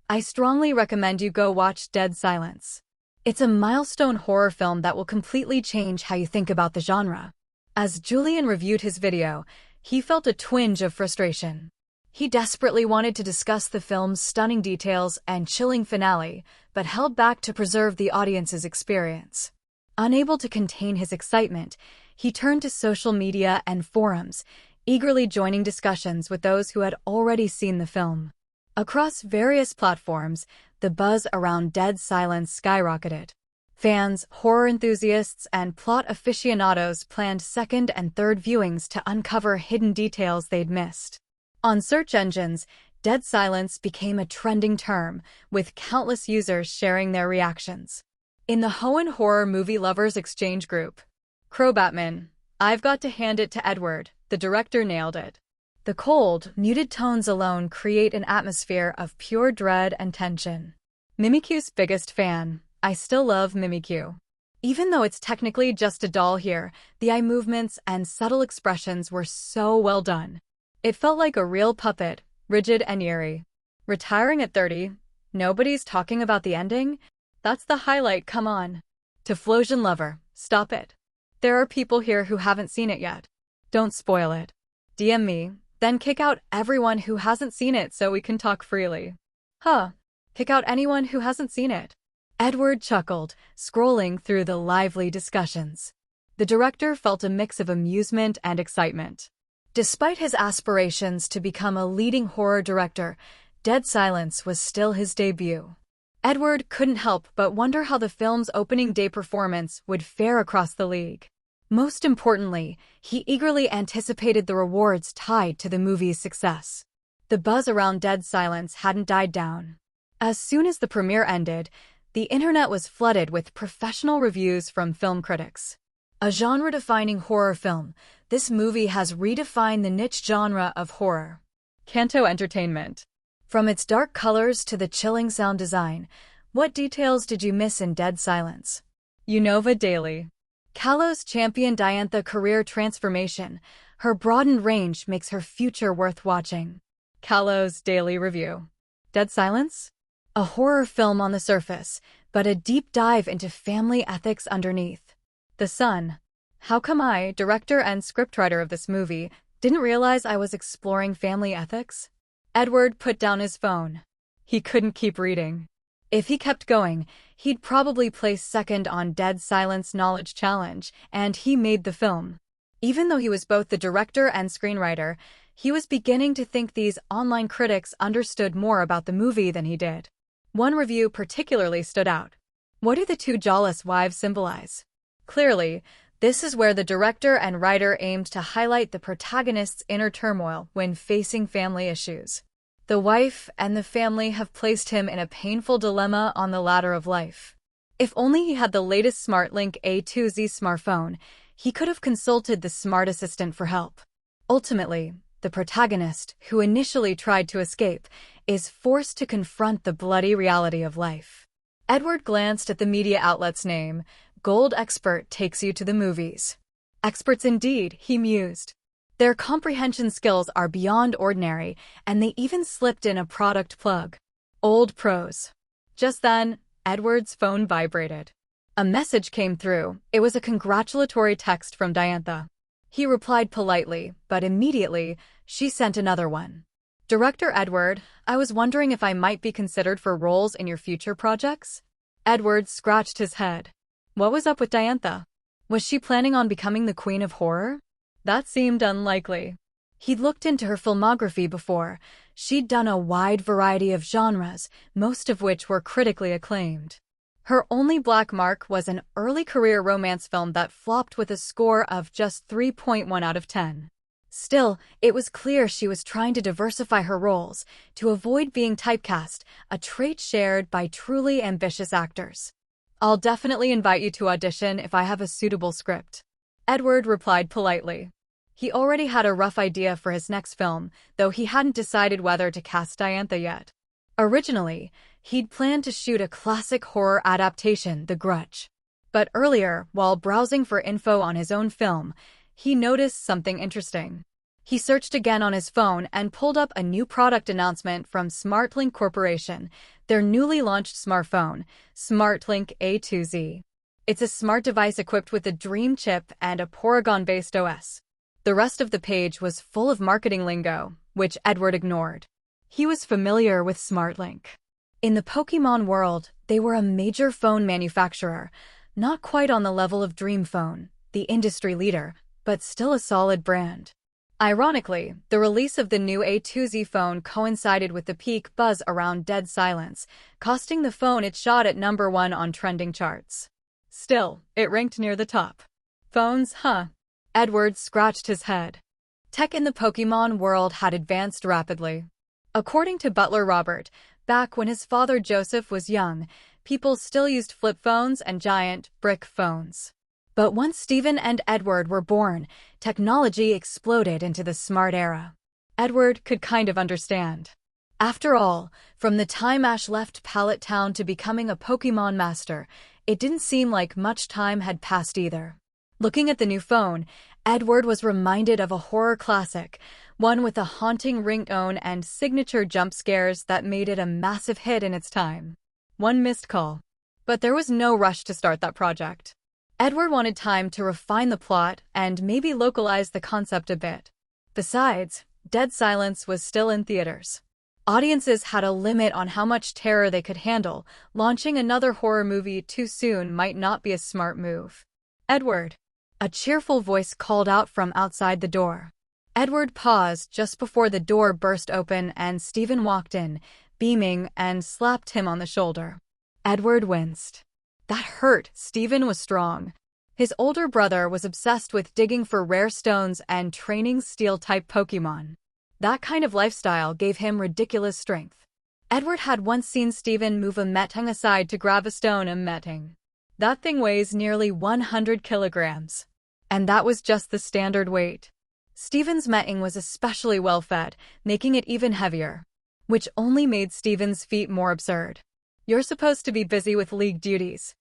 I strongly recommend you go watch Dead Silence. It's a milestone horror film that will completely change how you think about the genre. As Julian reviewed his video, he felt a twinge of frustration. He desperately wanted to discuss the film's stunning details and chilling finale, but held back to preserve the audience's experience. Unable to contain his excitement, he turned to social media and forums, eagerly joining discussions with those who had already seen the film. Across various platforms, the buzz around Dead Silence skyrocketed. Fans, horror enthusiasts, and plot aficionados planned second and third viewings to uncover hidden details they'd missed. On search engines, Dead Silence became a trending term, with countless users sharing their reactions. In the Hoenn Horror Movie Lovers Exchange group, Crowbatman, I've got to hand it to Edward, the director nailed it. The cold, muted tones alone create an atmosphere of pure dread and tension. Mimikyu's biggest fan, I still love Mimikyu. Even though it's technically just a doll here, the eye movements and subtle expressions were so well done. It felt like a real puppet, rigid and eerie. Retiring at 30, nobody's talking about the ending? That's the highlight, come on. Typhlosion lover, stop it. There are people here who haven't seen it yet. Don't spoil it. DM me. Then kick out everyone who hasn't seen it so we can talk freely. Huh. Kick out anyone who hasn't seen it. Edward chuckled, scrolling through the lively discussions. The director felt a mix of amusement and excitement. Despite his aspirations to become a leading horror director, Dead Silence was still his debut. Edward couldn't help but wonder how the film's opening day performance would fare across the league. Most importantly, he eagerly anticipated the rewards tied to the movie's success. The buzz around Dead Silence hadn't died down. As soon as the premiere ended, the internet was flooded with professional reviews from film critics. A genre-defining horror film, this movie has redefined the niche genre of horror. Kanto Entertainment. From its dark colors to the chilling sound design, what details did you miss in Dead Silence? Unova Daily. Kalos champion Diantha career transformation. Her broadened range makes her future worth watching. Kalos Daily Review. Dead Silence? A horror film on the surface, but a deep dive into family ethics underneath. The Sun. How come I, director and scriptwriter of this movie, didn't realize I was exploring family ethics? Edward put down his phone. He couldn't keep reading. If he kept going, he'd probably place second on Dead Silence Knowledge Challenge, and he made the film. Even though he was both the director and screenwriter, he was beginning to think these online critics understood more about the movie than he did. One review particularly stood out. What do the two jawless wives symbolize? Clearly, this is where the director and writer aimed to highlight the protagonist's inner turmoil when facing family issues. The wife and the family have placed him in a painful dilemma on the ladder of life. If only he had the latest SmartLink A2Z smartphone, he could have consulted the smart assistant for help. Ultimately, the protagonist, who initially tried to escape, is forced to confront the bloody reality of life. Edward glanced at the media outlet's name. Gold Expert takes you to the movies. Experts indeed, he mused. Their comprehension skills are beyond ordinary, and they even slipped in a product plug. Old pros. Just then, Edward's phone vibrated. A message came through. It was a congratulatory text from Diantha. He replied politely, but immediately, she sent another one. Director Edward, I was wondering if I might be considered for roles in your future projects? Edward scratched his head. What was up with Diantha? Was she planning on becoming the queen of horror? That seemed unlikely. He'd looked into her filmography before. She'd done a wide variety of genres, most of which were critically acclaimed. Her only black mark was an early career romance film that flopped with a score of just 3.1 out of 10. Still, it was clear she was trying to diversify her roles, to avoid being typecast, a trait shared by truly ambitious actors. I'll definitely invite you to audition if I have a suitable script. Edward replied politely. He already had a rough idea for his next film, though he hadn't decided whether to cast Diantha yet. Originally, he'd planned to shoot a classic horror adaptation, The Grudge. But earlier, while browsing for info on his own film, he noticed something interesting. He searched again on his phone and pulled up a new product announcement from SmartLink Corporation, their newly launched smartphone, SmartLink A2Z. It's a smart device equipped with a Dream chip and a Porygon-based OS. The rest of the page was full of marketing lingo, which Edward ignored. He was familiar with SmartLink. In the Pokémon world, they were a major phone manufacturer, not quite on the level of Dream Phone, the industry leader, but still a solid brand. Ironically, the release of the new A2Z phone coincided with the peak buzz around Dead Silence, costing the phone its shot at #1 on trending charts. Still, it ranked near the top. Phones, huh? Edward scratched his head. Tech in the Pokémon world had advanced rapidly. According to butler Robert, back when his father Joseph was young, people still used flip phones and giant brick phones. But once Stephen and Edward were born, technology exploded into the smart era. Edward could kind of understand. After all, from the time Ash left Pallet Town to becoming a Pokémon Master, it didn't seem like much time had passed either. Looking at the new phone, Edward was reminded of a horror classic, one with a haunting ringtone and signature jump scares that made it a massive hit in its time. One missed call. But there was no rush to start that project. Edward wanted time to refine the plot and maybe localize the concept a bit. Besides, Dead Silence was still in theaters. Audiences had a limit on how much terror they could handle. Launching another horror movie too soon might not be a smart move. Edward. A cheerful voice called out from outside the door. Edward paused just before the door burst open and Stephen walked in, beaming, and slapped him on the shoulder. Edward winced. That hurt. Stephen was strong. His older brother was obsessed with digging for rare stones and training steel-type Pokémon. That kind of lifestyle gave him ridiculous strength. Edward had once seen Stephen move a Metang aside to grab a stone. A Metang. That thing weighs nearly 100 kilograms. And that was just the standard weight. Stephen's Metang was especially well-fed, making it even heavier, which only made Stephen's feat more absurd. You're supposed to be busy with league duties.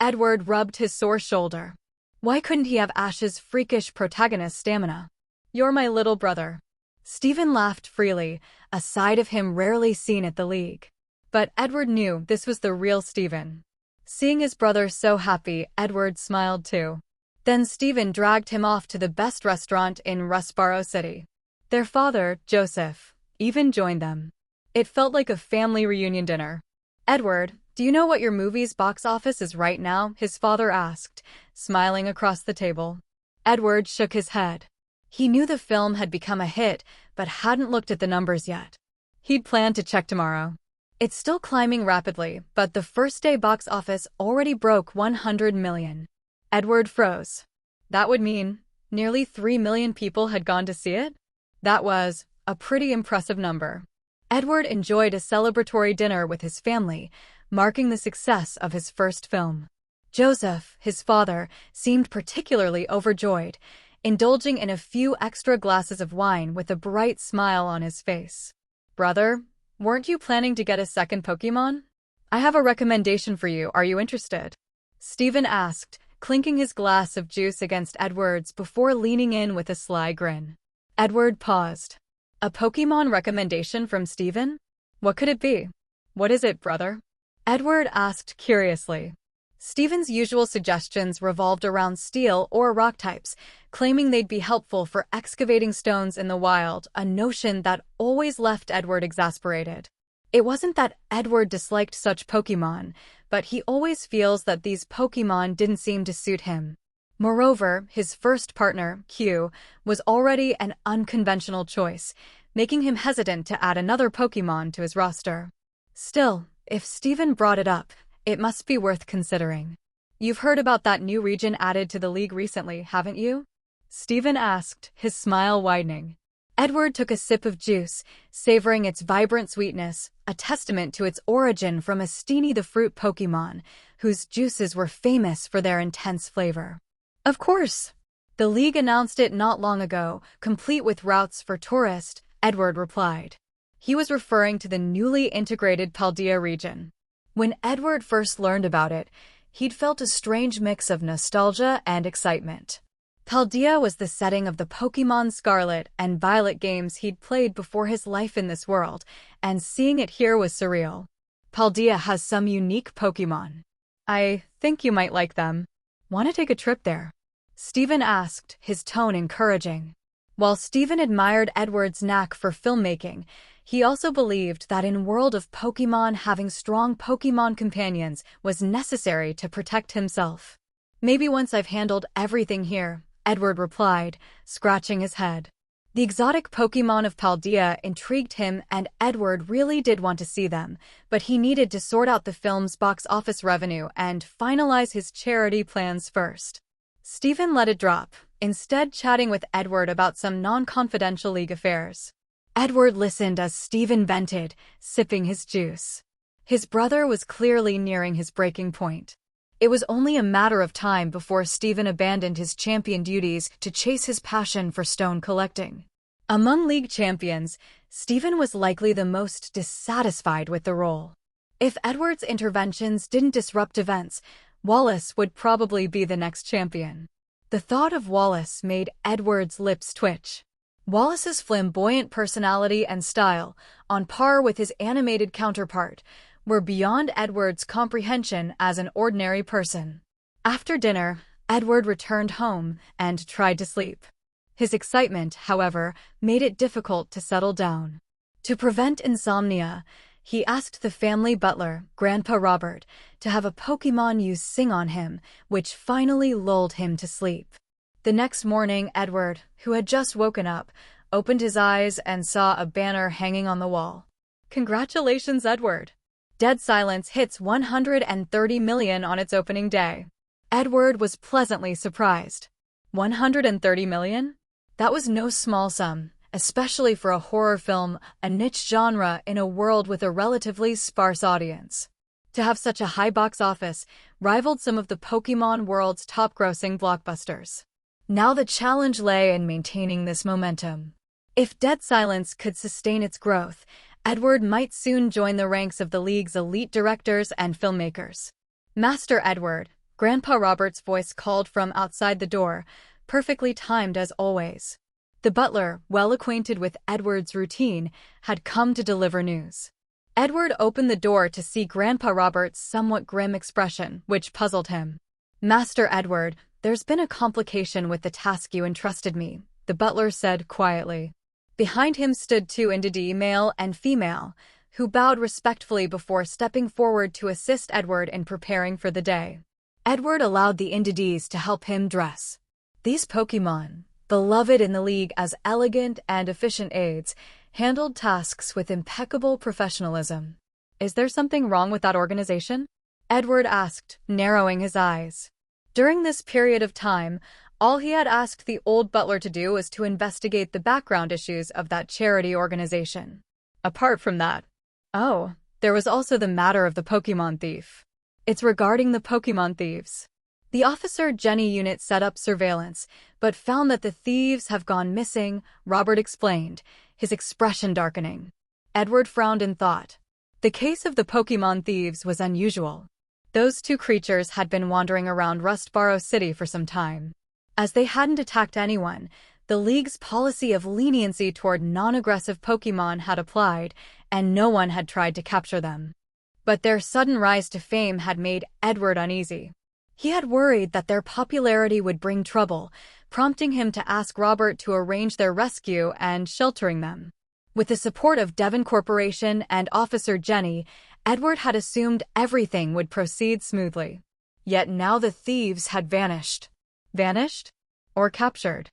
Edward rubbed his sore shoulder. Why couldn't he have Ash's freakish protagonist stamina? You're my little brother. Stephen laughed freely, a side of him rarely seen at the League. But Edward knew this was the real Stephen. Seeing his brother so happy, Edward smiled too. Then Stephen dragged him off to the best restaurant in Rustboro City. Their father, Joseph, even joined them. It felt like a family reunion dinner. Edward, do you know what your movie's box office is right now? His father asked, smiling across the table. Edward shook his head. He knew the film had become a hit, but hadn't looked at the numbers yet. He'd planned to check tomorrow. It's still climbing rapidly, but the first day box office already broke 100 million. Edward froze. That would mean nearly 3 million people had gone to see it? That was a pretty impressive number. Edward enjoyed a celebratory dinner with his family, marking the success of his first film. Joseph, his father, seemed particularly overjoyed, indulging in a few extra glasses of wine with a bright smile on his face. Brother, weren't you planning to get a second Pokémon? I have a recommendation for you. Are you interested? Stephen asked, clinking his glass of juice against Edward's before leaning in with a sly grin. Edward paused. A Pokémon recommendation from Stephen? What could it be? What is it, brother? Edward asked curiously. Stephen's usual suggestions revolved around steel or rock types, claiming they'd be helpful for excavating stones in the wild, a notion that always left Edward exasperated. It wasn't that Edward disliked such Pokémon, but he always feels that these Pokémon didn't seem to suit him. Moreover, his first partner, Q, was already an unconventional choice, making him hesitant to add another Pokémon to his roster. Still, if Stephen brought it up, it must be worth considering. You've heard about that new region added to the League recently, haven't you? Stephen asked, his smile widening. Edward took a sip of juice, savoring its vibrant sweetness, a testament to its origin from a Steenie the fruit Pokémon, whose juices were famous for their intense flavor. Of course. The League announced it not long ago, complete with routes for tourists, Edward replied. He was referring to the newly integrated Paldea region. When Edward first learned about it, he'd felt a strange mix of nostalgia and excitement. Paldea was the setting of the Pokémon Scarlet and Violet games he'd played before his life in this world, and seeing it here was surreal. Paldea has some unique Pokémon. I think you might like them. Want to take a trip there? Stephen asked, his tone encouraging. While Stephen admired Edward's knack for filmmaking, he also believed that in World of Pokémon having strong Pokémon companions was necessary to protect himself. Maybe once I've handled everything here, Edward replied, scratching his head. The exotic Pokémon of Paldea intrigued him and Edward really did want to see them, but he needed to sort out the film's box office revenue and finalize his charity plans first. Stephen let it drop, instead chatting with Edward about some non-confidential League affairs. Edward listened as Stephen vented, sipping his juice. His brother was clearly nearing his breaking point. It was only a matter of time before Stephen abandoned his champion duties to chase his passion for stone collecting. Among League champions, Stephen was likely the most dissatisfied with the role. If Edward's interventions didn't disrupt events, Wallace would probably be the next champion. The thought of Wallace made Edward's lips twitch. Wallace's flamboyant personality and style, on par with his animated counterpart, were beyond Edward's comprehension as an ordinary person. After dinner, Edward returned home and tried to sleep. His excitement, however, made it difficult to settle down. To prevent insomnia, he asked the family butler, Grandpa Robert, to have a Pokémon you sing on him, which finally lulled him to sleep. The next morning, Edward, who had just woken up, opened his eyes and saw a banner hanging on the wall. Congratulations, Edward! Dead Silence hits 130 million on its opening day. Edward was pleasantly surprised. 130 million? That was no small sum, especially for a horror film, a niche genre in a world with a relatively sparse audience. To have such a high box office rivaled some of the Pokémon world's top-grossing blockbusters. Now the challenge lay in maintaining this momentum. If Dead Silence could sustain its growth, Edward might soon join the ranks of the League's elite directors and filmmakers. Master Edward, Grandpa Robert's voice called from outside the door, perfectly timed as always. The butler, well acquainted with Edward's routine, had come to deliver news. Edward opened the door to see Grandpa Robert's somewhat grim expression, which puzzled him. "Master Edward, there's been a complication with the task you entrusted me," the butler said quietly. Behind him stood two individuals, male and female, who bowed respectfully before stepping forward to assist Edward in preparing for the day. Edward allowed the individuals to help him dress. These Pokémon, beloved in the league as elegant and efficient aides, handled tasks with impeccable professionalism. "Is there something wrong with that organization?" Edward asked, narrowing his eyes. During this period of time, all he had asked the old butler to do was to investigate the background issues of that charity organization. Apart from that, there was also the matter of the Pokémon thief. "It's regarding the Pokémon thieves. The Officer Jenny unit set up surveillance, but found that the thieves have gone missing," Robert explained, his expression darkening. Edward frowned in thought. The case of the Pokémon thieves was unusual. Those two creatures had been wandering around Rustboro City for some time. As they hadn't attacked anyone, the League's policy of leniency toward non-aggressive Pokémon had applied, and no one had tried to capture them. But their sudden rise to fame had made Edward uneasy. He had worried that their popularity would bring trouble, prompting him to ask Robert to arrange their rescue and sheltering them. With the support of Devon Corporation and Officer Jenny, Edward had assumed everything would proceed smoothly. Yet now the thieves had vanished. Vanished? Or captured?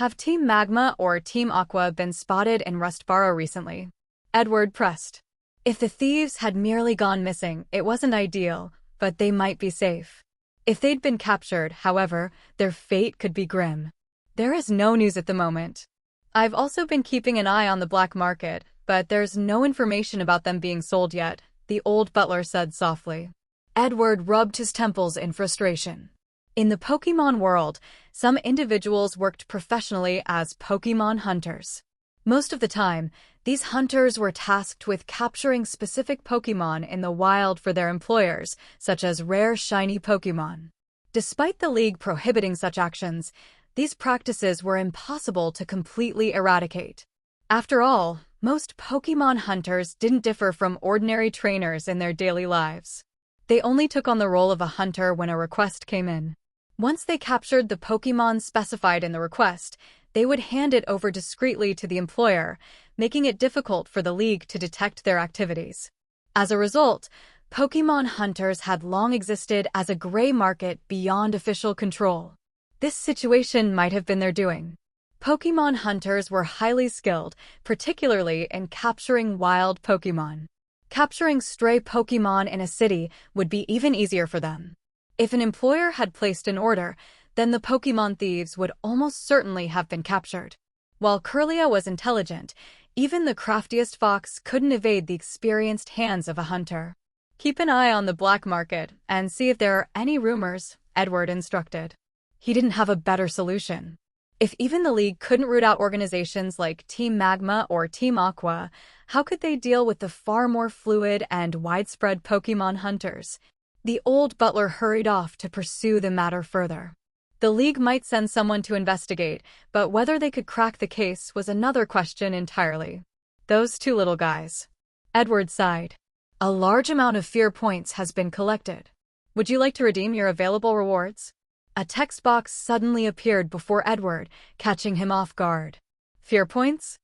Have Team Magma or Team Aqua been spotted in Rustboro recently? Edward pressed. If the thieves had merely gone missing, it wasn't ideal, but they might be safe. If they'd been captured, however, their fate could be grim. There is no news at the moment. I've also been keeping an eye on the black market, but there's no information about them being sold yet, the old butler said softly. Edward rubbed his temples in frustration. In the Pokémon world, some individuals worked professionally as Pokémon hunters. Most of the time, these hunters were tasked with capturing specific Pokémon in the wild for their employers, such as rare shiny Pokémon. Despite the League prohibiting such actions, these practices were impossible to completely eradicate. After all, most Pokémon hunters didn't differ from ordinary trainers in their daily lives. They only took on the role of a hunter when a request came in. Once they captured the Pokémon specified in the request, they would hand it over discreetly to the employer, making it difficult for the League to detect their activities. As a result, Pokémon hunters had long existed as a gray market beyond official control. This situation might have been their doing. Pokémon hunters were highly skilled, particularly in capturing wild Pokémon. Capturing stray Pokémon in a city would be even easier for them. If an employer had placed an order, then the Pokémon thieves would almost certainly have been captured. While Curlia was intelligent, even the craftiest fox couldn't evade the experienced hands of a hunter. Keep an eye on the black market and see if there are any rumors, Edward instructed. He didn't have a better solution. If even the League couldn't root out organizations like Team Magma or Team Aqua, how could they deal with the far more fluid and widespread Pokémon hunters? The old butler hurried off to pursue the matter further. The League might send someone to investigate, but whether they could crack the case was another question entirely. Those two little guys. Edward sighed. A large amount of fear points has been collected. Would you like to redeem your available rewards? A text box suddenly appeared before Edward, catching him off guard. Fear points?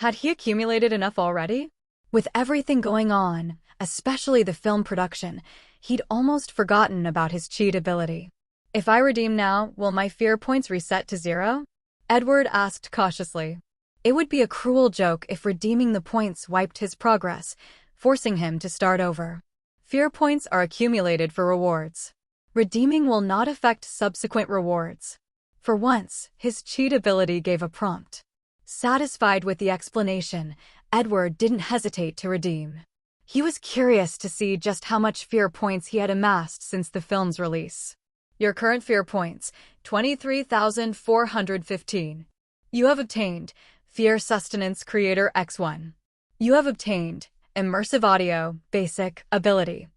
Had he accumulated enough already? With everything going on, especially the film production, he'd almost forgotten about his cheat ability. If I redeem now, will my fear points reset to 0? Edward asked cautiously. It would be a cruel joke if redeeming the points wiped his progress, forcing him to start over. Fear points are accumulated for rewards. Redeeming will not affect subsequent rewards. For once, his cheat ability gave a prompt. Satisfied with the explanation, Edward didn't hesitate to redeem. He was curious to see just how much fear points he had amassed since the film's release. Your current fear points, 23,415. You have obtained Fear Sustenance Creator X1. You have obtained Immersive Audio Basic Ability. ?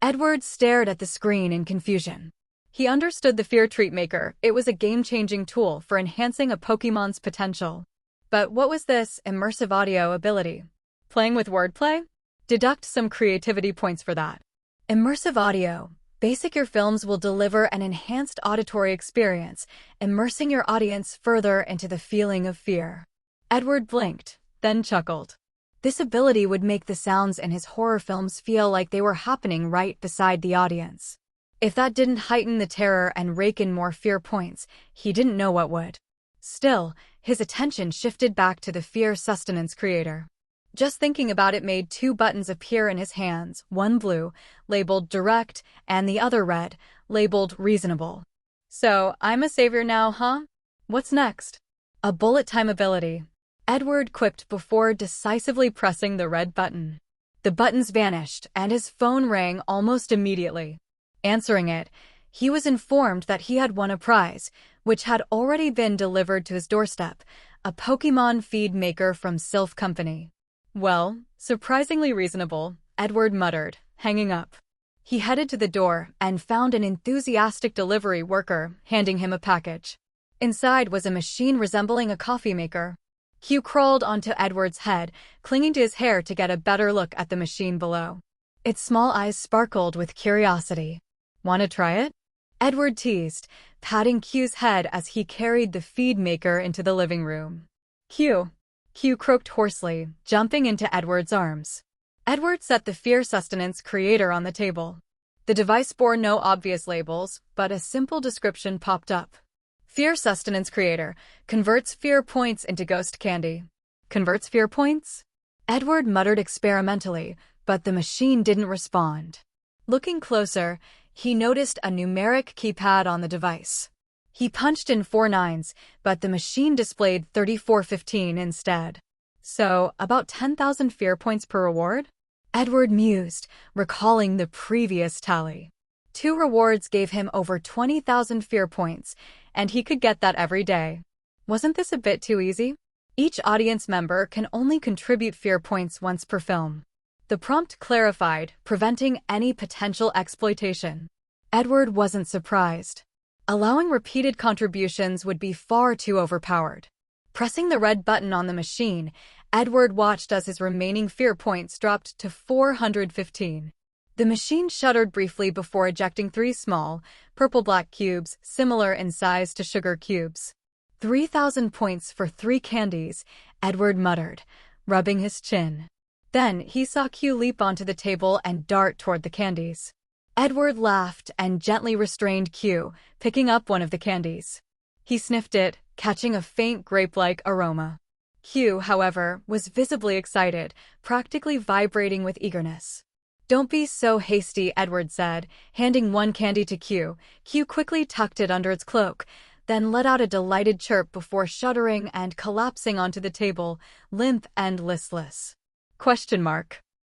Edward stared at the screen in confusion. He understood the Fear Treat Maker. It was a game-changing tool for enhancing a Pokémon's potential. But what was this immersive audio ability? Playing with wordplay? Deduct some creativity points for that. Immersive audio. Basic Your films will deliver an enhanced auditory experience, immersing your audience further into the feeling of fear. Edward blinked, then chuckled. This ability would make the sounds in his horror films feel like they were happening right beside the audience. If that didn't heighten the terror and rake in more fear points, he didn't know what would. Still, his attention shifted back to the fear sustenance creator. Just thinking about it made two buttons appear in his hands, one blue, labeled Direct, and the other red, labeled Reasonable. So, I'm a savior now, huh? What's next? A bullet time ability. Edward quipped before decisively pressing the red button. The buttons vanished, and his phone rang almost immediately. Answering it, he was informed that he had won a prize, which had already been delivered to his doorstep, a Pokémon feed maker from Sylph Company. Well, surprisingly reasonable, Edward muttered, hanging up. He headed to the door and found an enthusiastic delivery worker handing him a package. Inside was a machine resembling a coffee maker. Hugh crawled onto Edward's head, clinging to his hair to get a better look at the machine below. Its small eyes sparkled with curiosity. "Want to try it?" Edward teased, patting Hugh's head as he carried the feed maker into the living room. "Hugh," Hugh croaked hoarsely, jumping into Edward's arms. Edward set the Fear Sustenance Creator on the table. The device bore no obvious labels, but a simple description popped up. Fear Sustenance Creator converts fear points into ghost candy. Converts fear points? Edward muttered experimentally, but the machine didn't respond. Looking closer, he noticed a numeric keypad on the device. He punched in 4 nines, but the machine displayed 3415 instead. So, about 10,000 fear points per reward? Edward mused, recalling the previous tally. 2 rewards gave him over 20,000 fear points, and he could get that every day. Wasn't this a bit too easy? Each audience member can only contribute fear points once per film. The prompt clarified, preventing any potential exploitation. Edward wasn't surprised. Allowing repeated contributions would be far too overpowered. Pressing the red button on the machine, Edward watched as his remaining fear points dropped to 415. The machine shuddered briefly before ejecting 3 small, purple-black cubes similar in size to sugar cubes. 3,000 points for 3 candies, Edward muttered, rubbing his chin. Then he saw Q leap onto the table and dart toward the candies. Edward laughed and gently restrained Q, picking up one of the candies. He sniffed it, catching a faint grape-like aroma. Q, however, was visibly excited, practically vibrating with eagerness. "Don't be so hasty," Edward said, handing one candy to Q. Q quickly tucked it under its cloak, then let out a delighted chirp before shuddering and collapsing onto the table, limp and listless.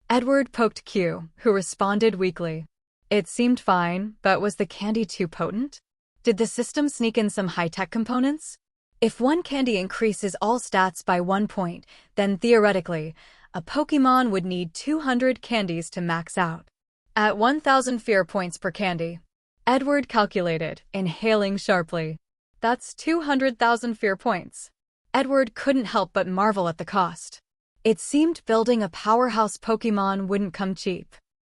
Edward poked Q, who responded weakly. It seemed fine, but was the candy too potent? Did the system sneak in some high-tech components? If one candy increases all stats by 1 point, then theoretically, a Pokémon would need 200 candies to max out. At 1,000 fear points per candy. Edward calculated, inhaling sharply. That's 200,000 fear points. Edward couldn't help but marvel at the cost. It seemed building a powerhouse Pokémon wouldn't come cheap.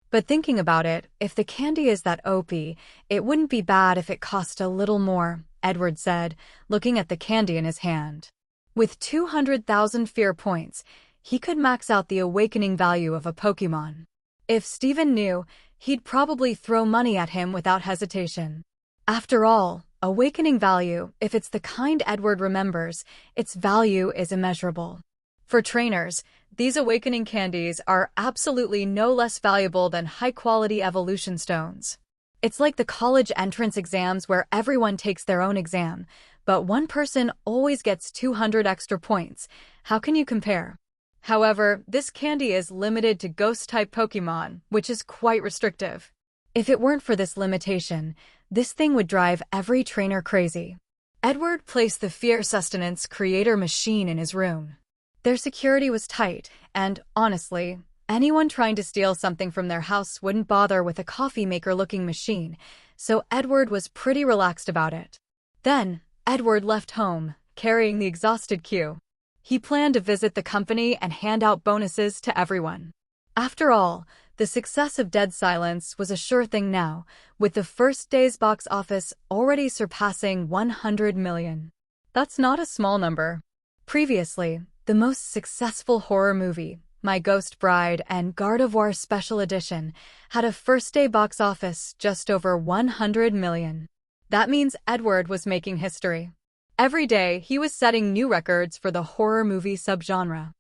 But thinking about it, if the candy is that OP, it wouldn't be bad if it cost a little more, Edward said, looking at the candy in his hand. With 200,000 fear points, he could max out the awakening value of a Pokémon. If Steven knew, he'd probably throw money at him without hesitation. After all, awakening value, if it's the kind Edward remembers, its value is immeasurable. For trainers, these awakening candies are absolutely no less valuable than high-quality evolution stones. It's like the college entrance exams where everyone takes their own exam, but one person always gets 200 extra points. How can you compare? However, this candy is limited to Ghost-type Pokémon, which is quite restrictive. If it weren't for this limitation, this thing would drive every trainer crazy. Edward placed the Fear Sustenance Creator machine in his room. Their security was tight, and, honestly, Anyone trying to steal something from their house wouldn't bother with a coffee maker-looking machine, so Edward was pretty relaxed about it. Then, Edward left home, carrying the exhausted Q. He planned to visit the company and hand out bonuses to everyone. After all, the success of Dead Silence was a sure thing now, with the first day's box office already surpassing 100 million. That's not a small number. Previously, the most successful horror movie, My Ghost Bride and Gardevoir Special Edition, had a first-day box office just over 100 million. That means Edward was making history. Every day, he was setting new records for the horror movie subgenre.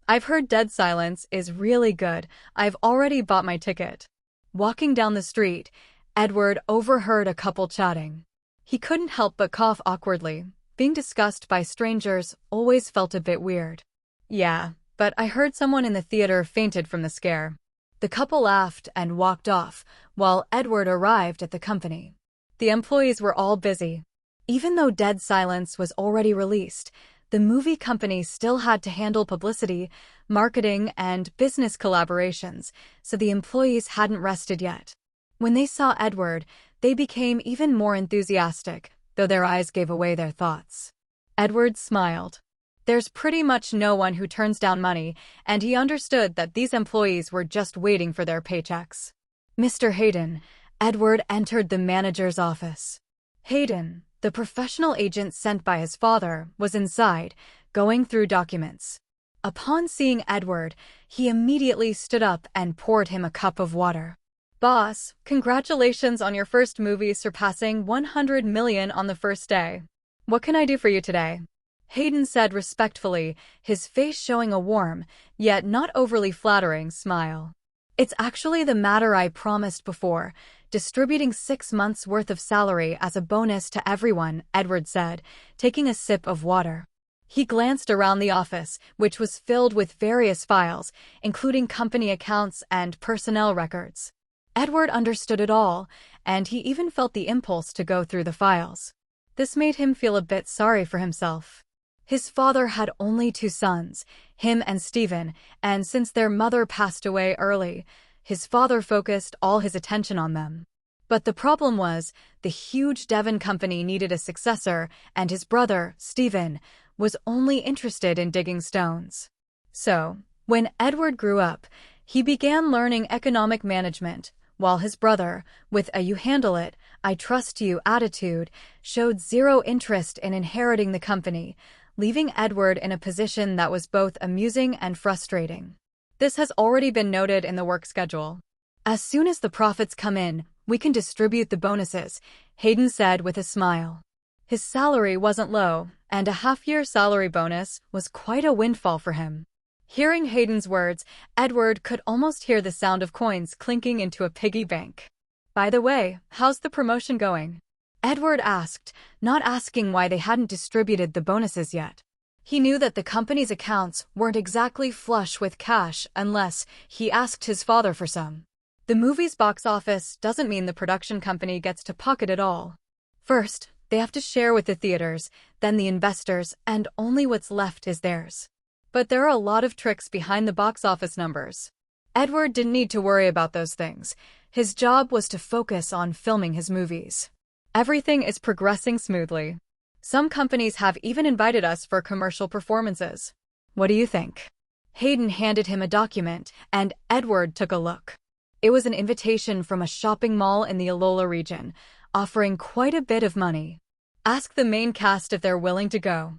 I've heard Dead Silence is really good. I've already bought my ticket. Walking down the street, Edward overheard a couple chatting. He couldn't help but cough awkwardly. Being discussed by strangers always felt a bit weird. Yeah, but I heard someone in the theater fainted from the scare. The couple laughed and walked off, while Edward arrived at the company. The employees were all busy. Even though Dead Silence was already released, the movie company still had to handle publicity, marketing, and business collaborations, so the employees hadn't rested yet. When they saw Edward, they became even more enthusiastic, though their eyes gave away their thoughts. Edward smiled. There's pretty much no one who turns down money, and he understood that these employees were just waiting for their paychecks. Mr. Hayden, Edward entered the manager's office. Hayden, the professional agent sent by his father, was inside, going through documents. Upon seeing Edward, he immediately stood up and poured him a cup of water. Boss, congratulations on your first movie surpassing 100 million on the first day. What can I do for you today? Hayden said respectfully, his face showing a warm, yet not overly flattering, smile. It's actually the matter I promised before, distributing 6 months' worth of salary as a bonus to everyone, Edward said, taking a sip of water. He glanced around the office, which was filled with various files, including company accounts and personnel records. Edward understood it all, and he even felt the impulse to go through the files. This made him feel a bit sorry for himself. His father had only 2 sons, him and Stephen, and since their mother passed away early, his father focused all his attention on them. But the problem was, the huge Devon company needed a successor, and his brother, Stephen, was only interested in digging stones. So, when Edward grew up, he began learning economic management, while his brother, with a "you handle it, I trust you" attitude, showed zero interest in inheriting the company, leaving Edward in a position that was both amusing and frustrating. This has already been noted in the work schedule. As soon as the profits come in, we can distribute the bonuses, Hayden said with a smile. His salary wasn't low, and a half-year salary bonus was quite a windfall for him. Hearing Hayden's words, Edward could almost hear the sound of coins clinking into a piggy bank. By the way, how's the promotion going? Edward asked, not asking why they hadn't distributed the bonuses yet. He knew that the company's accounts weren't exactly flush with cash unless he asked his father for some. The movie's box office doesn't mean the production company gets to pocket it all. First, they have to share with the theaters, then the investors, and only what's left is theirs. But there are a lot of tricks behind the box office numbers. Edward didn't need to worry about those things. His job was to focus on filming his movies. Everything is progressing smoothly. Some companies have even invited us for commercial performances. What do you think? Hayden handed him a document, and Edward took a look. It was an invitation from a shopping mall in the Alola region, offering quite a bit of money. Ask the main cast if they're willing to go.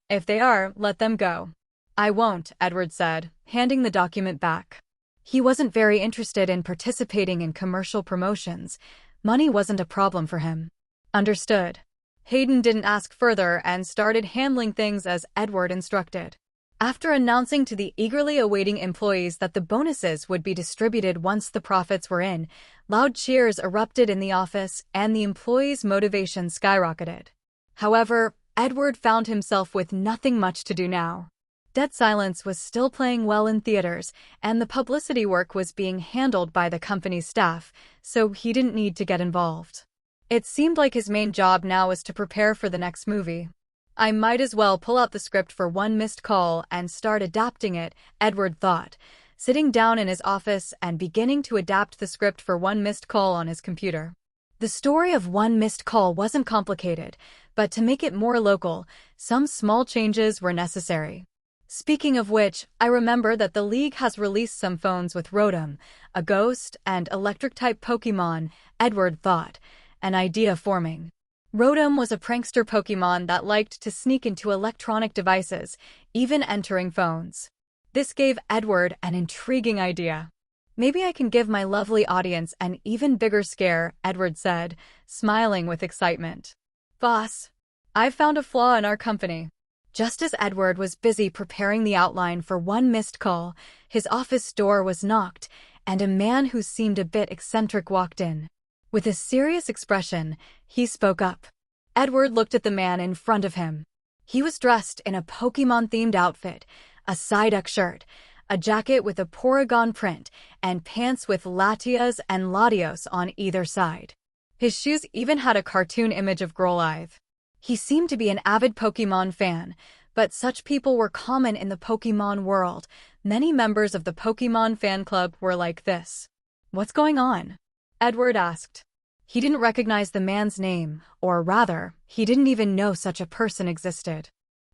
If they are, let them go. I won't, Edward said, handing the document back. He wasn't very interested in participating in commercial promotions. Money wasn't a problem for him. Understood. Hayden didn't ask further and started handling things as Edward instructed. After announcing to the eagerly awaiting employees that the bonuses would be distributed once the profits were in, loud cheers erupted in the office and the employees' motivation skyrocketed. However, Edward found himself with nothing much to do now. Dead Silence was still playing well in theaters, and the publicity work was being handled by the company's staff, so he didn't need to get involved. It seemed like his main job now was to prepare for the next movie. I might as well pull out the script for one missed call and start adapting it, Edward thought, sitting down in his office and beginning to adapt the script for One Missed Call on his computer. The story of One Missed Call wasn't complicated, but to make it more local, some small changes were necessary. Speaking of which, I remember that the League has released some phones with Rotom, a ghost, and electric-type Pokémon, Edward thought, an idea forming. Rotom was a prankster Pokémon that liked to sneak into electronic devices, even entering phones. This gave Edward an intriguing idea. Maybe I can give my lovely audience an even bigger scare, Edward said, smiling with excitement. Boss, I've found a flaw in our company. Just as Edward was busy preparing the outline for One Missed Call, his office door was knocked, and a man who seemed a bit eccentric walked in. With a serious expression, he spoke up. Edward looked at the man in front of him. He was dressed in a Pokémon-themed outfit, a Psyduck shirt, a jacket with a Porygon print, and pants with Latias and Latios on either side. His shoes even had a cartoon image of Growlithe. He seemed to be an avid Pokémon fan, but such people were common in the Pokémon world. Many members of the Pokémon fan club were like this. What's going on? Edward asked. He didn't recognize the man's name, or rather, he didn't even know such a person existed.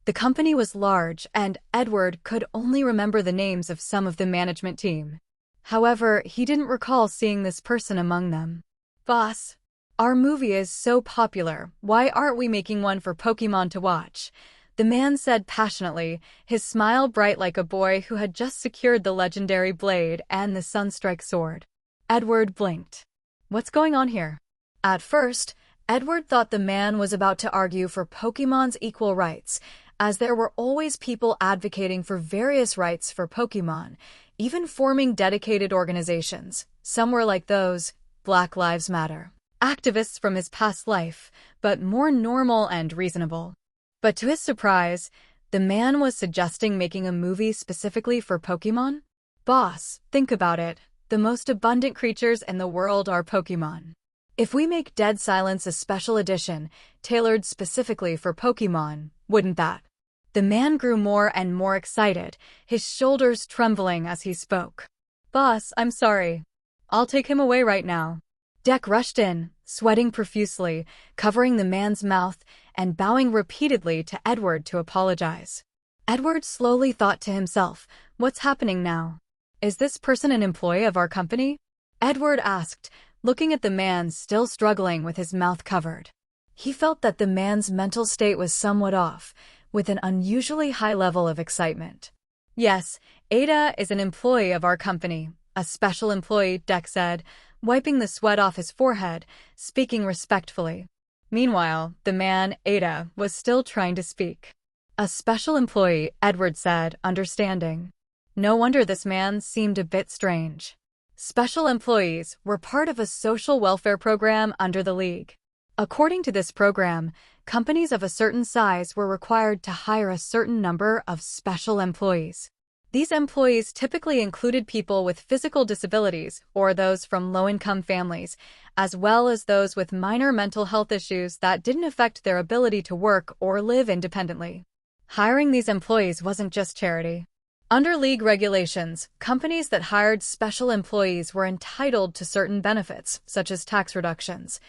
The company was large, and Edward could only remember the names of some of the management team. However, he didn't recall seeing this person among them. Boss, our movie is so popular, why aren't we making one for Pokémon to watch? The man said passionately, his smile bright like a boy who had just secured the legendary blade and the Sunstrike sword. Edward blinked. What's going on here? At first, Edward thought the man was about to argue for Pokémon's equal rights, as there were always people advocating for various rights for Pokémon, even forming dedicated organizations. Some were like those, Black Lives Matter, activists from his past life, but more normal and reasonable. But to his surprise, the man was suggesting making a movie specifically for Pokémon? Boss, think about it. The most abundant creatures in the world are Pokémon. If we make Dead Silence a special edition, tailored specifically for Pokémon, wouldn't that? The man grew more and more excited, his shoulders trembling as he spoke. Boss, I'm sorry. I'll take him away right now. Deck rushed in, sweating profusely, covering the man's mouth, and bowing repeatedly to Edward to apologize. Edward slowly thought to himself, what's happening now? Is this person an employee of our company? Edward asked, looking at the man still struggling with his mouth covered. He felt that the man's mental state was somewhat off, with an unusually high level of excitement. Yes, Ada is an employee of our company, a special employee, Deck said, wiping the sweat off his forehead, speaking respectfully. Meanwhile, the man, Ada, was still trying to speak. A special employee, Edward said, understanding. No wonder this man seemed a bit strange. Special employees were part of a social welfare program under the League. According to this program, companies of a certain size were required to hire a certain number of special employees. These employees typically included people with physical disabilities or those from low-income families, as well as those with minor mental health issues that didn't affect their ability to work or live independently. Hiring these employees wasn't just charity. Under League regulations, companies that hired special employees were entitled to certain benefits, such as tax reductions.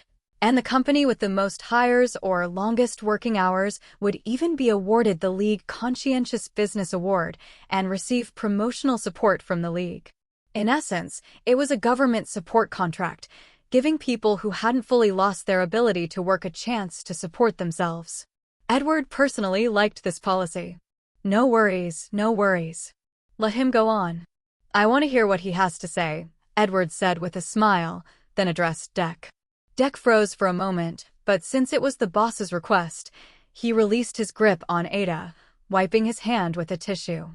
And the company with the most hires or longest working hours would even be awarded the League Conscientious Business Award and receive promotional support from the League. In essence, it was a government support contract, giving people who hadn't fully lost their ability to work a chance to support themselves. Edward personally liked this policy. No worries, no worries. Let him go on. I want to hear what he has to say, Edward said with a smile, then addressed Deck. Deck froze for a moment, but since it was the boss's request, he released his grip on Ada, wiping his hand with a tissue.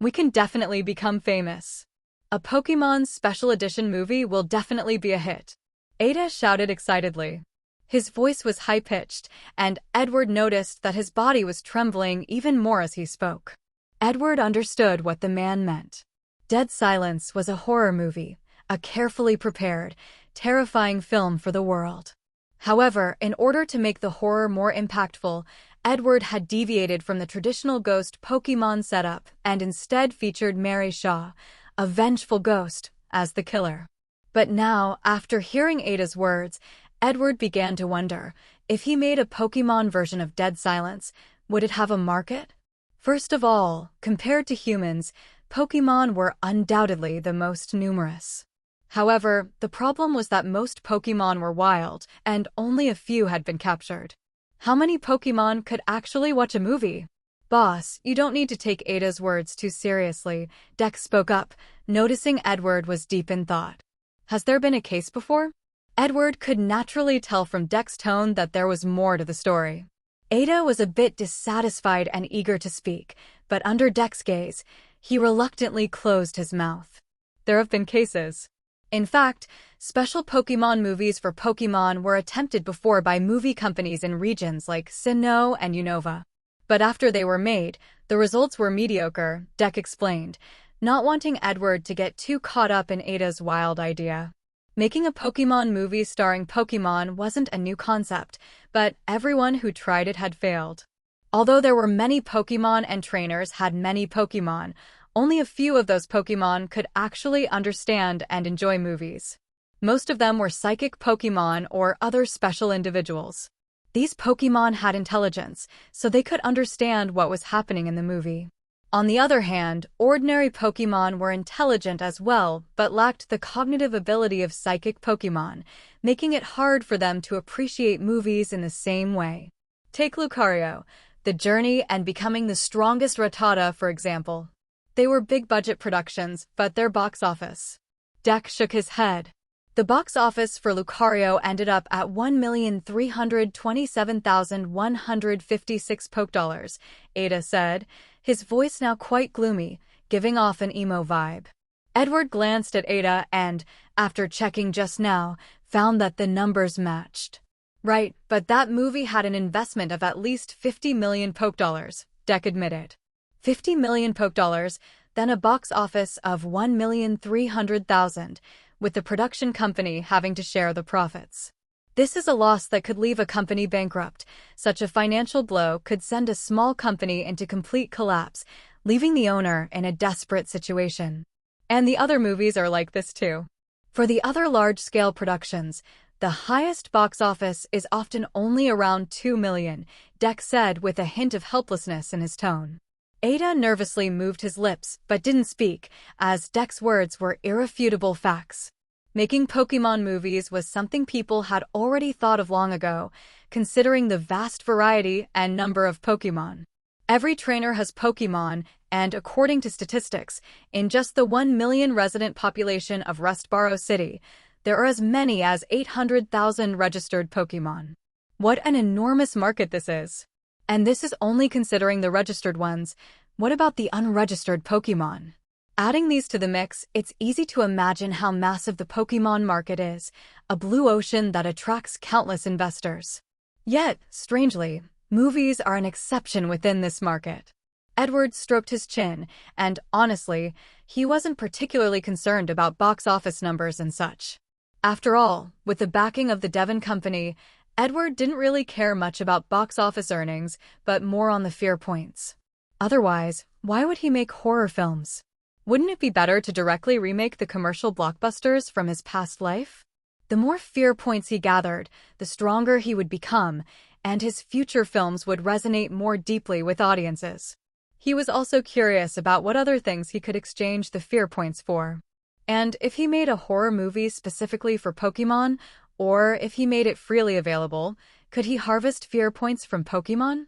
We can definitely become famous. A Pokémon Special Edition movie will definitely be a hit. Ada shouted excitedly. His voice was high-pitched, and Edward noticed that his body was trembling even more as he spoke. Edward understood what the man meant. Dead Silence was a horror movie, a carefully prepared, terrifying film for the world. However, in order to make the horror more impactful, Edward had deviated from the traditional ghost Pokémon setup and instead featured Mary Shaw, a vengeful ghost, as the killer. But now, after hearing Ada's words, Edward began to wonder, if he made a Pokémon version of Dead Silence, would it have a market? First of all, compared to humans, Pokémon were undoubtedly the most numerous. However, the problem was that most Pokémon were wild, and only a few had been captured. How many Pokémon could actually watch a movie? Boss, you don't need to take Ada's words too seriously, Dex spoke up, noticing Edward was deep in thought. Has there been a case before? Edward could naturally tell from Dex's tone that there was more to the story. Ada was a bit dissatisfied and eager to speak, but under Dex's gaze, he reluctantly closed his mouth. There have been cases. In fact, special Pokémon movies for Pokémon were attempted before by movie companies in regions like Sinnoh and Unova. But after they were made, the results were mediocre, Dex explained, not wanting Edward to get too caught up in Ada's wild idea. Making a Pokémon movie starring Pokémon wasn't a new concept, but everyone who tried it had failed. Although there were many Pokémon and trainers had many Pokémon, only a few of those Pokémon could actually understand and enjoy movies. Most of them were psychic Pokémon or other special individuals. These Pokémon had intelligence, so they could understand what was happening in the movie. On the other hand, ordinary Pokémon were intelligent as well, but lacked the cognitive ability of psychic Pokémon, making it hard for them to appreciate movies in the same way. Take Lucario, The Journey and Becoming the Strongest Rattata, for example. They were big-budget productions, but their box office. Dex shook his head. The box office for Lucario ended up at $1,327,156 Pokédollars, Ada said, his voice now quite gloomy, giving off an emo vibe. Edward glanced at Ada and, after checking just now, found that the numbers matched. Right, but that movie had an investment of at least 50 million Pokédollars, Dex admitted. 50 million Pokédollars, then a box office of 1,300,000, with the production company having to share the profits. This is a loss that could leave a company bankrupt. Such a financial blow could send a small company into complete collapse, leaving the owner in a desperate situation. And the other movies are like this too. For the other large-scale productions, the highest box office is often only around 2 million, Dex said with a hint of helplessness in his tone. Ada nervously moved his lips but didn't speak, as Dex's words were irrefutable facts. Making Pokémon movies was something people had already thought of long ago, considering the vast variety and number of Pokémon. Every trainer has Pokémon, and according to statistics, in just the 1 million resident population of Rustboro City, there are as many as 800,000 registered Pokémon. What an enormous market this is! And this is only considering the registered ones. What about the unregistered Pokémon? Adding these to the mix, it's easy to imagine how massive the Pokémon market is, a blue ocean that attracts countless investors. Yet, strangely, movies are an exception within this market. Edward stroked his chin, and honestly, he wasn't particularly concerned about box office numbers and such. After all, with the backing of the Devon Company, Edward didn't really care much about box office earnings, but more on the fear points. Otherwise, why would he make horror films? Wouldn't it be better to directly remake the commercial blockbusters from his past life? The more fear points he gathered, the stronger he would become, and his future films would resonate more deeply with audiences. He was also curious about what other things he could exchange the fear points for. And if he made a horror movie specifically for Pokémon, or if he made it freely available, could he harvest fear points from Pokémon?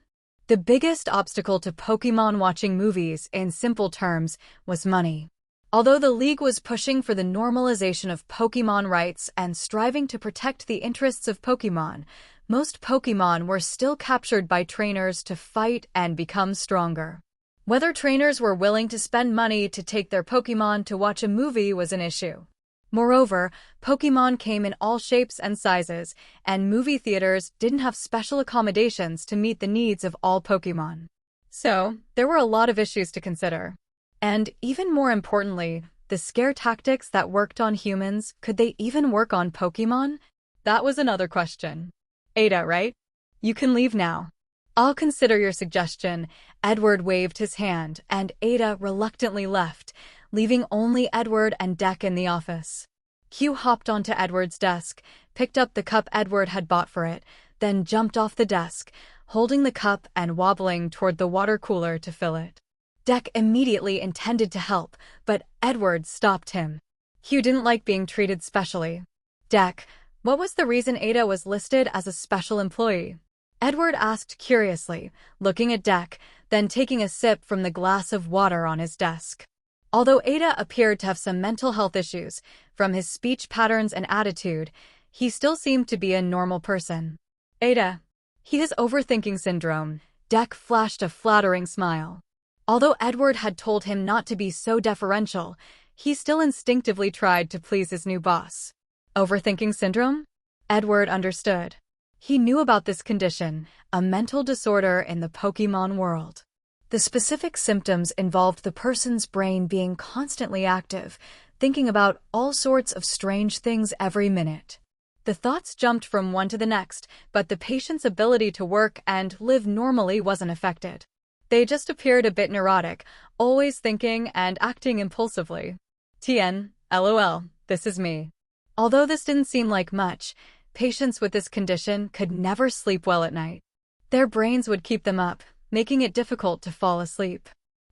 The biggest obstacle to Pokémon watching movies, in simple terms, was money. Although the League was pushing for the normalization of Pokémon rights and striving to protect the interests of Pokémon, most Pokémon were still captured by trainers to fight and become stronger. Whether trainers were willing to spend money to take their Pokémon to watch a movie was an issue. Moreover, Pokémon came in all shapes and sizes, and movie theaters didn't have special accommodations to meet the needs of all Pokémon. So, there were a lot of issues to consider. And even more importantly, the scare tactics that worked on humans, could they even work on Pokémon? That was another question. Ada, right? You can leave now. I'll consider your suggestion. Edward waved his hand, and Ada reluctantly left, leaving only Edward and Deck in the office. Q hopped onto Edward's desk, picked up the cup Edward had bought for it, then jumped off the desk, holding the cup and wobbling toward the water cooler to fill it. Deck immediately intended to help, but Edward stopped him. Q didn't like being treated specially. Deck, what was the reason Ada was listed as a special employee? Edward asked curiously, looking at Deck, then taking a sip from the glass of water on his desk. Although Ada appeared to have some mental health issues, from his speech patterns and attitude, he still seemed to be a normal person. Ada, he has overthinking syndrome. Deck flashed a flattering smile. Although Edward had told him not to be so deferential, he still instinctively tried to please his new boss. Overthinking syndrome? Edward understood. He knew about this condition, a mental disorder in the Pokémon world. The specific symptoms involved the person's brain being constantly active, thinking about all sorts of strange things every minute. The thoughts jumped from one to the next, but the patient's ability to work and live normally wasn't affected. They just appeared a bit neurotic, always thinking and acting impulsively. TN, LOL, this is me. Although this didn't seem like much, patients with this condition could never sleep well at night. Their brains would keep them up, making it difficult to fall asleep.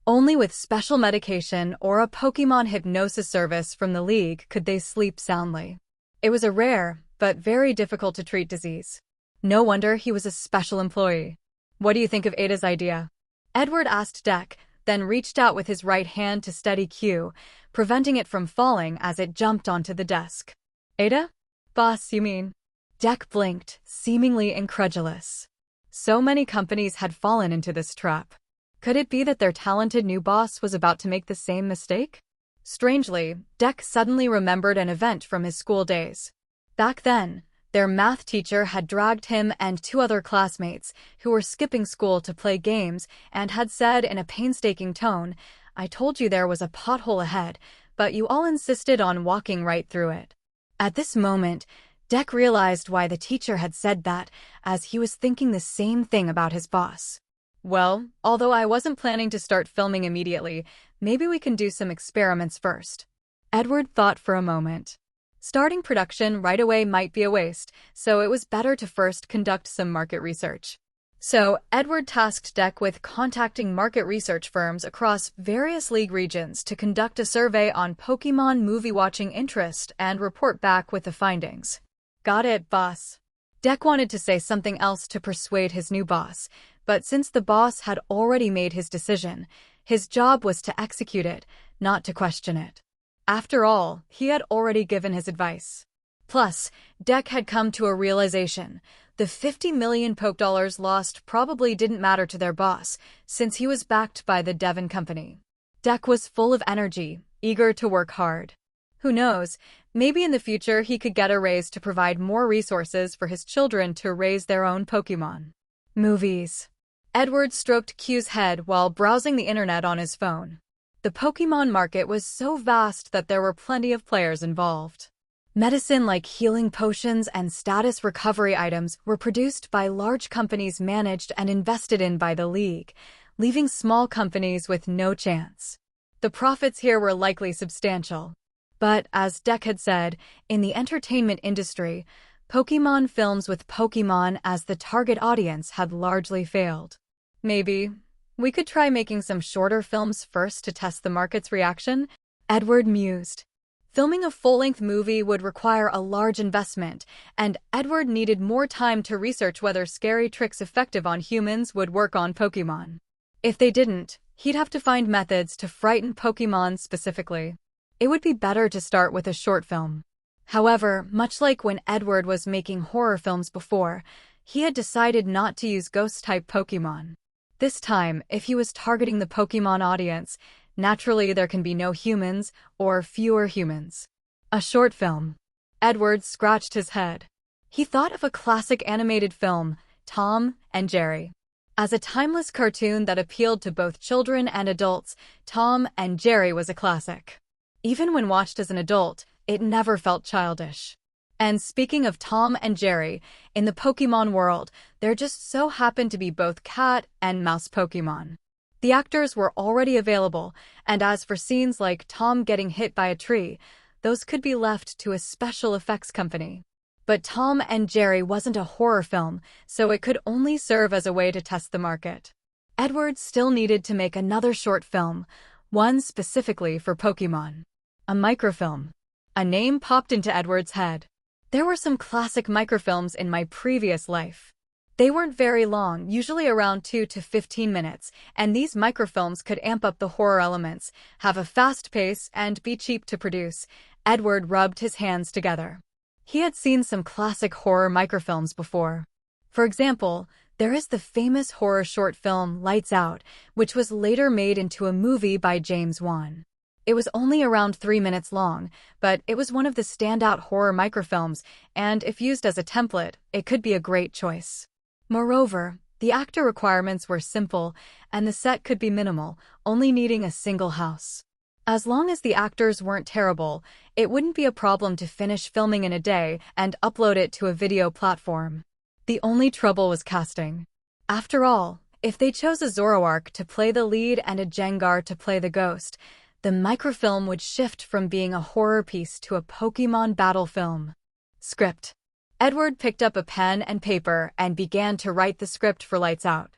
Only with special medication or a Pokémon hypnosis service from the League could they sleep soundly. It was a rare, but very difficult to treat disease. No wonder he was a special employee. What do you think of Ada's idea? Edward asked Deck, then reached out with his right hand to steady Q, preventing it from falling as it jumped onto the desk. Ada? Boss, you mean? Deck blinked, seemingly incredulous. So many companies had fallen into this trap. Could it be that their talented new boss was about to make the same mistake? Strangely, Deck suddenly remembered an event from his school days. Back then, their math teacher had dragged him and two other classmates, who were skipping school to play games, and had said in a painstaking tone, "I told you there was a pothole ahead, but you all insisted on walking right through it." At this moment, Deck realized why the teacher had said that, as he was thinking the same thing about his boss. Well, although I wasn't planning to start filming immediately, maybe we can do some experiments first. Edward thought for a moment. Starting production right away might be a waste, so it was better to first conduct some market research. So, Edward tasked Deck with contacting market research firms across various League regions to conduct a survey on Pokémon movie-watching interest and report back with the findings. Got it, boss. Deck wanted to say something else to persuade his new boss, but since the boss had already made his decision, his job was to execute it, not to question it. After all, he had already given his advice. Plus, Deck had come to a realization. The 50 million Poke dollars lost probably didn't matter to their boss, since he was backed by the Devon Company. Deck was full of energy, eager to work hard. Who knows, maybe in the future he could get a raise to provide more resources for his children to raise their own Pokémon. Movies. Edward stroked Q's head while browsing the internet on his phone. The Pokémon market was so vast that there were plenty of players involved. Medicine like healing potions and status recovery items were produced by large companies managed and invested in by the League, leaving small companies with no chance. The profits here were likely substantial. But, as Deck had said, in the entertainment industry, Pokémon films with Pokémon as the target audience had largely failed. Maybe we could try making some shorter films first to test the market's reaction, Edward mused. Filming a full-length movie would require a large investment, and Edward needed more time to research whether scary tricks effective on humans would work on Pokémon. If they didn't, he'd have to find methods to frighten Pokémon specifically. It would be better to start with a short film. However, much like when Edward was making horror films before, he had decided not to use Ghost-type Pokémon. This time, if he was targeting the Pokémon audience, naturally there can be no humans, or fewer humans. A short film. Edward scratched his head. He thought of a classic animated film, Tom and Jerry. As a timeless cartoon that appealed to both children and adults, Tom and Jerry was a classic. Even when watched as an adult, it never felt childish. And speaking of Tom and Jerry, in the Pokémon world, there just so happened to be both cat and mouse Pokémon. The actors were already available, and as for scenes like Tom getting hit by a tree, those could be left to a special effects company. But Tom and Jerry wasn't a horror film, so it could only serve as a way to test the market. Edward still needed to make another short film, one specifically for Pokémon. A microfilm. A name popped into Edward's head. There were some classic microfilms in my previous life. They weren't very long, usually around 2 to 15 minutes, and these microfilms could amp up the horror elements, have a fast pace, and be cheap to produce. Edward rubbed his hands together. He had seen some classic horror microfilms before. For example, there is the famous horror short film Lights Out, which was later made into a movie by James Wan. It was only around 3 minutes long, but it was one of the standout horror microfilms, and if used as a template, it could be a great choice. Moreover, the actor requirements were simple, and the set could be minimal, only needing a single house. As long as the actors weren't terrible, it wouldn't be a problem to finish filming in a day and upload it to a video platform. The only trouble was casting. After all, if they chose a Zoroark to play the lead and a Gengar to play the ghost, the microfilm would shift from being a horror piece to a Pokémon battle film. Script. Edward picked up a pen and paper and began to write the script for Lights Out.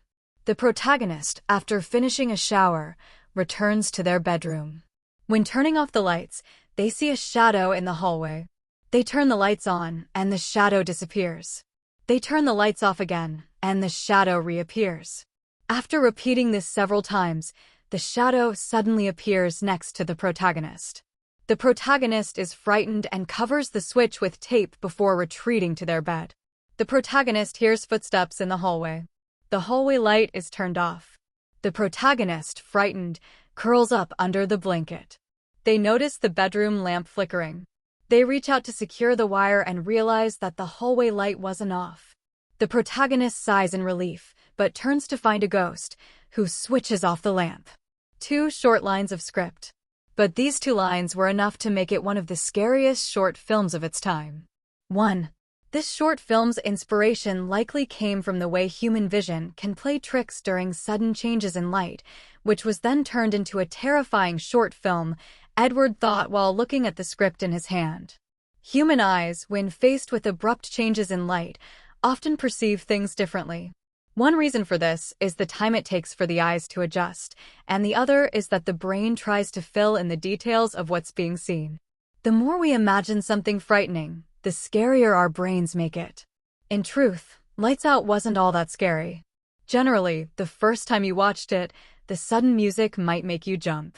The protagonist, after finishing a shower, returns to their bedroom. When turning off the lights, they see a shadow in the hallway. They turn the lights on, and the shadow disappears. They turn the lights off again, and the shadow reappears. After repeating this several times, the shadow suddenly appears next to the protagonist. The protagonist is frightened and covers the switch with tape before retreating to their bed. The protagonist hears footsteps in the hallway. The hallway light is turned off. The protagonist, frightened, curls up under the blanket. They notice the bedroom lamp flickering. They reach out to secure the wire and realize that the hallway light wasn't off. The protagonist sighs in relief, but turns to find a ghost, who switches off the lamp. 2 short lines of script. But these 2 lines were enough to make it one of the scariest short films of its time. 1. This short film's inspiration likely came from the way human vision can play tricks during sudden changes in light, which was then turned into a terrifying short film, Edward thought while looking at the script in his hand. Human eyes, when faced with abrupt changes in light, often perceive things differently. One reason for this is the time it takes for the eyes to adjust, and the other is that the brain tries to fill in the details of what's being seen. The more we imagine something frightening, the scarier our brains make it. In truth, Lights Out wasn't all that scary. Generally, the first time you watched it, the sudden music might make you jump.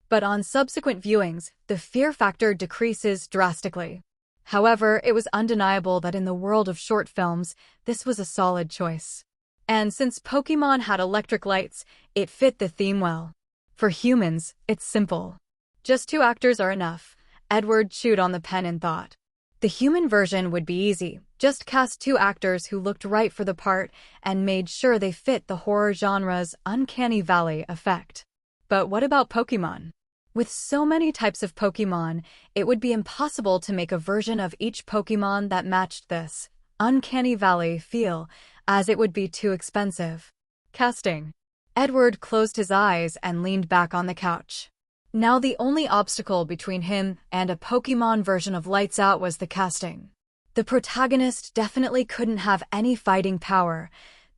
But on subsequent viewings, the fear factor decreases drastically. However, it was undeniable that in the world of short films, this was a solid choice. And since Pokémon had electric lights, it fit the theme well. For humans, it's simple. Just 2 actors are enough. Edward chewed on the pen in thought. The human version would be easy. Just cast 2 actors who looked right for the part and made sure they fit the horror genre's uncanny valley effect. But what about Pokémon? With so many types of Pokémon, it would be impossible to make a version of each Pokémon that matched this uncanny valley feel, as it would be too expensive. Casting. Edward closed his eyes and leaned back on the couch. Now the only obstacle between him and a Pokémon version of Lights Out was the casting. The protagonist definitely couldn't have any fighting power.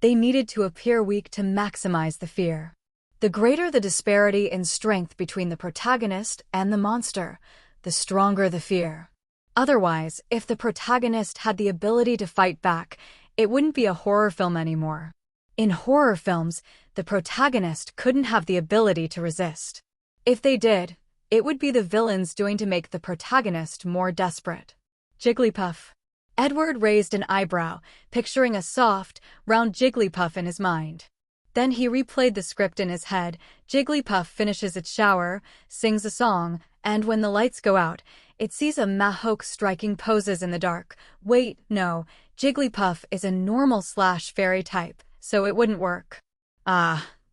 They needed to appear weak to maximize the fear. The greater the disparity in strength between the protagonist and the monster, the stronger the fear. Otherwise, if the protagonist had the ability to fight back, it wouldn't be a horror film anymore. In horror films, the protagonist couldn't have the ability to resist. If they did, it would be the villains doing to make the protagonist more desperate. Jigglypuff. Edward raised an eyebrow, picturing a soft, round Jigglypuff in his mind. Then he replayed the script in his head. Jigglypuff finishes its shower, sings a song, and when the lights go out, it sees a Mahoke striking poses in the dark. Wait, no, Jigglypuff is a normal/fairy type, so it wouldn't work.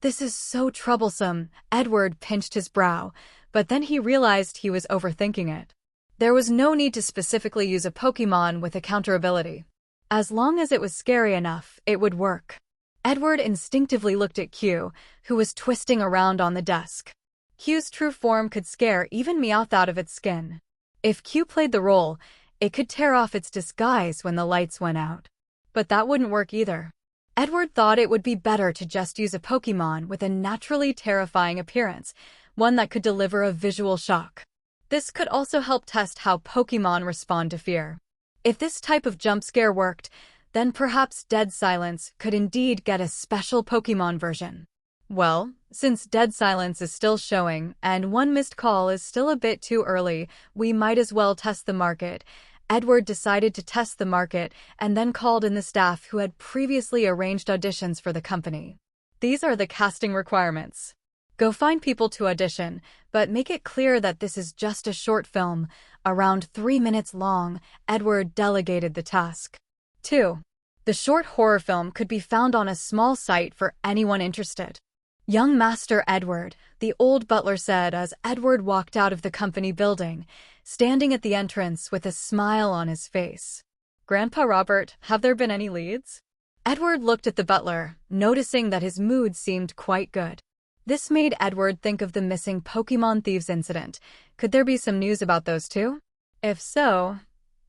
This is so troublesome. Edward pinched his brow, but then he realized he was overthinking it. There was no need to specifically use a Pokémon with a counter ability. As long as it was scary enough, it would work. Edward instinctively looked at Q, who was twisting around on the desk. Q's true form could scare even Meowth out of its skin. If Q played the role, it could tear off its disguise when the lights went out. But that wouldn't work either. Edward thought it would be better to just use a Pokémon with a naturally terrifying appearance, one that could deliver a visual shock. This could also help test how Pokémon respond to fear. If this type of jump scare worked, then perhaps Dead Silence could indeed get a special Pokémon version. Well, since Dead Silence is still showing and one missed call is still a bit too early, we might as well test the market. Edward decided to test the market and then called in the staff who had previously arranged auditions for the company. These are the casting requirements. Go find people to audition, but make it clear that this is just a short film, around 3 minutes long. Edward delegated the task. 2. The short horror film could be found on a small site for anyone interested. Young Master Edward, the old butler said as Edward walked out of the company building, standing at the entrance with a smile on his face. Grandpa Robert, have there been any leads? Edward looked at the butler, noticing that his mood seemed quite good. This made Edward think of the missing Pokémon thieves incident. Could there be some news about those two? If so,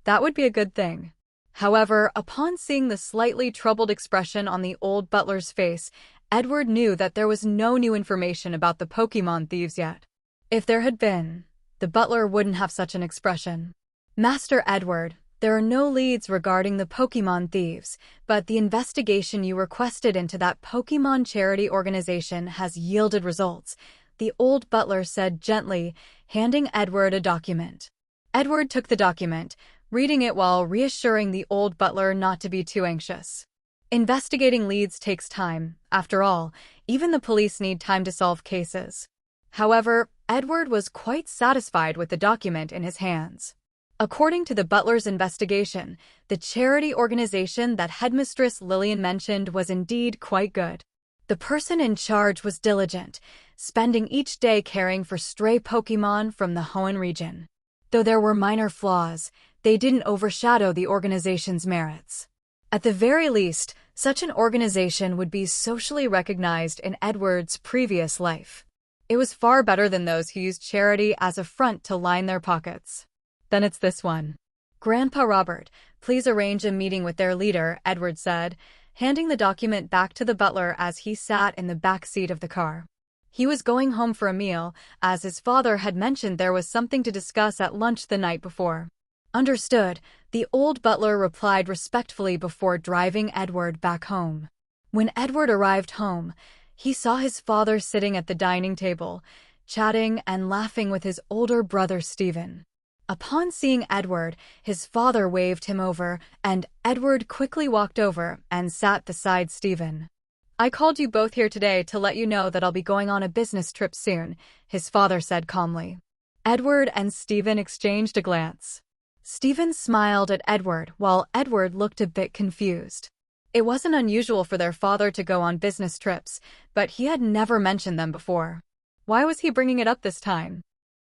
that would be a good thing. However, upon seeing the slightly troubled expression on the old butler's face, Edward knew that there was no new information about the Pokémon thieves yet. If there had been, the butler wouldn't have such an expression. Master Edward, there are no leads regarding the Pokémon thieves, but the investigation you requested into that Pokémon charity organization has yielded results, the old butler said gently, handing Edward a document. Edward took the document, reading it while reassuring the old butler not to be too anxious. Investigating leads takes time. After all, even the police need time to solve cases. However, Edward was quite satisfied with the document in his hands. According to the butler's investigation, the charity organization that Headmistress Lillian mentioned was indeed quite good. The person in charge was diligent, spending each day caring for stray Pokémon from the Hoenn region. Though there were minor flaws, they didn't overshadow the organization's merits. At the very least, such an organization would be socially recognized in Edward's previous life. It was far better than those who used charity as a front to line their pockets. Then it's this one. Grandpa Robert, please arrange a meeting with their leader, Edward said, handing the document back to the butler as he sat in the back seat of the car. He was going home for a meal, as his father had mentioned there was something to discuss at lunch the night before. Understood, the old butler replied respectfully before driving Edward back home. When Edward arrived home, he saw his father sitting at the dining table, chatting and laughing with his older brother Stephen. Upon seeing Edward, his father waved him over, and Edward quickly walked over and sat beside Stephen. I called you both here today to let you know that I'll be going on a business trip soon, his father said calmly. Edward and Stephen exchanged a glance. Stephen smiled at Edward while Edward looked a bit confused. It wasn't unusual for their father to go on business trips, but he had never mentioned them before. Why was he bringing it up this time?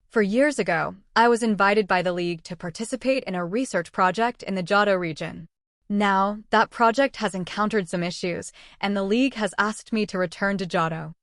For years ago, I was invited by the League to participate in a research project in the Johto region. Now, that project has encountered some issues, and the League has asked me to return to Johto.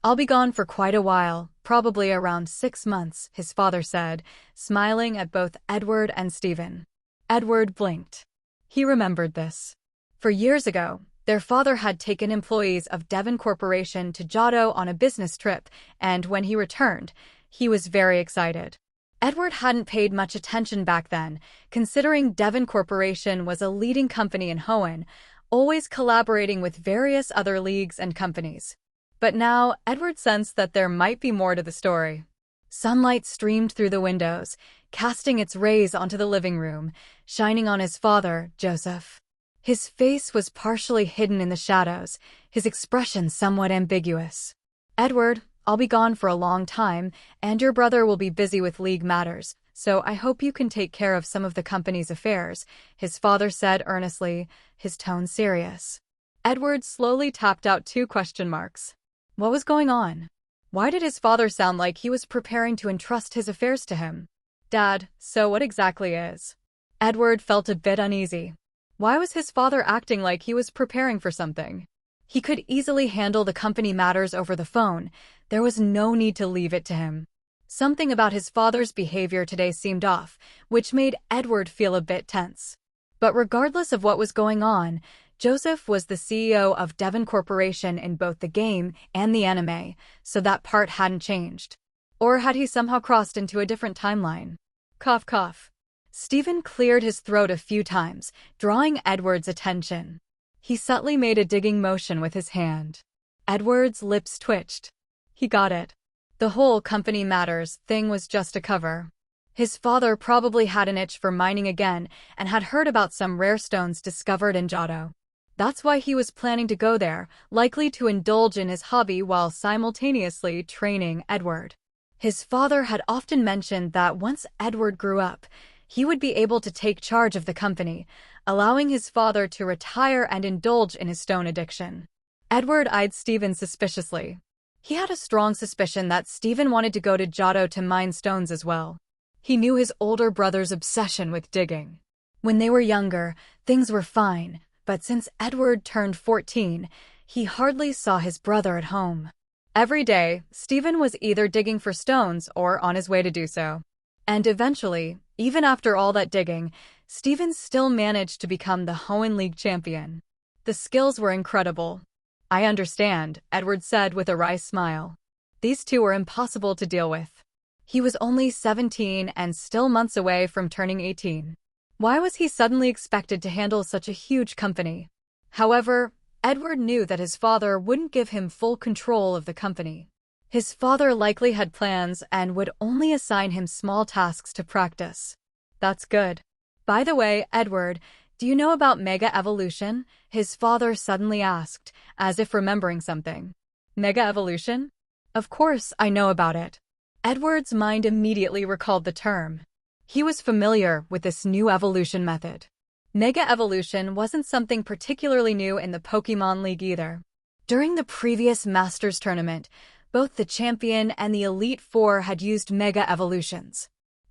I'll be gone for quite a while, probably around 6 months, his father said, smiling at both Edward and Stephen. Edward blinked. He remembered this. For years ago, their father had taken employees of Devon Corporation to Johto on a business trip, and when he returned, he was very excited. Edward hadn't paid much attention back then, considering Devon Corporation was a leading company in Hoenn, always collaborating with various other leagues and companies. But now, Edward sensed that there might be more to the story. Sunlight streamed through the windows, casting its rays onto the living room, shining on his father, Joseph. His face was partially hidden in the shadows, his expression somewhat ambiguous. Edward, I'll be gone for a long time, and your brother will be busy with league matters, so I hope you can take care of some of the company's affairs, his father said earnestly, his tone serious. Edward slowly tapped out 2 question marks. What was going on? Why did his father sound like he was preparing to entrust his affairs to him? Dad, so what exactly is? Edward felt a bit uneasy. Why was his father acting like he was preparing for something? He could easily handle the company matters over the phone. There was no need to leave it to him. Something about his father's behavior today seemed off, which made Edward feel a bit tense. But regardless of what was going on, Joseph was the CEO of Devon Corporation in both the game and the anime, so that part hadn't changed. Or had he somehow crossed into a different timeline? Cough cough. Stephen cleared his throat a few times, drawing Edward's attention. He subtly made a digging motion with his hand. Edward's lips twitched. He got it. The whole company matters thing was just a cover. His father probably had an itch for mining again and had heard about some rare stones discovered in Johto. That's why he was planning to go there, likely to indulge in his hobby while simultaneously training Edward. His father had often mentioned that once Edward grew up, he would be able to take charge of the company, allowing his father to retire and indulge in his stone addiction. Edward eyed Stephen suspiciously. He had a strong suspicion that Stephen wanted to go to Johto to mine stones as well. He knew his older brother's obsession with digging. When they were younger, things were fine, but since Edward turned 14, he hardly saw his brother at home. Every day, Stephen was either digging for stones or on his way to do so. And eventually, even after all that digging, Stephen still managed to become the Hoenn League champion. The skills were incredible. I understand, Edward said with a wry smile. These two were impossible to deal with. He was only 17 and still months away from turning 18. Why was he suddenly expected to handle such a huge company? However, Edward knew that his father wouldn't give him full control of the company. His father likely had plans and would only assign him small tasks to practice. That's good. By the way, Edward, do you know about Mega Evolution? His father suddenly asked, as if remembering something. Mega Evolution? Of course, I know about it. Edward's mind immediately recalled the term. He was familiar with this new evolution method. Mega Evolution wasn't something particularly new in the Pokémon League either. During the previous Masters tournament, both the champion and the Elite Four had used Mega Evolutions.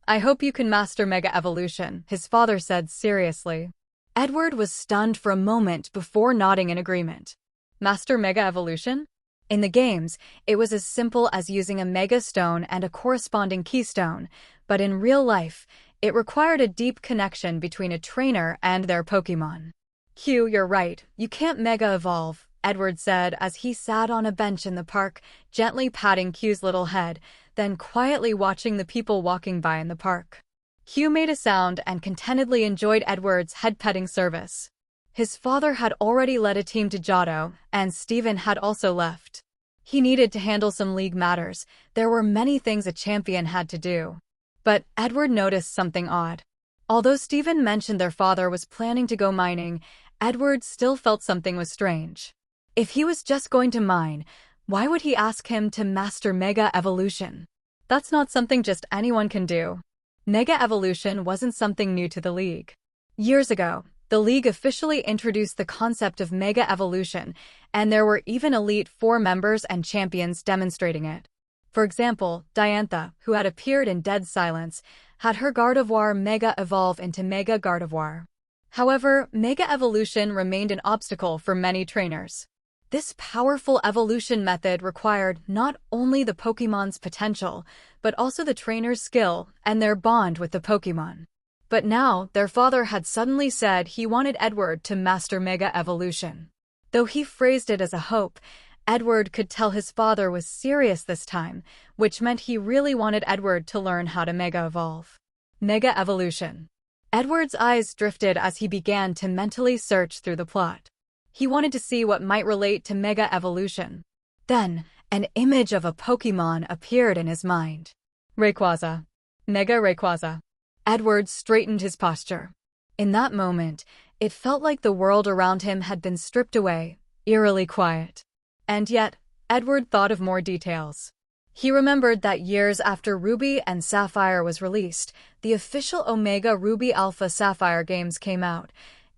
I hope you can master Mega Evolution, his father said seriously. Edward was stunned for a moment before nodding in agreement. Master Mega Evolution? In the games, it was as simple as using a Mega Stone and a corresponding Keystone, but in real life, it required a deep connection between a trainer and their Pokémon. Q, you're right, you can't Mega Evolve, Edward said as he sat on a bench in the park, gently patting Q's little head, then quietly watching the people walking by in the park. Q made a sound and contentedly enjoyed Edward's head-petting service. His father had already led a team to Johto, and Stephen had also left. He needed to handle some league matters. There were many things a champion had to do. But Edward noticed something odd. Although Stephen mentioned their father was planning to go mining, Edward still felt something was strange. If he was just going to mine, why would he ask him to master Mega Evolution? That's not something just anyone can do. Mega Evolution wasn't something new to the League. Years ago, the League officially introduced the concept of Mega Evolution, and there were even Elite Four members and champions demonstrating it. For example, Diantha, who had appeared in Dead Silence, had her Gardevoir Mega evolve into Mega Gardevoir. However, Mega Evolution remained an obstacle for many trainers. This powerful evolution method required not only the Pokémon's potential, but also the trainer's skill and their bond with the Pokémon. But now, their father had suddenly said he wanted Edward to master Mega Evolution. Though he phrased it as a hope, Edward could tell his father was serious this time, which meant he really wanted Edward to learn how to Mega Evolve. Mega Evolution. Edward's eyes drifted as he began to mentally search through the plot. He wanted to see what might relate to Mega Evolution. Then, an image of a Pokémon appeared in his mind. Rayquaza. Mega Rayquaza. Edward straightened his posture. In that moment, it felt like the world around him had been stripped away, eerily quiet. And yet, Edward thought of more details. He remembered that years after Ruby and Sapphire was released, the official Omega Ruby Alpha Sapphire games came out,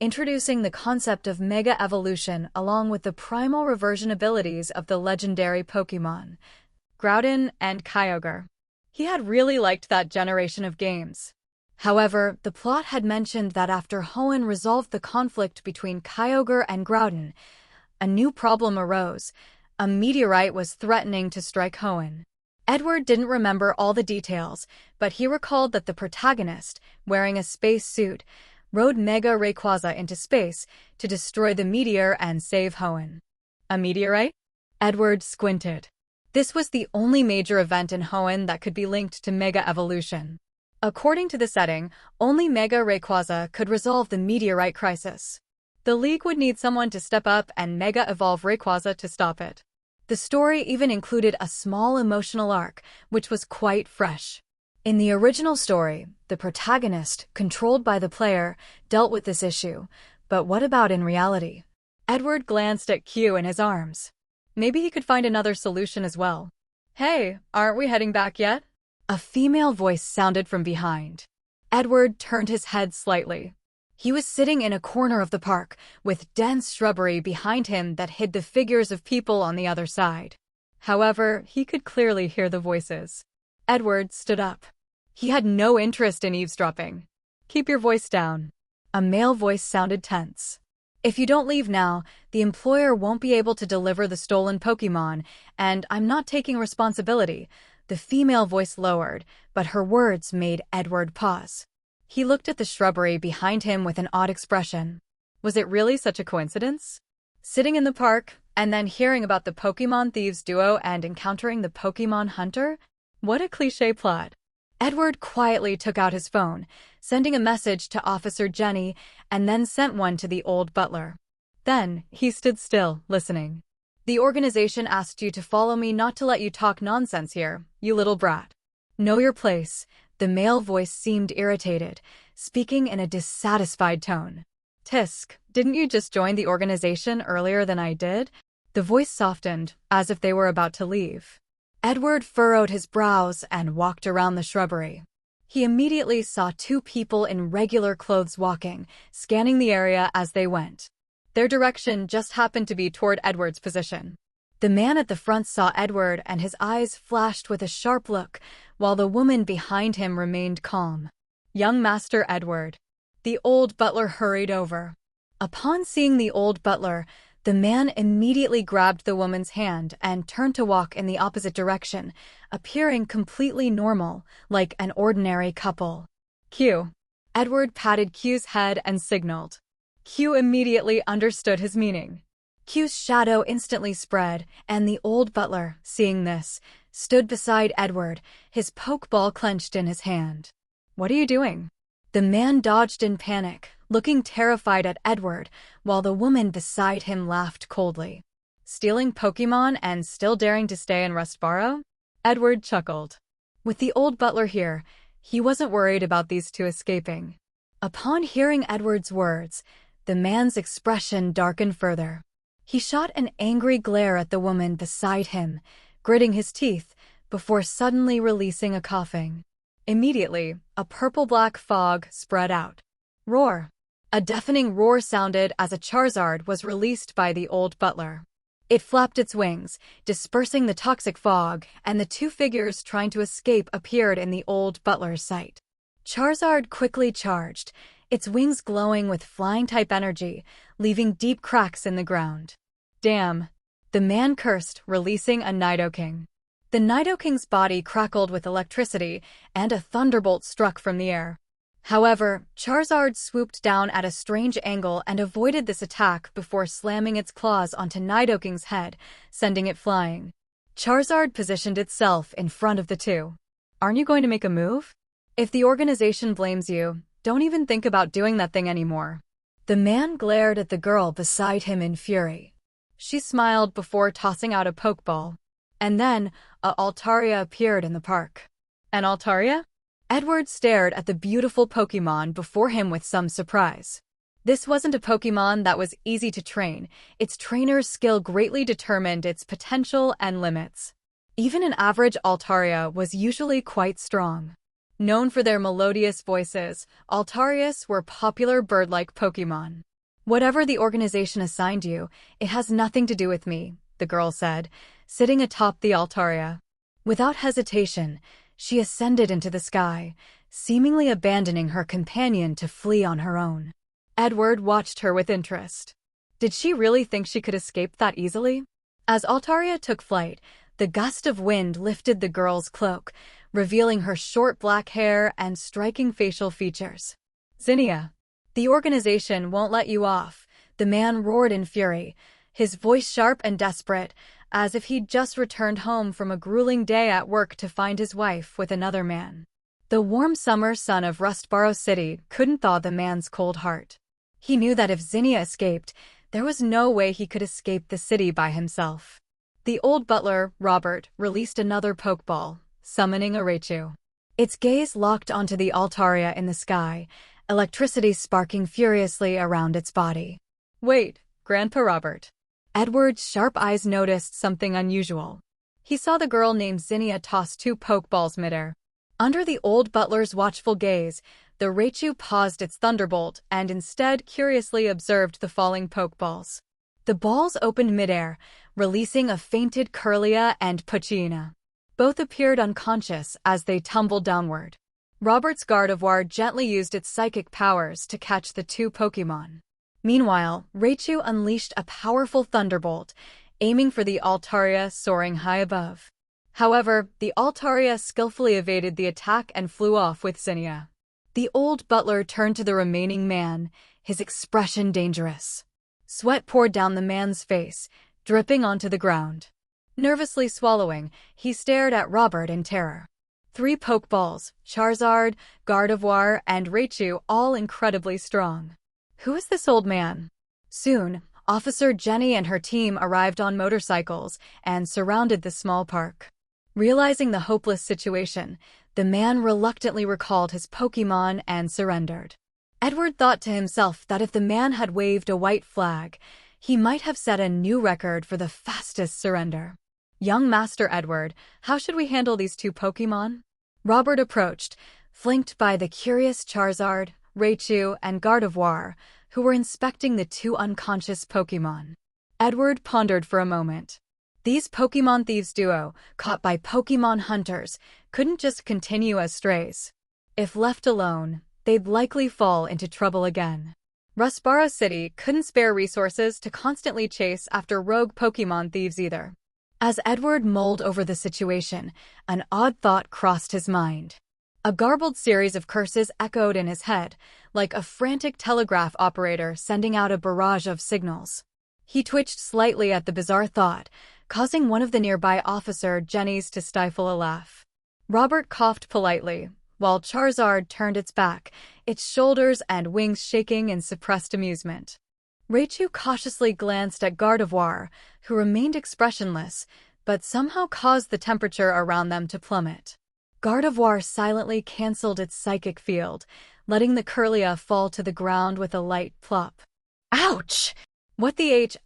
introducing the concept of Mega Evolution along with the primal reversion abilities of the legendary Pokémon, Groudon and Kyogre. He had really liked that generation of games. However, the plot had mentioned that after Hoenn resolved the conflict between Kyogre and Groudon, a new problem arose. A meteorite was threatening to strike Hoenn. Edward didn't remember all the details, but he recalled that the protagonist, wearing a space suit, rode Mega Rayquaza into space to destroy the meteor and save Hoenn. A meteorite? Edward squinted. This was the only major event in Hoenn that could be linked to Mega Evolution. According to the setting, only Mega Rayquaza could resolve the meteorite crisis. The League would need someone to step up and Mega Evolve Rayquaza to stop it. The story even included a small emotional arc, which was quite fresh. In the original story, the protagonist, controlled by the player, dealt with this issue. But what about in reality? Edward glanced at Q in his arms. Maybe he could find another solution as well. Hey, aren't we heading back yet? A female voice sounded from behind. Edward turned his head slightly. He was sitting in a corner of the park, with dense shrubbery behind him that hid the figures of people on the other side. However, he could clearly hear the voices. Edward stood up. He had no interest in eavesdropping. Keep your voice down. A male voice sounded tense. If you don't leave now, the employer won't be able to deliver the stolen Pokémon, and I'm not taking responsibility. The female voice lowered, but her words made Edward pause. He looked at the shrubbery behind him with an odd expression. Was it really such a coincidence? Sitting in the park, and then hearing about the Pokémon Thieves duo and encountering the Pokémon Hunter? What a cliché plot. Edward quietly took out his phone, sending a message to Officer Jenny, and then sent one to the old butler. Then, he stood still, listening. The organization asked you to follow me, not to let you talk nonsense here, you little brat. Know your place. The male voice seemed irritated, speaking in a dissatisfied tone. Tisk, didn't you just join the organization earlier than I did? The voice softened, as if they were about to leave. Edward furrowed his brows and walked around the shrubbery. He immediately saw two people in regular clothes walking, scanning the area as they went. Their direction just happened to be toward Edward's position. The man at the front saw Edward and his eyes flashed with a sharp look, while the woman behind him remained calm. Young Master Edward. The old butler hurried over. Upon seeing the old butler, the man immediately grabbed the woman's hand and turned to walk in the opposite direction, appearing completely normal, like an ordinary couple. Q. Edward patted Q's head and signaled. Q immediately understood his meaning. Q's shadow instantly spread, and the old butler, seeing this, stood beside Edward, his pokeball clenched in his hand. What are you doing? The man dodged in panic, looking terrified at Edward, while the woman beside him laughed coldly. Stealing Pokémon and still daring to stay in Rustboro? Edward chuckled. With the old butler here, he wasn't worried about these two escaping. Upon hearing Edward's words, the man's expression darkened further. He shot an angry glare at the woman beside him, gritting his teeth, before suddenly releasing a coughing. Immediately, a purple-black fog spread out. Roar! A deafening roar sounded as a Charizard was released by the old butler. It flapped its wings, dispersing the toxic fog, and the two figures trying to escape appeared in the old butler's sight. Charizard quickly charged, its wings glowing with flying-type energy, leaving deep cracks in the ground. Damn! The man cursed, releasing a Nidoking. The Nidoking's body crackled with electricity, and a thunderbolt struck from the air. However, Charizard swooped down at a strange angle and avoided this attack before slamming its claws onto Nidoking's head, sending it flying. Charizard positioned itself in front of the two. Aren't you going to make a move? If the organization blames you, don't even think about doing that thing anymore. The man glared at the girl beside him in fury. She smiled before tossing out a Pokeball. And then, a Altaria appeared in the park. An Altaria? Edward stared at the beautiful Pokémon before him with some surprise. This wasn't a Pokémon that was easy to train. Its trainer's skill greatly determined its potential and limits. Even an average Altaria was usually quite strong. Known for their melodious voices, Altarias were popular bird-like Pokémon. Whatever the organization assigned you, it has nothing to do with me, the girl said, sitting atop the Altaria. Without hesitation, she ascended into the sky, seemingly abandoning her companion to flee on her own. Edward watched her with interest. Did she really think she could escape that easily? As Altaria took flight, the gust of wind lifted the girl's cloak, revealing her short black hair and striking facial features. Zinnia, the organization won't let you off, the man roared in fury, his voice sharp and desperate, as if he'd just returned home from a grueling day at work to find his wife with another man. The warm summer sun of Rustboro City couldn't thaw the man's cold heart. He knew that if Zinnia escaped, there was no way he could escape the city by himself. The old butler, Robert, released another pokeball, summoning a Raichu. Its gaze locked onto the Altaria in the sky, electricity sparking furiously around its body. Wait, Grandpa Robert. Edward's sharp eyes noticed something unusual. He saw the girl named Zinnia toss 2 pokeballs midair. Under the old butler's watchful gaze, the Raichu paused its thunderbolt and instead curiously observed the falling pokeballs. The balls opened midair, releasing a fainted Kirlia and Poochyena. Both appeared unconscious as they tumbled downward. Robert's Gardevoir gently used its psychic powers to catch the 2 Pokémon. Meanwhile, Raichu unleashed a powerful thunderbolt, aiming for the Altaria soaring high above. However, the Altaria skillfully evaded the attack and flew off with Zinnia. The old butler turned to the remaining man, his expression dangerous. Sweat poured down the man's face, dripping onto the ground. Nervously swallowing, he stared at Robert in terror. 3 Pokeballs, Charizard, Gardevoir, and Raichu, all incredibly strong. Who is this old man? Soon, Officer Jenny and her team arrived on motorcycles and surrounded the small park. Realizing the hopeless situation, the man reluctantly recalled his Pokémon and surrendered. Edward thought to himself that if the man had waved a white flag, he might have set a new record for the fastest surrender. Young Master Edward, how should we handle these 2 Pokémon? Robert approached, flanked by the curious Charizard, Raichu, and Gardevoir, who were inspecting the 2 unconscious Pokémon. Edward pondered for a moment. These Pokémon thieves duo, caught by Pokémon hunters, couldn't just continue as strays. If left alone, they'd likely fall into trouble again. Rustboro City couldn't spare resources to constantly chase after rogue Pokémon thieves either. As Edward mulled over the situation, an odd thought crossed his mind. A garbled series of curses echoed in his head, like a frantic telegraph operator sending out a barrage of signals. He twitched slightly at the bizarre thought, causing one of the nearby officer Jennies to stifle a laugh. Robert coughed politely, while Charizard turned its back, its shoulders and wings shaking in suppressed amusement. Raichu cautiously glanced at Gardevoir, who remained expressionless, but somehow caused the temperature around them to plummet. Gardevoir silently cancelled its psychic field, letting the Kirlia fall to the ground with a light plop. Ouch! What the H*******.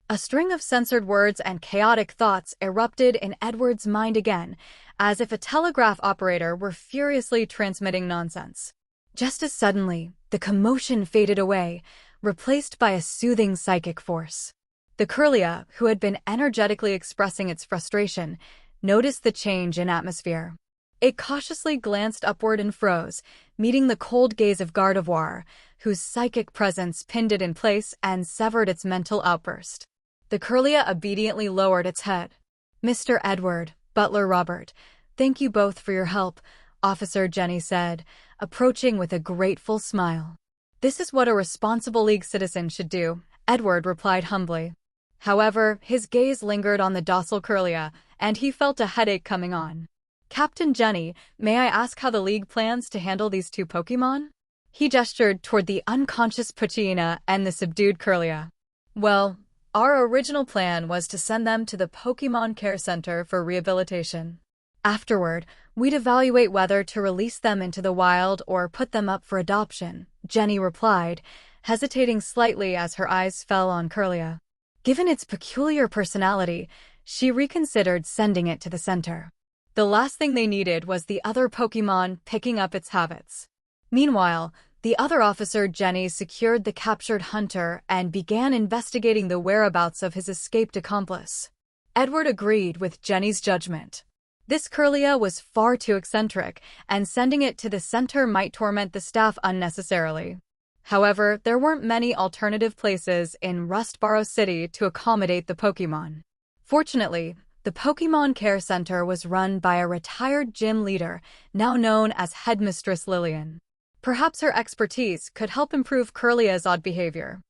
A string of censored words and chaotic thoughts erupted in Edward's mind again, as if a telegraph operator were furiously transmitting nonsense. Just as suddenly, the commotion faded away, replaced by a soothing psychic force. The Kirlia, who had been energetically expressing its frustration, noticed the change in atmosphere. It cautiously glanced upward and froze, meeting the cold gaze of Gardevoir, whose psychic presence pinned it in place and severed its mental outburst. The Kirlia obediently lowered its head. Mr. Edward, Butler Robert, thank you both for your help, Officer Jenny said, approaching with a grateful smile. This is what a responsible League citizen should do, Edward replied humbly. However, his gaze lingered on the docile Kirlia, and he felt a headache coming on. Captain Jenny, may I ask how the League plans to handle these 2 Pokémon? He gestured toward the unconscious Poochyena and the subdued Kirlia. Well, our original plan was to send them to the Pokémon Care Center for rehabilitation. Afterward, we'd evaluate whether to release them into the wild or put them up for adoption, Jenny replied, hesitating slightly as her eyes fell on Kirlia. Given its peculiar personality, she reconsidered sending it to the center. The last thing they needed was the other Pokémon picking up its habits. Meanwhile, the other officer Jenny secured the captured hunter and began investigating the whereabouts of his escaped accomplice. Edward agreed with Jenny's judgment. This Kirlia was far too eccentric, and sending it to the center might torment the staff unnecessarily. However, there weren't many alternative places in Rustboro City to accommodate the Pokémon. Fortunately, the Pokémon Care Center was run by a retired gym leader, now known as Headmistress Lillian. Perhaps her expertise could help improve Curlia's odd behavior.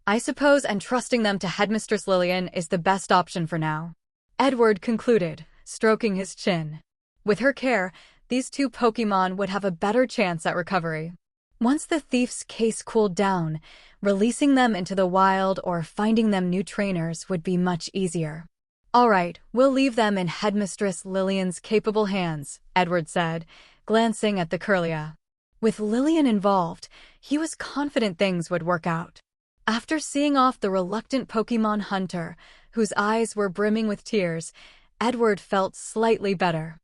I suppose entrusting them to Headmistress Lillian is the best option for now, Edward concluded, stroking his chin. With her care, these two Pokémon would have a better chance at recovery. Once the thief's case cooled down, releasing them into the wild or finding them new trainers would be much easier. All right, we'll leave them in Headmistress Lillian's capable hands, Edward said, glancing at the Curlia. With Lillian involved, he was confident things would work out. After seeing off the reluctant Pokémon hunter, whose eyes were brimming with tears, Edward felt slightly better.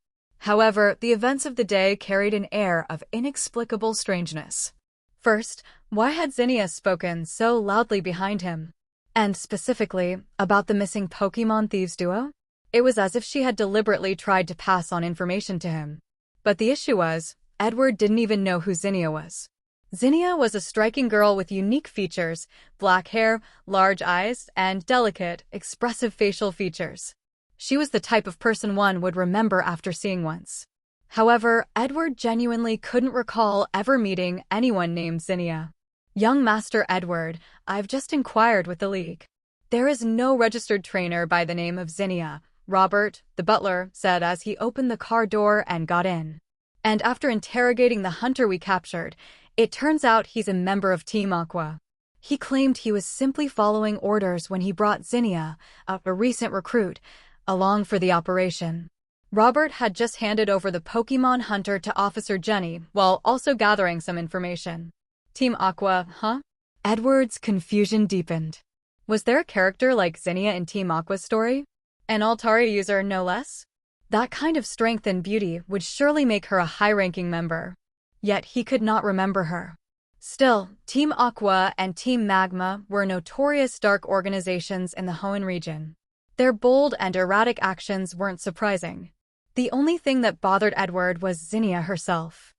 However, the events of the day carried an air of inexplicable strangeness. First, why had Zinnia spoken so loudly behind him? And specifically, about the missing Pokémon Thieves duo? It was as if she had deliberately tried to pass on information to him. But the issue was, Edward didn't even know who Zinnia was. Zinnia was a striking girl with unique features, black hair, large eyes, and delicate, expressive facial features. She was the type of person one would remember after seeing once. However, Edward genuinely couldn't recall ever meeting anyone named Zinnia. Young Master Edward, I've just inquired with the League. There is no registered trainer by the name of Zinnia, Robert, the butler, said as he opened the car door and got in. And after interrogating the hunter we captured, it turns out he's a member of Team Aqua. He claimed he was simply following orders when he brought Zinnia, a recent recruit, along for the operation. Robert had just handed over the Pokémon hunter to Officer Jenny while also gathering some information. Team Aqua, huh? Edward's confusion deepened. Was there a character like Zinnia in Team Aqua's story? An Altari user, no less? That kind of strength and beauty would surely make her a high-ranking member. Yet he could not remember her. Still, Team Aqua and Team Magma were notorious dark organizations in the Hoenn region. Their bold and erratic actions weren't surprising. The only thing that bothered Edward was Zinnia herself.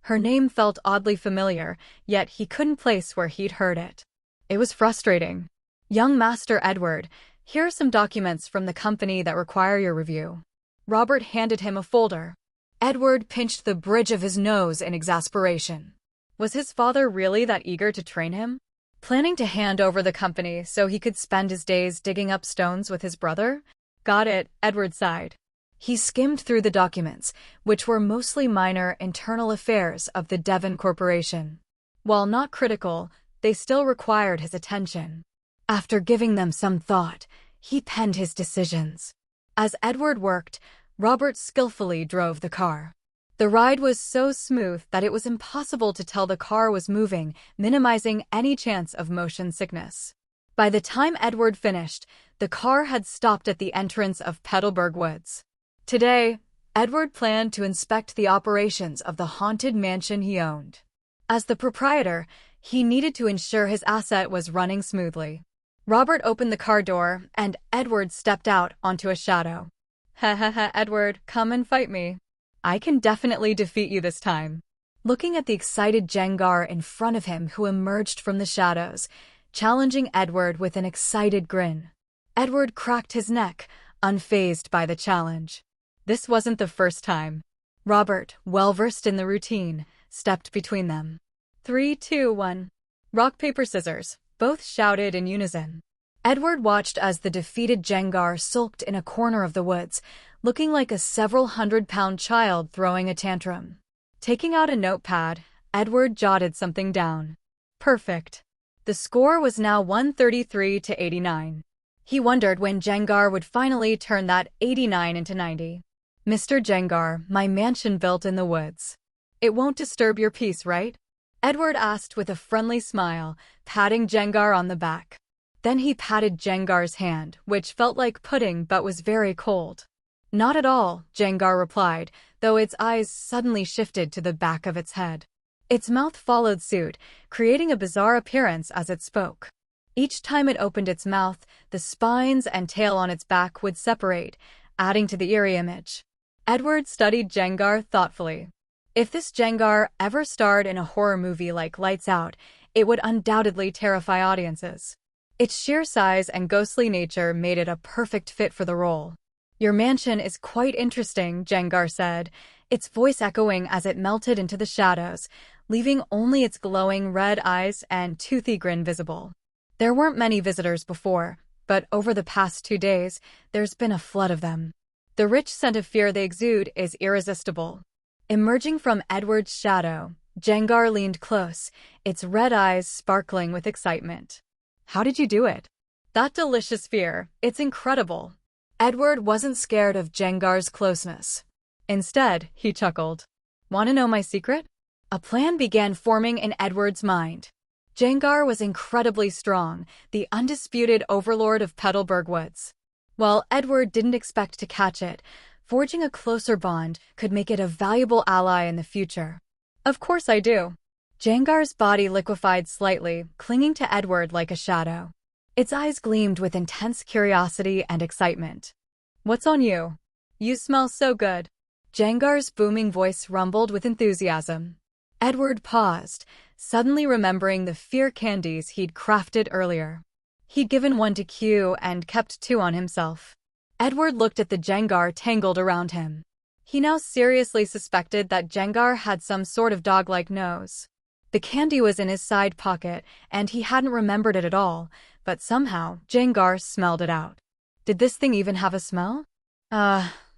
Her name felt oddly familiar, yet he couldn't place where he'd heard it. It was frustrating. Young Master Edward, here are some documents from the company that require your review. Robert handed him a folder. Edward pinched the bridge of his nose in exasperation. Was his father really that eager to train him? Planning to hand over the company so he could spend his days digging up stones with his brother? Got it, Edward sighed. He skimmed through the documents, which were mostly minor internal affairs of the Devon Corporation. While not critical, they still required his attention. After giving them some thought, he penned his decisions. As Edward worked, Robert skillfully drove the car. The ride was so smooth that it was impossible to tell the car was moving, minimizing any chance of motion sickness. By the time Edward finished, the car had stopped at the entrance of Petalburg Woods. Today, Edward planned to inspect the operations of the haunted mansion he owned. As the proprietor, he needed to ensure his asset was running smoothly. Robert opened the car door, and Edward stepped out onto a shadow. Ha ha ha, Edward, come and fight me. I can definitely defeat you this time. Looking at the excited Jengar in front of him who emerged from the shadows, challenging Edward with an excited grin. Edward cracked his neck, unfazed by the challenge. This wasn't the first time. Robert, well-versed in the routine, stepped between them. 3, 2, 1. Rock, paper, scissors, both shouted in unison. Edward watched as the defeated Jengar sulked in a corner of the woods, looking like a several hundred-pound child throwing a tantrum. Taking out a notepad, Edward jotted something down. Perfect. The score was now 133 to 89. He wondered when Jengar would finally turn that 89 into 90. Mr. Jengar, my mansion built in the woods. It won't disturb your peace, right? Edward asked with a friendly smile, patting Jengar on the back. Then he patted Jengar's hand, which felt like pudding but was very cold. Not at all, Jengar replied, though its eyes suddenly shifted to the back of its head. Its mouth followed suit, creating a bizarre appearance as it spoke. Each time it opened its mouth, the spines and tail on its back would separate, adding to the eerie image. Edward studied Jengar thoughtfully. If this Jengar ever starred in a horror movie like Lights Out, it would undoubtedly terrify audiences. Its sheer size and ghostly nature made it a perfect fit for the role. "Your mansion is quite interesting," Jengar said, its voice echoing as it melted into the shadows, leaving only its glowing red eyes and toothy grin visible. There weren't many visitors before, but over the past 2 days, there's been a flood of them. The rich scent of fear they exude is irresistible. Emerging from Edward's shadow, Jengar leaned close, its red eyes sparkling with excitement. "How did you do it?" "That delicious fear, it's incredible." Edward wasn't scared of Jengar's closeness. Instead, he chuckled. "Want to know my secret?" A plan began forming in Edward's mind. Jengar was incredibly strong, the undisputed overlord of Petalburg Woods. While Edward didn't expect to catch it, forging a closer bond could make it a valuable ally in the future. "Of course I do." Jengar's body liquefied slightly, clinging to Edward like a shadow. Its eyes gleamed with intense curiosity and excitement. "What's on you? You smell so good." Jengar's booming voice rumbled with enthusiasm. Edward paused, suddenly remembering the fear candies he'd crafted earlier. He'd given one to Q and kept 2 on himself. Edward looked at the Jengar tangled around him. He now seriously suspected that Jengar had some sort of dog-like nose. The candy was in his side pocket, and he hadn't remembered it at all, but somehow Jengar smelled it out. Did this thing even have a smell?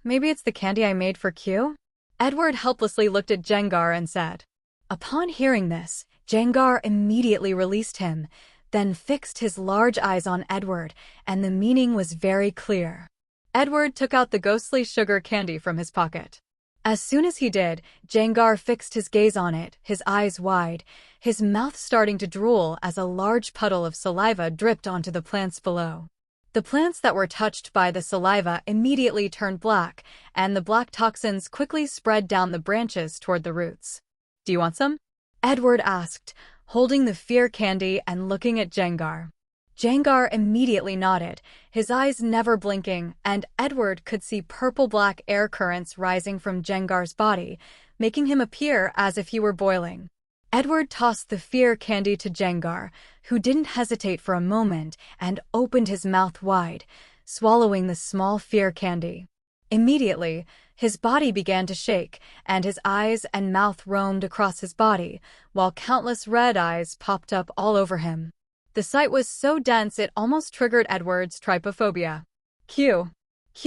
Maybe it's the candy I made for Q? Edward helplessly looked at Jengar and said. Upon hearing this, Jengar immediately released him, then fixed his large eyes on Edward, and the meaning was very clear. Edward took out the ghostly sugar candy from his pocket. As soon as he did, Jengar fixed his gaze on it, his eyes wide, his mouth starting to drool as a large puddle of saliva dripped onto the plants below. The plants that were touched by the saliva immediately turned black, and the black toxins quickly spread down the branches toward the roots. "Do you want some?" Edward asked, holding the fear candy and looking at Jengar. Jengar immediately nodded, his eyes never blinking, and Edward could see purple-black air currents rising from Jengar's body, making him appear as if he were boiling. Edward tossed the fear candy to Jengar, who didn't hesitate for a moment and opened his mouth wide, swallowing the small fear candy. Immediately, his body began to shake, and his eyes and mouth roamed across his body, while countless red eyes popped up all over him. The sight was so dense it almost triggered Edward's trypophobia. Q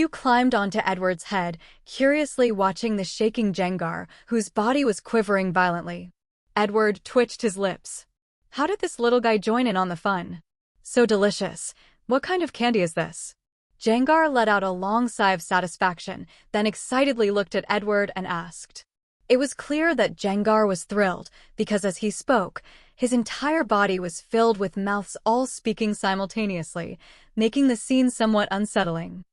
climbed onto Edward's head, curiously watching the shaking Jengar, whose body was quivering violently. Edward twitched his lips. How did this little guy join in on the fun? So delicious. What kind of candy is this? Jengar let out a long sigh of satisfaction, then excitedly looked at Edward and asked. It was clear that Jengar was thrilled, because as he spoke, his entire body was filled with mouths all speaking simultaneously, making the scene somewhat unsettling.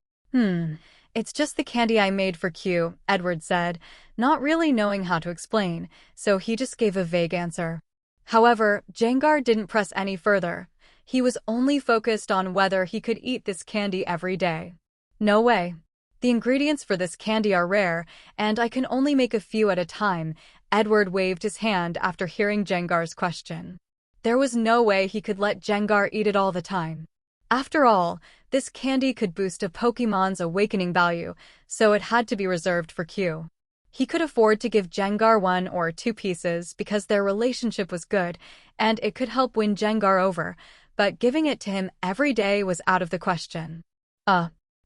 It's just the candy I made for Q, Edward said, not really knowing how to explain, so he just gave a vague answer. However, Jengar didn't press any further. He was only focused on whether he could eat this candy every day. No way. The ingredients for this candy are rare, and I can only make a few at a time. Edward waved his hand after hearing Jengar's question. There was no way he could let Jengar eat it all the time. After all, this candy could boost a Pokémon's awakening value, so it had to be reserved for Q. He could afford to give Jengar 1 or 2 pieces because their relationship was good, and it could help win Jengar over, but giving it to him every day was out of the question.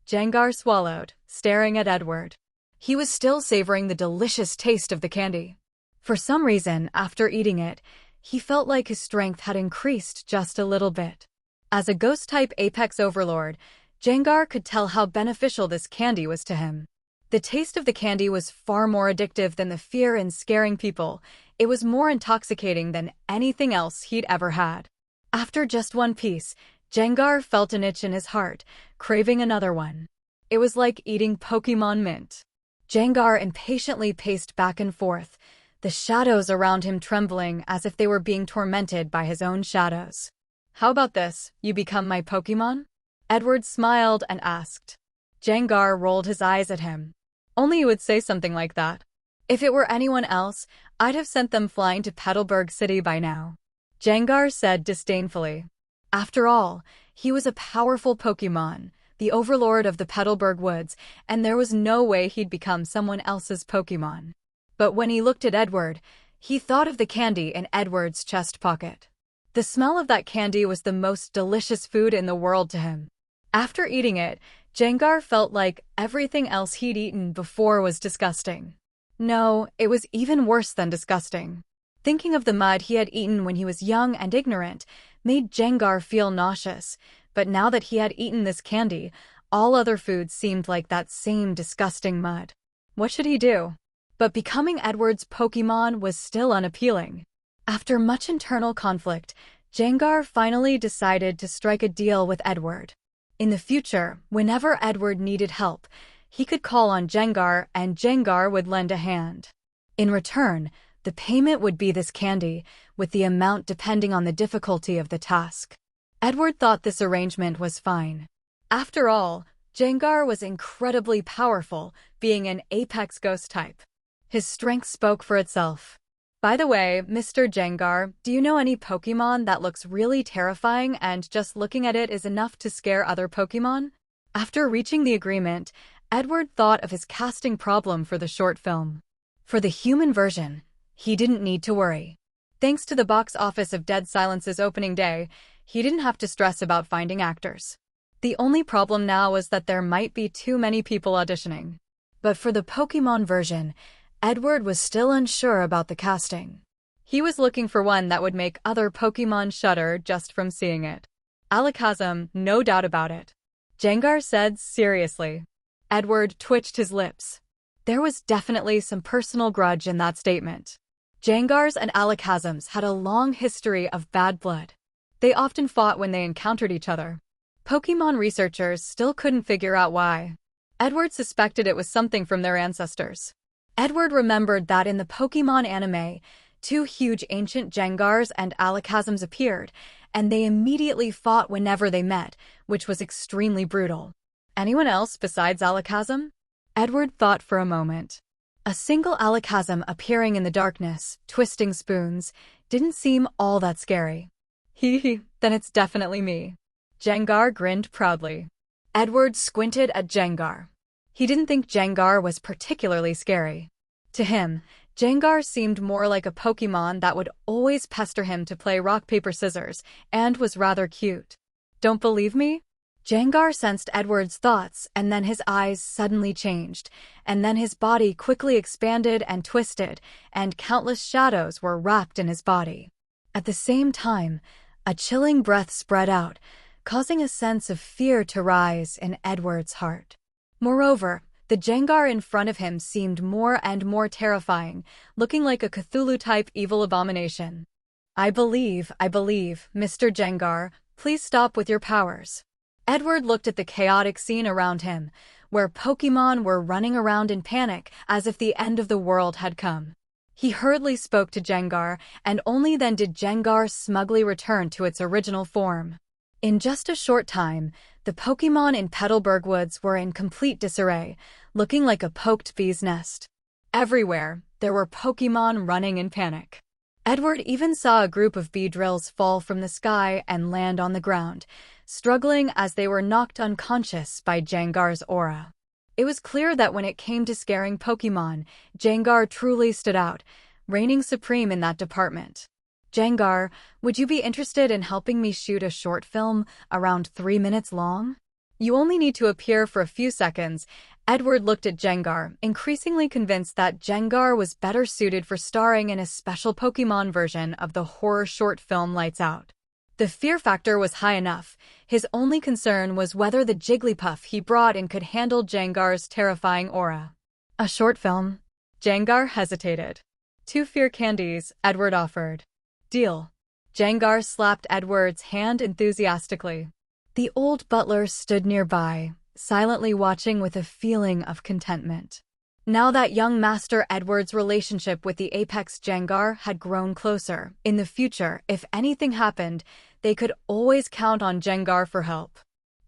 Jengar swallowed, staring at Edward. He was still savoring the delicious taste of the candy. For some reason, after eating it, he felt like his strength had increased just a little bit. As a Ghost-type Apex Overlord, Jengar could tell how beneficial this candy was to him. The taste of the candy was far more addictive than the fear in scaring people. It was more intoxicating than anything else he'd ever had. After just 1 piece, Jengar felt an itch in his heart, craving another one. It was like eating Pokémon mint. Jengar impatiently paced back and forth, the shadows around him trembling as if they were being tormented by his own shadows. How about this, you become my Pokémon? Edward smiled and asked. Jengar rolled his eyes at him. Only you would say something like that. If it were anyone else, I'd have sent them flying to Petalburg City by now. Jengar said disdainfully. After all, he was a powerful Pokémon, the overlord of the Petalburg Woods, and there was no way he'd become someone else's Pokémon. But when he looked at Edward, he thought of the candy in Edward's chest pocket. The smell of that candy was the most delicious food in the world to him. After eating it, Jengar felt like everything else he'd eaten before was disgusting. No, it was even worse than disgusting. Thinking of the mud he had eaten when he was young and ignorant made Jengar feel nauseous, but now that he had eaten this candy, all other foods seemed like that same disgusting mud. What should he do? But becoming Edward's Pokémon was still unappealing. After much internal conflict, Jengar finally decided to strike a deal with Edward. In the future, whenever Edward needed help, he could call on Jengar and Jengar would lend a hand. In return, the payment would be this candy, with the amount depending on the difficulty of the task. Edward thought this arrangement was fine. After all, Jengar was incredibly powerful, being an apex ghost type. His strength spoke for itself. By the way, Mr. Jengar, do you know any Pokémon that looks really terrifying and just looking at it is enough to scare other Pokémon? After reaching the agreement, Edward thought of his casting problem for the short film. For the human version, he didn't need to worry. Thanks to the box office of Dead Silence's opening day, he didn't have to stress about finding actors. The only problem now was that there might be too many people auditioning. But for the Pokémon version, Edward was still unsure about the casting. He was looking for one that would make other Pokémon shudder just from seeing it. Alakazam, no doubt about it. Jengar said seriously. Edward twitched his lips. There was definitely some personal grudge in that statement. Jengars and Alakazams had a long history of bad blood. They often fought when they encountered each other. Pokémon researchers still couldn't figure out why. Edward suspected it was something from their ancestors. Edward remembered that in the Pokémon anime, two huge ancient Jengars and Alakazams appeared, and they immediately fought whenever they met, which was extremely brutal. Anyone else besides Alakazam? Edward thought for a moment. A single Alakazam appearing in the darkness, twisting spoons, didn't seem all that scary. Then it's definitely me. Jengar grinned proudly. Edward squinted at Jengar. He didn't think Jengar was particularly scary. To him, Jengar seemed more like a Pokémon that would always pester him to play rock, paper, scissors, and was rather cute. Don't believe me? Jengar sensed Edward's thoughts, and then his eyes suddenly changed, and then his body quickly expanded and twisted, and countless shadows were wrapped in his body. At the same time, a chilling breath spread out, causing a sense of fear to rise in Edward's heart. Moreover, the Jengar in front of him seemed more and more terrifying, looking like a Cthulhu-type evil abomination. I believe, Mr. Jengar, please stop with your powers. Edward looked at the chaotic scene around him, where Pokémon were running around in panic as if the end of the world had come. He hurriedly spoke to Jengar, and only then did Jengar smugly return to its original form. In just a short time, the Pokémon in Petalburg Woods were in complete disarray, looking like a poked bee's nest. Everywhere, there were Pokémon running in panic. Edward even saw a group of bee drills fall from the sky and land on the ground, struggling as they were knocked unconscious by Jengar's aura. It was clear that when it came to scaring Pokémon, Jengar truly stood out, reigning supreme in that department. Jengar, would you be interested in helping me shoot a short film around 3 minutes long? You only need to appear for a few seconds. Edward looked at Jengar, increasingly convinced that Jengar was better suited for starring in a special Pokémon version of the horror short film Lights Out. The fear factor was high enough. His only concern was whether the Jigglypuff he brought in could handle Jengar's terrifying aura. A short film? Jengar hesitated. 2 fear candies, Edward offered. Deal. Jengar slapped Edward's hand enthusiastically. The old butler stood nearby, silently watching with a feeling of contentment. Now that young Master Edward's relationship with the Apex Jengar had grown closer, in the future, if anything happened, they could always count on Jengar for help.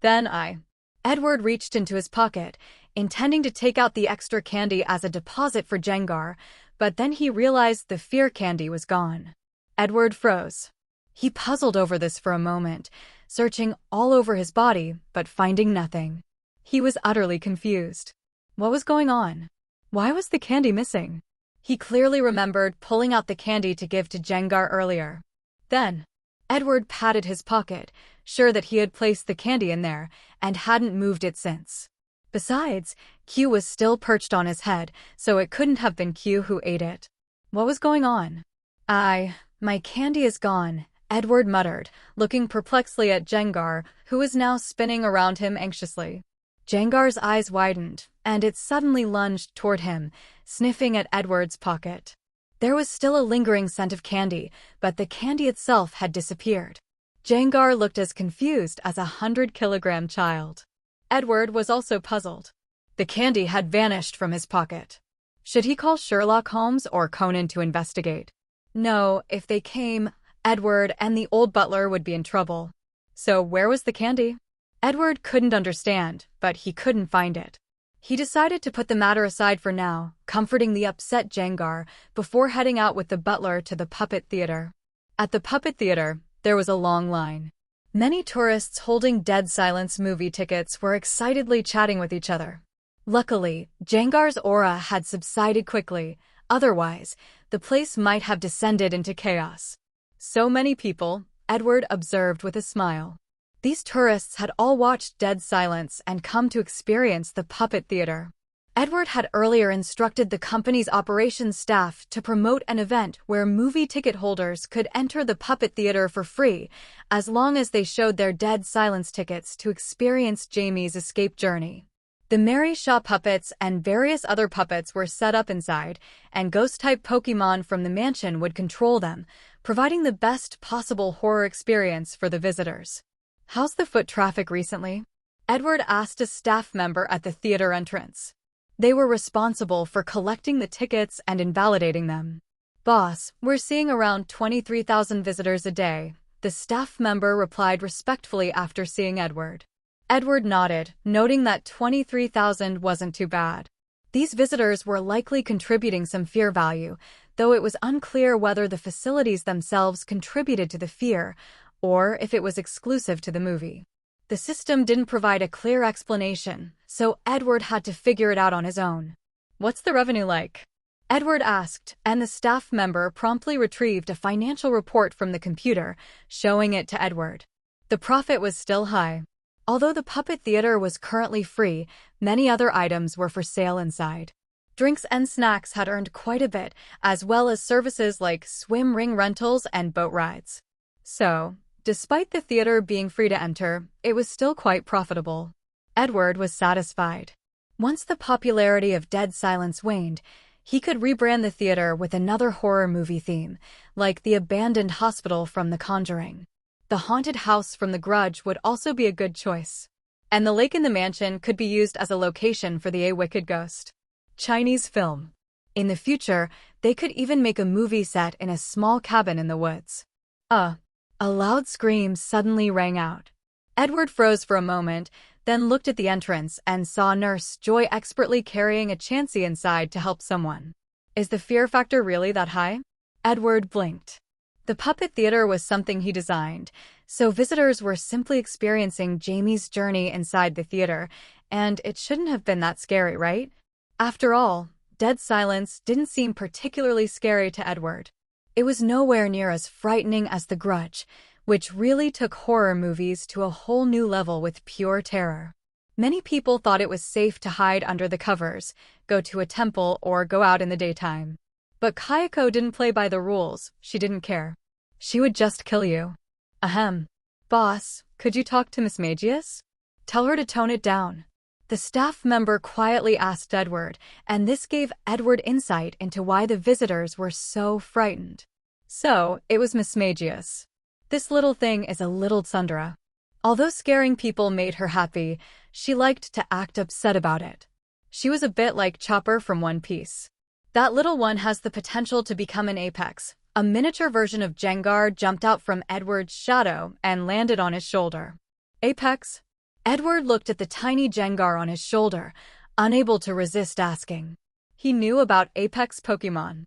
Edward reached into his pocket, intending to take out the extra candy as a deposit for Jengar, but then he realized the fear candy was gone. Edward froze. He puzzled over this for a moment, searching all over his body, but finding nothing. He was utterly confused. What was going on? Why was the candy missing? He clearly remembered pulling out the candy to give to Jengar earlier. Then, Edward patted his pocket, sure that he had placed the candy in there, and hadn't moved it since. Besides, Q was still perched on his head, so it couldn't have been Q who ate it. What was going on? My candy is gone, Edward muttered, looking perplexedly at Jengar, who was now spinning around him anxiously. Jengar's eyes widened, and it suddenly lunged toward him, sniffing at Edward's pocket. There was still a lingering scent of candy, but the candy itself had disappeared. Jengar looked as confused as a 100-kilogram child. Edward was also puzzled. The candy had vanished from his pocket. Should he call Sherlock Holmes or Conan to investigate? No, if they came, Edward and the old butler would be in trouble. So where was the candy? Edward couldn't understand, but he couldn't find it. He decided to put the matter aside for now, comforting the upset Jengar, before heading out with the butler to the puppet theater. At the puppet theater, there was a long line. Many tourists holding Dead Silence movie tickets were excitedly chatting with each other. Luckily, Jengar's aura had subsided quickly, otherwise, the place might have descended into chaos. So many people, Edward observed with a smile. These tourists had all watched Dead Silence and come to experience the puppet theater. Edward had earlier instructed the company's operations staff to promote an event where movie ticket holders could enter the puppet theater for free, as long as they showed their Dead Silence tickets to experience Jamie's escape journey. The Mary Shaw puppets and various other puppets were set up inside, and Ghost-type Pokémon from the mansion would control them, providing the best possible horror experience for the visitors. "How's the foot traffic recently?" Edward asked a staff member at the theater entrance. They were responsible for collecting the tickets and invalidating them. "Boss, we're seeing around 23,000 visitors a day," the staff member replied respectfully after seeing Edward. Edward nodded, noting that 23,000 wasn't too bad. These visitors were likely contributing some fear value, though it was unclear whether the facilities themselves contributed to the fear, or if it was exclusive to the movie. The system didn't provide a clear explanation, so Edward had to figure it out on his own. "What's the revenue like?" Edward asked, and the staff member promptly retrieved a financial report from the computer, showing it to Edward. The profit was still high. Although the puppet theater was currently free, many other items were for sale inside. Drinks and snacks had earned quite a bit, as well as services like swim ring rentals and boat rides. So, despite the theater being free to enter, it was still quite profitable. Edward was satisfied. Once the popularity of Dead Silence waned, he could rebrand the theater with another horror movie theme, like the abandoned hospital from The Conjuring. The haunted house from The Grudge would also be a good choice. And the lake in the mansion could be used as a location for the A Wicked Ghost Chinese film. In the future, they could even make a movie set in a small cabin in the woods. A loud scream suddenly rang out. Edward froze for a moment, then looked at the entrance and saw Nurse Joy expertly carrying a Chansey inside to help someone. Is the fear factor really that high? Edward blinked. The puppet theater was something he designed, so visitors were simply experiencing Jamie's journey inside the theater, and it shouldn't have been that scary, right? After all, Dead Silence didn't seem particularly scary to Edward. It was nowhere near as frightening as The Grudge, which really took horror movies to a whole new level with pure terror. Many people thought it was safe to hide under the covers, go to a temple, or go out in the daytime. But Kayako didn't play by the rules. She didn't care. She would just kill you. Ahem. Boss, could you talk to Miss Magius? Tell her to tone it down. The staff member quietly asked Edward, and this gave Edward insight into why the visitors were so frightened. So, it was Miss Magius. This little thing is a little tsundere. Although scaring people made her happy, she liked to act upset about it. She was a bit like Chopper from One Piece. That little one has the potential to become an apex. A miniature version of Jengar jumped out from Edward's shadow and landed on his shoulder. Apex? Edward looked at the tiny Jengar on his shoulder, unable to resist asking. He knew about Apex Pokémon.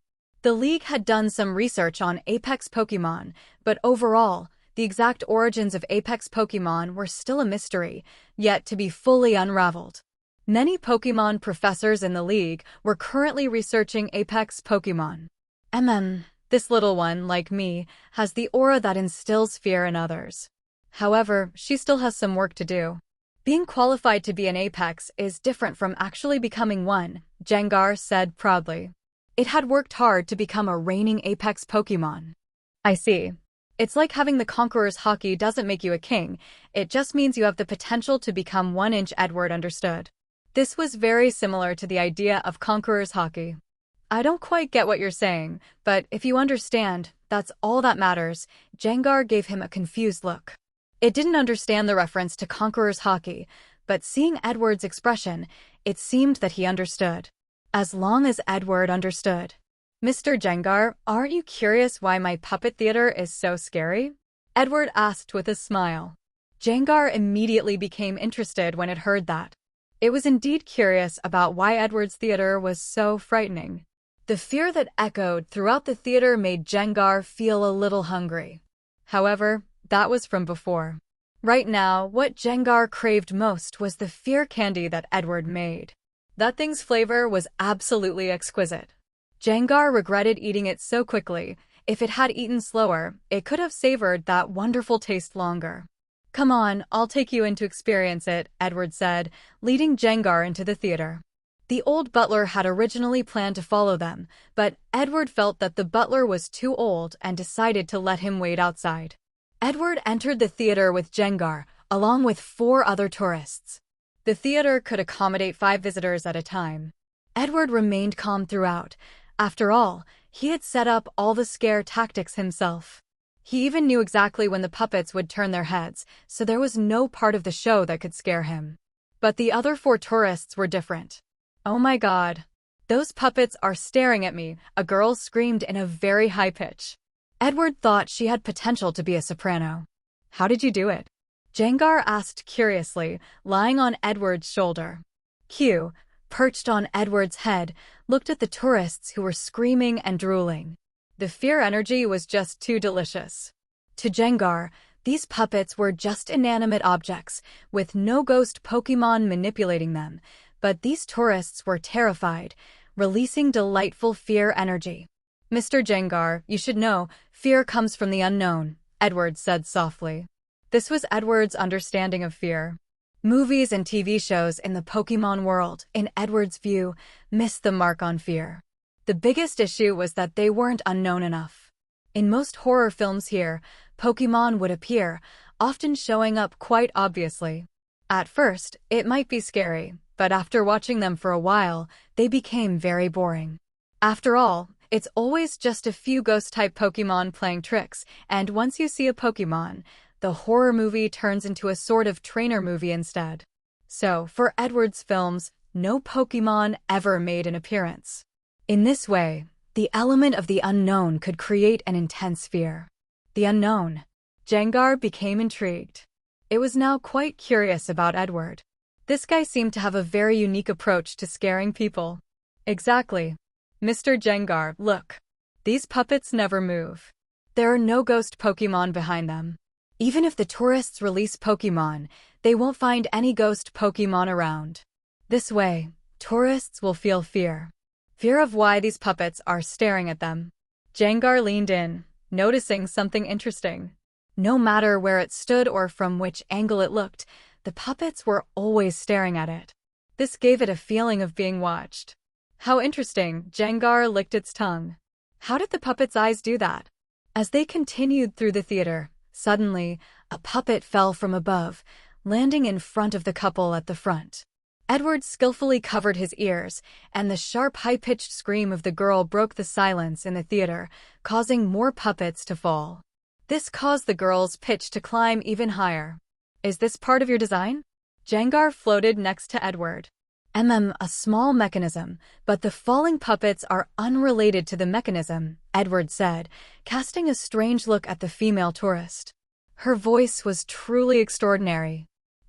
The League had done some research on Apex Pokémon, but overall, the exact origins of Apex Pokémon were still a mystery, yet to be fully unraveled. Many Pokémon professors in the League were currently researching Apex Pokémon. This little one, like me, has the aura that instills fear in others. However, she still has some work to do. Being qualified to be an Apex is different from actually becoming one, Gengar said proudly. It had worked hard to become a reigning Apex Pokémon. I see. It's like having the Conqueror's Haki doesn't make you a king, it just means you have the potential to become one-inch. Edward understood. This was very similar to the idea of Conqueror's Haki. I don't quite get what you're saying, but if you understand, that's all that matters. Gengar gave him a confused look. It didn't understand the reference to Conqueror's Haki, but seeing Edward's expression, it seemed that he understood. As long as Edward understood. Mr. Gengar, aren't you curious why my puppet theater is so scary? Edward asked with a smile. Gengar immediately became interested when it heard that. It was indeed curious about why Edward's theater was so frightening. The fear that echoed throughout the theater made Gengar feel a little hungry. However, that was from before. Right now, what Gengar craved most was the fear candy that Edward made. That thing's flavor was absolutely exquisite. Gengar regretted eating it so quickly. If it had eaten slower, it could have savored that wonderful taste longer. Come on, I'll take you in to experience it, Edward said, leading Gengar into the theater. The old butler had originally planned to follow them, but Edward felt that the butler was too old and decided to let him wait outside. Edward entered the theater with Gengar, along with 4 other tourists. The theater could accommodate 5 visitors at a time. Edward remained calm throughout. After all, he had set up all the scare tactics himself. He even knew exactly when the puppets would turn their heads, so there was no part of the show that could scare him. But the other 4 tourists were different. Oh my god. Those puppets are staring at me, a girl screamed in a very high pitch. Edward thought she had potential to be a soprano. How did you do it? Gengar asked curiously, lying on Edward's shoulder. Q, perched on Edward's head, looked at the tourists who were screaming and drooling. The fear energy was just too delicious. To Gengar, these puppets were just inanimate objects, with no ghost Pokémon manipulating them, but these tourists were terrified, releasing delightful fear energy. Mr. Gengar, you should know, fear comes from the unknown, Edward said softly. This was Edward's understanding of fear. Movies and TV shows in the Pokémon world, in Edward's view, missed the mark on fear. The biggest issue was that they weren't unknown enough. In most horror films here, Pokémon would appear, often showing up quite obviously. At first, it might be scary, but after watching them for a while, they became very boring. After all, it's always just a few ghost-type Pokémon playing tricks, and once you see a Pokémon, the horror movie turns into a sort of trainer movie instead. So, for Edward's films, no Pokémon ever made an appearance. In this way, the element of the unknown could create an intense fear. The unknown. Gengar became intrigued. It was now quite curious about Edward. This guy seemed to have a very unique approach to scaring people. Exactly. Mr. Gengar, look. These puppets never move. There are no ghost Pokémon behind them. Even if the tourists release Pokémon, they won't find any ghost Pokémon around. This way, tourists will feel fear. Fear of why these puppets are staring at them. Gengar leaned in, noticing something interesting. No matter where it stood or from which angle it looked, the puppets were always staring at it. This gave it a feeling of being watched. How interesting, Gengar licked its tongue. How did the puppet's eyes do that? As they continued through the theater, suddenly, a puppet fell from above, landing in front of the couple at the front. Edward skillfully covered his ears, and the sharp, high-pitched scream of the girl broke the silence in the theater, causing more puppets to fall. This caused the girl's pitch to climb even higher. Is this part of your design? Gengar floated next to Edward. A small mechanism, but the falling puppets are unrelated to the mechanism, Edward said, casting a strange look at the female tourist. Her voice was truly extraordinary.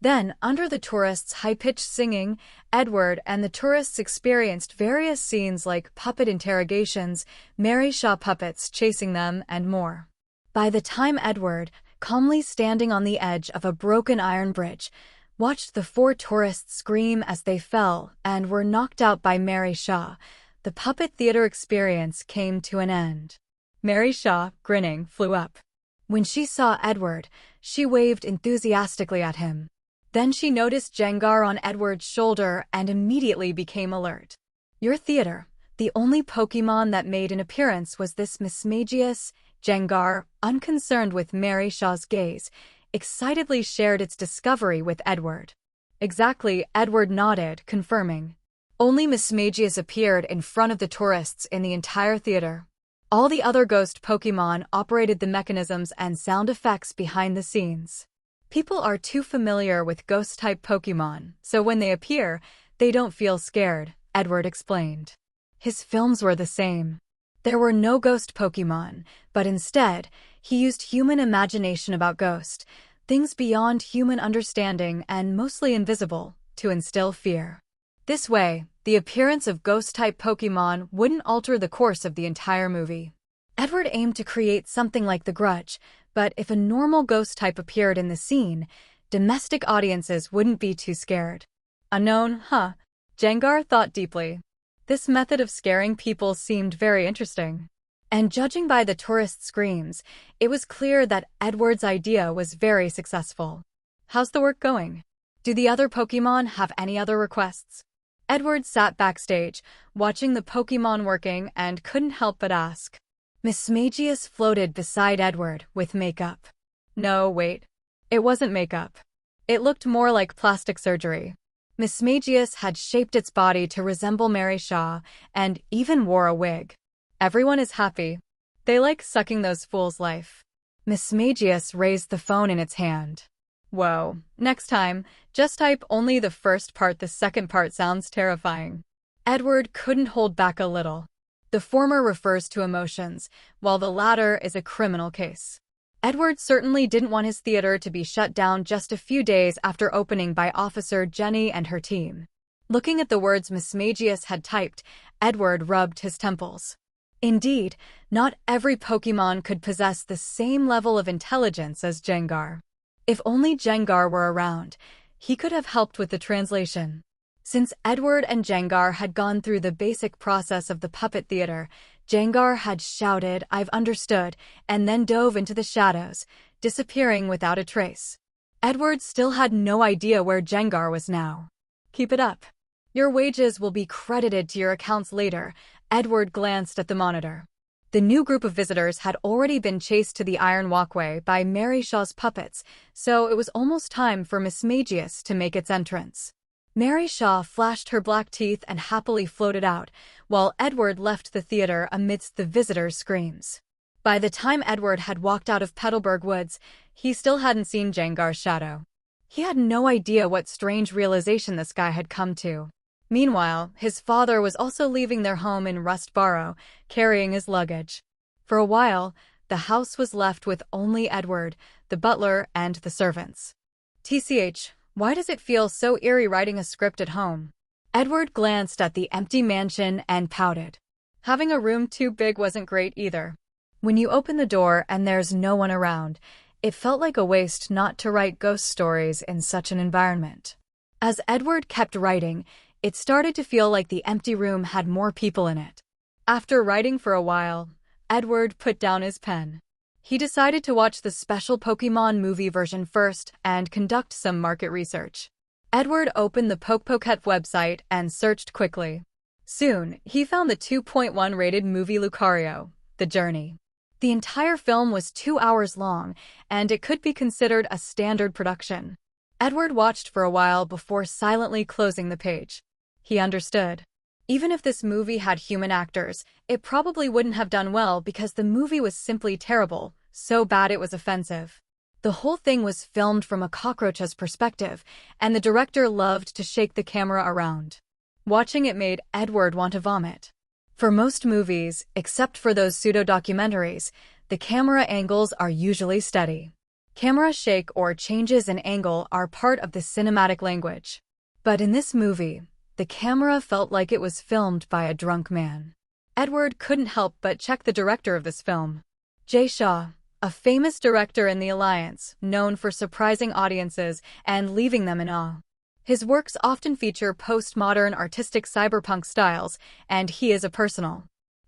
Then, under the tourists' high-pitched singing, Edward and the tourists experienced various scenes like puppet interrogations, Mary Shaw puppets chasing them, and more. By the time Edward, calmly standing on the edge of a broken iron bridge, watched the four tourists scream as they fell and were knocked out by Mary Shaw, the puppet theater experience came to an end. Mary Shaw, grinning, flew up. When she saw Edward, she waved enthusiastically at him. Then she noticed Gengar on Edward's shoulder and immediately became alert. "Your theater, the only Pokémon that made an appearance was this Mismagius." Gengar, unconcerned with Mary Shaw's gaze, excitedly shared its discovery with Edward. "Exactly," Edward nodded, confirming. Only Mismagius appeared in front of the tourists in the entire theater. All the other ghost Pokémon operated the mechanisms and sound effects behind the scenes. People are too familiar with Ghost-type Pokémon, so when they appear, they don't feel scared, Edward explained. His films were the same. There were no ghost Pokémon, but instead, he used human imagination about ghosts, things beyond human understanding and mostly invisible, to instill fear. This way, the appearance of ghost-type Pokémon wouldn't alter the course of the entire movie. Edward aimed to create something like the Grudge, but if a normal ghost type appeared in the scene, domestic audiences wouldn't be too scared. Unknown, huh? Gengar thought deeply. This method of scaring people seemed very interesting. And judging by the tourist screams, it was clear that Edward's idea was very successful. How's the work going? Do the other Pokémon have any other requests? Edward sat backstage, watching the Pokémon working and couldn't help but ask. Mismagius floated beside Edward with makeup. No, wait. It wasn't makeup. It looked more like plastic surgery. Mismagius had shaped its body to resemble Mary Shaw and even wore a wig. Everyone is happy. They like sucking those fools' life. Mismagius raised the phone in its hand. Whoa, next time, just type only the first part. The second part sounds terrifying. Edward couldn't hold back a little. The former refers to emotions, while the latter is a criminal case. Edward certainly didn't want his theater to be shut down just a few days after opening by Officer Jenny and her team. Looking at the words Mismagius had typed, Edward rubbed his temples. Indeed, not every Pokémon could possess the same level of intelligence as Gengar. If only Gengar were around, he could have helped with the translation. Since Edward and Gengar had gone through the basic process of the puppet theater, Gengar had shouted, "I've understood," and then dove into the shadows, disappearing without a trace. Edward still had no idea where Gengar was now. "Keep it up. Your wages will be credited to your accounts later." Edward glanced at the monitor. The new group of visitors had already been chased to the iron walkway by Mary Shaw's puppets, so it was almost time for Mismagius to make its entrance. Mary Shaw flashed her black teeth and happily floated out, while Edward left the theater amidst the visitors' screams. By the time Edward had walked out of Petalburg Woods, he still hadn't seen Gengar's shadow. He had no idea what strange realization this guy had come to. Meanwhile, his father was also leaving their home in Rustborough, carrying his luggage. For a while, the house was left with only Edward, the butler, and the servants. TCH, why does it feel so eerie writing a script at home? Edward glanced at the empty mansion and pouted. Having a room too big wasn't great either. When you open the door and there's no one around, it felt like a waste not to write ghost stories in such an environment. As Edward kept writing, it started to feel like the empty room had more people in it. After writing for a while, Edward put down his pen. He decided to watch the special Pokémon movie version first and conduct some market research. Edward opened the PokePoket website and searched quickly. Soon, he found the 2.1 rated movie Lucario, The Journey. The entire film was 2 hours long, and it could be considered a standard production. Edward watched for a while before silently closing the page. He understood. Even if this movie had human actors, it probably wouldn't have done well because the movie was simply terrible, so bad it was offensive. The whole thing was filmed from a cockroach's perspective, and the director loved to shake the camera around. Watching it made Edward want to vomit. For most movies, except for those pseudo-documentaries, the camera angles are usually steady. Camera shake or changes in angle are part of the cinematic language. But in this movie, the camera felt like it was filmed by a drunk man. Edward couldn't help but check the director of this film. Jay Shaw, a famous director in the Alliance, known for surprising audiences and leaving them in awe. His works often feature postmodern artistic cyberpunk styles, and he is a personal.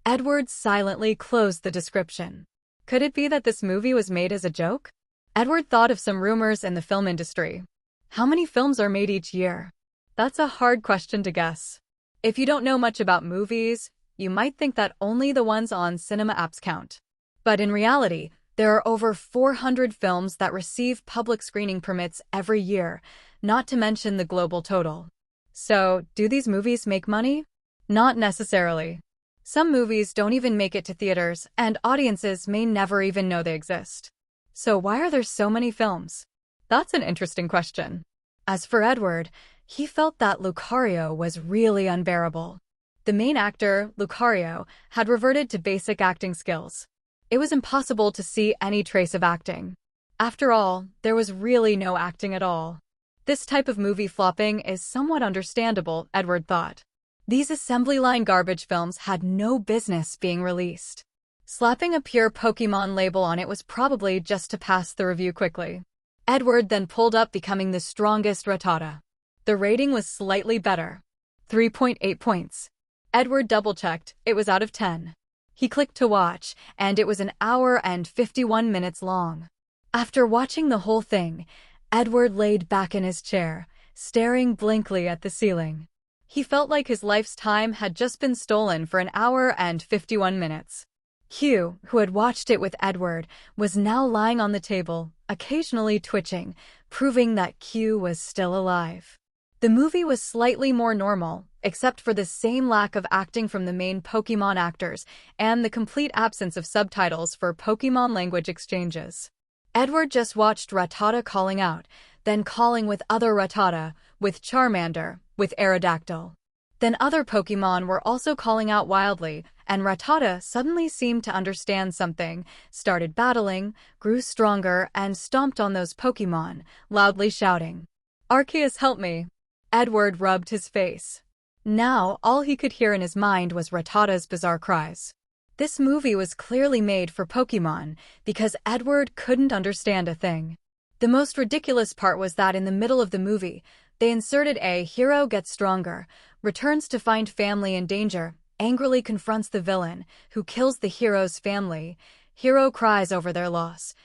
Edward silently closed the description. Could it be that this movie was made as a joke? Edward thought of some rumors in the film industry. How many films are made each year? That's a hard question to guess. If you don't know much about movies, you might think that only the ones on cinema apps count. But in reality, there are over 400 films that receive public screening permits every year, not to mention the global total. So, do these movies make money? Not necessarily. Some movies don't even make it to theaters, and audiences may never even know they exist. So why are there so many films? That's an interesting question. As for Edward, he felt that Lucario was really unbearable. The main actor, Lucario, had reverted to basic acting skills. It was impossible to see any trace of acting. After all, there was really no acting at all. This type of movie flopping is somewhat understandable, Edward thought. These assembly line garbage films had no business being released. Slapping a pure Pokémon label on it was probably just to pass the review quickly. Edward then pulled up Becoming the Strongest Rattata. The rating was slightly better. 3.8 points. Edward double-checked, it was out of 10. He clicked to watch, and it was an hour and 51 minutes long. After watching the whole thing, Edward laid back in his chair, staring blankly at the ceiling. He felt like his life's time had just been stolen for an hour and 51 minutes. Hugh, who had watched it with Edward, was now lying on the table, occasionally twitching, proving that Q was still alive. The movie was slightly more normal, except for the same lack of acting from the main Pokémon actors and the complete absence of subtitles for Pokémon language exchanges. Edward just watched Rattata calling out, then calling with other Rattata, with Charmander, with Aerodactyl. Then other Pokémon were also calling out wildly, and Rattata suddenly seemed to understand something, started battling, grew stronger, and stomped on those Pokémon, loudly shouting, "Arceus, help me!" Edward rubbed his face. Now, all he could hear in his mind was Rattata's bizarre cries. This movie was clearly made for Pokémon, because Edward couldn't understand a thing. The most ridiculous part was that in the middle of the movie, they inserted a hero gets stronger, returns to find family in danger, angrily confronts the villain, who kills the hero's family, hero cries over their loss,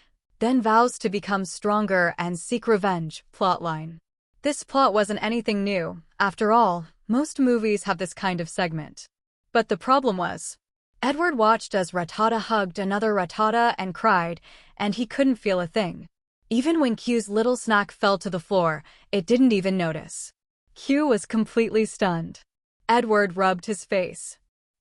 then vows to become stronger and seek revenge, plotline. This plot wasn't anything new. After all, most movies have this kind of segment. But the problem was, Edward watched as Rattata hugged another Rattata and cried, and he couldn't feel a thing. Even when Q's little snack fell to the floor, it didn't even notice. Q was completely stunned. Edward rubbed his face.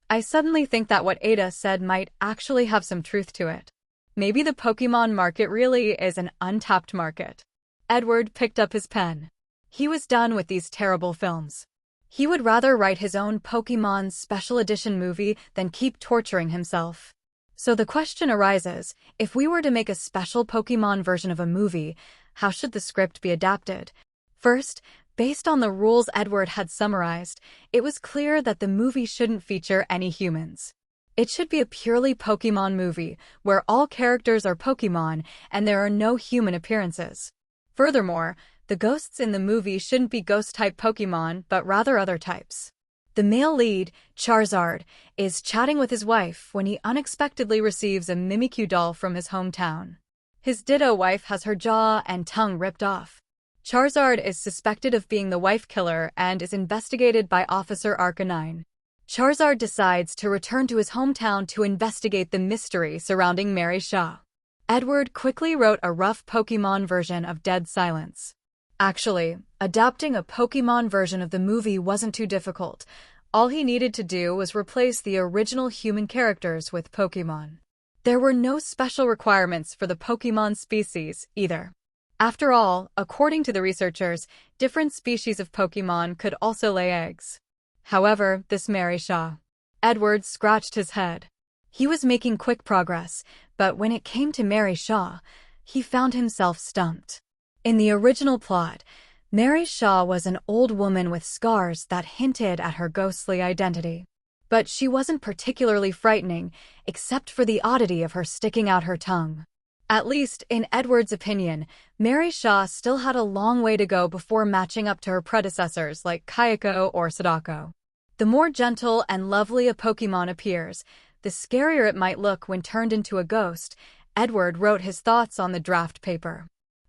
I suddenly think that what Ada said might actually have some truth to it. Maybe the Pokémon market really is an untapped market. Edward picked up his pen. He was done with these terrible films. He would rather write his own Pokémon Special Edition movie than keep torturing himself. So the question arises, if we were to make a special Pokémon version of a movie, how should the script be adapted? First, based on the rules Edward had summarized, it was clear that the movie shouldn't feature any humans. It should be a purely Pokémon movie, where all characters are Pokémon and there are no human appearances. Furthermore, the ghosts in the movie shouldn't be Ghost-type Pokémon, but rather other types. The male lead, Charizard, is chatting with his wife when he unexpectedly receives a Mimikyu doll from his hometown. His Ditto wife has her jaw and tongue ripped off. Charizard is suspected of being the wife killer and is investigated by Officer Arcanine. Charizard decides to return to his hometown to investigate the mystery surrounding Mary Shaw. Edward quickly wrote a rough Pokémon version of Dead Silence. Actually, adapting a Pokémon version of the movie wasn't too difficult. All he needed to do was replace the original human characters with Pokémon. There were no special requirements for the Pokémon species, either. After all, according to the researchers, different species of Pokémon could also lay eggs. However, this Mary Shaw. Edward scratched his head. He was making quick progress, but when it came to Mary Shaw, he found himself stumped. In the original plot, Mary Shaw was an old woman with scars that hinted at her ghostly identity. But she wasn't particularly frightening, except for the oddity of her sticking out her tongue. At least, in Edward's opinion, Mary Shaw still had a long way to go before matching up to her predecessors like Kayako or Sadako. The more gentle and lovely a Pokémon appears, the scarier it might look when turned into a ghost. Edward wrote his thoughts on the draft paper.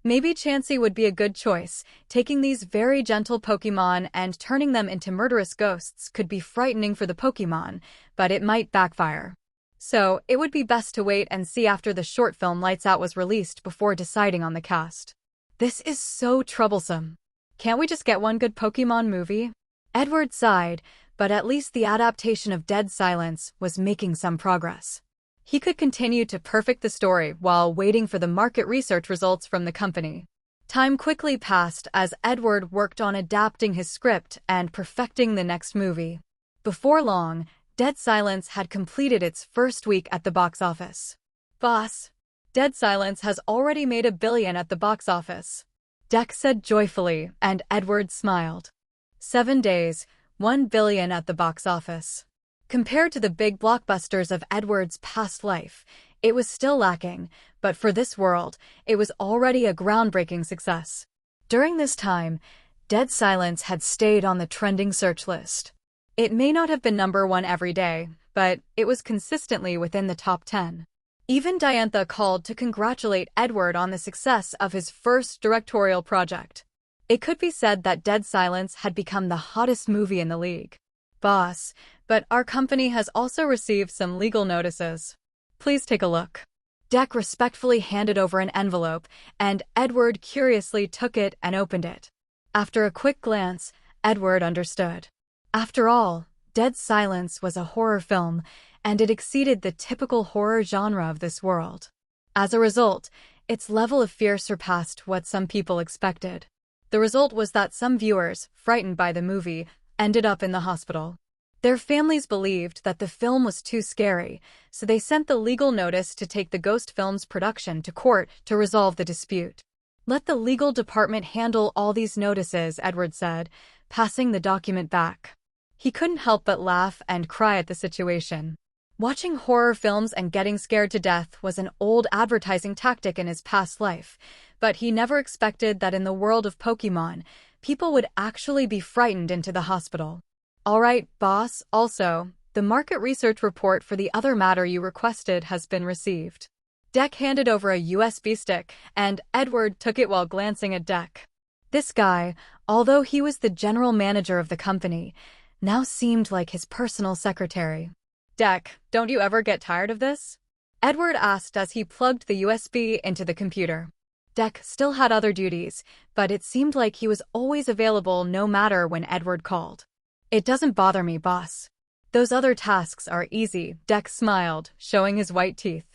Maybe Chansey would be a good choice. Taking these very gentle Pokémon and turning them into murderous ghosts could be frightening for the Pokémon, but it might backfire. So, it would be best to wait and see after the short film Lights Out was released before deciding on the cast. This is so troublesome. Can't we just get one good Pokémon movie? Edward sighed, but at least the adaptation of Dead Silence was making some progress. He could continue to perfect the story while waiting for the market research results from the company. Time quickly passed as Edward worked on adapting his script and perfecting the next movie. Before long, Dead Silence had completed its first week at the box office. Boss, Dead Silence has already made $1 billion at the box office, Deck said joyfully, and Edward smiled. 7 days, $1 billion at the box office. Compared to the big blockbusters of Edward's past life, it was still lacking, but for this world, it was already a groundbreaking success. During this time, Dead Silence had stayed on the trending search list. It may not have been #1 every day, but it was consistently within the top 10. Even Diantha called to congratulate Edward on the success of his first directorial project. It could be said that Dead Silence had become the hottest movie in the league. Boss, but our company has also received some legal notices. Please take a look. Deck respectfully handed over an envelope, and Edward curiously took it and opened it. After a quick glance, Edward understood. After all, Dead Silence was a horror film, and it exceeded the typical horror genre of this world. As a result, its level of fear surpassed what some people expected. The result was that some viewers, frightened by the movie, ended up in the hospital. Their families believed that the film was too scary, so they sent the legal notice to take the Ghost film's production to court to resolve the dispute. Let the legal department handle all these notices, Edward said, passing the document back. He couldn't help but laugh and cry at the situation. Watching horror films and getting scared to death was an old advertising tactic in his past life, but he never expected that in the world of Pokémon, people would actually be frightened into the hospital. All right, boss, also, the market research report for the other matter you requested has been received. Deck handed over a USB stick, and Edward took it while glancing at Deck. This guy, although he was the general manager of the company, now seemed like his personal secretary. Deck, don't you ever get tired of this? Edward asked as he plugged the USB into the computer. Deck still had other duties, but it seemed like he was always available no matter when Edward called. It doesn't bother me, boss. Those other tasks are easy, Deck smiled, showing his white teeth.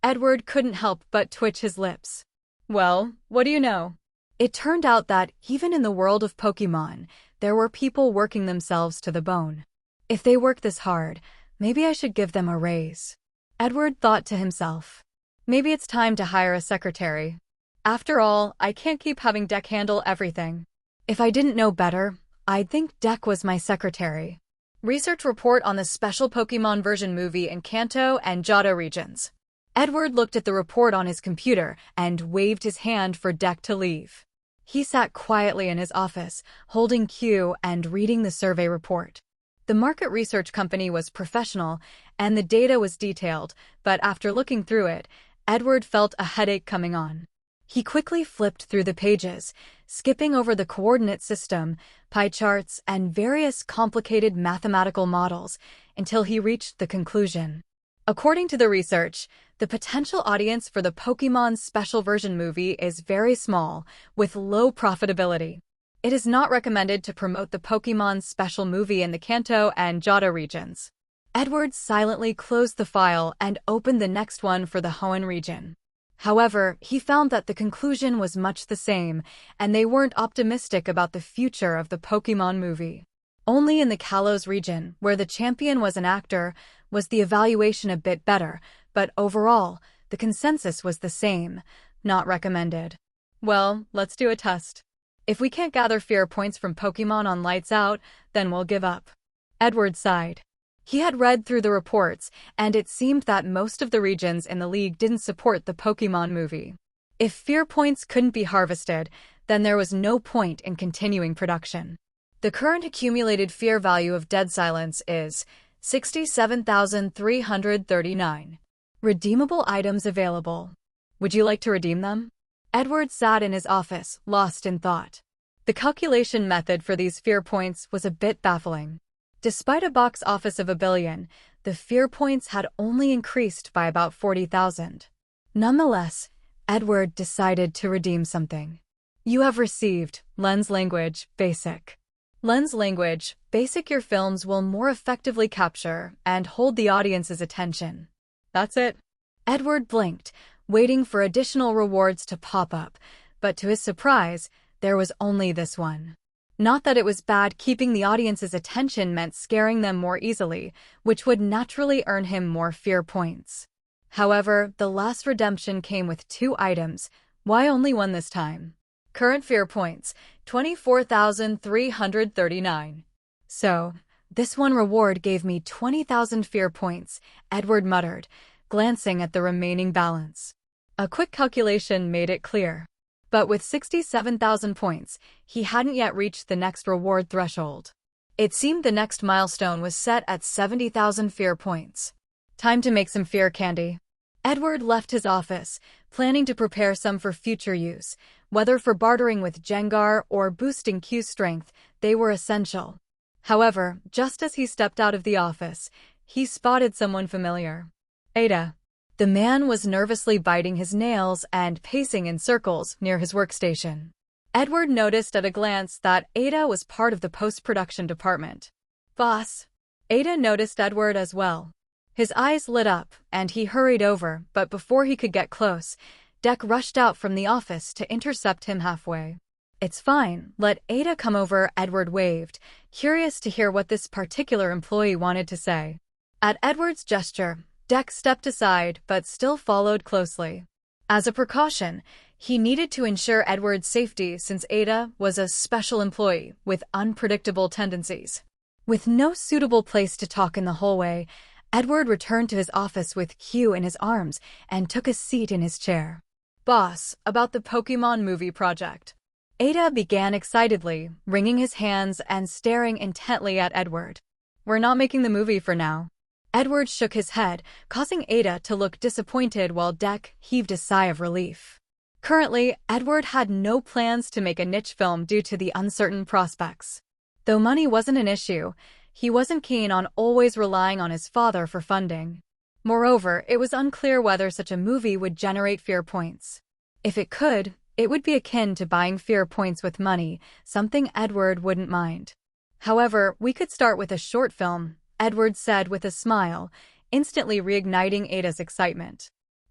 Edward couldn't help but twitch his lips. Well, what do you know? It turned out that, even in the world of Pokémon, there were people working themselves to the bone. If they work this hard, maybe I should give them a raise. Edward thought to himself. Maybe it's time to hire a secretary. After all, I can't keep having Deck handle everything. If I didn't know better, I'd think Deck was my secretary. Research report on the special Pokémon version movie in Kanto and Johto regions. Edward looked at the report on his computer and waved his hand for Deck to leave. He sat quietly in his office, holding Q and reading the survey report. The market research company was professional, and the data was detailed, but after looking through it, Edward felt a headache coming on. He quickly flipped through the pages, skipping over the coordinate system, pie charts, and various complicated mathematical models, until he reached the conclusion. According to the research, the potential audience for the Pokémon special version movie is very small, with low profitability. It is not recommended to promote the Pokémon special movie in the Kanto and Johto regions. Edward silently closed the file and opened the next one for the Hoenn region. However, he found that the conclusion was much the same, and they weren't optimistic about the future of the Pokémon movie. Only in the Kalos region, where the champion was an actor, was the evaluation a bit better, but overall, the consensus was the same. Not recommended. Well, let's do a test. If we can't gather fear points from Pokemon on Lights Out, then we'll give up. Edward sighed. He had read through the reports, and it seemed that most of the regions in the league didn't support the Pokemon movie. If fear points couldn't be harvested, then there was no point in continuing production. The current accumulated fear value of Dead Silence is 67,339. Redeemable items available. Would you like to redeem them? Edward sat in his office, lost in thought. The calculation method for these fear points was a bit baffling. Despite a box office of 1 billion, the fear points had only increased by about 40,000. Nonetheless, Edward decided to redeem something. You have received Lens Language Basic. Lens Language Basic. Your films will more effectively capture and hold the audience's attention. That's it. Edward blinked, waiting for additional rewards to pop up, but to his surprise, there was only this one. Not that it was bad. Keeping the audience's attention meant scaring them more easily, which would naturally earn him more fear points. However, the last redemption came with 2 items. Why only one this time? Current fear points, 24,339. So, this one reward gave me 20,000 fear points, Edward muttered, glancing at the remaining balance. A quick calculation made it clear. But with 67,000 points, he hadn't yet reached the next reward threshold. It seemed the next milestone was set at 70,000 fear points. Time to make some fear candy. Edward left his office, planning to prepare some for future use. Whether for bartering with Jengar or boosting Q strength, they were essential. However, just as he stepped out of the office, he spotted someone familiar. Ada. The man was nervously biting his nails and pacing in circles near his workstation. Edward noticed at a glance that Ada was part of the post-production department. Boss. Ada noticed Edward as well. His eyes lit up, and he hurried over, but before he could get close, Deck rushed out from the office to intercept him halfway. It's fine, let Ada come over, Edward waved, curious to hear what this particular employee wanted to say. At Edward's gesture, Deck stepped aside but still followed closely. As a precaution, he needed to ensure Edward's safety since Ada was a special employee with unpredictable tendencies. With no suitable place to talk in the hallway, Edward returned to his office with Q in his arms and took a seat in his chair. Boss, about the Pokemon movie project. Ada began excitedly, wringing his hands and staring intently at Edward. We're not making the movie for now. Edward shook his head, causing Ada to look disappointed while Deck heaved a sigh of relief. Currently, Edward had no plans to make a niche film due to the uncertain prospects. Though money wasn't an issue, he wasn't keen on always relying on his father for funding. Moreover, it was unclear whether such a movie would generate fear points. If it could, it would be akin to buying fear points with money, something Edward wouldn't mind. However, we could start with a short film, Edward said with a smile, instantly reigniting Ada's excitement.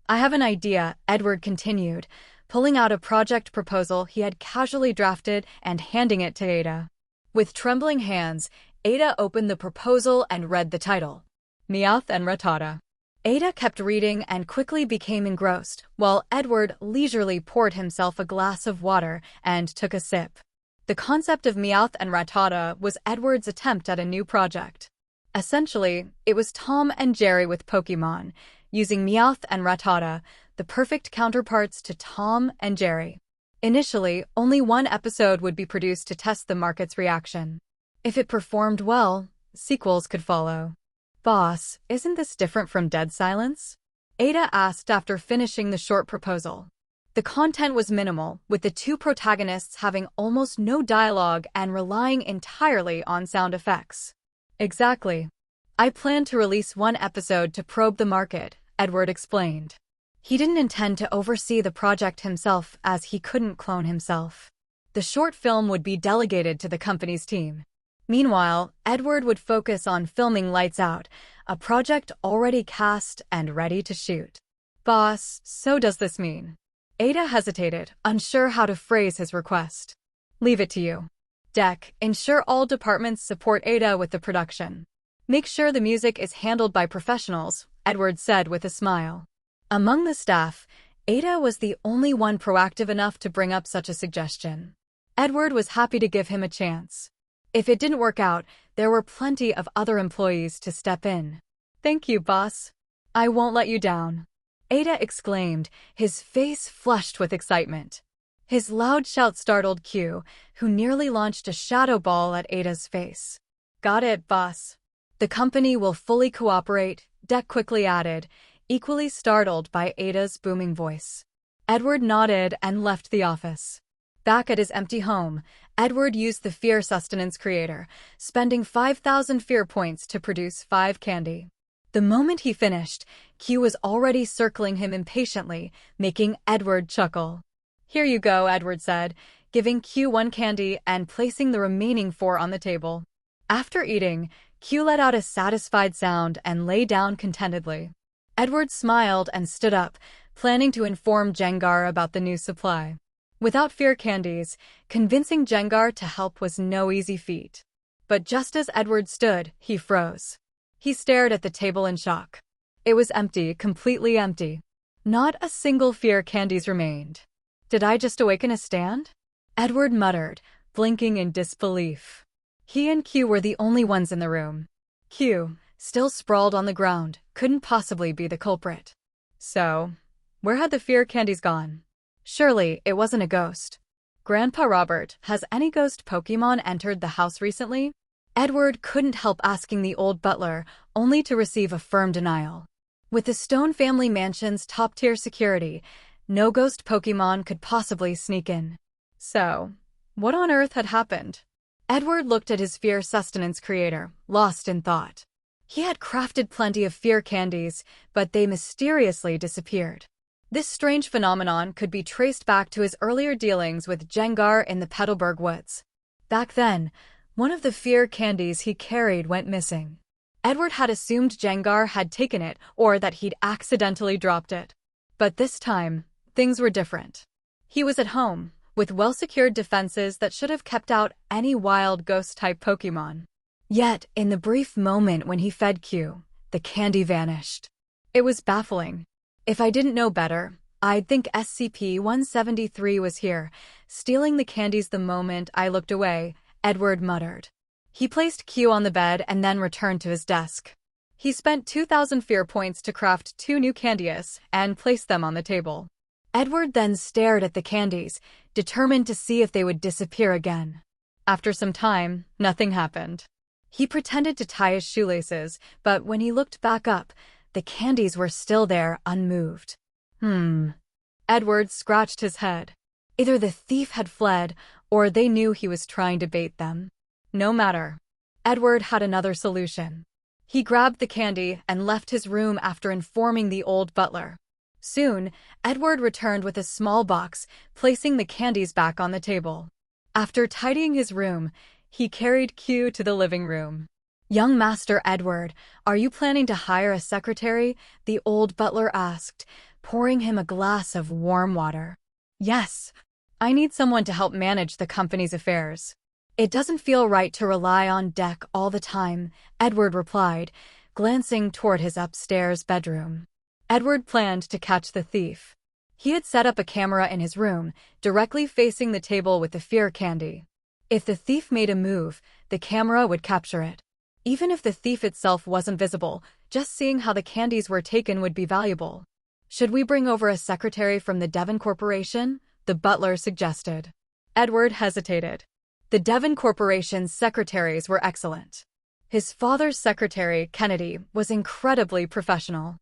I have an idea, Edward continued, pulling out a project proposal he had casually drafted and handing it to Ada. With trembling hands, Ada opened the proposal and read the title. Meowth and Rattata. Ada kept reading and quickly became engrossed, while Edward leisurely poured himself a glass of water and took a sip. The concept of Meowth and Rattata was Edward's attempt at a new project. Essentially, it was Tom and Jerry with Pokemon, using Meowth and Rattata, the perfect counterparts to Tom and Jerry. Initially, only one episode would be produced to test the market's reaction. If it performed well, sequels could follow. Boss, isn't this different from Dead Silence? Ada asked after finishing the short proposal. The content was minimal, with the 2 protagonists having almost no dialogue and relying entirely on sound effects. Exactly. I plan to release 1 episode to probe the market, Edward explained. He didn't intend to oversee the project himself as he couldn't clone himself. The short film would be delegated to the company's team. Meanwhile, Edward would focus on filming Lights Out, a project already cast and ready to shoot. Boss, so does this mean? Ada hesitated, unsure how to phrase his request. Leave it to you. Deck, ensure all departments support Ada with the production. Make sure the music is handled by professionals, Edward said with a smile. Among the staff, Ada was the only one proactive enough to bring up such a suggestion. Edward was happy to give him a chance. If it didn't work out, there were plenty of other employees to step in. "Thank you, boss. I won't let you down," Ada exclaimed, his face flushed with excitement. His loud shout startled Q, who nearly launched a shadow ball at Ada's face. "Got it, boss. The company will fully cooperate," Deck quickly added, equally startled by Ada's booming voice. Edward nodded and left the office. Back at his empty home, Edward used the Fear Sustenance Creator, spending 5,000 fear points to produce 5 candy. The moment he finished, Q was already circling him impatiently, making Edward chuckle. "Here you go," Edward said, giving Q 1 candy and placing the remaining 4 on the table. After eating, Q let out a satisfied sound and lay down contentedly. Edward smiled and stood up, planning to inform Jengar about the new supply. Without fear candies, convincing Jengar to help was no easy feat. But just as Edward stood, he froze. He stared at the table in shock. It was empty, completely empty. Not a single fear candies remained. "Did I just awaken a stand?" Edward muttered, blinking in disbelief. He and Q were the only ones in the room. Q, still sprawled on the ground, couldn't possibly be the culprit. So, where had the fear candies gone? Surely, it wasn't a ghost. "Grandpa Robert, has any ghost Pokémon entered the house recently?" Edward couldn't help asking the old butler, only to receive a firm denial. With the Stone family mansion's top-tier security, no ghost Pokémon could possibly sneak in. So, what on earth had happened? Edward looked at his Fear Sustenance Creator, lost in thought. He had crafted plenty of fear candies, but they mysteriously disappeared. This strange phenomenon could be traced back to his earlier dealings with Jengar in the Petalburg woods. Back then, one of the fear candies he carried went missing. Edward had assumed Jengar had taken it or that he'd accidentally dropped it. But this time, things were different. He was at home, with well-secured defenses that should have kept out any wild ghost-type Pokémon. Yet, in the brief moment when he fed Q, the candy vanished. It was baffling. If I didn't know better, I'd think SCP-173 was here, stealing the candies the moment I looked away, Edward muttered. He placed Q on the bed and then returned to his desk. He spent 2,000 fear points to craft 2 new candies and placed them on the table. Edward then stared at the candies, determined to see if they would disappear again. After some time, nothing happened. He pretended to tie his shoelaces, but when he looked back up, the candies were still there, unmoved. Edward scratched his head. Either the thief had fled, or they knew he was trying to bait them. No matter. Edward had another solution. He grabbed the candy and left his room after informing the old butler. Soon, Edward returned with a small box, placing the candies back on the table. After tidying his room, he carried Q to the living room. "Young Master Edward, are you planning to hire a secretary?" the old butler asked, pouring him a glass of warm water. "Yes. I need someone to help manage the company's affairs. It doesn't feel right to rely on Deck all the time," Edward replied, glancing toward his upstairs bedroom. Edward planned to catch the thief. He had set up a camera in his room, directly facing the table with the fear candy. If the thief made a move, the camera would capture it. Even if the thief itself wasn't visible, just seeing how the candies were taken would be valuable. "Should we bring over a secretary from the Devon Corporation?" the butler suggested. Edward hesitated. The Devon Corporation's secretaries were excellent. His father's secretary, Kennedy, was incredibly professional.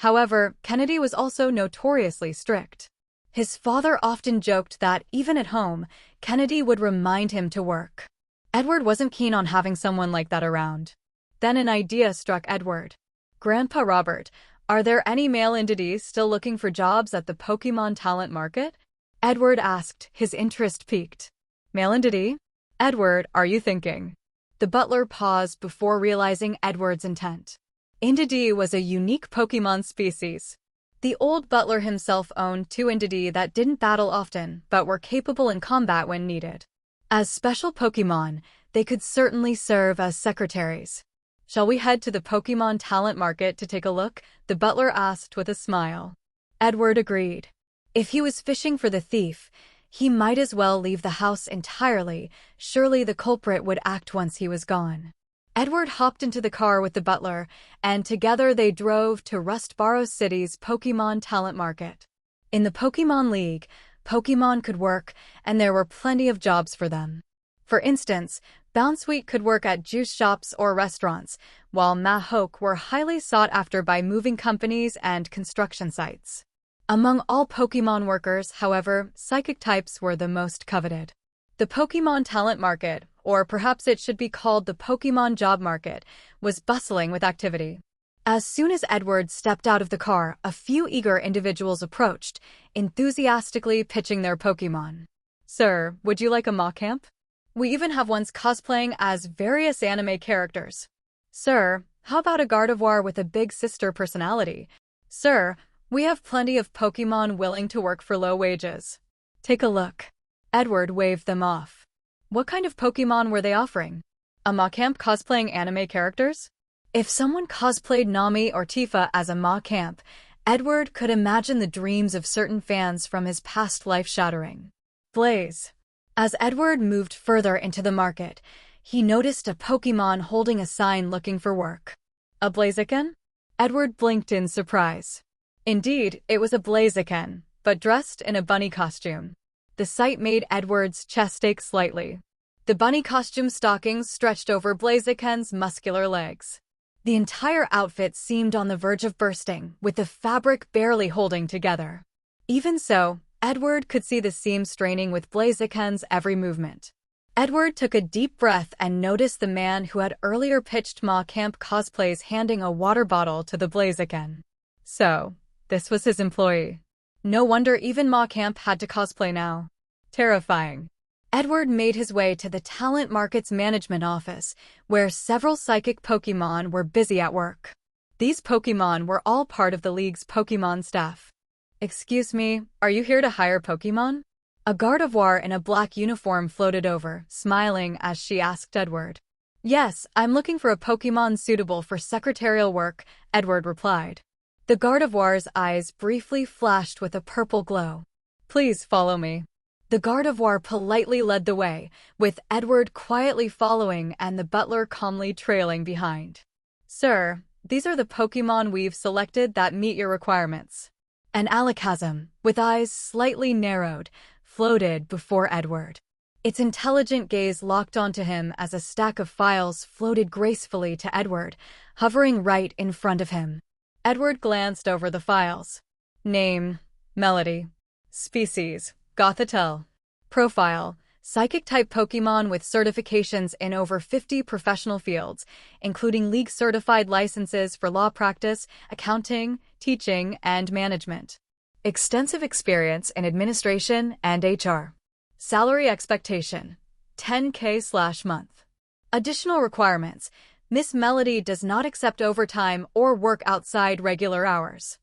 However, Kennedy was also notoriously strict. His father often joked that, even at home, Kennedy would remind him to work. Edward wasn't keen on having someone like that around. Then an idea struck Edward. "Grandpa Robert, are there any male entities still looking for jobs at the Pokémon talent market?" Edward asked, his interest piqued. "Male entity? Edward, are you thinking?" The butler paused before realizing Edward's intent. Entity was a unique Pokémon species. The old butler himself owned 2 Entity that didn't battle often, but were capable in combat when needed. As special Pokémon, they could certainly serve as secretaries. "Shall we head to the Pokémon talent market to take a look?" the butler asked with a smile. Edward agreed. If he was fishing for the thief, he might as well leave the house entirely. Surely the culprit would act once he was gone. Edward hopped into the car with the butler, and together they drove to Rustboro City's Pokémon Talent Market. In the Pokémon League, Pokémon could work, and there were plenty of jobs for them. For instance, Bounsweet could work at juice shops or restaurants, while Mahoke were highly sought after by moving companies and construction sites. Among all Pokémon workers, however, psychic types were the most coveted. The Pokémon Talent Market, or perhaps it should be called the Pokémon Job Market, was bustling with activity. As soon as Edward stepped out of the car, a few eager individuals approached, enthusiastically pitching their Pokémon. "Sir, would you like a mock camp? We even have ones cosplaying as various anime characters. Sir, how about a Gardevoir with a big sister personality? Sir, we have plenty of Pokémon willing to work for low wages. Take a look." Edward waved them off. What kind of Pokémon were they offering? A Macamp cosplaying anime characters? If someone cosplayed Nami or Tifa as a Macamp, Edward could imagine the dreams of certain fans from his past life shattering. Blaze. As Edward moved further into the market, he noticed a Pokémon holding a sign looking for work. A Blaziken? Edward blinked in surprise. Indeed, it was a Blaziken, but dressed in a bunny costume. The sight made Edward's chest ache slightly. The bunny costume stockings stretched over Blaziken's muscular legs. The entire outfit seemed on the verge of bursting, with the fabric barely holding together. Even so, Edward could see the seams straining with Blaziken's every movement. Edward took a deep breath and noticed the man who had earlier pitched Macamp cosplays handing a water bottle to the Blaziken. So, this was his employee. No wonder even Macamp had to cosplay now. Terrifying. Edward made his way to the Talent Market's management office, where several psychic Pokémon were busy at work. These Pokémon were all part of the League's Pokémon staff. "Excuse me, are you here to hire Pokémon?" A Gardevoir in a black uniform floated over, smiling as she asked Edward. "Yes, I'm looking for a Pokémon suitable for secretarial work," Edward replied. The Gardevoir's eyes briefly flashed with a purple glow. "Please follow me." The Gardevoir politely led the way, with Edward quietly following and the butler calmly trailing behind. "Sir, these are the Pokémon we've selected that meet your requirements." An Alakazam, with eyes slightly narrowed, floated before Edward. Its intelligent gaze locked onto him as a stack of files floated gracefully to Edward, hovering right in front of him. Edward glanced over the files. Name, Melody. Species, Gothitelle. Profile, Psychic-type Pokémon with certifications in over 50 professional fields, including League-certified licenses for law practice, accounting, teaching, and management. Extensive experience in administration and HR. Salary expectation, $10K/month. Additional requirements. Miss Melody does not accept overtime or work outside regular hours.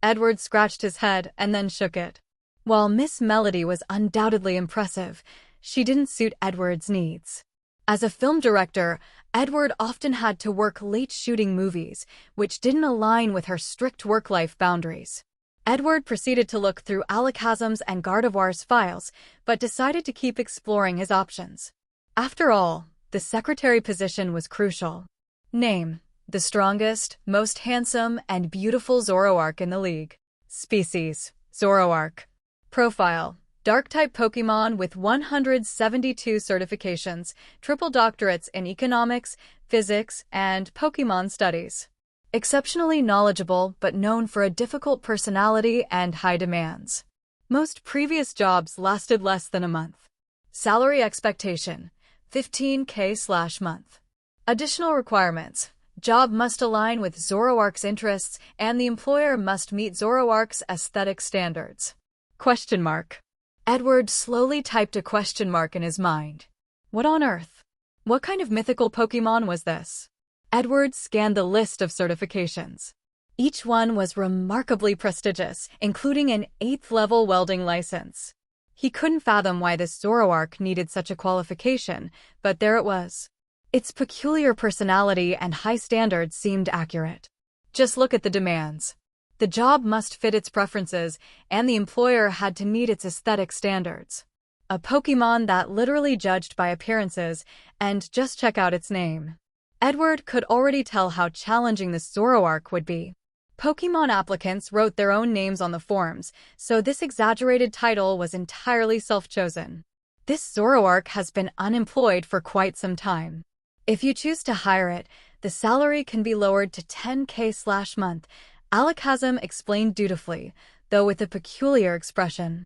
Edward scratched his head and then shook it. While Miss Melody was undoubtedly impressive, she didn't suit Edward's needs. As a film director, Edward often had to work late shooting movies, which didn't align with her strict work-life boundaries. Edward proceeded to look through Alakazam's and Gardevoir's files, but decided to keep exploring his options. After all, the secretary position was crucial. Name, the strongest, most handsome, and beautiful Zoroark in the league. Species, Zoroark. Profile, Dark-type Pokémon with 172 certifications, triple doctorates in economics, physics, and Pokémon studies. Exceptionally knowledgeable but known for a difficult personality and high demands. Most previous jobs lasted less than a month. Salary expectation, $15K/month. Additional requirements. Job must align with Zoroark's interests and the employer must meet Zoroark's aesthetic standards. ? Edward slowly typed a question mark in his mind. What on earth? What kind of mythical Pokémon was this? Edward scanned the list of certifications. Each one was remarkably prestigious, including an 8th-level welding license. He couldn't fathom why this Zoroark needed such a qualification, but there it was. Its peculiar personality and high standards seemed accurate. Just look at the demands. The job must fit its preferences, and the employer had to meet its aesthetic standards. A Pokémon that literally judged by appearances, and just check out its name. Edward could already tell how challenging this Zoroark would be. Pokémon applicants wrote their own names on the forms, so this exaggerated title was entirely self-chosen. This Zoroark has been unemployed for quite some time. If you choose to hire it, the salary can be lowered to 10K/month, Alakazam explained dutifully, though with a peculiar expression.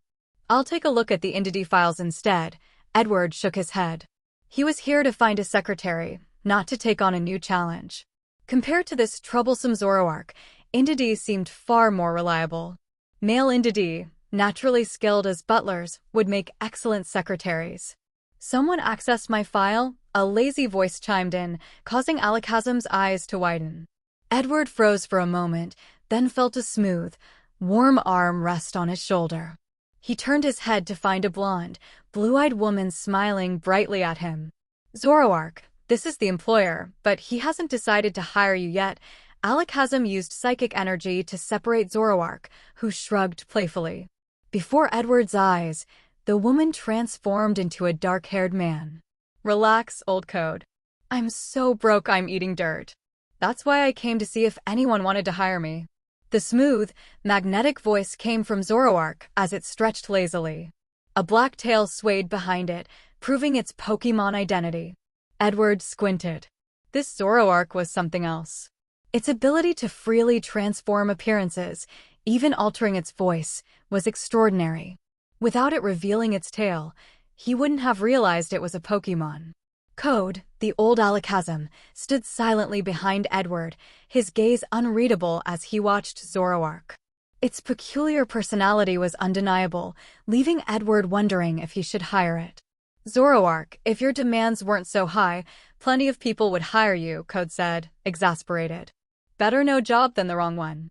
I'll take a look at the entity files instead, Edward shook his head. He was here to find a secretary, not to take on a new challenge. Compared to this troublesome Zoroark, Indeedee seemed far more reliable. Male Indeedee, naturally skilled as butlers, would make excellent secretaries. Someone accessed my file, a lazy voice chimed in, causing Alakazam's eyes to widen. Edward froze for a moment, then felt a smooth, warm arm rest on his shoulder. He turned his head to find a blonde, blue-eyed woman smiling brightly at him. Zoroark, this is the employer, but he hasn't decided to hire you yet. Alakazam used psychic energy to separate Zoroark, who shrugged playfully. Before Edward's eyes, the woman transformed into a dark-haired man. Relax, old code. I'm so broke I'm eating dirt. That's why I came to see if anyone wanted to hire me. The smooth, magnetic voice came from Zoroark as it stretched lazily. A black tail swayed behind it, proving its Pokémon identity. Edward squinted. This Zoroark was something else. Its ability to freely transform appearances, even altering its voice, was extraordinary. Without it revealing its tail, he wouldn't have realized it was a Pokémon. Code, the old Alakazam, stood silently behind Edward, his gaze unreadable as he watched Zoroark. Its peculiar personality was undeniable, leaving Edward wondering if he should hire it. Zoroark, if your demands weren't so high, plenty of people would hire you, Code said, exasperated. Better no job than the wrong one.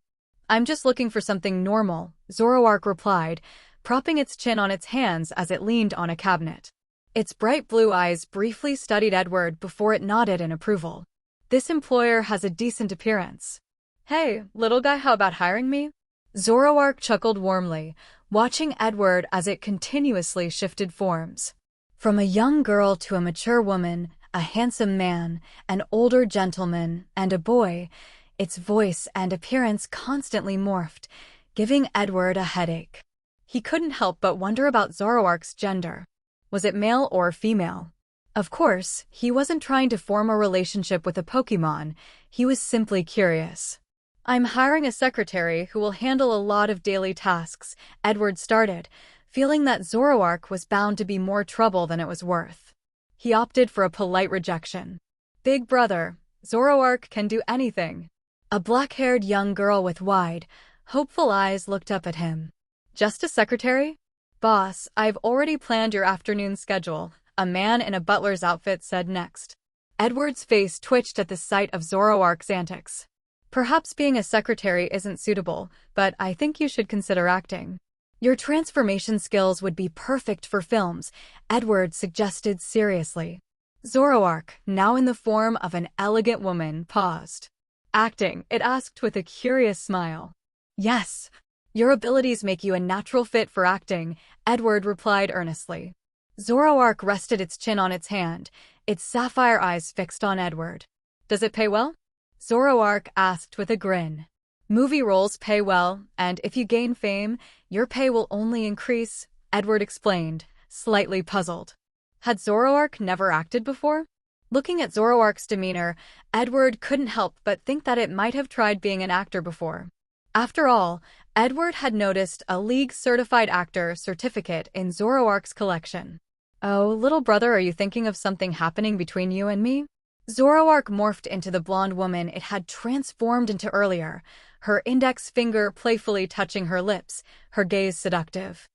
I'm just looking for something normal, Zoroark replied, propping its chin on its hands as it leaned on a cabinet. Its bright blue eyes briefly studied Edward before it nodded in approval. This employer has a decent appearance. Hey, little guy, how about hiring me? Zoroark chuckled warmly, watching Edward as it continuously shifted forms. From a young girl to a mature woman, a handsome man, an older gentleman, and a boy, its voice and appearance constantly morphed, giving Edward a headache. He couldn't help but wonder about Zoroark's gender. Was it male or female? Of course, he wasn't trying to form a relationship with a Pokémon, he was simply curious. I'm hiring a secretary who will handle a lot of daily tasks, Edward started, feeling that Zoroark was bound to be more trouble than it was worth. He opted for a polite rejection. Big brother, Zoroark can do anything. A black-haired young girl with wide, hopeful eyes looked up at him. Just a secretary? Boss, I've already planned your afternoon schedule, a man in a butler's outfit said next. Edward's face twitched at the sight of Zoroark's antics. Perhaps being a secretary isn't suitable, but I think you should consider acting. Your transformation skills would be perfect for films, Edward suggested seriously. Zoroark, now in the form of an elegant woman, paused. Acting, it asked with a curious smile. Yes. Your abilities make you a natural fit for acting, Edward replied earnestly. Zoroark rested its chin on its hand, its sapphire eyes fixed on Edward. Does it pay well? Zoroark asked with a grin. Movie roles pay well, and if you gain fame, your pay will only increase, Edward explained, slightly puzzled. Had Zoroark never acted before? Looking at Zoroark's demeanor, Edward couldn't help but think that it might have tried being an actor before. After all, Edward had noticed a League-certified actor certificate in Zoroark's collection. Oh, little brother, are you thinking of something happening between you and me? Zoroark morphed into the blonde woman it had transformed into earlier, her index finger playfully touching her lips, her gaze seductive.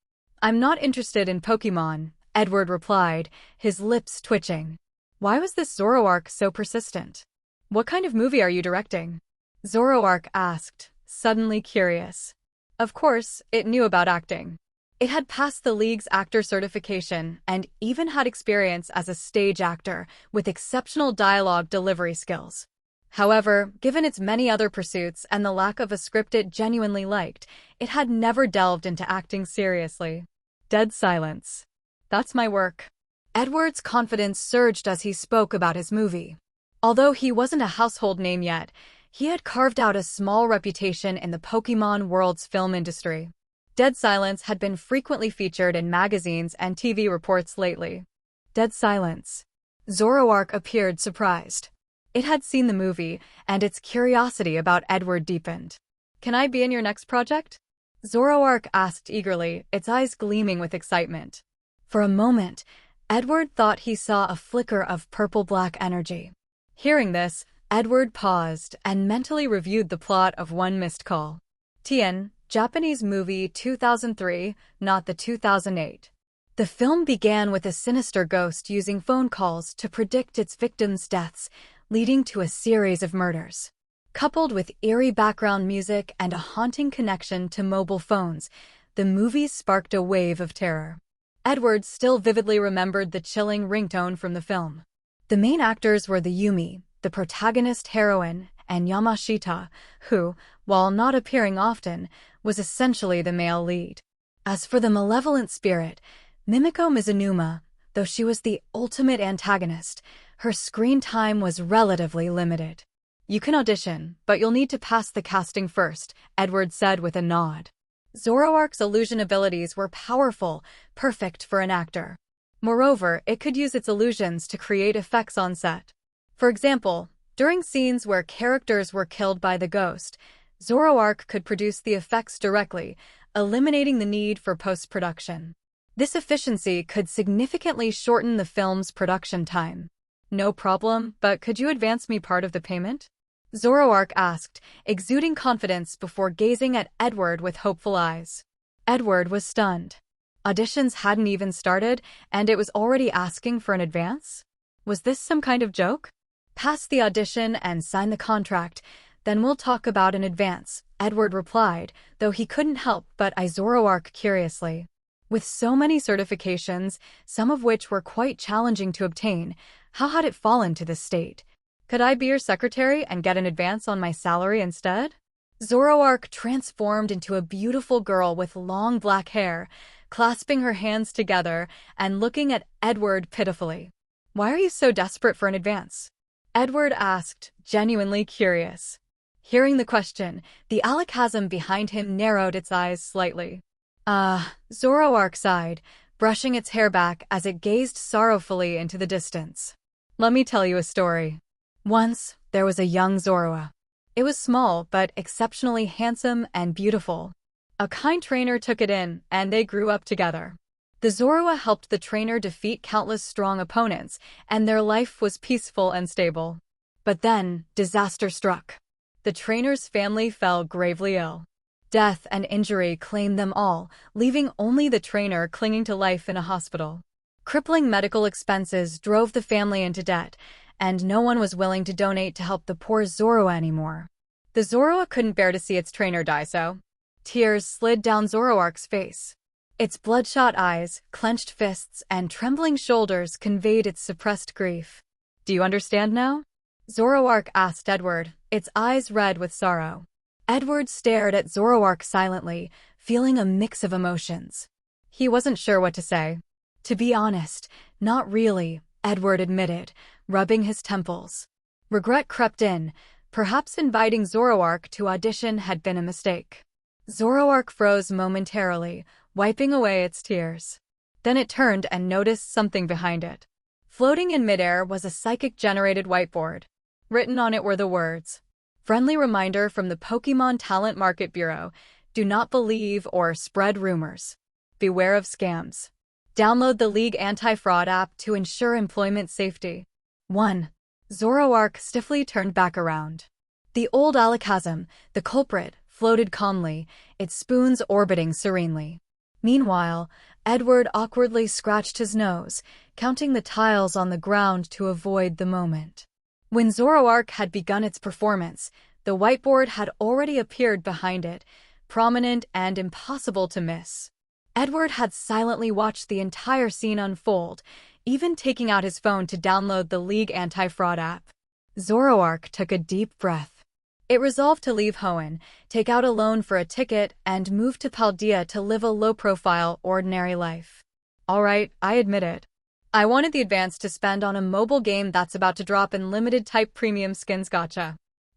I'm not interested in Pokémon, Edward replied, his lips twitching. Why was this Zoroark so persistent? What kind of movie are you directing? Zoroark asked, suddenly curious. Of course, it knew about acting. It had passed the League's actor certification and even had experience as a stage actor with exceptional dialogue delivery skills. However, given its many other pursuits and the lack of a script it genuinely liked, it had never delved into acting seriously. Dead silence. That's my work. Edward's confidence surged as he spoke about his movie. Although he wasn't a household name yet, he had carved out a small reputation in the Pokémon world's film industry. Dead Silence had been frequently featured in magazines and TV reports lately. Dead Silence. Zoroark appeared surprised. It had seen the movie, and its curiosity about Edward deepened. Can I be in your next project? Zoroark asked eagerly, its eyes gleaming with excitement. For a moment, Edward thought he saw a flicker of purple-black energy. Hearing this, Edward paused and mentally reviewed the plot of One Missed Call. Tien, Japanese movie 2003, not the 2008. The film began with a sinister ghost using phone calls to predict its victims' deaths, leading to a series of murders. Coupled with eerie background music and a haunting connection to mobile phones, the movie sparked a wave of terror. Edward still vividly remembered the chilling ringtone from the film. The main actors were the Yumi, the protagonist heroine, and Yamashita, who, while not appearing often, was essentially the male lead. As for the malevolent spirit, Mimiko Mizunuma, though she was the ultimate antagonist, her screen time was relatively limited. You can audition, but you'll need to pass the casting first, Edward said with a nod. Zoroark's illusion abilities were powerful, perfect for an actor. Moreover, it could use its illusions to create effects on set. For example, during scenes where characters were killed by the ghost, Zoroark could produce the effects directly, eliminating the need for post-production. This efficiency could significantly shorten the film's production time. No problem, but could you advance me part of the payment? Zoroark asked, exuding confidence before gazing at Edward with hopeful eyes. Edward was stunned. Auditions hadn't even started, and it was already asking for an advance? Was this some kind of joke? Pass the audition and sign the contract, then we'll talk about an advance, Edward replied, though he couldn't help but eye Zoroark curiously. With so many certifications, some of which were quite challenging to obtain, how had it fallen to this state? Could I be your secretary and get an advance on my salary instead? Zoroark transformed into a beautiful girl with long black hair, clasping her hands together and looking at Edward pitifully. Why are you so desperate for an advance? Edward asked, genuinely curious. Hearing the question, the alakazam behind him narrowed its eyes slightly. Zoroark sighed, brushing its hair back as it gazed sorrowfully into the distance. Let me tell you a story. Once, there was a young Zorua. It was small, but exceptionally handsome and beautiful. A kind trainer took it in, and they grew up together. The Zorua helped the trainer defeat countless strong opponents, and their life was peaceful and stable. But then, disaster struck. The trainer's family fell gravely ill. Death and injury claimed them all, leaving only the trainer clinging to life in a hospital. Crippling medical expenses drove the family into debt, and no one was willing to donate to help the poor Zorua anymore. The Zorua couldn't bear to see its trainer die, so tears slid down Zoroark's face. Its bloodshot eyes, clenched fists, and trembling shoulders conveyed its suppressed grief. Do you understand now? Zoroark asked Edward, its eyes red with sorrow. Edward stared at Zoroark silently, feeling a mix of emotions. He wasn't sure what to say. To be honest, not really, Edward admitted, rubbing his temples. Regret crept in. Perhaps inviting Zoroark to audition had been a mistake. Zoroark froze momentarily, wiping away its tears. Then it turned and noticed something behind it. Floating in midair was a psychic-generated whiteboard. Written on it were the words, "Friendly reminder from the Pokémon Talent Market Bureau, do not believe or spread rumors. Beware of scams. Download the League Anti-Fraud app to ensure employment safety." 1. Zoroark stiffly turned back around. The old alakazam, the culprit, floated calmly, its spoons orbiting serenely. Meanwhile, Edward awkwardly scratched his nose, counting the tiles on the ground to avoid the moment. When Zoroark had begun its performance, the whiteboard had already appeared behind it, prominent and impossible to miss. Edward had silently watched the entire scene unfold, even taking out his phone to download the League Anti-Fraud app. Zoroark took a deep breath. It resolved to leave Hoenn, take out a loan for a ticket, and move to Paldea to live a low-profile, ordinary life. Alright, I admit it. I wanted the advance to spend on a mobile game that's about to drop in limited-type premium skins gacha.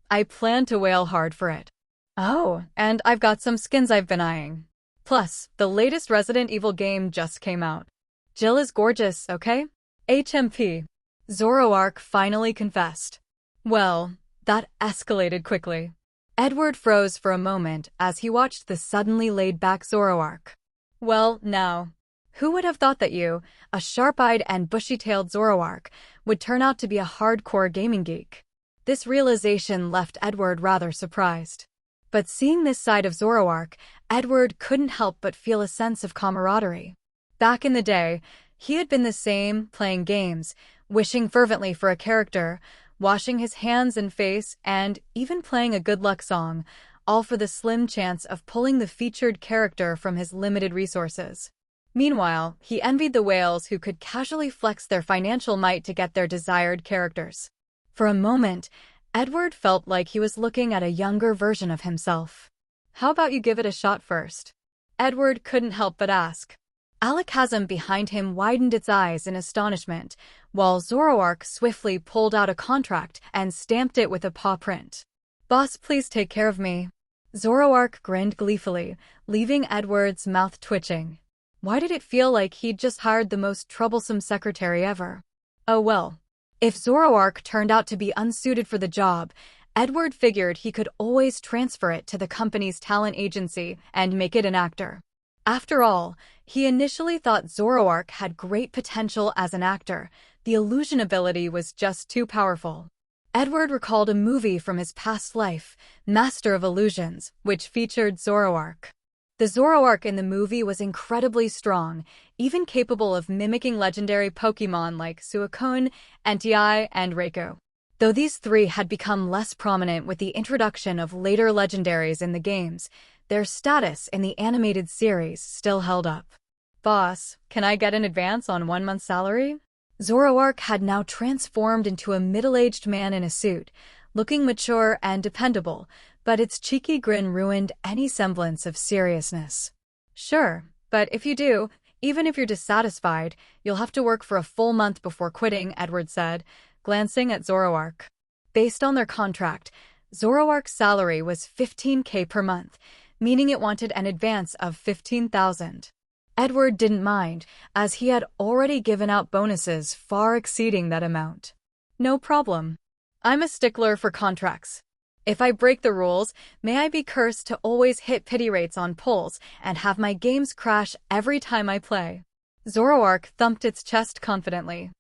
I plan to wail hard for it. Oh, and I've got some skins I've been eyeing. Plus, the latest Resident Evil game just came out. Jill is gorgeous, okay? HMP. Zoroark finally confessed. Well, that escalated quickly. Edward froze for a moment as he watched the suddenly laid-back Zoroark. Well, now, who would have thought that you, a sharp-eyed and bushy-tailed Zoroark, would turn out to be a hardcore gaming geek? This realization left Edward rather surprised. But seeing this side of Zoroark, Edward couldn't help but feel a sense of camaraderie. Back in the day, he had been the same, playing games, wishing fervently for a character, washing his hands and face, and even playing a good luck song, all for the slim chance of pulling the featured character from his limited resources. Meanwhile, he envied the whales who could casually flex their financial might to get their desired characters. For a moment, Edward felt like he was looking at a younger version of himself. How about you give it a shot first? Edward couldn't help but ask. Alakazam behind him widened its eyes in astonishment, while Zoroark swiftly pulled out a contract and stamped it with a paw print. Boss, please take care of me. Zoroark grinned gleefully, leaving Edward's mouth twitching. Why did it feel like he'd just hired the most troublesome secretary ever? Oh well. If Zoroark turned out to be unsuited for the job, Edward figured he could always transfer it to the company's talent agency and make it an actor. After all, he initially thought Zoroark had great potential as an actor. The illusion ability was just too powerful. Edward recalled a movie from his past life, Master of Illusions, which featured Zoroark. The Zoroark in the movie was incredibly strong, even capable of mimicking legendary Pokémon like Suicune, Entei, and Raikou. Though these three had become less prominent with the introduction of later legendaries in the games, their status in the animated series still held up. Boss, can I get an advance on 1 month's salary? Zoroark had now transformed into a middle-aged man in a suit, looking mature and dependable, but its cheeky grin ruined any semblance of seriousness. Sure, but if you do, even if you're dissatisfied, you'll have to work for a full month before quitting, Edward said, glancing at Zoroark. Based on their contract, Zoroark's salary was 15K per month, meaning it wanted an advance of 15,000. Edward didn't mind, as he had already given out bonuses far exceeding that amount. No problem. I'm a stickler for contracts. If I break the rules, may I be cursed to always hit pity rates on pulls and have my games crash every time I play. Zoroark thumped its chest confidently.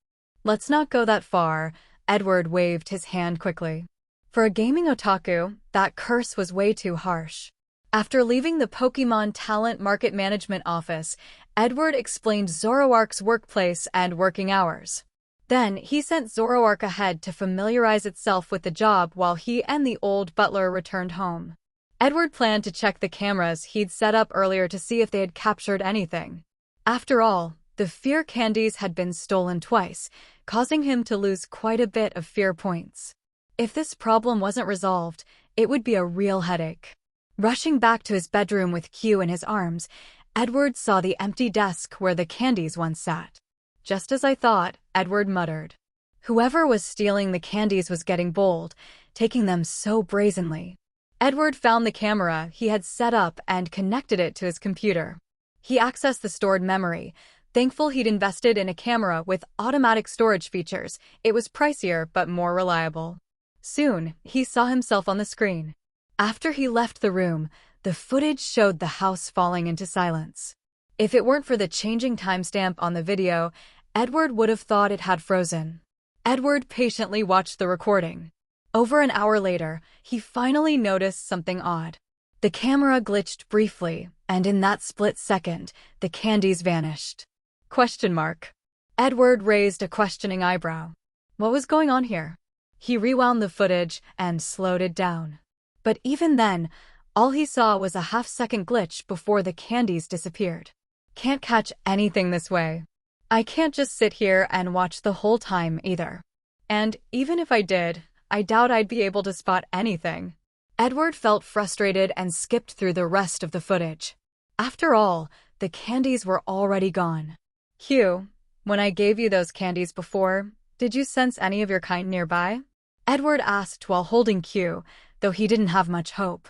Let's not go that far, Edward waved his hand quickly. For a gaming otaku, that curse was way too harsh. After leaving the Pokémon Talent Market Management office, Edward explained Zoroark's workplace and working hours. Then, he sent Zoroark ahead to familiarize itself with the job while he and the old butler returned home. Edward planned to check the cameras he'd set up earlier to see if they had captured anything. After all, the fear candies had been stolen twice, causing him to lose quite a bit of fear points. If this problem wasn't resolved, it would be a real headache. Rushing back to his bedroom with Q in his arms, Edward saw the empty desk where the candies once sat. Just as I thought, Edward muttered. Whoever was stealing the candies was getting bold, taking them so brazenly. Edward found the camera he had set up and connected it to his computer. He accessed the stored memory, thankful he'd invested in a camera with automatic storage features. It was pricier but more reliable. Soon, he saw himself on the screen. After he left the room, the footage showed the house falling into silence. If it weren't for the changing timestamp on the video, Edward would have thought it had frozen. Edward patiently watched the recording. Over an hour later, he finally noticed something odd. The camera glitched briefly, and in that split second, the candies vanished. Question mark. Edward raised a questioning eyebrow. What was going on here? He rewound the footage and slowed it down. But even then, all he saw was a half-second glitch before the candies disappeared. Can't catch anything this way. I can't just sit here and watch the whole time either. And even if I did, I doubt I'd be able to spot anything. Edward felt frustrated and skipped through the rest of the footage. After all, the candies were already gone. Hugh, when I gave you those candies before, did you sense any of your kind nearby? Edward asked while holding Q, though he didn't have much hope.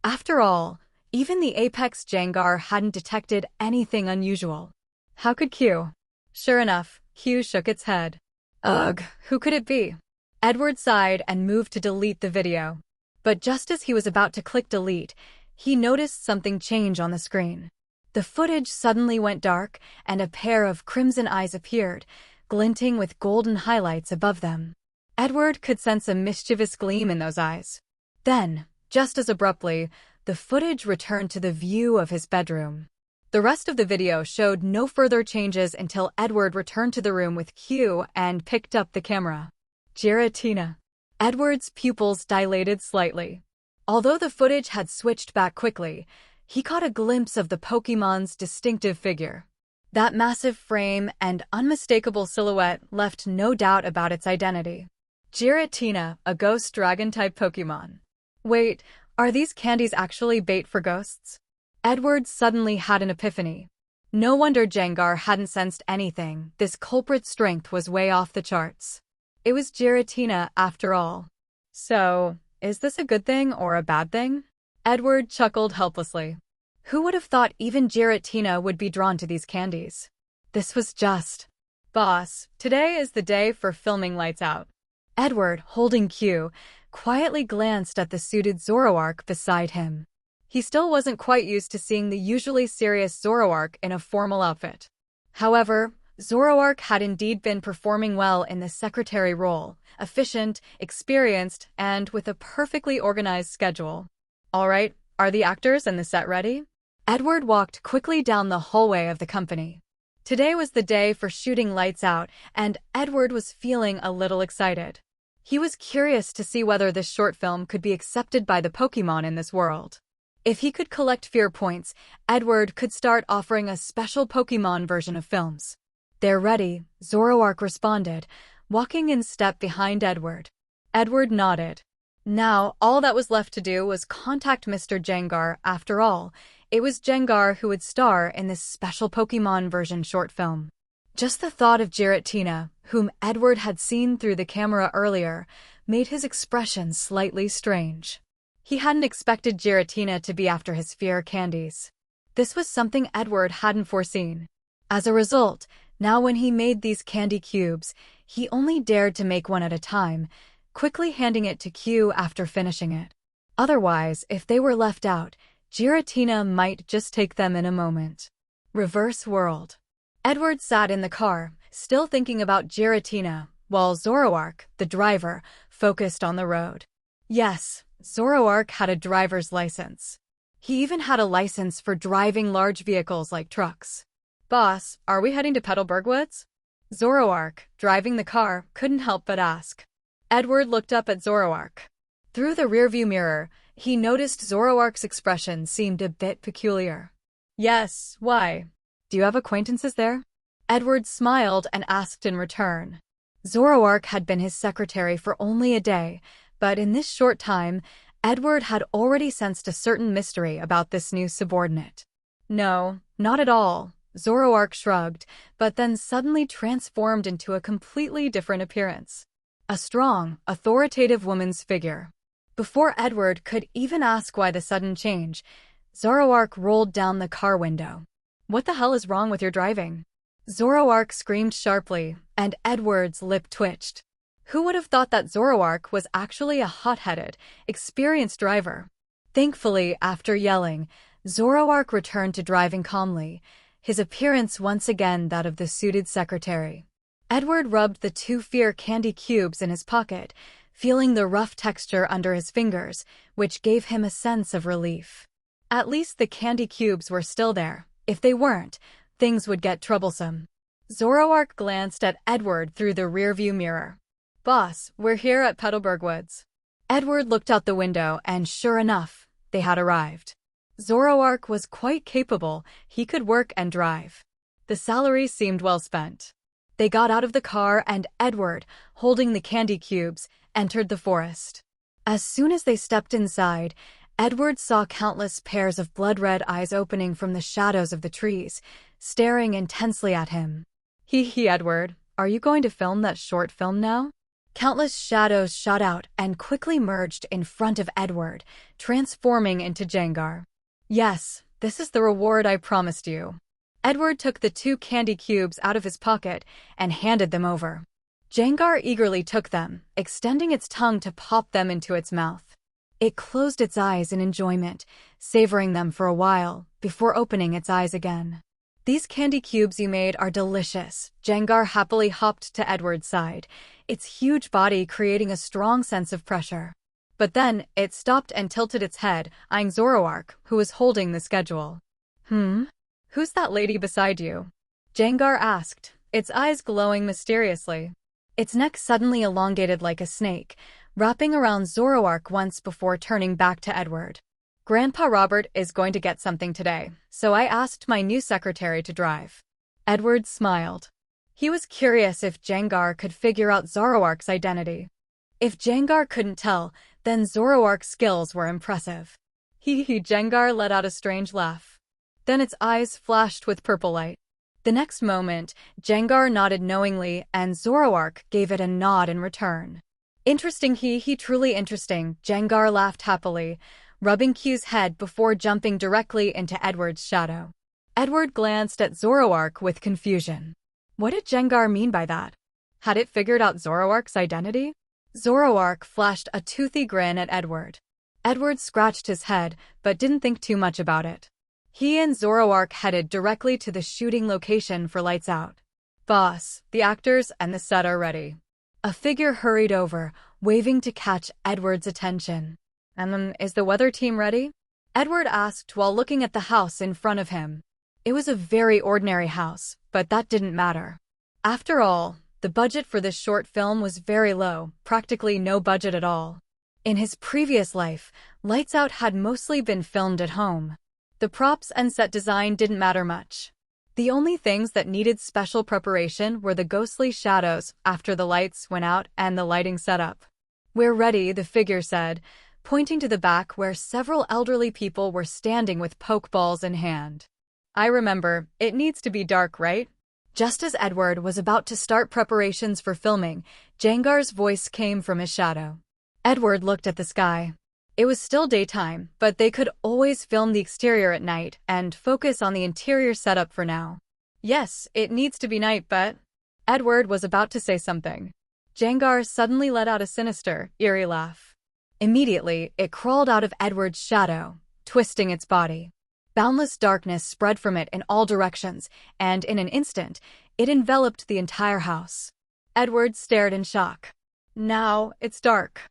After all, even the apex Jengar hadn't detected anything unusual. How could Q? Sure enough, Q shook its head. Ugh, who could it be? Edward sighed and moved to delete the video. But just as he was about to click delete, he noticed something change on the screen. The footage suddenly went dark, and a pair of crimson eyes appeared, glinting with golden highlights above them. Edward could sense a mischievous gleam in those eyes. Then, just as abruptly, the footage returned to the view of his bedroom. The rest of the video showed no further changes until Edward returned to the room with Q and picked up the camera. Giratina. Edward's pupils dilated slightly. Although the footage had switched back quickly, he caught a glimpse of the Pokémon's distinctive figure. That massive frame and unmistakable silhouette left no doubt about its identity. Giratina, a ghost dragon-type Pokémon. Wait, are these candies actually bait for ghosts? Edward suddenly had an epiphany. No wonder Jengar hadn't sensed anything. This culprit's strength was way off the charts. It was Giratina after all. So, is this a good thing or a bad thing? Edward chuckled helplessly. Who would have thought even Giratina would be drawn to these candies? This was just. Boss, today is the day for filming Lights Out. Edward, holding Q, quietly glanced at the suited Zoroark beside him. He still wasn't quite used to seeing the usually serious Zoroark in a formal outfit. However, Zoroark had indeed been performing well in the secretary role, efficient, experienced, and with a perfectly organized schedule. All right, are the actors and the set ready? Edward walked quickly down the hallway of the company. Today was the day for shooting Lights Out, and Edward was feeling a little excited. He was curious to see whether this short film could be accepted by the Pokémon in this world. If he could collect fear points, Edward could start offering a special Pokémon version of films. They're ready, Zoroark responded, walking in step behind Edward. Edward nodded. Now, all that was left to do was contact Mr. Jengar. After all, it was Jengar who would star in this special Pokémon version short film. Just the thought of Giratina, whom Edward had seen through the camera earlier, made his expression slightly strange. He hadn't expected Giratina to be after his fear candies. This was something Edward hadn't foreseen. As a result, now when he made these candy cubes, he only dared to make one at a time, quickly handing it to Q after finishing it. Otherwise, if they were left out, Giratina might just take them in a moment. Reverse world. Edward sat in the car, still thinking about Giratina, while Zoroark, the driver, focused on the road. Yes, Zoroark had a driver's license. He even had a license for driving large vehicles like trucks. Boss, are we heading to Petalburg Woods? Zoroark, driving the car, couldn't help but ask. Edward looked up at Zoroark. Through the rearview mirror, he noticed Zoroark's expression seemed a bit peculiar. Yes, why? Do you have acquaintances there? Edward smiled and asked in return. Zoroark had been his secretary for only a day, but in this short time, Edward had already sensed a certain mystery about this new subordinate. No, not at all. Zoroark shrugged, but then suddenly transformed into a completely different appearance. A strong, authoritative woman's figure. Before Edward could even ask why the sudden change, Zoroark rolled down the car window. What the hell is wrong with your driving? Zoroark screamed sharply, and Edward's lip twitched. Who would have thought that Zoroark was actually a hot-headed, experienced driver? Thankfully, after yelling, Zoroark returned to driving calmly, his appearance once again that of the suited secretary. Edward rubbed the 2 fear candy cubes in his pocket, feeling the rough texture under his fingers, which gave him a sense of relief. At least the candy cubes were still there. If they weren't, things would get troublesome. Zoroark glanced at Edward through the rearview mirror. Boss, we're here at Petalburg Woods. Edward looked out the window and sure enough, they had arrived. Zoroark was quite capable, he could work and drive. The salary seemed well spent. They got out of the car and Edward, holding the candy cubes, entered the forest. As soon as they stepped inside, Edward saw countless pairs of blood-red eyes opening from the shadows of the trees, staring intensely at him. Hee, Edward, are you going to film that short film now? Countless shadows shot out and quickly merged in front of Edward, transforming into Jengar. Yes, this is the reward I promised you. Edward took the 2 candy cubes out of his pocket and handed them over. Jengar eagerly took them, extending its tongue to pop them into its mouth. It closed its eyes in enjoyment, savoring them for a while, before opening its eyes again. These candy cubes you made are delicious. Jengar happily hopped to Edward's side, its huge body creating a strong sense of pressure. But then, it stopped and tilted its head, eyeing Zoroark, who was holding the schedule. Who's that lady beside you? Jengar asked, its eyes glowing mysteriously. Its neck suddenly elongated like a snake, wrapping around Zoroark once before turning back to Edward. Grandpa Robert is going to get something today, so I asked my new secretary to drive. Edward smiled. He was curious if Jengar could figure out Zoroark's identity. If Jengar couldn't tell, then Zoroark's skills were impressive. Jengar let out a strange laugh. Then its eyes flashed with purple light. The next moment, Jengar nodded knowingly and Zoroark gave it a nod in return. Interesting, truly interesting, Jengar laughed happily, rubbing Q's head before jumping directly into Edward's shadow. Edward glanced at Zoroark with confusion. What did Jengar mean by that? Had it figured out Zoroark's identity? Zoroark flashed a toothy grin at Edward. Edward scratched his head, but didn't think too much about it. He and Zoroark headed directly to the shooting location for Lights Out. Boss, the actors and the set are ready. A figure hurried over, waving to catch Edward's attention. Is the weather team ready? Edward asked while looking at the house in front of him. It was a very ordinary house, but that didn't matter. After all, the budget for this short film was very low, practically no budget at all. In his previous life, Lights Out had mostly been filmed at home. The props and set design didn't matter much. The only things that needed special preparation were the ghostly shadows after the lights went out and the lighting setup. We're ready, the figure said, pointing to the back where several elderly people were standing with pokeballs in hand. I remember, it needs to be dark, right? Just as Edward was about to start preparations for filming, Jengar's voice came from his shadow. Edward looked at the sky. It was still daytime, but they could always film the exterior at night and focus on the interior setup for now. Yes, it needs to be night, but... Edward was about to say something. Jengar suddenly let out a sinister, eerie laugh. Immediately, it crawled out of Edward's shadow, twisting its body. Boundless darkness spread from it in all directions, and in an instant, it enveloped the entire house. Edward stared in shock. Now, it's dark.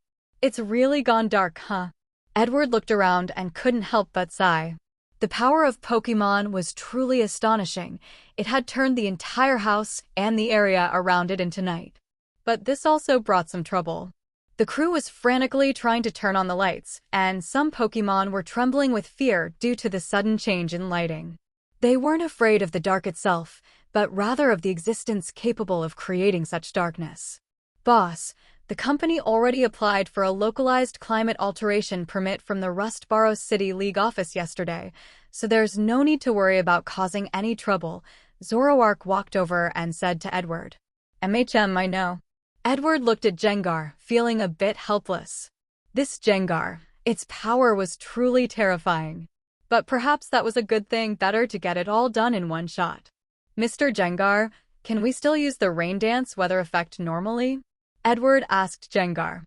It's really gone dark, huh? Edward looked around and couldn't help but sigh. The power of Pokémon was truly astonishing. It had turned the entire house and the area around it into night. But this also brought some trouble. The crew was frantically trying to turn on the lights, and some Pokémon were trembling with fear due to the sudden change in lighting. They weren't afraid of the dark itself, but rather of the existence capable of creating such darkness. Boss, the company already applied for a localized climate alteration permit from the Rustboro City League office yesterday, so there's no need to worry about causing any trouble, Zoroark walked over and said to Edward. I know. Edward looked at Jengar, feeling a bit helpless. This Jengar, its power was truly terrifying. But perhaps that was a good thing, better to get it all done in one shot. Mr. Jengar, can we still use the rain dance weather effect normally? Edward asked Jengar.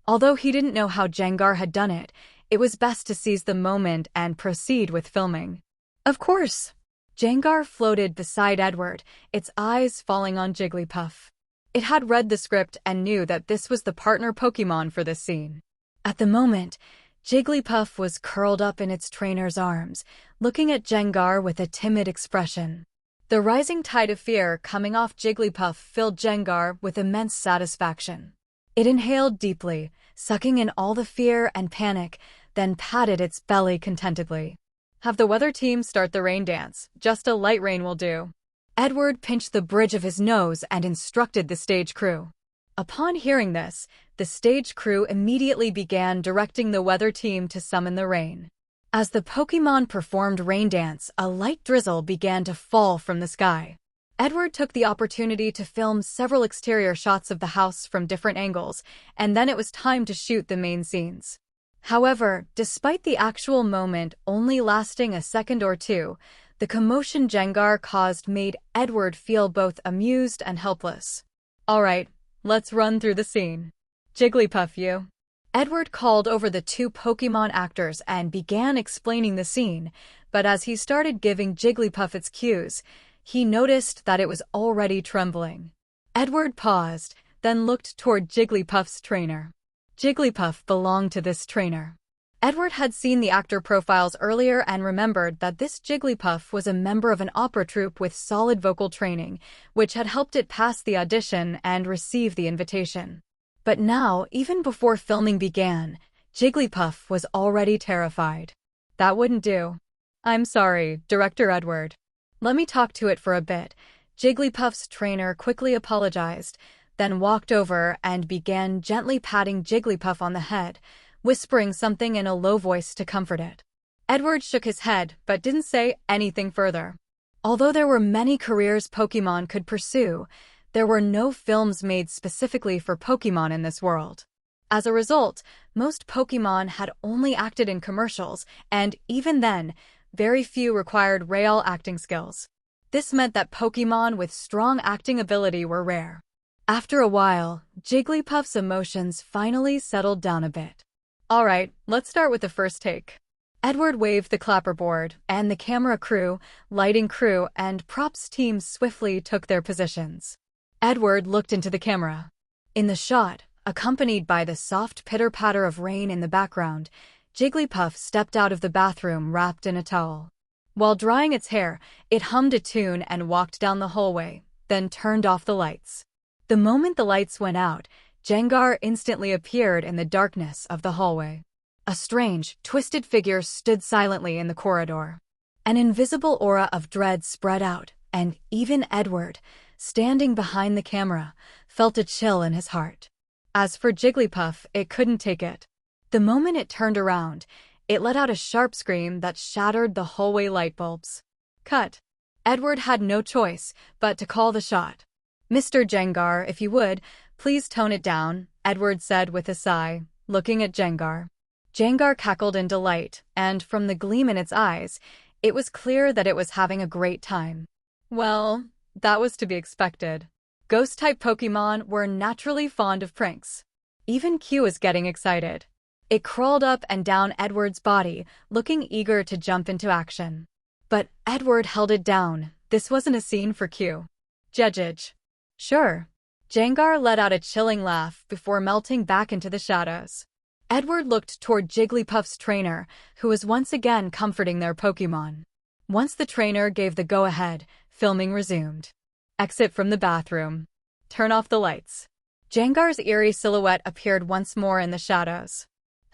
Although he didn't know how Jengar had done it, it was best to seize the moment and proceed with filming. Of course. Jengar floated beside Edward, its eyes falling on Jigglypuff. It had read the script and knew that this was the partner Pokémon for this scene. At the moment, Jigglypuff was curled up in its trainer's arms, looking at Jengar with a timid expression. The rising tide of fear coming off Jigglypuff filled Jengar with immense satisfaction. It inhaled deeply, sucking in all the fear and panic, then patted its belly contentedly. Have the weather team start the rain dance, just a light rain will do. Edward pinched the bridge of his nose and instructed the stage crew. Upon hearing this, the stage crew immediately began directing the weather team to summon the rain. As the Pokémon performed rain dance, a light drizzle began to fall from the sky. Edward took the opportunity to film several exterior shots of the house from different angles, and then it was time to shoot the main scenes. However, despite the actual moment only lasting a second or two, the commotion Gengar caused made Edward feel both amused and helpless. Alright, let's run through the scene. Jigglypuff, you. Edward called over the two Pokémon actors and began explaining the scene, but as he started giving Jigglypuff its cues, he noticed that it was already trembling. Edward paused, then looked toward Jigglypuff's trainer. Jigglypuff belonged to this trainer. Edward had seen the actor profiles earlier and remembered that this Jigglypuff was a member of an opera troupe with solid vocal training, which had helped it pass the audition and receive the invitation. But now, even before filming began, Jigglypuff was already terrified. That wouldn't do. I'm sorry, Director Edward. Let me talk to it for a bit. Jigglypuff's trainer quickly apologized, then walked over and began gently patting Jigglypuff on the head, whispering something in a low voice to comfort it. Edward shook his head but didn't say anything further. Although there were many careers Pokémon could pursue, there were no films made specifically for Pokémon in this world. As a result, most Pokémon had only acted in commercials, and even then, very few required real acting skills. This meant that Pokémon with strong acting ability were rare. After a while, Jigglypuff's emotions finally settled down a bit. Alright, let's start with the first take. Edward waved the clapperboard, and the camera crew, lighting crew, and props teams swiftly took their positions. Edward looked into the camera. In the shot, accompanied by the soft pitter-patter of rain in the background, Jigglypuff stepped out of the bathroom wrapped in a towel. While drying its hair, it hummed a tune and walked down the hallway, then turned off the lights. The moment the lights went out, Gengar instantly appeared in the darkness of the hallway. A strange, twisted figure stood silently in the corridor. An invisible aura of dread spread out, and even Edward, standing behind the camera, felt a chill in his heart. As for Jigglypuff, it couldn't take it. The moment it turned around, it let out a sharp scream that shattered the hallway light bulbs. Cut. Edward had no choice but to call the shot. Mr. Gengar, if you would, please tone it down, Edward said with a sigh, looking at Gengar. Gengar cackled in delight, and from the gleam in its eyes, it was clear that it was having a great time. Well, that was to be expected. Ghost-type Pokémon were naturally fond of pranks. Even Q was getting excited. It crawled up and down Edward's body, looking eager to jump into action. But Edward held it down. This wasn't a scene for Q. Judge. Sure. Gengar let out a chilling laugh before melting back into the shadows. Edward looked toward Jigglypuff's trainer, who was once again comforting their Pokémon. Once the trainer gave the go-ahead, filming resumed. Exit from the bathroom. Turn off the lights. Gengar's eerie silhouette appeared once more in the shadows.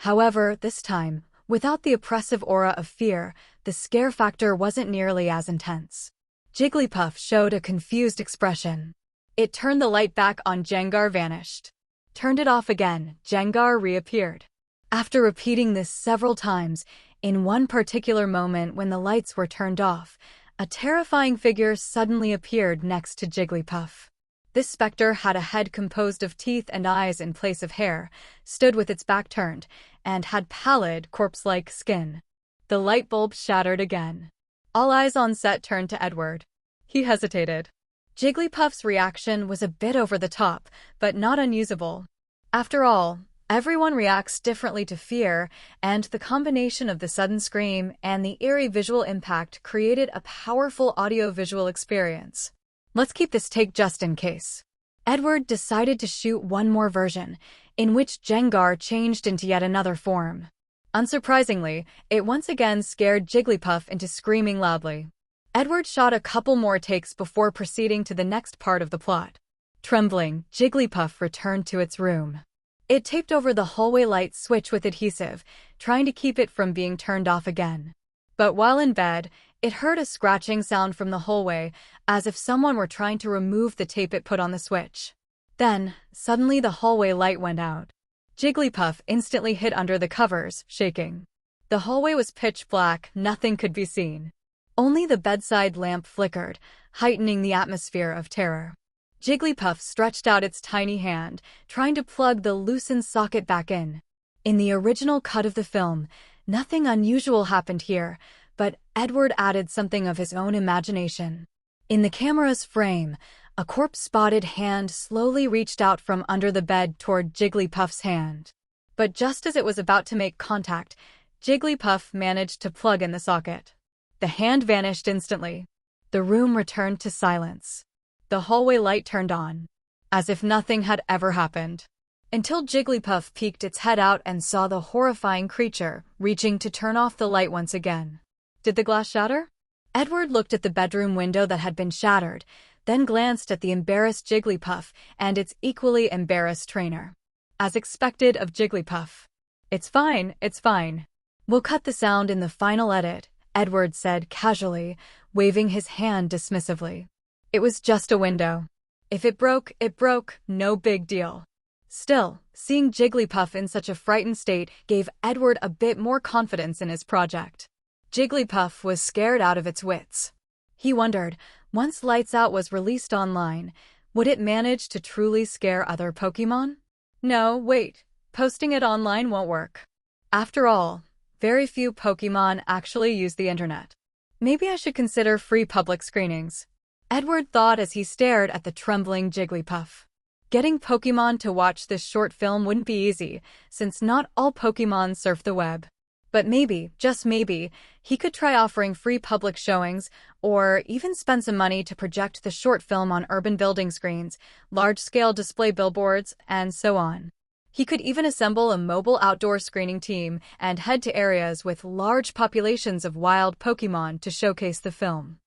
However, this time, without the oppressive aura of fear, the scare factor wasn't nearly as intense. Jigglypuff showed a confused expression. It turned the light back on, Gengar vanished. Turned it off again, Gengar reappeared. After repeating this several times, in one particular moment when the lights were turned off, a terrifying figure suddenly appeared next to Jigglypuff. This specter had a head composed of teeth and eyes in place of hair, stood with its back turned, and had pallid, corpse-like skin. The light bulb shattered again. All eyes on set turned to Edward. He hesitated. Jigglypuff's reaction was a bit over the top, but not unusable. After all, everyone reacts differently to fear, and the combination of the sudden scream and the eerie visual impact created a powerful audio-visual experience. Let's keep this take just in case. Edward decided to shoot one more version, in which Gengar changed into yet another form. Unsurprisingly, it once again scared Jigglypuff into screaming loudly. Edward shot a couple more takes before proceeding to the next part of the plot. Trembling, Jigglypuff returned to its room. It taped over the hallway light switch with adhesive, trying to keep it from being turned off again. But while in bed, it heard a scratching sound from the hallway, as if someone were trying to remove the tape it put on the switch. Then, suddenly the hallway light went out. Jigglypuff instantly hid under the covers, shaking. The hallway was pitch black, nothing could be seen. Only the bedside lamp flickered, heightening the atmosphere of terror. Jigglypuff stretched out its tiny hand, trying to plug the loosened socket back in. In the original cut of the film, nothing unusual happened here, but Edward added something of his own imagination. In the camera's frame, a corpse-spotted hand slowly reached out from under the bed toward Jigglypuff's hand. But just as it was about to make contact, Jigglypuff managed to plug in the socket. The hand vanished instantly. The room returned to silence. The hallway light turned on, as if nothing had ever happened. Until Jigglypuff peeked its head out and saw the horrifying creature, reaching to turn off the light once again. Did the glass shatter? Edward looked at the bedroom window that had been shattered, then glanced at the embarrassed Jigglypuff and its equally embarrassed trainer. As expected of Jigglypuff. It's fine, it's fine. We'll cut the sound in the final edit, Edward said casually, waving his hand dismissively. It was just a window. If it broke, no big deal. Still, seeing Jigglypuff in such a frightened state gave Edward a bit more confidence in his project. Jigglypuff was scared out of its wits. He wondered, once Lights Out was released online, would it manage to truly scare other Pokémon? No, wait, posting it online won't work. After all, very few Pokémon actually use the internet. Maybe I should consider free public screenings, Edward thought as he stared at the trembling Jigglypuff. Getting Pokémon to watch this short film wouldn't be easy, since not all Pokémon surf the web. But maybe, just maybe, he could try offering free public showings, or even spend some money to project the short film on urban building screens, large-scale display billboards, and so on. He could even assemble a mobile outdoor screening team and head to areas with large populations of wild Pokémon to showcase the film.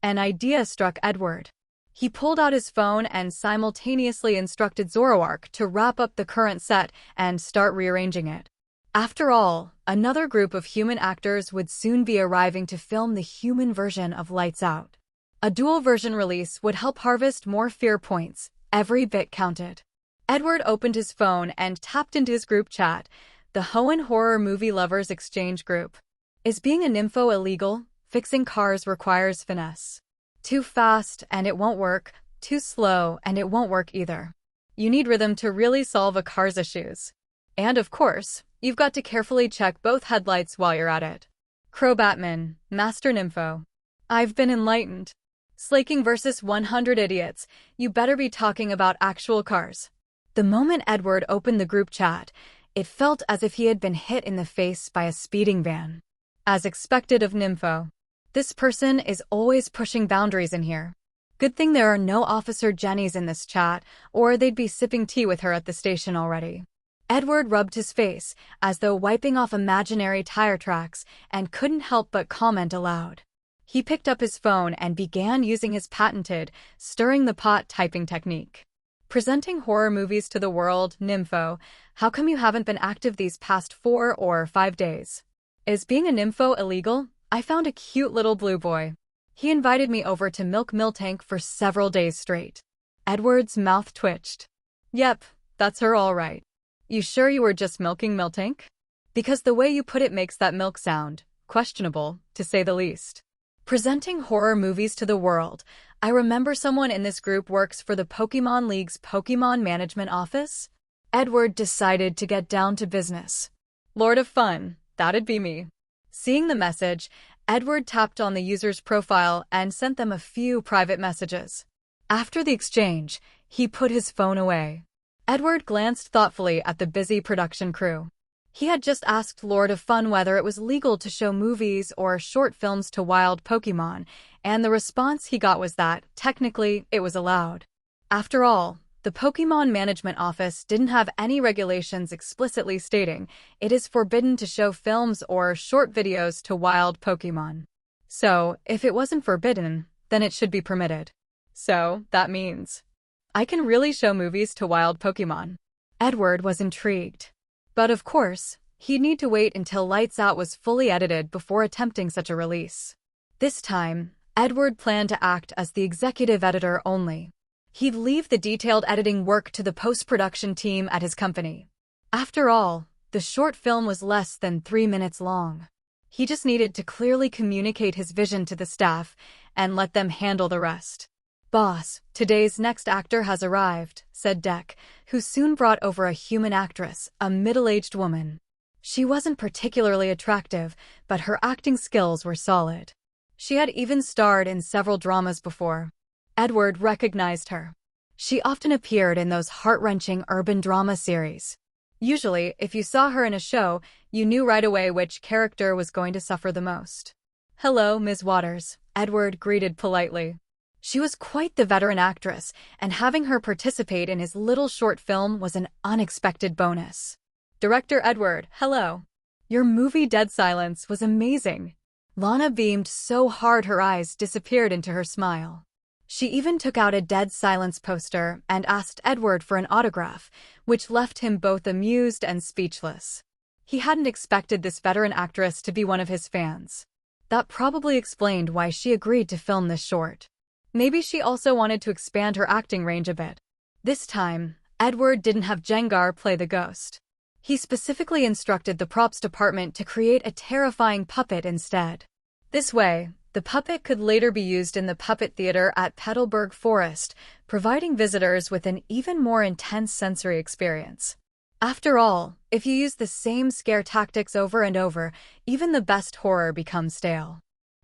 An idea struck Edward. He pulled out his phone and simultaneously instructed Zoroark to wrap up the current set and start rearranging it. After all, another group of human actors would soon be arriving to film the human version of Lights Out. A dual version release would help harvest more fear points. Every bit counted. Edward opened his phone and tapped into his group chat, the Hoenn Horror Movie Lovers Exchange group. Is being a nympho illegal? Fixing cars requires finesse. Too fast and it won't work, too slow and it won't work either. You need rhythm to really solve a car's issues. And of course, you've got to carefully check both headlights while you're at it. Crobatman, Master Nympho. I've been enlightened. Slaking versus 100 idiots, you better be talking about actual cars. The moment Edward opened the group chat, it felt as if he had been hit in the face by a speeding van. As expected of Nympho. This person is always pushing boundaries in here. Good thing there are no Officer Jennies in this chat, or they'd be sipping tea with her at the station already. Edward rubbed his face, as though wiping off imaginary tire tracks, and couldn't help but comment aloud. He picked up his phone and began using his patented, stirring the pot typing technique. Presenting horror movies to the world, Nympho, how come you haven't been active these past 4 or 5 days? Is being a nympho illegal? I found a cute little blue boy. He invited me over to milk Miltank for several days straight. Edward's mouth twitched. Yep, that's her all right. You sure you were just milking Miltank? Because the way you put it makes that milk sound questionable, to say the least. Presenting horror movies to the world, I remember someone in this group works for the Pokémon League's Pokémon Management Office. Edward decided to get down to business. Lord of Fun, that'd be me. Seeing the message, Edward tapped on the user's profile and sent them a few private messages. After the exchange, he put his phone away. Edward glanced thoughtfully at the busy production crew. He had just asked Lord of Fun whether it was legal to show movies or short films to wild Pokémon, and the response he got was that, technically, it was allowed. After all, the Pokémon Management Office didn't have any regulations explicitly stating it is forbidden to show films or short videos to wild Pokémon. So, if it wasn't forbidden, then it should be permitted. So, that means I can really show movies to wild Pokémon. Edward was intrigued. But of course, he'd need to wait until Lights Out was fully edited before attempting such a release. This time, Edward planned to act as the executive editor only. He'd leave the detailed editing work to the post-production team at his company. After all, the short film was less than 3 minutes long. He just needed to clearly communicate his vision to the staff and let them handle the rest. "Boss, today's next actor has arrived," said Deck, who soon brought over a human actress, a middle-aged woman. She wasn't particularly attractive, but her acting skills were solid. She had even starred in several dramas before. Edward recognized her. She often appeared in those heart-wrenching urban drama series. Usually, if you saw her in a show, you knew right away which character was going to suffer the most. "Hello, Ms. Waters," Edward greeted politely. She was quite the veteran actress, and having her participate in his little short film was an unexpected bonus. "Director Edward, hello. Your movie Dead Silence was amazing." Lana beamed so hard her eyes disappeared into her smile. She even took out a Dead Silence poster and asked Edward for an autograph, which left him both amused and speechless. He hadn't expected this veteran actress to be one of his fans. That probably explained why she agreed to film this short. Maybe she also wanted to expand her acting range a bit. This time, Edward didn't have Jengar play the ghost. He specifically instructed the props department to create a terrifying puppet instead. This way, the puppet could later be used in the puppet theater at Petalburg Forest, providing visitors with an even more intense sensory experience. After all, if you use the same scare tactics over and over, even the best horror becomes stale.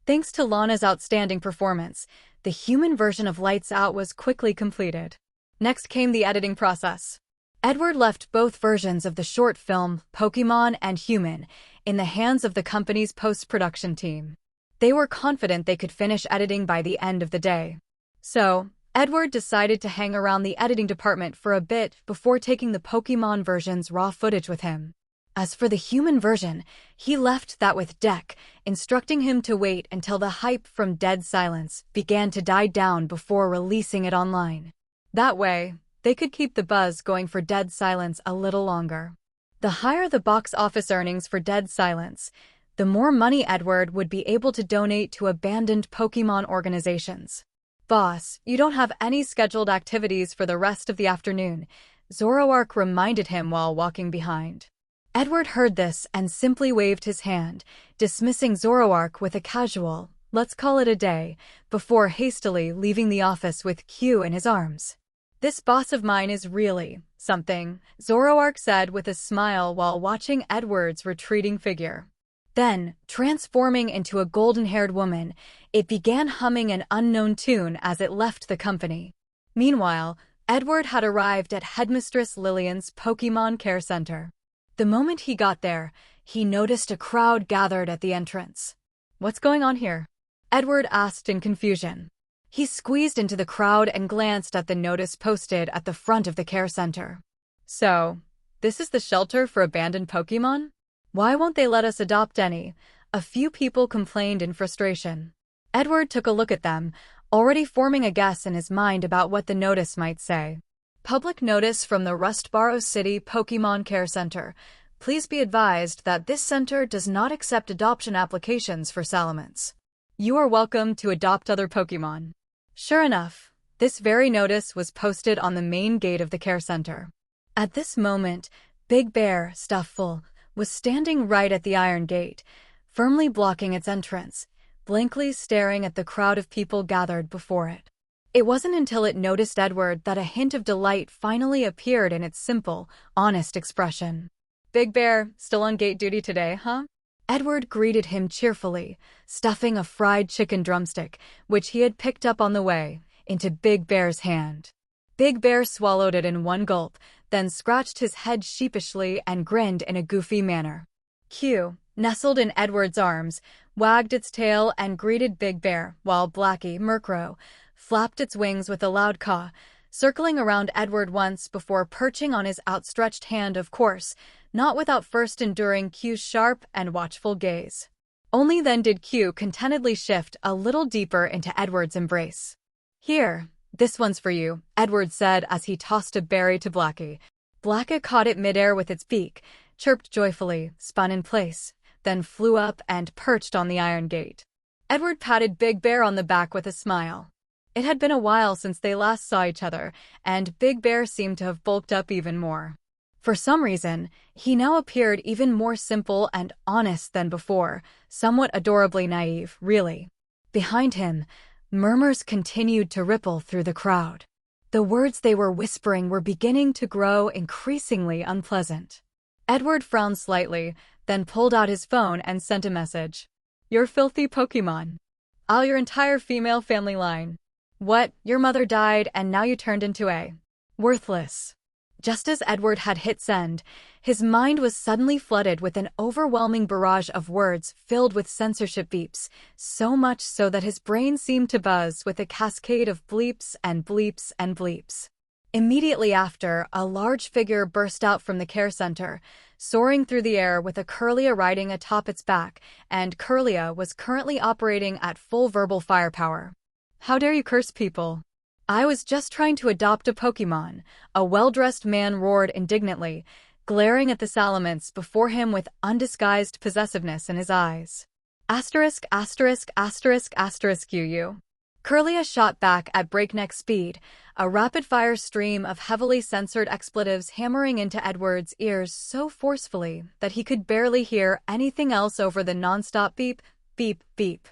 Thanks to Lana's outstanding performance, the human version of Lights Out was quickly completed. Next came the editing process. Edward left both versions of the short film, Pokémon and Human, in the hands of the company's post-production team. They were confident they could finish editing by the end of the day. So, Edward decided to hang around the editing department for a bit before taking the Pokémon version's raw footage with him. As for the human version, he left that with Deck, instructing him to wait until the hype from Dead Silence began to die down before releasing it online. That way, they could keep the buzz going for Dead Silence a little longer. The higher the box office earnings for Dead Silence, the more money Edward would be able to donate to abandoned Pokémon organizations. "Boss, you don't have any scheduled activities for the rest of the afternoon," Zoroark reminded him while walking behind. Edward heard this and simply waved his hand, dismissing Zoroark with a casual, "Let's call it a day," before hastily leaving the office with Q in his arms. "This boss of mine is really something," Zoroark said with a smile while watching Edward's retreating figure. Then, transforming into a golden-haired woman, it began humming an unknown tune as it left the company. Meanwhile, Edward had arrived at Headmistress Lillian's Pokémon Care Center. The moment he got there, he noticed a crowd gathered at the entrance. "What's going on here?" Edward asked in confusion. He squeezed into the crowd and glanced at the notice posted at the front of the care center. "So, this is the shelter for abandoned Pokémon? Why won't they let us adopt any?" A few people complained in frustration. Edward took a look at them, already forming a guess in his mind about what the notice might say. "Public notice from the Rustboro City Pokémon Care Center. Please be advised that this center does not accept adoption applications for Salamence. You are welcome to adopt other Pokémon." Sure enough, this very notice was posted on the main gate of the care center. At this moment, Big Bear, stuffed full, was standing right at the iron gate, firmly blocking its entrance, blankly staring at the crowd of people gathered before it. It wasn't until it noticed Edward that a hint of delight finally appeared in its simple, honest expression. "Big Bear, still on gate duty today, huh?" Edward greeted him cheerfully, stuffing a fried chicken drumstick, which he had picked up on the way, into Big Bear's hand. Big Bear swallowed it in one gulp, then scratched his head sheepishly and grinned in a goofy manner. Q, nestled in Edward's arms, wagged its tail and greeted Big Bear, while Blackie, Murkrow, flapped its wings with a loud caw, circling around Edward once before perching on his outstretched hand, of course, not without first enduring Q's sharp and watchful gaze. Only then did Q contentedly shift a little deeper into Edward's embrace. "Here, this one's for you," Edward said as he tossed a berry to Blackie. Blackie caught it midair with its beak, chirped joyfully, spun in place, then flew up and perched on the iron gate. Edward patted Big Bear on the back with a smile. It had been a while since they last saw each other, and Big Bear seemed to have bulked up even more. For some reason, he now appeared even more simple and honest than before, somewhat adorably naive, really. Behind him, murmurs continued to ripple through the crowd. The words they were whispering were beginning to grow increasingly unpleasant. Edward frowned slightly, then pulled out his phone and sent a message. "You're filthy Pokémon. All your entire female family line. What? Your mother died and now you turned into a worthless." Just as Edward had hit send, his mind was suddenly flooded with an overwhelming barrage of words filled with censorship beeps, so much so that his brain seemed to buzz with a cascade of bleeps and bleeps and bleeps. Immediately after, a large figure burst out from the care center, soaring through the air with a Curlia riding atop its back, and Curlia was currently operating at full verbal firepower. "How dare you curse people? I was just trying to adopt a Pokémon," a well-dressed man roared indignantly, glaring at the Salamence before him with undisguised possessiveness in his eyes. Asterisk, asterisk, asterisk, asterisk, you. Curlia shot back at breakneck speed, a rapid-fire stream of heavily censored expletives hammering into Edward's ears so forcefully that he could barely hear anything else over the non-stop beep, beep, beep.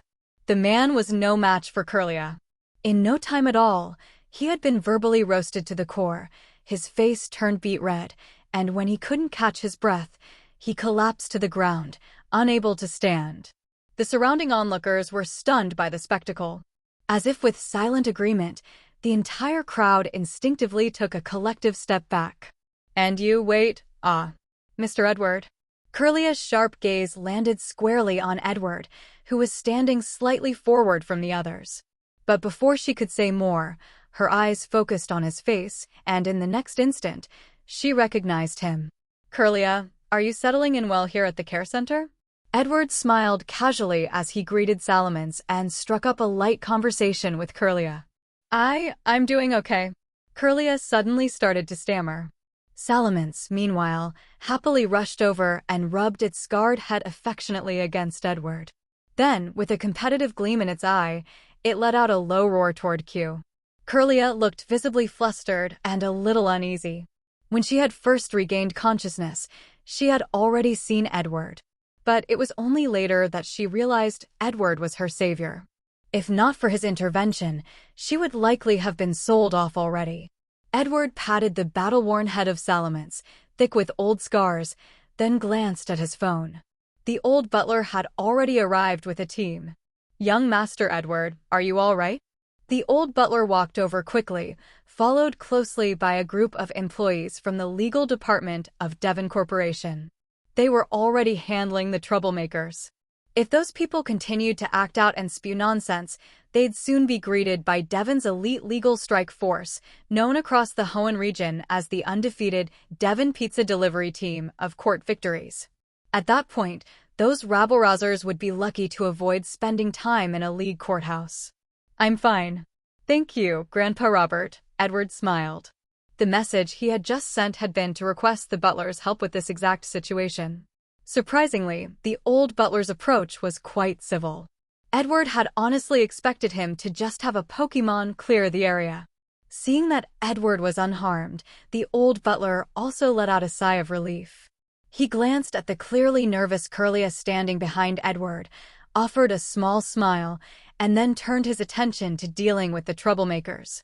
The man was no match for Curlia. In no time at all, he had been verbally roasted to the core, his face turned beet red, and when he couldn't catch his breath, he collapsed to the ground, unable to stand. The surrounding onlookers were stunned by the spectacle. As if with silent agreement, the entire crowd instinctively took a collective step back. "And you wait, Mr. Edward." Curlia's sharp gaze landed squarely on Edward, who was standing slightly forward from the others. But before she could say more, her eyes focused on his face, and in the next instant, she recognized him. "Curlia, are you settling in well here at the care center?" Edward smiled casually as he greeted Salamence and struck up a light conversation with Curlia. I'm doing okay." Curlia suddenly started to stammer. Salamence, meanwhile, happily rushed over and rubbed its scarred head affectionately against Edward. Then, with a competitive gleam in its eye, it let out a low roar toward Q. Curlia looked visibly flustered and a little uneasy. When she had first regained consciousness, she had already seen Edward. But it was only later that she realized Edward was her savior. If not for his intervention, she would likely have been sold off already. Edward patted the battle-worn head of Salamence, thick with old scars, then glanced at his phone. The old butler had already arrived with a team. "Young Master Edward, are you all right?" The old butler walked over quickly, followed closely by a group of employees from the legal department of Devon Corporation. They were already handling the troublemakers. If those people continued to act out and spew nonsense, they'd soon be greeted by Devon's elite legal strike force, known across the Hoenn region as the undefeated Devon Pizza Delivery Team of Court Victories. At that point, those rabble-rousers would be lucky to avoid spending time in a league courthouse. "I'm fine. Thank you, Grandpa Robert," Edward smiled. The message he had just sent had been to request the butler's help with this exact situation. Surprisingly, the old butler's approach was quite civil. Edward had honestly expected him to just have a Pokémon clear the area. Seeing that Edward was unharmed, the old butler also let out a sigh of relief. He glanced at the clearly nervous Curlia standing behind Edward, offered a small smile, and then turned his attention to dealing with the troublemakers.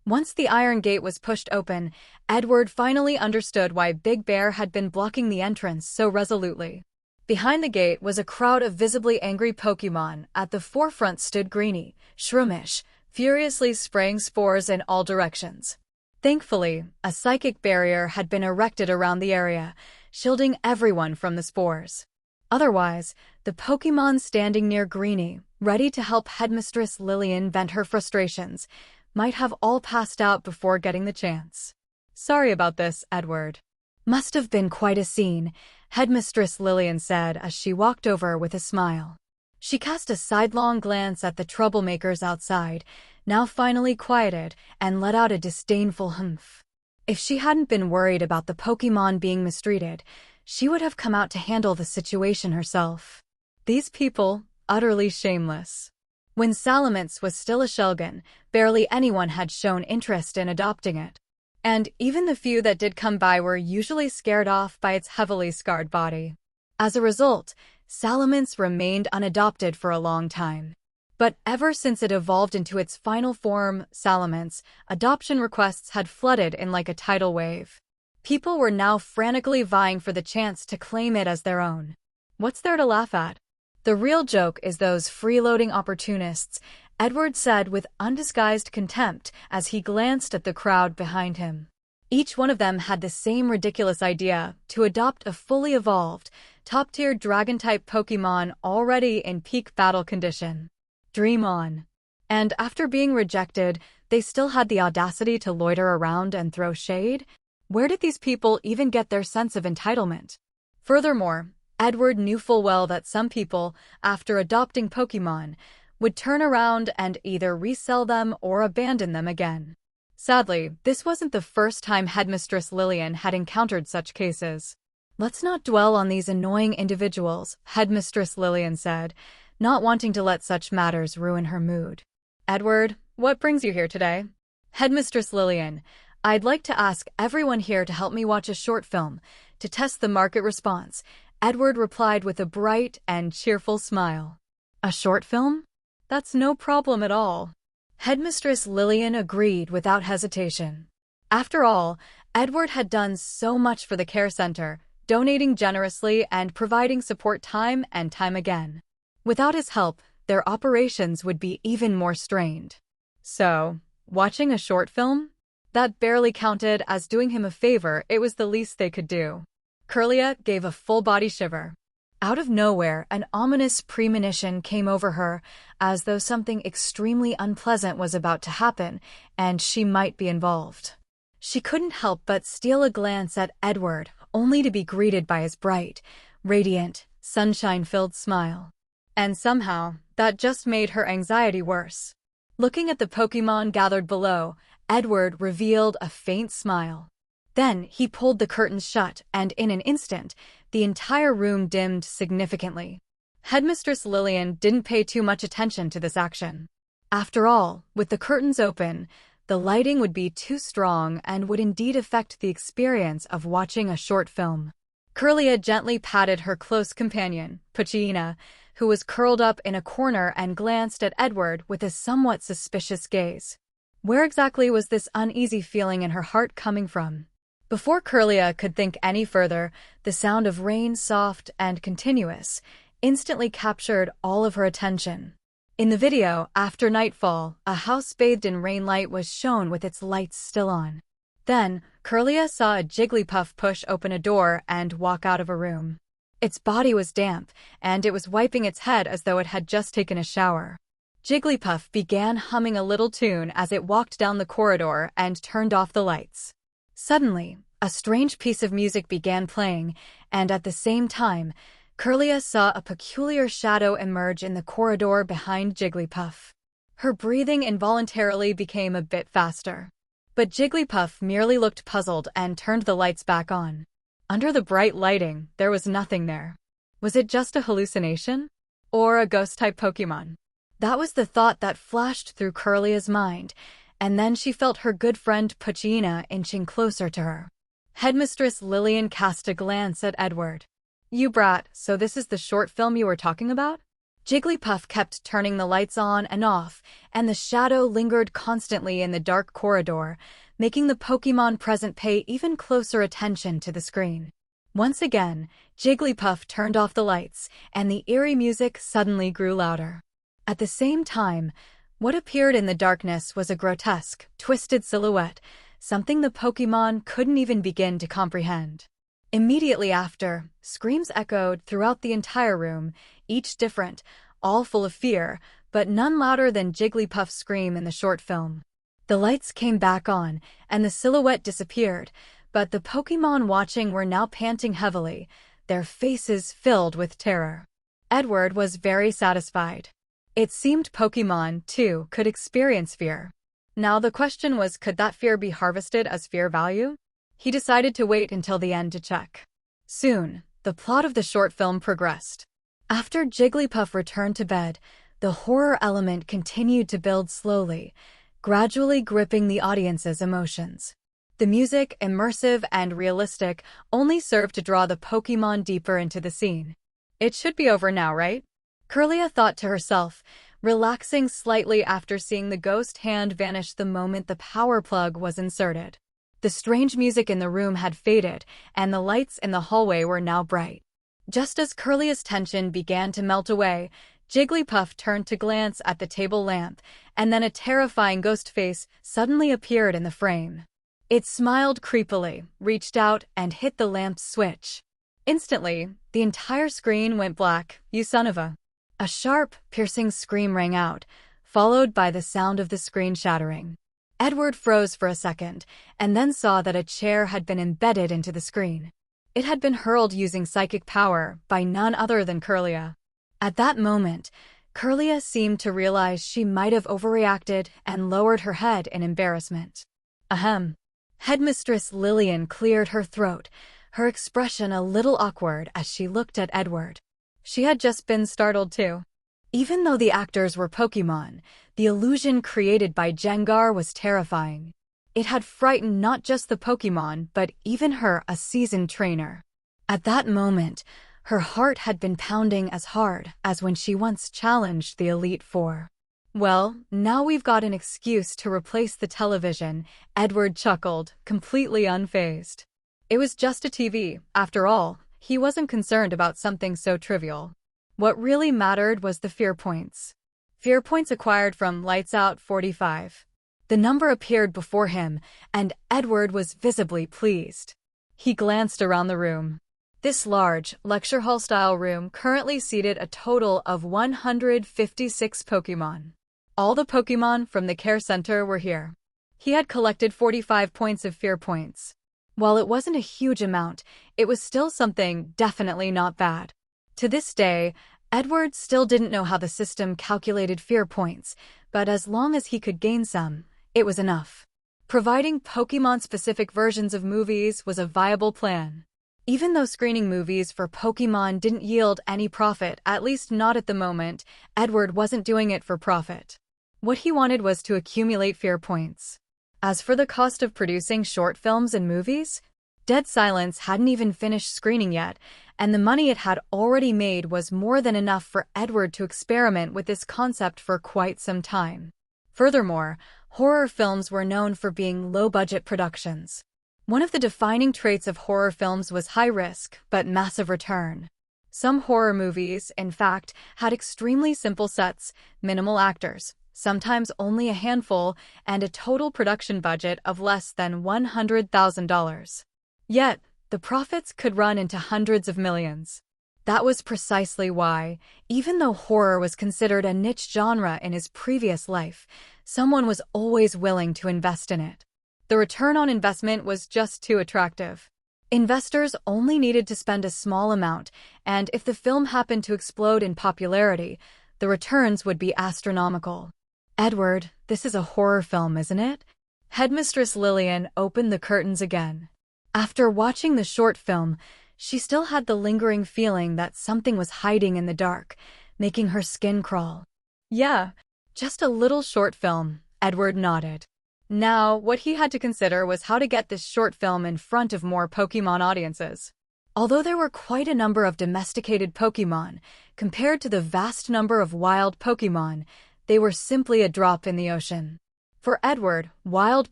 Once the iron gate was pushed open, Edward finally understood why Big Bear had been blocking the entrance so resolutely. Behind the gate was a crowd of visibly angry Pokémon. At the forefront stood Greenie, Shroomish, furiously spraying spores in all directions. Thankfully, a psychic barrier had been erected around the area, shielding everyone from the spores. Otherwise, the Pokémon standing near Greenie, ready to help Headmistress Lillian vent her frustrations, might have all passed out before getting the chance. "Sorry about this, Edward." "Must have been quite a scene," Headmistress Lillian said as she walked over with a smile. She cast a sidelong glance at the troublemakers outside, now finally quieted, and let out a disdainful humph. If she hadn't been worried about the Pokémon being mistreated, she would have come out to handle the situation herself. These people, utterly shameless. When Salamence was still a Shellgun, barely anyone had shown interest in adopting it. And even the few that did come by were usually scared off by its heavily scarred body. As a result, Salamence remained unadopted for a long time. But ever since it evolved into its final form, Salamence, adoption requests had flooded in like a tidal wave. People were now frantically vying for the chance to claim it as their own. What's there to laugh at? The real joke is those freeloading opportunists, Edward said with undisguised contempt as he glanced at the crowd behind him. Each one of them had the same ridiculous idea, to adopt a fully evolved, top-tier dragon-type Pokémon already in peak battle condition. Dream on. And after being rejected, they still had the audacity to loiter around and throw shade? Where did these people even get their sense of entitlement? Furthermore, Edward knew full well that some people, after adopting Pokémon, would turn around and either resell them or abandon them again. Sadly, this wasn't the first time Headmistress Lillian had encountered such cases. "Let's not dwell on these annoying individuals," Headmistress Lillian said, not wanting to let such matters ruin her mood. "Edward, what brings you here today?" "Headmistress Lillian, I'd like to ask everyone here to help me watch a short film to test the market response," Edward replied with a bright and cheerful smile. "A short film? That's no problem at all." Headmistress Lillian agreed without hesitation. After all, Edward had done so much for the care center, donating generously and providing support time and time again. Without his help, their operations would be even more strained. So, watching a short film? That barely counted as doing him a favor. It was the least they could do. Curlia gave a full-body shiver. Out of nowhere, an ominous premonition came over her, as though something extremely unpleasant was about to happen, and she might be involved. She couldn't help but steal a glance at Edward, only to be greeted by his bright, radiant, sunshine-filled smile. And somehow, that just made her anxiety worse. Looking at the Pokémon gathered below, Edward revealed a faint smile. Then he pulled the curtains shut, and in an instant, the entire room dimmed significantly. Headmistress Lillian didn't pay too much attention to this action. After all, with the curtains open, the lighting would be too strong and would indeed affect the experience of watching a short film. Curlia gently patted her close companion, Poochyena, who was curled up in a corner and glanced at Edward with a somewhat suspicious gaze. Where exactly was this uneasy feeling in her heart coming from? Before Curlia could think any further, the sound of rain, soft and continuous, instantly captured all of her attention. In the video, after nightfall, a house bathed in rainlight was shown with its lights still on. Then, Curlia saw a Jigglypuff push open a door and walk out of a room. Its body was damp, and it was wiping its head as though it had just taken a shower. Jigglypuff began humming a little tune as it walked down the corridor and turned off the lights. Suddenly, a strange piece of music began playing, and at the same time, Curlia saw a peculiar shadow emerge in the corridor behind Jigglypuff. Her breathing involuntarily became a bit faster. But Jigglypuff merely looked puzzled and turned the lights back on. Under the bright lighting, there was nothing there. Was it just a hallucination? Or a ghost-type Pokémon? That was the thought that flashed through Curlia's mind, and then she felt her good friend Poochyena inching closer to her. Headmistress Lillian cast a glance at Edward. "You brat, so this is the short film you were talking about?" Jigglypuff kept turning the lights on and off, and the shadow lingered constantly in the dark corridor, making the Pokémon present pay even closer attention to the screen. Once again, Jigglypuff turned off the lights, and the eerie music suddenly grew louder. At the same time, what appeared in the darkness was a grotesque, twisted silhouette, something the Pokémon couldn't even begin to comprehend. Immediately after, screams echoed throughout the entire room, each different, all full of fear, but none louder than Jigglypuff's scream in the short film. The lights came back on, and the silhouette disappeared, but the Pokémon watching were now panting heavily, their faces filled with terror. Edward was very satisfied. It seemed Pokémon, too, could experience fear. Now the question was, could that fear be harvested as fear value? He decided to wait until the end to check. Soon, the plot of the short film progressed. After Jigglypuff returned to bed, The horror element continued to build slowly, gradually gripping the audience's emotions. The music, immersive and realistic, only served to draw the Pokémon deeper into the scene. It should be over now, right? Curlia thought to herself, relaxing slightly after seeing the ghost hand vanish the moment the power plug was inserted. The strange music in the room had faded, and the lights in the hallway were now bright. Just as Curlia's tension began to melt away, Jigglypuff turned to glance at the table lamp, and then a terrifying ghost face suddenly appeared in the frame. It smiled creepily, reached out, and hit the lamp's switch. Instantly, the entire screen went black. "You son of a..." A sharp, piercing scream rang out, followed by the sound of the screen shattering. Edward froze for a second, and then saw that a chair had been embedded into the screen. It had been hurled using psychic power by none other than Curlia. At that moment, Curlia seemed to realize she might have overreacted and lowered her head in embarrassment. Ahem. Headmistress Lillian cleared her throat, her expression a little awkward as she looked at Edward. She had just been startled too. Even though the actors were Pokémon, the illusion created by Jengar was terrifying. It had frightened not just the Pokémon, but even her, a seasoned trainer. At that moment, her heart had been pounding as hard as when she once challenged the Elite Four. "Well, now we've got an excuse to replace the television," Edward chuckled, completely unfazed. It was just a TV, after all. He wasn't concerned about something so trivial. What really mattered was the fear points. Fear points acquired from Lights Out 45. The number appeared before him, and Edward was visibly pleased. He glanced around the room. This large, lecture hall-style room currently seated a total of 156 Pokémon. All the Pokémon from the care center were here. He had collected 45 points of fear points. While it wasn't a huge amount, it was still something definitely not bad. To this day, Edward still didn't know how the system calculated fear points, but as long as he could gain some, it was enough. Providing Pokémon-specific versions of movies was a viable plan. Even though screening movies for Pokémon didn't yield any profit, at least not at the moment, Edward wasn't doing it for profit. What he wanted was to accumulate fear points. As for the cost of producing short films and movies, Dead Silence hadn't even finished screening yet, and the money it had already made was more than enough for Edward to experiment with this concept for quite some time. Furthermore, horror films were known for being low-budget productions. One of the defining traits of horror films was high risk, but massive return. Some horror movies, in fact, had extremely simple sets, minimal actors, sometimes only a handful, and a total production budget of less than $100,000. Yet, the profits could run into hundreds of millions. That was precisely why, even though horror was considered a niche genre in his previous life, someone was always willing to invest in it. The return on investment was just too attractive. Investors only needed to spend a small amount, and if the film happened to explode in popularity, the returns would be astronomical. "Edward, this is a horror film, isn't it?" Headmistress Lillian opened the curtains again. After watching the short film, she still had the lingering feeling that something was hiding in the dark, making her skin crawl. "Yeah, just a little short film," Edward nodded. Now, what he had to consider was how to get this short film in front of more Pokémon audiences. Although there were quite a number of domesticated Pokémon, compared to the vast number of wild Pokémon, they were simply a drop in the ocean. For Edward, wild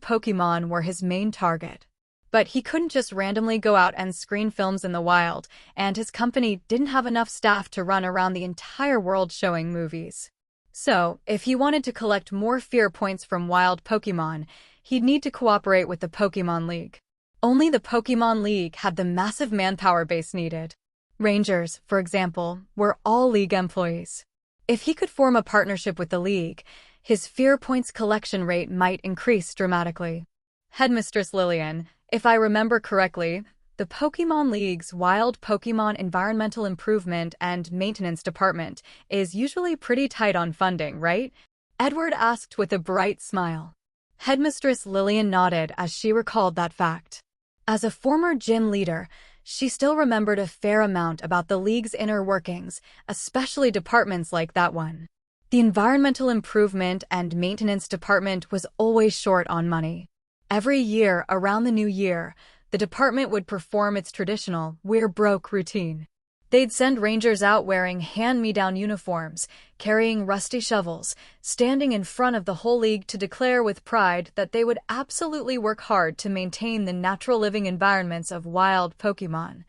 Pokémon were his main target. But he couldn't just randomly go out and screen films in the wild, and his company didn't have enough staff to run around the entire world showing movies. So, if he wanted to collect more fear points from wild Pokémon, he'd need to cooperate with the Pokémon League. Only the Pokémon League had the massive manpower base needed. Rangers, for example, were all League employees. If he could form a partnership with the League, his fear points collection rate might increase dramatically. Headmistress Lillian, if I remember correctly, the Pokémon League's Wild Pokémon Environmental Improvement and Maintenance Department is usually pretty tight on funding, right? Edward asked with a bright smile. Headmistress Lillian nodded as she recalled that fact. As a former gym leader, she still remembered a fair amount about the League's inner workings, especially departments like that one. The Environmental Improvement and Maintenance Department was always short on money. Every year, around the new year, the department would perform its traditional "we're broke" routine. They'd send rangers out wearing hand-me-down uniforms, carrying rusty shovels, standing in front of the whole league to declare with pride that they would absolutely work hard to maintain the natural living environments of wild Pokémon,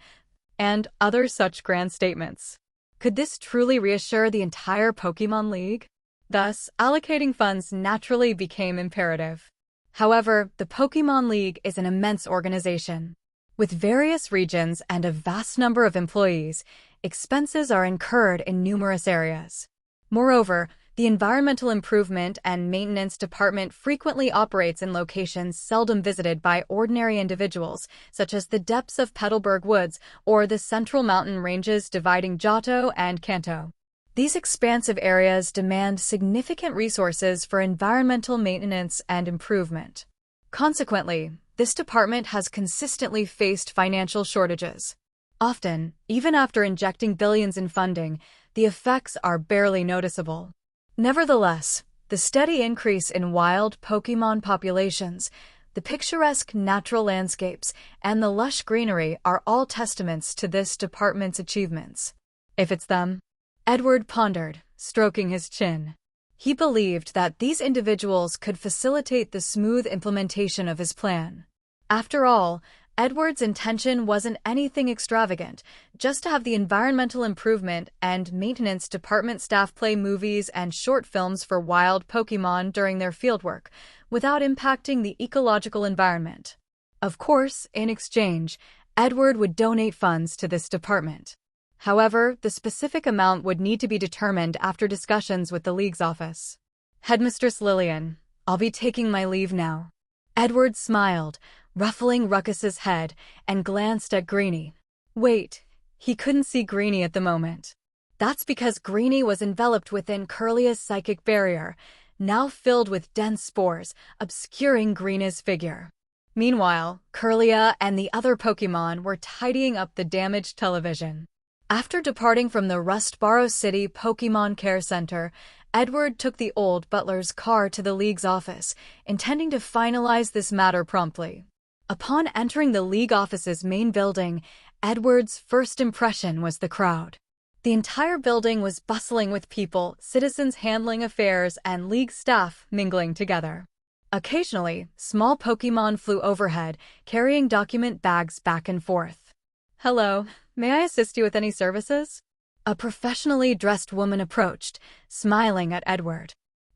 and other such grand statements. Could this truly reassure the entire Pokémon League? Thus, allocating funds naturally became imperative. However, the Pokémon League is an immense organization. With various regions and a vast number of employees, expenses are incurred in numerous areas. Moreover, the Environmental Improvement and Maintenance Department frequently operates in locations seldom visited by ordinary individuals, such as the depths of Petalburg Woods or the central mountain ranges dividing Johto and Kanto. These expansive areas demand significant resources for environmental maintenance and improvement. Consequently, this department has consistently faced financial shortages. Often, even after injecting billions in funding, the effects are barely noticeable. Nevertheless, the steady increase in wild Pokémon populations, the picturesque natural landscapes, and the lush greenery are all testaments to this department's achievements. If it's them? Edward pondered, stroking his chin. He believed that these individuals could facilitate the smooth implementation of his plan. After all, Edward's intention wasn't anything extravagant, just to have the Environmental Improvement and Maintenance Department staff play movies and short films for wild Pokémon during their fieldwork, without impacting the ecological environment. Of course, in exchange, Edward would donate funds to this department. However, the specific amount would need to be determined after discussions with the League's office. Headmistress Lillian, I'll be taking my leave now. Edward smiled, ruffling Ruckus's head, and glanced at Greenie. Wait, he couldn't see Greenie at the moment. That's because Greenie was enveloped within Curlia's psychic barrier, now filled with dense spores, obscuring Greenie's figure. Meanwhile, Curlia and the other Pokémon were tidying up the damaged television. After departing from the Rustboro City Pokémon Care Center, Edward took the old butler's car to the League's office, intending to finalize this matter promptly. Upon entering the League office's main building, Edward's first impression was the crowd. The entire building was bustling with people, citizens handling affairs, and League staff mingling together. Occasionally, small Pokémon flew overhead, carrying document bags back and forth. Hello, may I assist you with any services? A professionally dressed woman approached, smiling at Edward.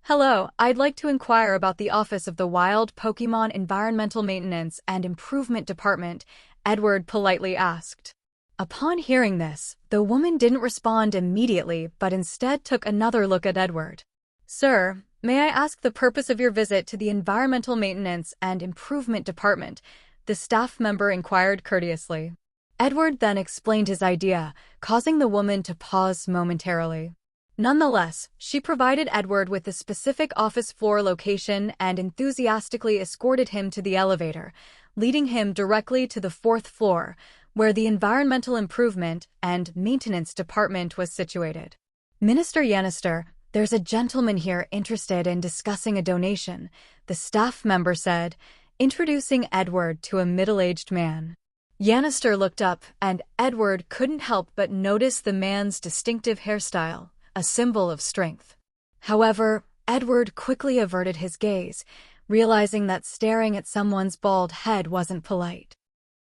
Hello, I'd like to inquire about the office of the Wild Pokémon Environmental Maintenance and Improvement Department, Edward politely asked. Upon hearing this, the woman didn't respond immediately but instead took another look at Edward. Sir, may I ask the purpose of your visit to the Environmental Maintenance and Improvement Department? The staff member inquired courteously. Edward then explained his idea, causing the woman to pause momentarily. Nonetheless, she provided Edward with the specific office floor location and enthusiastically escorted him to the elevator, leading him directly to the 4th floor, where the Environmental Improvement and Maintenance Department was situated. Minister Yannister, there's a gentleman here interested in discussing a donation, the staff member said, introducing Edward to a middle-aged man. Yannister looked up, and Edward couldn't help but notice the man's distinctive hairstyle, a symbol of strength. However, Edward quickly averted his gaze, realizing that staring at someone's bald head wasn't polite.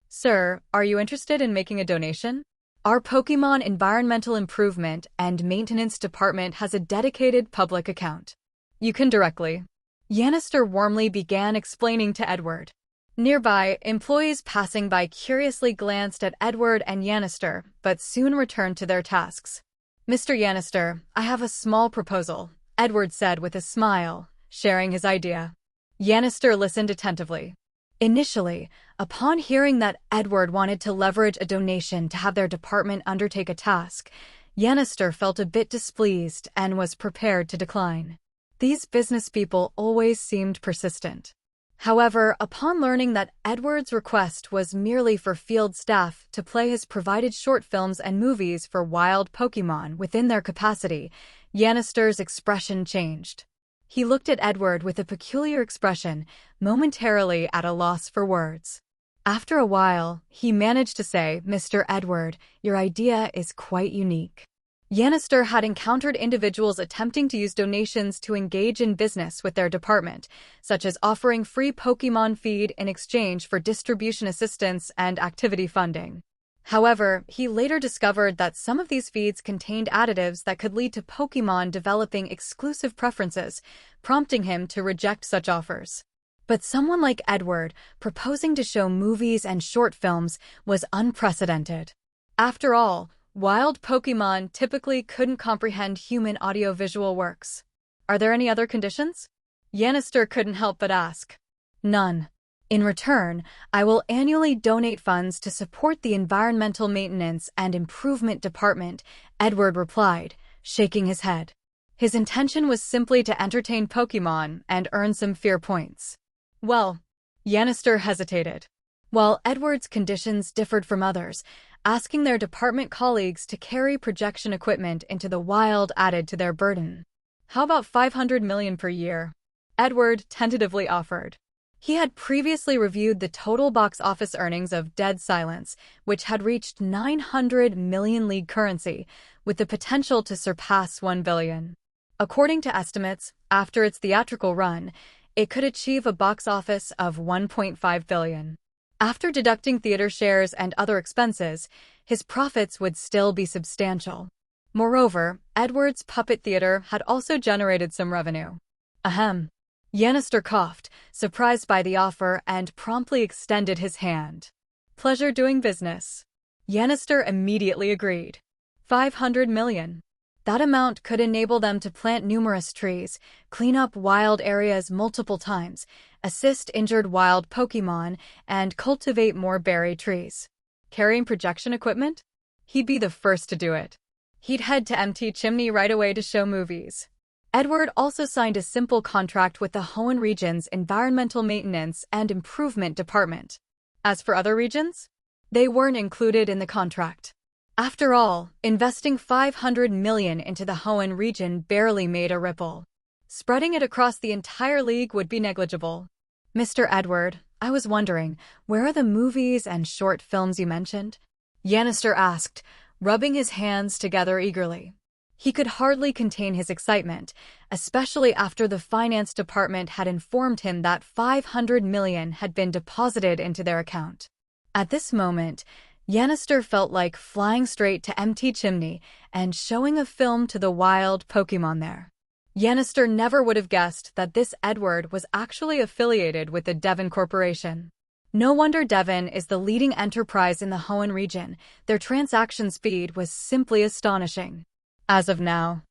Sir, are you interested in making a donation? Our Pokémon Environmental Improvement and Maintenance Department has a dedicated public account. You can directly. Yannister warmly began explaining to Edward. Nearby, employees passing by curiously glanced at Edward and Yannister, but soon returned to their tasks. Mr. Yannister, I have a small proposal, Edward said with a smile, sharing his idea. Yannister listened attentively. Initially, upon hearing that Edward wanted to leverage a donation to have their department undertake a task, Yannister felt a bit displeased and was prepared to decline. These business people always seemed persistent. However, upon learning that Edward's request was merely for field staff to play his provided short films and movies for wild Pokémon within their capacity, Yannister's expression changed. He looked at Edward with a peculiar expression, momentarily at a loss for words. After a while, he managed to say, "Mr. Edward, your idea is quite unique." Yannister had encountered individuals attempting to use donations to engage in business with their department, such as offering free Pokémon feed in exchange for distribution assistance and activity funding. However, he later discovered that some of these feeds contained additives that could lead to Pokémon developing exclusive preferences, prompting him to reject such offers. But someone like Edward, proposing to show movies and short films, was unprecedented. After all, wild Pokémon typically couldn't comprehend human audiovisual works. Are there any other conditions? Yannister couldn't help but ask. None. In return, I will annually donate funds to support the Environmental Maintenance and Improvement Department, Edward replied, shaking his head. His intention was simply to entertain Pokémon and earn some fear points. Well, Yannister hesitated. While Edward's conditions differed from others, asking their department colleagues to carry projection equipment into the wild added to their burden. How about 500 million per year? Edward tentatively offered. He had previously reviewed the total box office earnings of Dead Silence, which had reached 900 million league currency, with the potential to surpass 1 billion. According to estimates, after its theatrical run, it could achieve a box office of 1.5 billion. After deducting theater shares and other expenses, his profits would still be substantial. Moreover, Edward's puppet theater had also generated some revenue. Ahem. Yannister coughed, surprised by the offer, and promptly extended his hand. Pleasure doing business. Yannister immediately agreed. 500 million. That amount could enable them to plant numerous trees, clean up wild areas multiple times, assist injured wild Pokémon, and cultivate more berry trees. Carrying projection equipment? He'd be the first to do it. He'd head to MT Chimney right away to show movies. Edward also signed a simple contract with the Hoenn region's Environmental Maintenance and Improvement Department. As for other regions, they weren't included in the contract. After all, investing 500 million into the Hoenn region barely made a ripple. Spreading it across the entire league would be negligible. Mr. Edward, I was wondering, where are the movies and short films you mentioned? Yannister asked, rubbing his hands together eagerly. He could hardly contain his excitement, especially after the finance department had informed him that 500 million had been deposited into their account. At this moment, Yannister felt like flying straight to MT Chimney and showing a film to the wild Pokémon there. Yannister never would have guessed that this Edward was actually affiliated with the Devon Corporation. No wonder Devon is the leading enterprise in the Hoenn region. Their transaction speed was simply astonishing. As of now,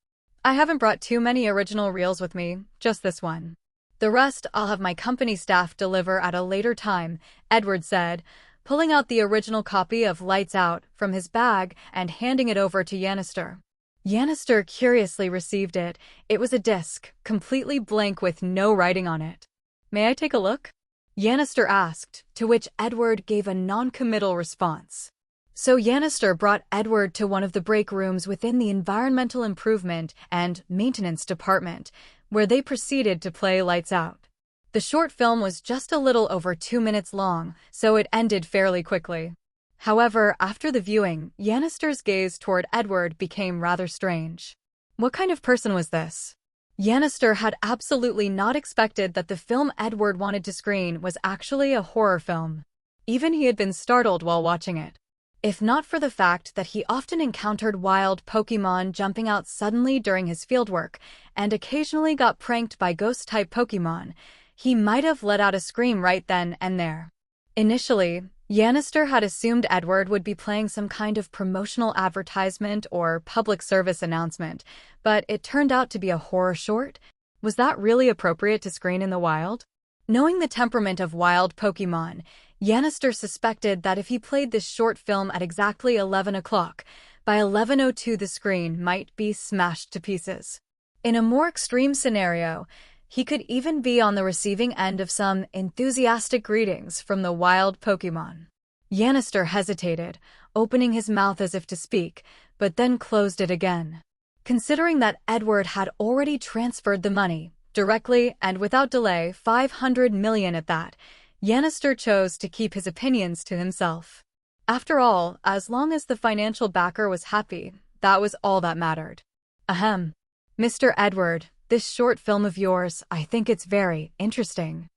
I haven't brought too many original reels with me, just this one. The rest I'll have my company staff deliver at a later time, Edward said, pulling out the original copy of Lights Out from his bag and handing it over to Yannister. Yannister curiously received it. It was a disc, completely blank with no writing on it. May I take a look? Yannister asked, to which Edward gave a non-committal response. So Yannister brought Edward to one of the break rooms within the Environmental Improvement and Maintenance Department, where they proceeded to play Lights Out. The short film was just a little over 2 minutes long, so it ended fairly quickly. However, after the viewing, Yannister's gaze toward Edward became rather strange. What kind of person was this? Yannister had absolutely not expected that the film Edward wanted to screen was actually a horror film. Even he had been startled while watching it. If not for the fact that he often encountered wild Pokémon jumping out suddenly during his fieldwork, and occasionally got pranked by Ghost-type Pokémon, he might have let out a scream right then and there. Initially, Yannister had assumed Edward would be playing some kind of promotional advertisement or public service announcement, but it turned out to be a horror short. Was that really appropriate to screen in the wild? Knowing the temperament of wild Pokémon, Yannister suspected that if he played this short film at exactly 11 o'clock, by 11:02 the screen might be smashed to pieces. In a more extreme scenario, he could even be on the receiving end of some enthusiastic greetings from the wild Pokémon. Yannister hesitated, opening his mouth as if to speak, but then closed it again. Considering that Edward had already transferred the money, directly and without delay, 500 million at that, Yannister chose to keep his opinions to himself. After all, as long as the financial backer was happy, that was all that mattered. Ahem. Mr. Edward, this short film of yours, I think it's very interesting.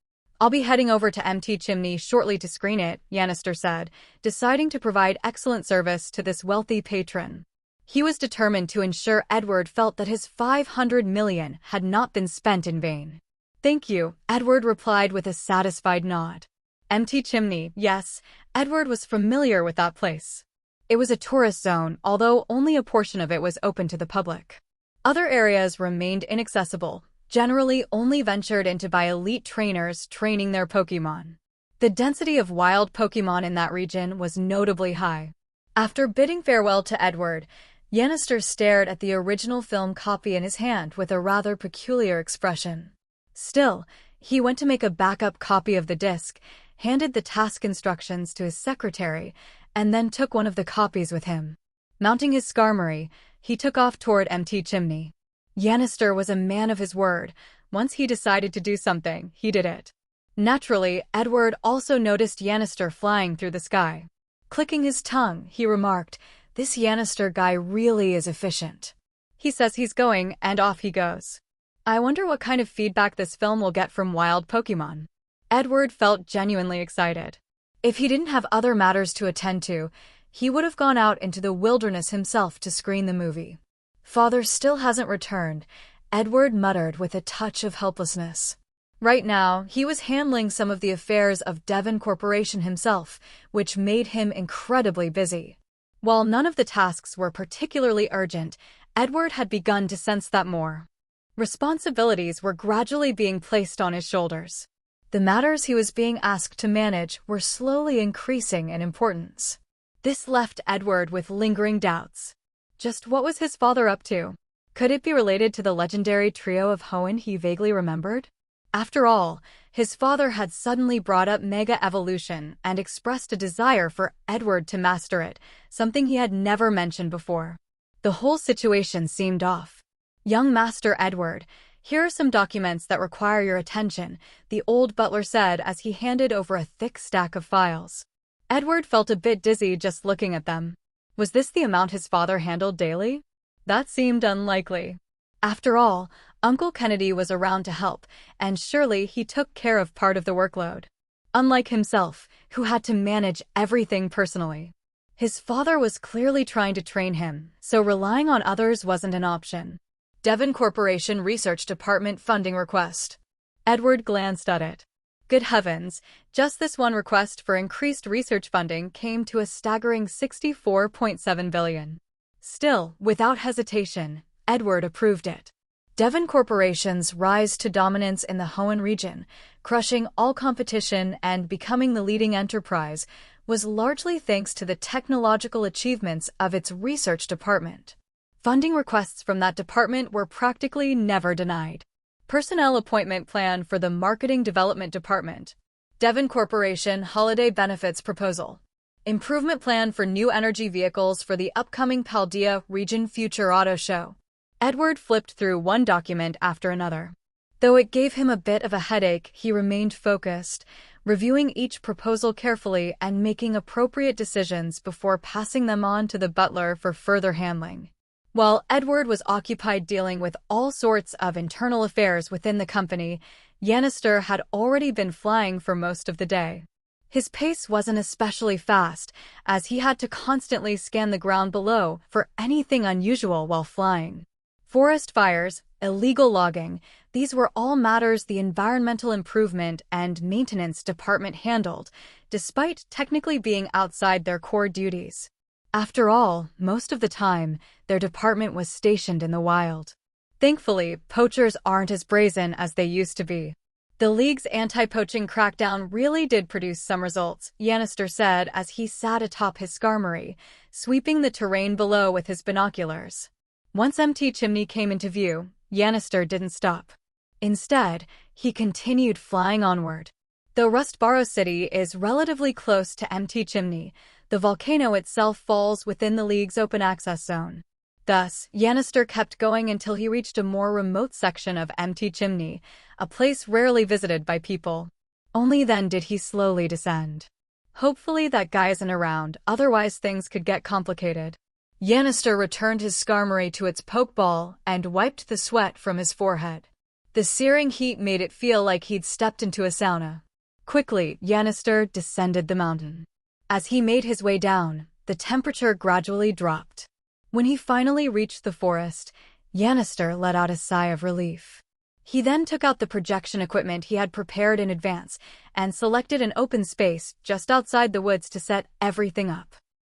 I'll be heading over to MT Chimney shortly to screen it, Yannister said, deciding to provide excellent service to this wealthy patron. He was determined to ensure Edward felt that his 500 million had not been spent in vain. Thank you, Edward replied with a satisfied nod. MT Chimney, yes, Edward was familiar with that place. It was a tourist zone, although only a portion of it was open to the public. Other areas remained inaccessible, generally only ventured into by elite trainers training their Pokémon. The density of wild Pokémon in that region was notably high. After bidding farewell to Edward, Yannister stared at the original film copy in his hand with a rather peculiar expression. Still, he went to make a backup copy of the disc, handed the task instructions to his secretary, and then took one of the copies with him. Mounting his Skarmory, he took off toward MT Chimney. Yannister was a man of his word. Once he decided to do something, he did it. Naturally, Edward also noticed Yannister flying through the sky. Clicking his tongue, he remarked, "This Yannister guy really is efficient. He says he's going, and off he goes. I wonder what kind of feedback this film will get from wild Pokémon." Edward felt genuinely excited. If he didn't have other matters to attend to, he would have gone out into the wilderness himself to screen the movie. Father still hasn't returned, Edward muttered with a touch of helplessness. Right now, he was handling some of the affairs of Devon Corporation himself, which made him incredibly busy. While none of the tasks were particularly urgent, Edward had begun to sense that more responsibilities were gradually being placed on his shoulders. The matters he was being asked to manage were slowly increasing in importance. This left Edward with lingering doubts. Just what was his father up to? Could it be related to the legendary trio of Hoenn he vaguely remembered? After all, his father had suddenly brought up Mega Evolution and expressed a desire for Edward to master it, something he had never mentioned before. The whole situation seemed off. "Young Master Edward, here are some documents that require your attention," the old butler said as he handed over a thick stack of files. Edward felt a bit dizzy just looking at them. Was this the amount his father handled daily? That seemed unlikely. After all, Uncle Kennedy was around to help, and surely he took care of part of the workload. Unlike himself, who had to manage everything personally. His father was clearly trying to train him, so relying on others wasn't an option. Devon Corporation Research Department funding request. Edward glanced at it. Good heavens, just this one request for increased research funding came to a staggering 64.7 billion. Still, without hesitation, Edward approved it. Devon Corporation's rise to dominance in the Hoenn region, crushing all competition and becoming the leading enterprise, was largely thanks to the technological achievements of its research department. Funding requests from that department were practically never denied. Personnel appointment plan for the Marketing Development Department. Devon Corporation Holiday Benefits Proposal. Improvement plan for new energy vehicles for the upcoming Paldea Region Future Auto Show. Edward flipped through one document after another. Though it gave him a bit of a headache, he remained focused, reviewing each proposal carefully and making appropriate decisions before passing them on to the butler for further handling. While Edward was occupied dealing with all sorts of internal affairs within the company, Yannister had already been flying for most of the day. His pace wasn't especially fast, as he had to constantly scan the ground below for anything unusual while flying. Forest fires, illegal logging, these were all matters the Environmental Improvement and Maintenance Department handled, despite technically being outside their core duties. After all, most of the time, their department was stationed in the wild. Thankfully, poachers aren't as brazen as they used to be. The League's anti-poaching crackdown really did produce some results, Yannister said as he sat atop his Skarmory, sweeping the terrain below with his binoculars. Once MT Chimney came into view, Yannister didn't stop. Instead, he continued flying onward. Though Rustboro City is relatively close to MT Chimney, the volcano itself falls within the League's open access zone. Thus, Yannister kept going until he reached a more remote section of empty chimney, a place rarely visited by people. Only then did he slowly descend. Hopefully that guy isn't around, otherwise things could get complicated. Yannister returned his Skarmory to its pokeball and wiped the sweat from his forehead. The searing heat made it feel like he'd stepped into a sauna. Quickly, Yannister descended the mountain. As he made his way down, the temperature gradually dropped. When he finally reached the forest, Yannister let out a sigh of relief. He then took out the projection equipment he had prepared in advance and selected an open space just outside the woods to set everything up.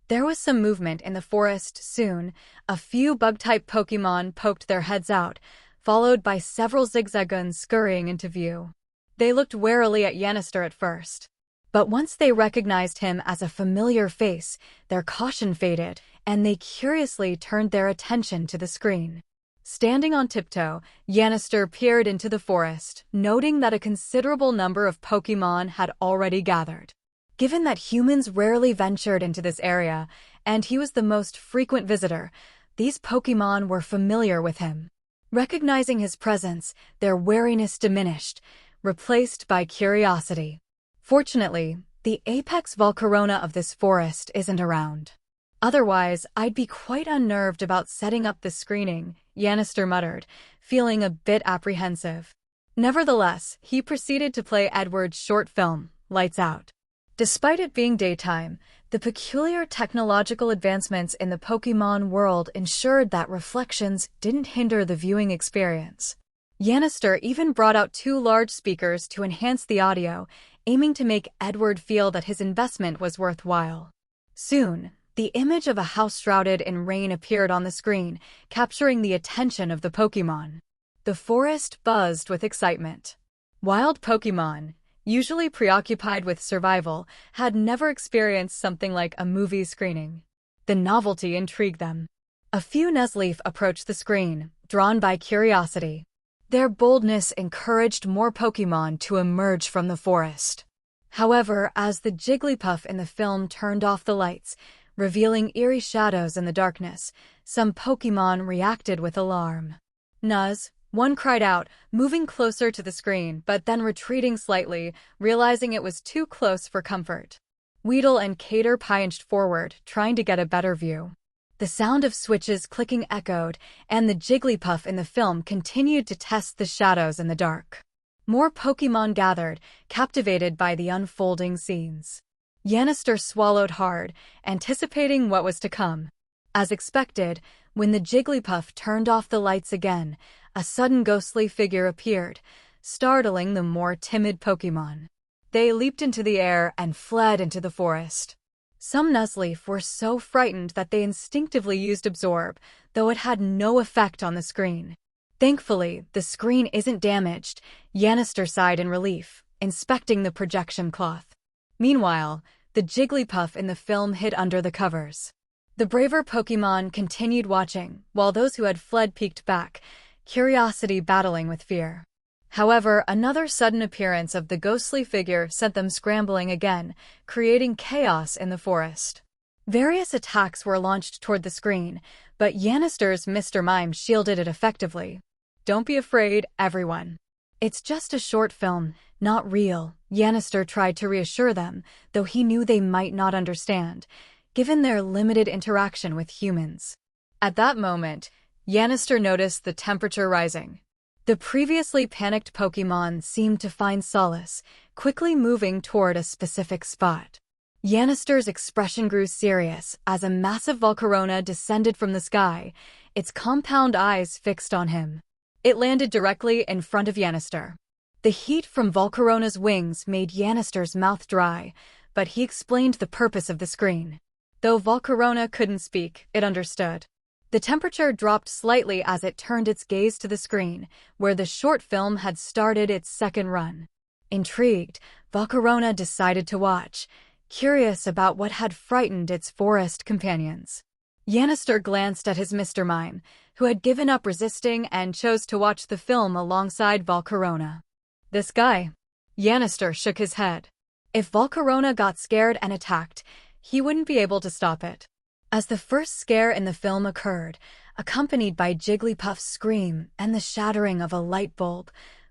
There was some movement in the forest soon. A few bug-type Pokémon poked their heads out, followed by several Zigzagoons scurrying into view. They looked warily at Yannister at first. But once they recognized him as a familiar face, their caution faded, and they curiously turned their attention to the screen. Standing on tiptoe, Yannister peered into the forest, noting that a considerable number of Pokémon had already gathered. Given that humans rarely ventured into this area, and he was the most frequent visitor, these Pokémon were familiar with him. Recognizing his presence, their wariness diminished, replaced by curiosity. Fortunately, the apex Volcarona of this forest isn't around. Otherwise, I'd be quite unnerved about setting up the screening, Yannister muttered, feeling a bit apprehensive. Nevertheless, he proceeded to play Edward's short film, Lights Out. Despite it being daytime, the peculiar technological advancements in the Pokémon world ensured that reflections didn't hinder the viewing experience. Yannister even brought out 2 large speakers to enhance the audio, aiming to make Edward feel that his investment was worthwhile. Soon, the image of a house shrouded in rain appeared on the screen, capturing the attention of the Pokémon. The forest buzzed with excitement. Wild Pokémon, usually preoccupied with survival, had never experienced something like a movie screening. The novelty intrigued them. A few Nuzleaf approached the screen, drawn by curiosity. Their boldness encouraged more Pokémon to emerge from the forest. However, as the Jigglypuff in the film turned off the lights, revealing eerie shadows in the darkness, some Pokémon reacted with alarm. Nuz, one cried out, moving closer to the screen but then retreating slightly, realizing it was too close for comfort. Weedle and Cater pinched forward, trying to get a better view. The sound of switches clicking echoed, and the Jigglypuff in the film continued to test the shadows in the dark. More Pokémon gathered, captivated by the unfolding scenes. Yannister swallowed hard, anticipating what was to come. As expected, when the Jigglypuff turned off the lights again, a sudden ghostly figure appeared, startling the more timid Pokémon. They leaped into the air and fled into the forest. Some Nuzleaf were so frightened that they instinctively used Absorb, though it had no effect on the screen. Thankfully, the screen isn't damaged, Yannister sighed in relief, inspecting the projection cloth. Meanwhile, the Jigglypuff in the film hid under the covers. The braver Pokémon continued watching, while those who had fled peeked back, curiosity battling with fear. However, another sudden appearance of the ghostly figure sent them scrambling again, creating chaos in the forest. Various attacks were launched toward the screen, but Yannister's Mr. Mime shielded it effectively. Don't be afraid, everyone. It's just a short film, not real, Yannister tried to reassure them, though he knew they might not understand, given their limited interaction with humans. At that moment, Yannister noticed the temperature rising. The previously panicked Pokémon seemed to find solace, quickly moving toward a specific spot. Yannister's expression grew serious as a massive Volcarona descended from the sky, its compound eyes fixed on him. It landed directly in front of Yannister. The heat from Volcarona's wings made Yannister's mouth dry, but he explained the purpose of the screen. Though Volcarona couldn't speak, it understood. The temperature dropped slightly as it turned its gaze to the screen, where the short film had started its second run. Intrigued, Volcarona decided to watch, curious about what had frightened its forest companions. Yannister glanced at his Mr. Mime, who had given up resisting and chose to watch the film alongside Volcarona. This guy. Yannister shook his head. If Volcarona got scared and attacked, he wouldn't be able to stop it. As the first scare in the film occurred, accompanied by Jigglypuff's scream and the shattering of a light bulb,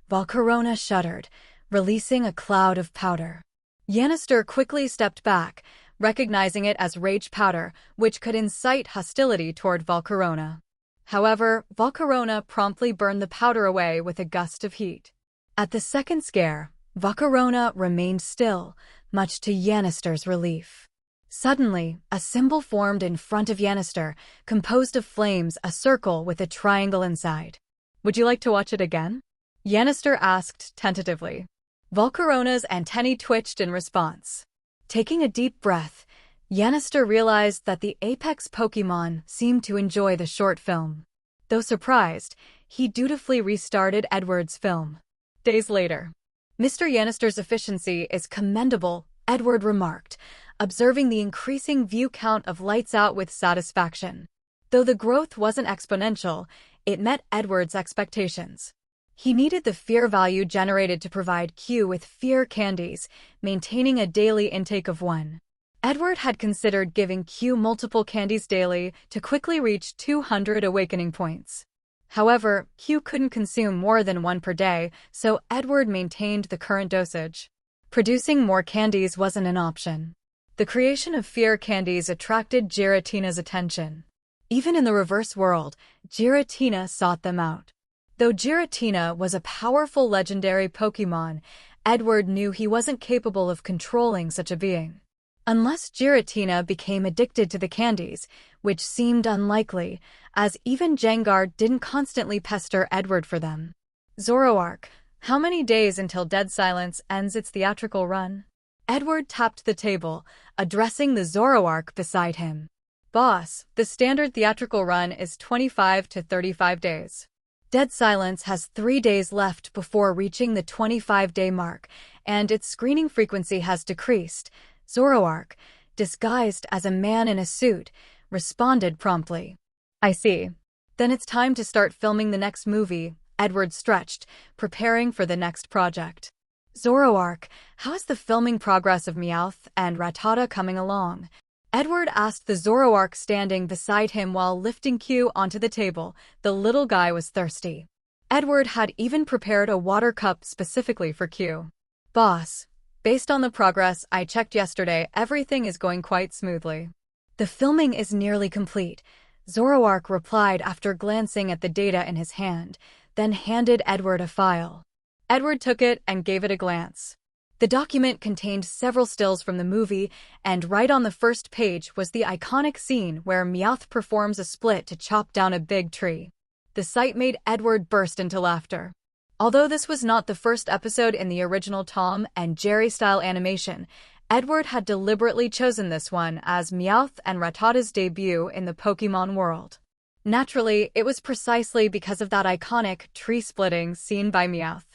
Volcarona shuddered, releasing a cloud of powder. Yannister quickly stepped back, recognizing it as rage powder, which could incite hostility toward Volcarona. However, Volcarona promptly burned the powder away with a gust of heat. At the second scare, Volcarona remained still, much to Yannister's relief. Suddenly, a symbol formed in front of Yannister, composed of flames, a circle with a triangle inside. "Would you like to watch it again?" Yannister asked tentatively. Volcarona's antennae twitched in response. Taking a deep breath, Yannister realized that the apex Pokémon seemed to enjoy the short film. Though surprised, he dutifully restarted Edward's film. Days later. "Mr. Yannister's efficiency is commendable," Edward remarked, observing the increasing view count of Lights Out with satisfaction. Though the growth wasn't exponential, it met Edward's expectations. He needed the fear value generated to provide Q with fear candies, maintaining a daily intake of 1. Edward had considered giving Q multiple candies daily to quickly reach 200 awakening points. However, Q couldn't consume more than 1 per day, so Edward maintained the current dosage. Producing more candies wasn't an option. The creation of fear candies attracted Giratina's attention. Even in the reverse world, Giratina sought them out. Though Giratina was a powerful legendary Pokémon, Edward knew he wasn't capable of controlling such a being. Unless Giratina became addicted to the candies, which seemed unlikely, as even Gengar didn't constantly pester Edward for them. Zoroark, how many days until Dead Silence ends its theatrical run? Edward tapped the table, addressing the Zoroark beside him. "Boss, the standard theatrical run is 25 to 35 days. Dead Silence has 3 days left before reaching the 25-day mark, and its screening frequency has decreased." Zoroark, disguised as a man in a suit, responded promptly. "I see. Then it's time to start filming the next movie," Edward stretched, preparing for the next project. "Zoroark, how is the filming progress of Meowth and Rattata coming along?" Edward asked the Zoroark standing beside him while lifting Q onto the table. The little guy was thirsty. Edward had even prepared a water cup specifically for Q. "Boss, based on the progress I checked yesterday, everything is going quite smoothly." "The filming is nearly complete," Zoroark replied after glancing at the data in his hand, then handed Edward a file. Edward took it and gave it a glance. The document contained several stills from the movie, and right on the first page was the iconic scene where Meowth performs a split to chop down a big tree. The sight made Edward burst into laughter. Although this was not the first episode in the original Tom and Jerry-style animation, Edward had deliberately chosen this one as Meowth and Rattata's debut in the Pokémon world. Naturally, it was precisely because of that iconic tree-splitting scene by Meowth.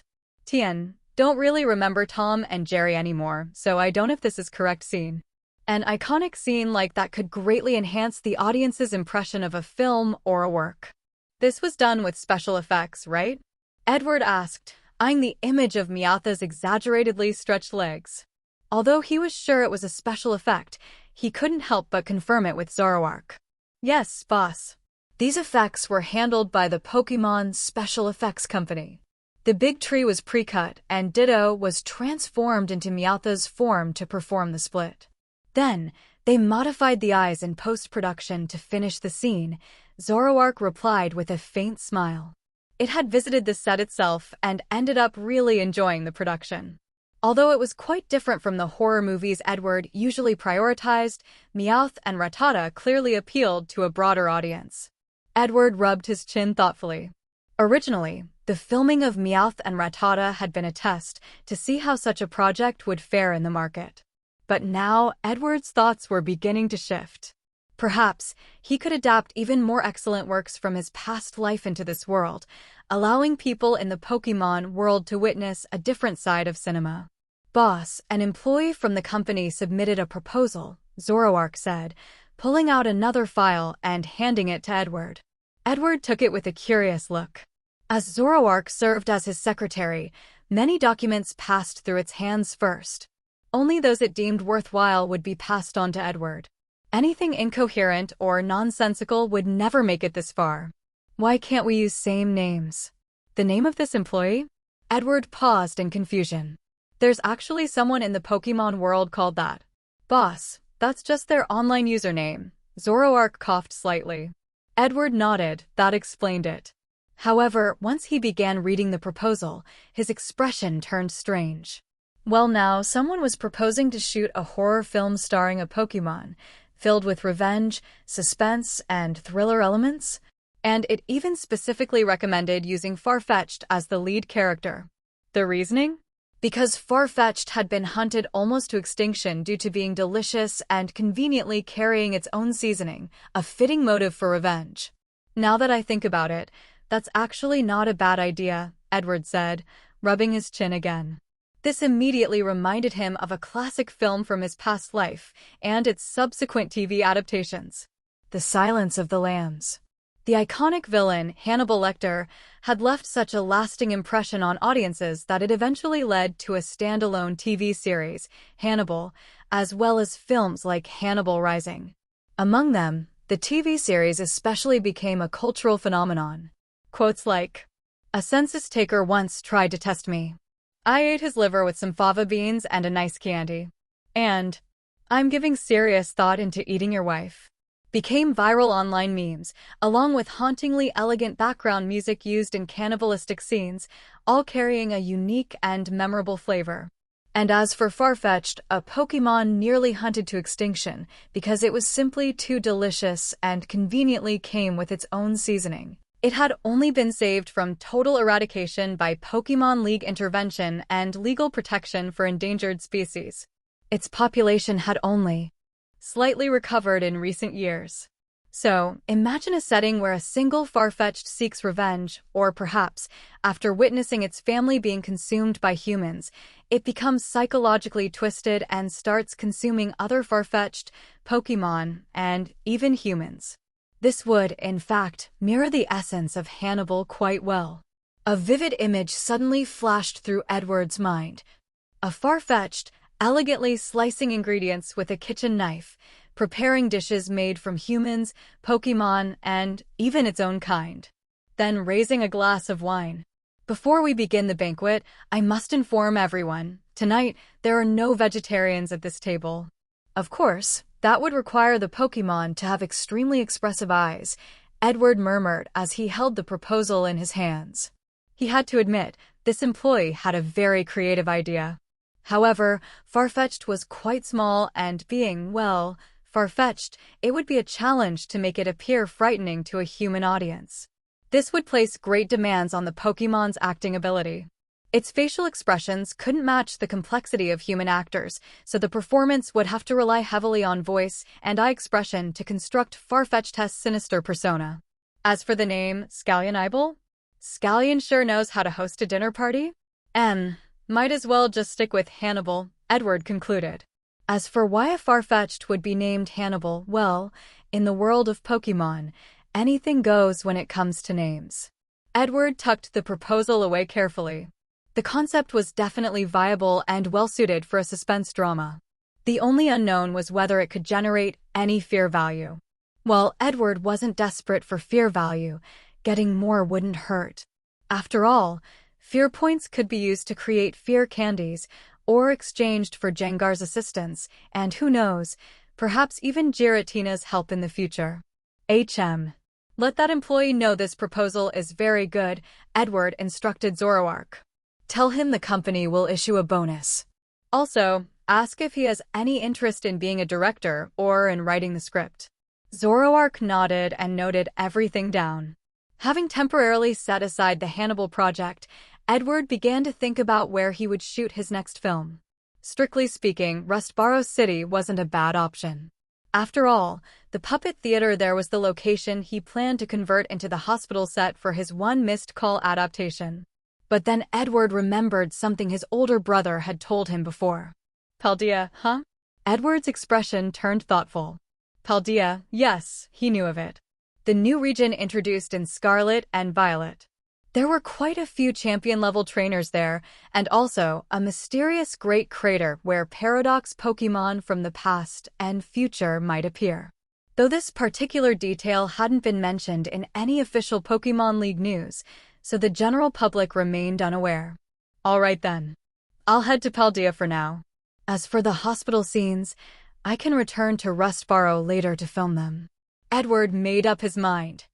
"Tien, don't really remember Tom and Jerry anymore, so I don't know if this is correct scene." An iconic scene like that could greatly enhance the audience's impression of a film or a work. "This was done with special effects, right?" Edward asked, eyeing the image of Meowth's exaggeratedly stretched legs. Although he was sure it was a special effect, he couldn't help but confirm it with Zoroark. "Yes, boss. These effects were handled by the Pokémon Special Effects Company." The big tree was pre-cut, and Ditto was transformed into Meowth's form to perform the split. Then, they modified the eyes in post-production to finish the scene, Zoroark replied with a faint smile. It had visited the set itself and ended up really enjoying the production. Although it was quite different from the horror movies Edward usually prioritized, Meowth and Rattata clearly appealed to a broader audience. Edward rubbed his chin thoughtfully. Originally, the filming of Meowth and Rattata had been a test to see how such a project would fare in the market. But now, Edward's thoughts were beginning to shift. Perhaps he could adapt even more excellent works from his past life into this world, allowing people in the Pokémon world to witness a different side of cinema. "Boss, an employee from the company submitted a proposal," Zoroark said, pulling out another file and handing it to Edward. Edward took it with a curious look. As Zoroark served as his secretary, many documents passed through its hands first. Only those it deemed worthwhile would be passed on to Edward. Anything incoherent or nonsensical would never make it this far. Why can't we use same names? The name of this employee? Edward paused in confusion. There's actually someone in the Pokemon world called that. Boss, that's just their online username. Zoroark coughed slightly. Edward nodded, that explained it. However, once he began reading the proposal, his expression turned strange. Well now, someone was proposing to shoot a horror film starring a Pokemon, filled with revenge, suspense, and thriller elements, and it even specifically recommended using Farfetch'd as the lead character. The reasoning? Because Farfetch'd had been hunted almost to extinction due to being delicious and conveniently carrying its own seasoning, a fitting motive for revenge. Now that I think about it, that's actually not a bad idea, Edward said, rubbing his chin again. This immediately reminded him of a classic film from his past life and its subsequent TV adaptations. The Silence of the Lambs. The iconic villain, Hannibal Lecter, had left such a lasting impression on audiences that it eventually led to a standalone TV series, Hannibal, as well as films like Hannibal Rising. Among them, the TV series especially became a cultural phenomenon. Quotes like, "A census taker once tried to test me. I ate his liver with some fava beans and a nice candy. And, I'm giving serious thought into eating your wife," became viral online memes, along with hauntingly elegant background music used in cannibalistic scenes, all carrying a unique and memorable flavor. And as for Farfetch'd, a Pokemon nearly hunted to extinction because it was simply too delicious and conveniently came with its own seasoning. It had only been saved from total eradication by Pokemon League intervention and legal protection for endangered species. Its population had only slightly recovered in recent years. So, imagine a setting where a single Farfetch'd seeks revenge, or perhaps, after witnessing its family being consumed by humans, it becomes psychologically twisted and starts consuming other Farfetch'd, Pokemon, and even humans. This would, in fact, mirror the essence of Hannibal quite well. A vivid image suddenly flashed through Edward's mind. A Farfetch'd, elegantly slicing ingredients with a kitchen knife, preparing dishes made from humans, Pokemon, and even its own kind. Then raising a glass of wine. Before we begin the banquet, I must inform everyone, tonight there are no vegetarians at this table. Of course, that would require the Pokemon to have extremely expressive eyes, Edward murmured as he held the proposal in his hands. He had to admit, this employee had a very creative idea. However, Farfetch'd was quite small and being, well, Farfetch'd, it would be a challenge to make it appear frightening to a human audience. This would place great demands on the Pokemon's acting ability. Its facial expressions couldn't match the complexity of human actors, so the performance would have to rely heavily on voice and eye expression to construct Farfetch'd's sinister persona. As for the name, Scallion Eyeball? Scallion sure knows how to host a dinner party? Might as well just stick with Hannibal, Edward concluded. As for why a Farfetch'd would be named Hannibal, well, in the world of Pokemon, anything goes when it comes to names. Edward tucked the proposal away carefully. The concept was definitely viable and well-suited for a suspense drama. The only unknown was whether it could generate any fear value. While Edward wasn't desperate for fear value, getting more wouldn't hurt. After all, fear points could be used to create fear candies, or exchanged for Jengar's assistance, and who knows, perhaps even Giratina's help in the future. Let that employee know this proposal is very good, Edward instructed Zoroark. Tell him the company will issue a bonus. Also, ask if he has any interest in being a director or in writing the script. Zoroark nodded and noted everything down. Having temporarily set aside the Hannibal project, Edward began to think about where he would shoot his next film. Strictly speaking, Rustboro City wasn't a bad option. After all, the puppet theater there was the location he planned to convert into the hospital set for his One Missed Call adaptation. But then Edward remembered something his older brother had told him before. Paldea, huh? Edward's expression turned thoughtful. Paldea, yes, he knew of it. The new region introduced in Scarlet and Violet. There were quite a few champion-level trainers there, and also a mysterious great crater where paradox Pokémon from the past and future might appear. Though this particular detail hadn't been mentioned in any official Pokémon League news, so the general public remained unaware. Alright then. I'll head to Paldea for now. As for the hospital scenes, I can return to Rustboro later to film them. Edward made up his mind.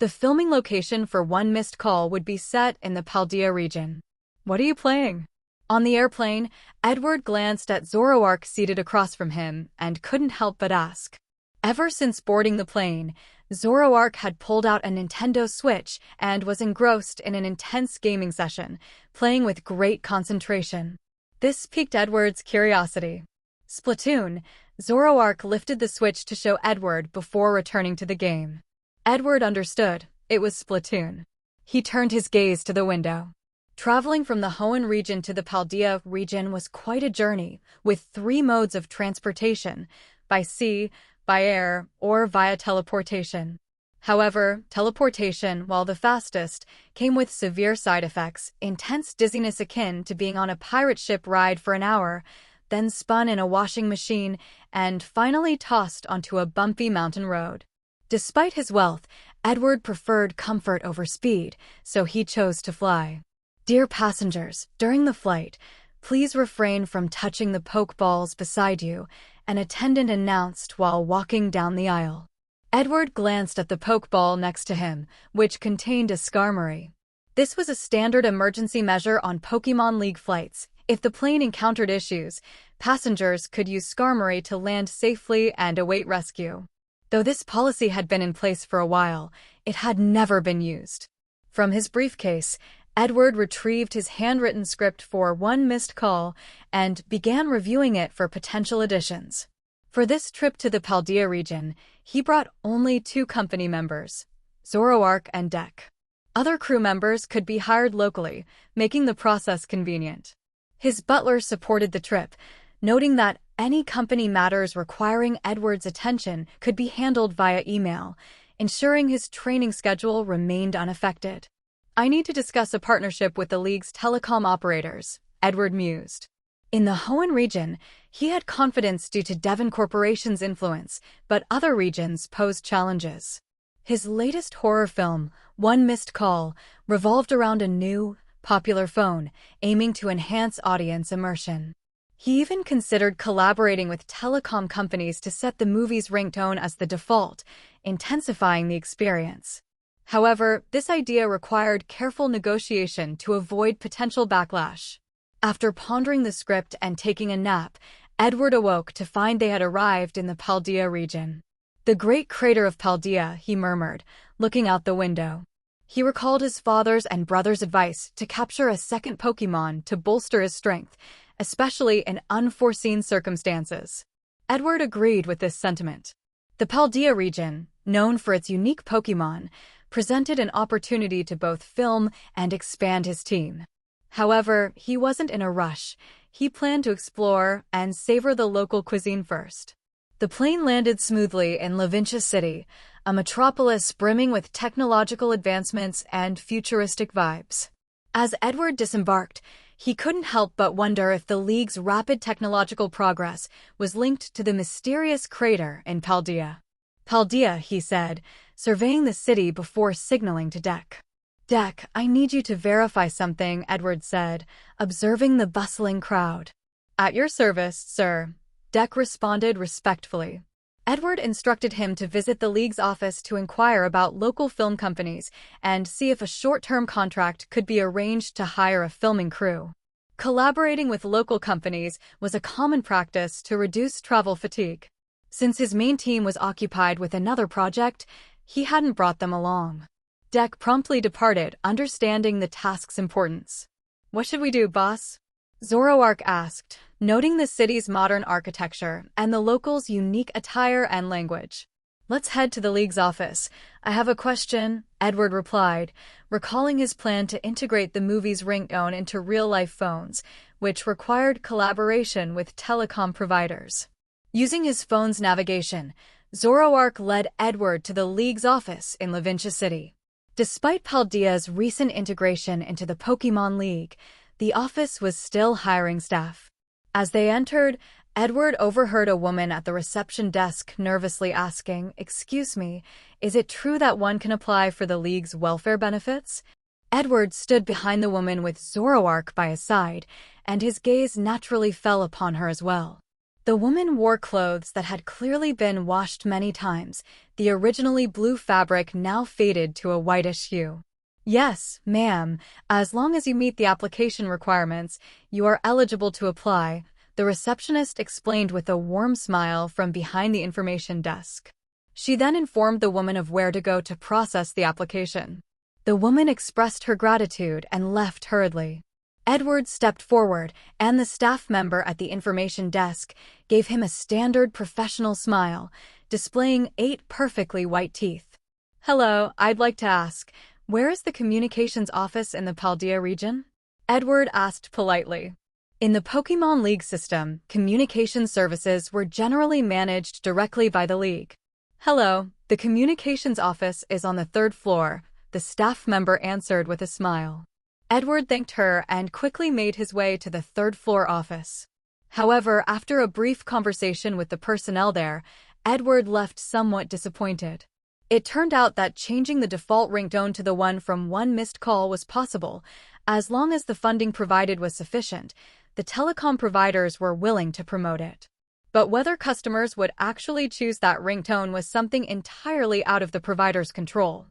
The filming location for One Missed Call would be set in the Paldea region. What are you playing? On the airplane, Edward glanced at Zoroark seated across from him and couldn't help but ask. Ever since boarding the plane, Zoroark had pulled out a Nintendo Switch and was engrossed in an intense gaming session, playing with great concentration. This piqued Edward's curiosity. Splatoon, Zoroark lifted the Switch to show Edward before returning to the game. Edward understood. It was Splatoon. He turned his gaze to the window. Traveling from the Hoenn region to the Paldea region was quite a journey, with 3 modes of transportation: by sea, by air, or via teleportation. However, teleportation, while the fastest, came with severe side effects, intense dizziness akin to being on a pirate ship ride for an hour, then spun in a washing machine, and finally tossed onto a bumpy mountain road. Despite his wealth, Edward preferred comfort over speed, so he chose to fly. Dear passengers, during the flight, please refrain from touching the Pokeballs beside you, an attendant announced while walking down the aisle. Edward glanced at the Pokeball next to him, which contained a Skarmory. This was a standard emergency measure on Pokémon League flights. If the plane encountered issues, passengers could use Skarmory to land safely and await rescue. Though this policy had been in place for a while, it had never been used. From his briefcase, Edward retrieved his handwritten script for One Missed Call and began reviewing it for potential additions. For this trip to the Paldea region, he brought only 2 company members, Zoroark and Deck. Other crew members could be hired locally, making the process convenient. His butler supported the trip, noting that any company matters requiring Edward's attention could be handled via email, ensuring his training schedule remained unaffected. I need to discuss a partnership with the League's telecom operators, Edward mused. In the Hoenn region, he had confidence due to Devon Corporation's influence, but other regions posed challenges. His latest horror film, One Missed Call, revolved around a new, popular phone, aiming to enhance audience immersion. He even considered collaborating with telecom companies to set the movie's ringtone as the default, intensifying the experience. However, this idea required careful negotiation to avoid potential backlash. After pondering the script and taking a nap, Edward awoke to find they had arrived in the Paldea region. The great crater of Paldea, he murmured, looking out the window. He recalled his father's and brother's advice to capture a second Pokémon to bolster his strength, especially in unforeseen circumstances. Edward agreed with this sentiment. The Paldea region, known for its unique Pokémon, presented an opportunity to both film and expand his team. However, he wasn't in a rush. He planned to explore and savor the local cuisine first. The plane landed smoothly in Levincia City, a metropolis brimming with technological advancements and futuristic vibes. As Edward disembarked, he couldn't help but wonder if the League's rapid technological progress was linked to the mysterious crater in Paldea. Paldea, he said, surveying the city before signaling to Deck. Deck, I need you to verify something, Edward said, observing the bustling crowd. At your service, sir, Deck responded respectfully. Edward instructed him to visit the League's office to inquire about local film companies and see if a short-term contract could be arranged to hire a filming crew. Collaborating with local companies was a common practice to reduce travel fatigue. Since his main team was occupied with another project, he hadn't brought them along. Deck promptly departed, understanding the task's importance. What should we do, boss? Zoroark asked, noting the city's modern architecture and the locals' unique attire and language. Let's head to the League's office. I have a question, Edward replied, recalling his plan to integrate the movie's ringtone into real-life phones, which required collaboration with telecom providers. Using his phone's navigation, Zoroark led Edward to the League's office in Levincia City. Despite Paldea's recent integration into the Pokémon League, the office was still hiring staff. As they entered, Edward overheard a woman at the reception desk nervously asking, "Excuse me, is it true that one can apply for the League's welfare benefits?" Edward stood behind the woman with Zoroark by his side, and his gaze naturally fell upon her as well. The woman wore clothes that had clearly been washed many times, the originally blue fabric now faded to a whitish hue. "Yes, ma'am, as long as you meet the application requirements, you are eligible to apply," the receptionist explained with a warm smile from behind the information desk. She then informed the woman of where to go to process the application. The woman expressed her gratitude and left hurriedly. Edward stepped forward, and the staff member at the information desk gave him a standard professional smile, displaying 8 perfectly white teeth. "Hello, I'd like to ask, where is the communications office in the Paldea region?" Edward asked politely. In the Pokémon League system, communication services were generally managed directly by the League. "Hello, the communications office is on the 3rd floor," the staff member answered with a smile. Edward thanked her and quickly made his way to the 3rd floor office. However, after a brief conversation with the personnel there, Edward left somewhat disappointed. It turned out that changing the default ringtone to the one from One Missed Call was possible, as long as the funding provided was sufficient. The telecom providers were willing to promote it. But whether customers would actually choose that ringtone was something entirely out of the provider's control.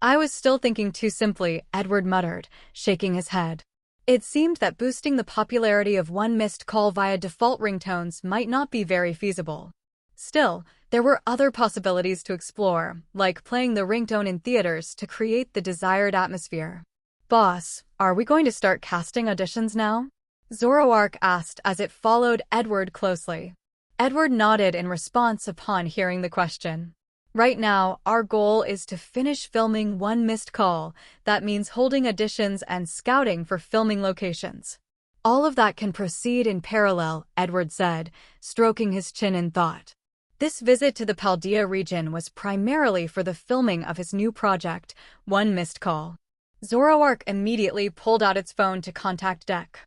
"I was still thinking too simply," Edward muttered, shaking his head. It seemed that boosting the popularity of One Missed Call via default ringtones might not be very feasible. Still, there were other possibilities to explore, like playing the ringtone in theaters to create the desired atmosphere. "Boss, are we going to start casting auditions now?" Zoroark asked as it followed Edward closely. Edward nodded in response upon hearing the question. "Right now, our goal is to finish filming One Missed Call. That means holding auditions and scouting for filming locations." "All of that can proceed in parallel," Edward said, stroking his chin in thought. This visit to the Paldea region was primarily for the filming of his new project, One Missed Call. Zoroark immediately pulled out its phone to contact Deck.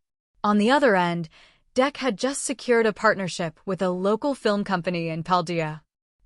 On the other end, Deck had just secured a partnership with a local film company in Paldea.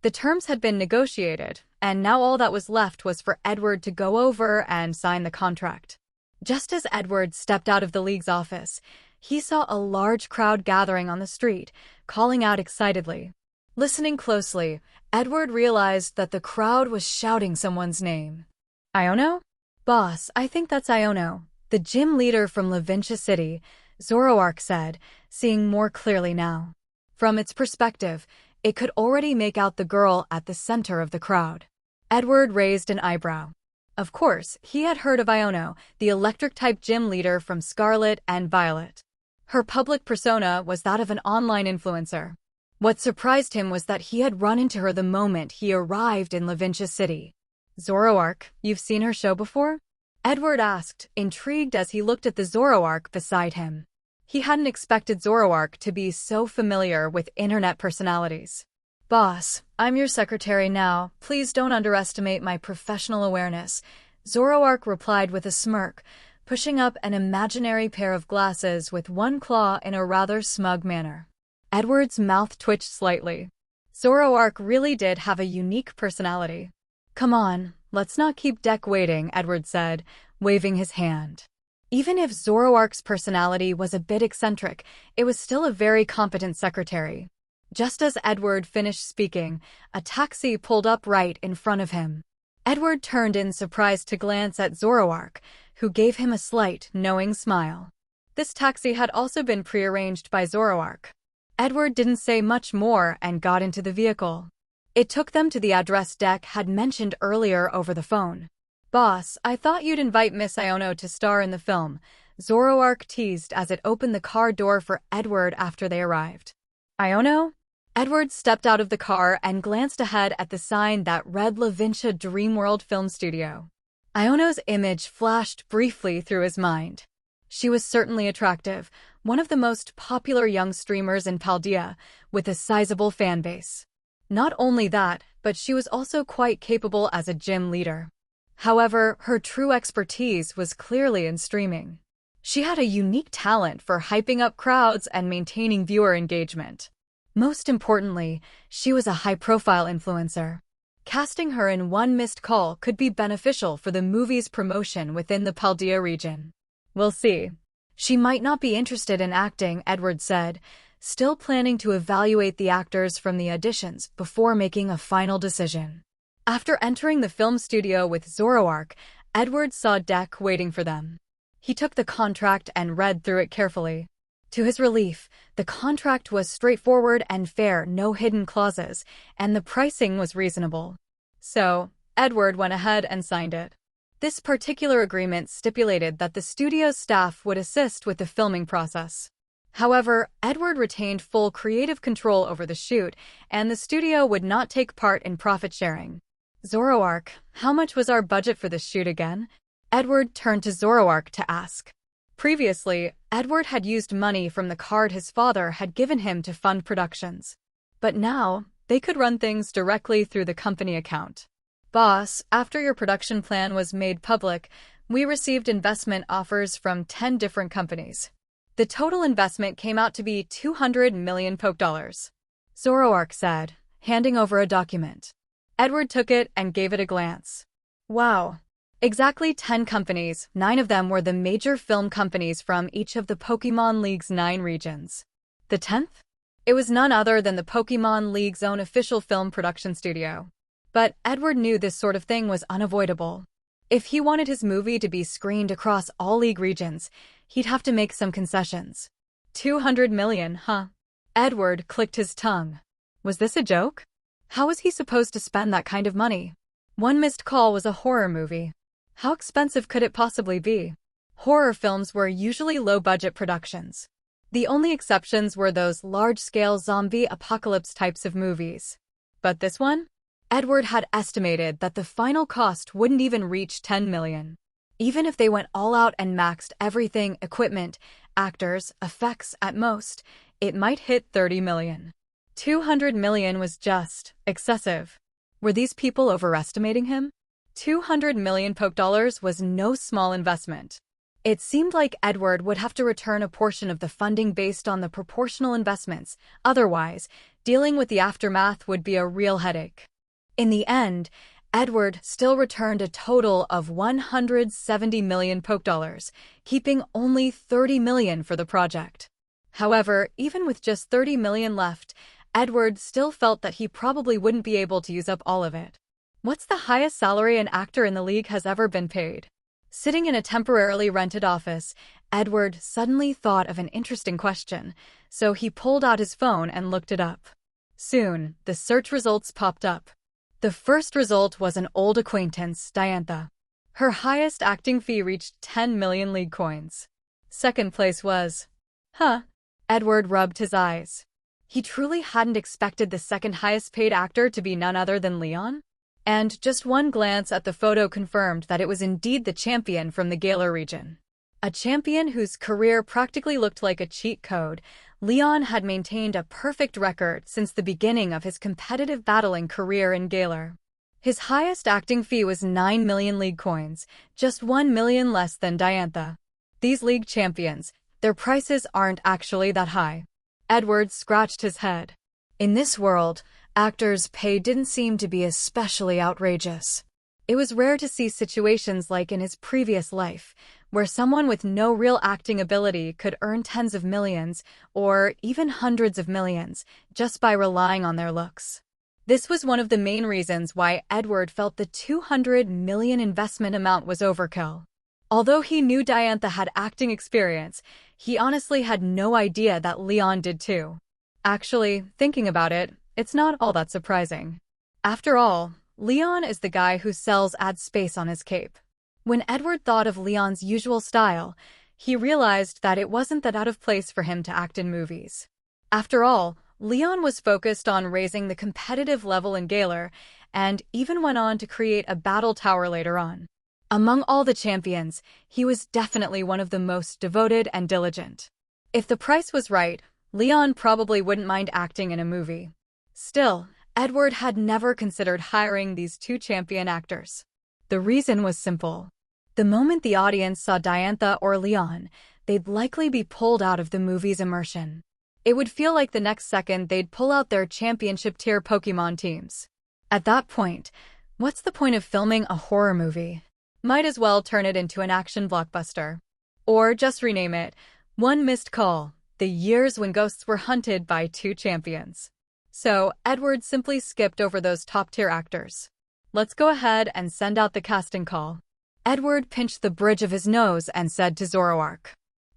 The terms had been negotiated, and now all that was left was for Edward to go over and sign the contract. Just as Edward stepped out of the League's office, he saw a large crowd gathering on the street, calling out excitedly. Listening closely, Edward realized that the crowd was shouting someone's name. "Iono?" "Boss, I think that's Iono, the gym leader from Levincia City," Zoroark said, seeing more clearly now. From its perspective, it could already make out the girl at the center of the crowd. Edward raised an eyebrow. Of course, he had heard of Iono, the electric-type gym leader from Scarlet and Violet. Her public persona was that of an online influencer. What surprised him was that he had run into her the moment he arrived in Levincia City. "Zoroark, you've seen her show before?" Edward asked, intrigued as he looked at the Zoroark beside him. He hadn't expected Zoroark to be so familiar with internet personalities. "Boss, I'm your secretary now. Please don't underestimate my professional awareness," Zoroark replied with a smirk, pushing up an imaginary pair of glasses with one claw in a rather smug manner. Edward's mouth twitched slightly. Zoroark really did have a unique personality. "Come on, let's not keep Deck waiting," Edward said, waving his hand. Even if Zoroark's personality was a bit eccentric, it was still a very competent secretary. Just as Edward finished speaking, a taxi pulled up right in front of him. Edward turned in surprise to glance at Zoroark, who gave him a slight, knowing smile. This taxi had also been prearranged by Zoroark. Edward didn't say much more and got into the vehicle. It took them to the address Deck had mentioned earlier over the phone. "Boss, I thought you'd invite Miss Iono to star in the film," Zoroark teased as it opened the car door for Edward after they arrived. "Iono?" Edward stepped out of the car and glanced ahead at the sign that read Levincia Dreamworld Film Studio. Iono's image flashed briefly through his mind. She was certainly attractive, one of the most popular young streamers in Paldea, with a sizable fanbase. Not only that, but she was also quite capable as a gym leader. However, her true expertise was clearly in streaming. She had a unique talent for hyping up crowds and maintaining viewer engagement. Most importantly, she was a high-profile influencer. Casting her in one missed call could be beneficial for the movie's promotion within the Paldea region. We'll see. She might not be interested in acting, Edward said, still planning to evaluate the actors from the auditions before making a final decision. After entering the film studio with Zoroark, Edward saw Deck waiting for them. He took the contract and read through it carefully. To his relief, the contract was straightforward and fair, no hidden clauses, and the pricing was reasonable. So, Edward went ahead and signed it. This particular agreement stipulated that the studio's staff would assist with the filming process. However, Edward retained full creative control over the shoot, and the studio would not take part in profit sharing. Zoroark, how much was our budget for this shoot again? Edward turned to Zoroark to ask. Previously, Edward had used money from the card his father had given him to fund productions. But now, they could run things directly through the company account. Boss, after your production plan was made public, we received investment offers from 10 different companies. The total investment came out to be 200 million Poke dollars. Zoroark said, handing over a document. Edward took it and gave it a glance. Wow. Exactly 10 companies, 9 of them were the major film companies from each of the Pokémon League's 9 regions. The 10th? It was none other than the Pokémon League's own official film production studio. But Edward knew this sort of thing was unavoidable. If he wanted his movie to be screened across all League regions, he'd have to make some concessions. 200 million, huh? Edward clicked his tongue. Was this a joke? How was he supposed to spend that kind of money? One Missed Call was a horror movie. How expensive could it possibly be? Horror films were usually low-budget productions. The only exceptions were those large-scale zombie apocalypse types of movies. But this one? Edward had estimated that the final cost wouldn't even reach 10 million. Even if they went all out and maxed everything, equipment, actors, effects at most, it might hit 30 million. 200 million was just excessive. Were these people overestimating him? 200 million Poke dollars was no small investment. It seemed like Edward would have to return a portion of the funding based on the proportional investments. Otherwise, dealing with the aftermath would be a real headache. In the end, Edward still returned a total of 170 million Poke dollars, keeping only 30 million for the project. However, even with just 30 million left, Edward still felt that he probably wouldn't be able to use up all of it. What's the highest salary an actor in the league has ever been paid? Sitting in a temporarily rented office, Edward suddenly thought of an interesting question, so he pulled out his phone and looked it up. Soon, the search results popped up. The first result was an old acquaintance, Diantha. Her highest acting fee reached 10 million league coins. Second place was... Edward rubbed his eyes. He truly hadn't expected the second highest paid actor to be none other than Leon. And just one glance at the photo confirmed that it was indeed the champion from the Galar region. A champion whose career practically looked like a cheat code, Leon had maintained a perfect record since the beginning of his competitive battling career in Galar. His highest acting fee was 9 million league coins, just 1 million less than Diantha. These league champions, their prices aren't actually that high. Edward scratched his head. In this world, actors' pay didn't seem to be especially outrageous. It was rare to see situations like in his previous life, where someone with no real acting ability could earn tens of millions, or even hundreds of millions, just by relying on their looks. This was one of the main reasons why Edward felt the 200 million investment amount was overkill. Although he knew Diantha had acting experience, he honestly had no idea that Leon did too. Actually, thinking about it, it's not all that surprising. After all, Leon is the guy who sells ad space on his cape. When Edward thought of Leon's usual style, he realized that it wasn't that out of place for him to act in movies. After all, Leon was focused on raising the competitive level in Galar, and even went on to create a battle tower later on. Among all the champions, he was definitely one of the most devoted and diligent. If the price was right, Leon probably wouldn't mind acting in a movie. Still, Edward had never considered hiring these two champion actors. The reason was simple. The moment the audience saw Diantha or Leon, they'd likely be pulled out of the movie's immersion. It would feel like the next second they'd pull out their championship-tier Pokémon teams. At that point, what's the point of filming a horror movie? Might as well turn it into an action blockbuster. Or just rename it, One Missed Call, the years when ghosts were hunted by two champions. So, Edward simply skipped over those top-tier actors. Let's go ahead and send out the casting call. Edward pinched the bridge of his nose and said to Zoroark.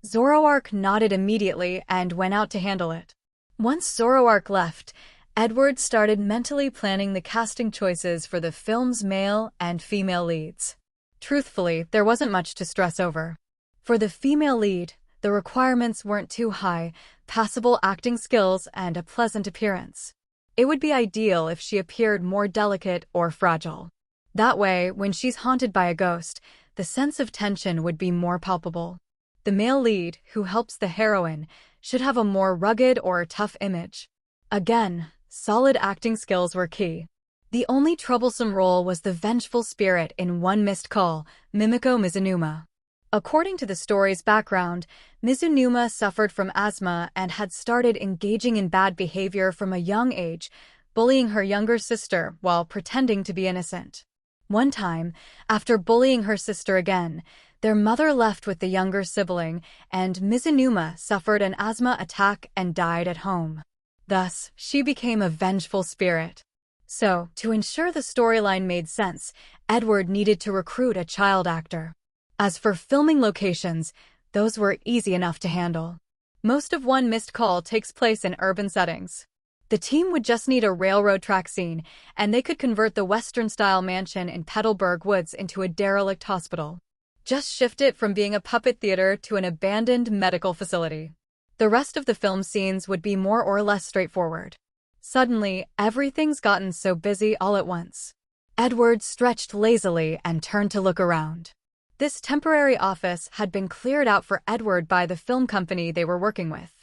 Zoroark nodded immediately and went out to handle it. Once Zoroark left, Edward started mentally planning the casting choices for the film's male and female leads. Truthfully, there wasn't much to stress over. For the female lead, the requirements weren't too high: passable acting skills and a pleasant appearance. It would be ideal if she appeared more delicate or fragile. That way, when she's haunted by a ghost, the sense of tension would be more palpable. The male lead, who helps the heroine, should have a more rugged or tough image. Again, solid acting skills were key. The only troublesome role was the vengeful spirit in One Missed Call, Mimiko Mizunuma. According to the story's background, Mizunuma suffered from asthma and had started engaging in bad behavior from a young age, bullying her younger sister while pretending to be innocent. One time, after bullying her sister again, their mother left with the younger sibling, and Mizunuma suffered an asthma attack and died at home. Thus, she became a vengeful spirit. So, to ensure the storyline made sense, Edward needed to recruit a child actor. As for filming locations, those were easy enough to handle. Most of One Missed Call takes place in urban settings. The team would just need a railroad track scene, and they could convert the Western-style mansion in Petalburg Woods into a derelict hospital. Just shift it from being a puppet theater to an abandoned medical facility. The rest of the film scenes would be more or less straightforward. Suddenly, everything's gotten so busy all at once. Edward stretched lazily and turned to look around. This temporary office had been cleared out for Edward by the film company they were working with.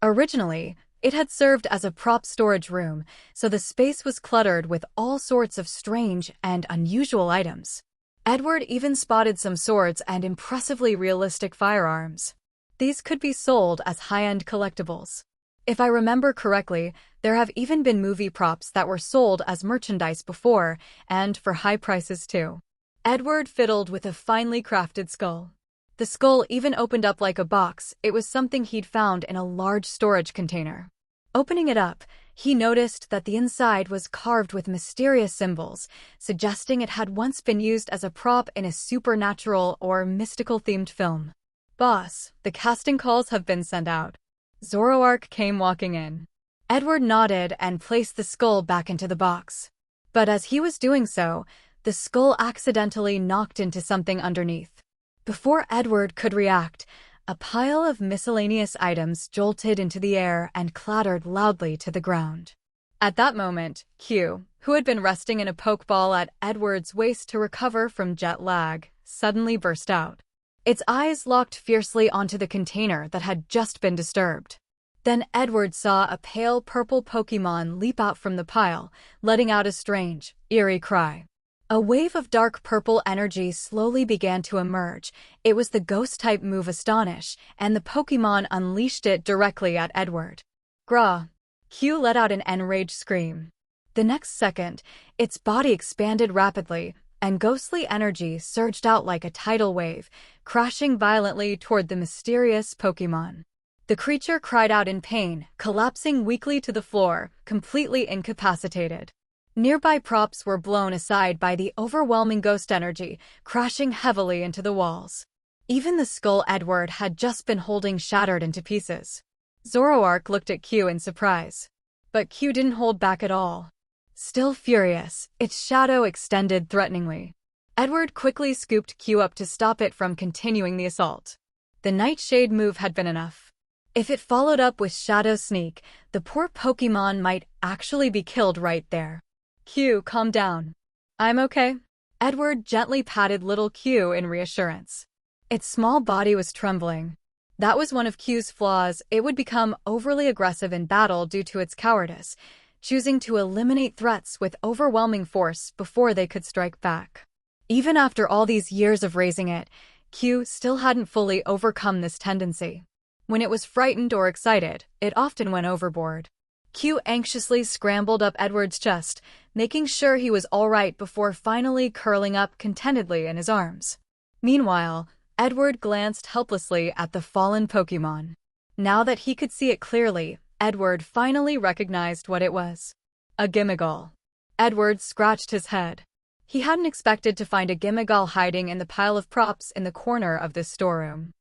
Originally, it had served as a prop storage room, so the space was cluttered with all sorts of strange and unusual items. Edward even spotted some swords and impressively realistic firearms. These could be sold as high-end collectibles. If I remember correctly, there have even been movie props that were sold as merchandise before, and for high prices too. Edward fiddled with a finely crafted skull. The skull even opened up like a box. It was something he'd found in a large storage container. Opening it up, he noticed that the inside was carved with mysterious symbols, suggesting it had once been used as a prop in a supernatural or mystical-themed film. Boss, the casting calls have been sent out. Zoroark came walking in. Edward nodded and placed the skull back into the box. But as he was doing so, the skull accidentally knocked into something underneath. Before Edward could react, a pile of miscellaneous items jolted into the air and clattered loudly to the ground. At that moment, Q, who had been resting in a pokeball at Edward's waist to recover from jet lag, suddenly burst out. Its eyes locked fiercely onto the container that had just been disturbed. Then Edward saw a pale purple Pokémon leap out from the pile, letting out a strange, eerie cry. A wave of dark purple energy slowly began to emerge. It was the Ghost-type move Astonish, and the Pokémon unleashed it directly at Edward. Grah! Q let out an enraged scream. The next second, its body expanded rapidly, and ghostly energy surged out like a tidal wave, crashing violently toward the mysterious Pokémon. The creature cried out in pain, collapsing weakly to the floor, completely incapacitated. Nearby props were blown aside by the overwhelming ghost energy, crashing heavily into the walls. Even the skull Edward had just been holding shattered into pieces. Zoroark looked at Q in surprise. But Q didn't hold back at all. Still furious, its shadow extended threateningly. Edward quickly scooped Q up to stop it from continuing the assault. The Nightshade move had been enough. If it followed up with Shadow Sneak, the poor Pokémon might actually be killed right there. Q, calm down. I'm okay. Edward gently patted little Q in reassurance. Its small body was trembling. That was one of Q's flaws. It would become overly aggressive in battle due to its cowardice, choosing to eliminate threats with overwhelming force before they could strike back. Even after all these years of raising it, Q still hadn't fully overcome this tendency. When it was frightened or excited, it often went overboard. Q anxiously scrambled up Edward's chest, making sure he was all right before finally curling up contentedly in his arms. Meanwhile, Edward glanced helplessly at the fallen Pokémon. Now that he could see it clearly, Edward finally recognized what it was. A Gimmighoul. Edward scratched his head. He hadn't expected to find a Gimmighoul hiding in the pile of props in the corner of this storeroom.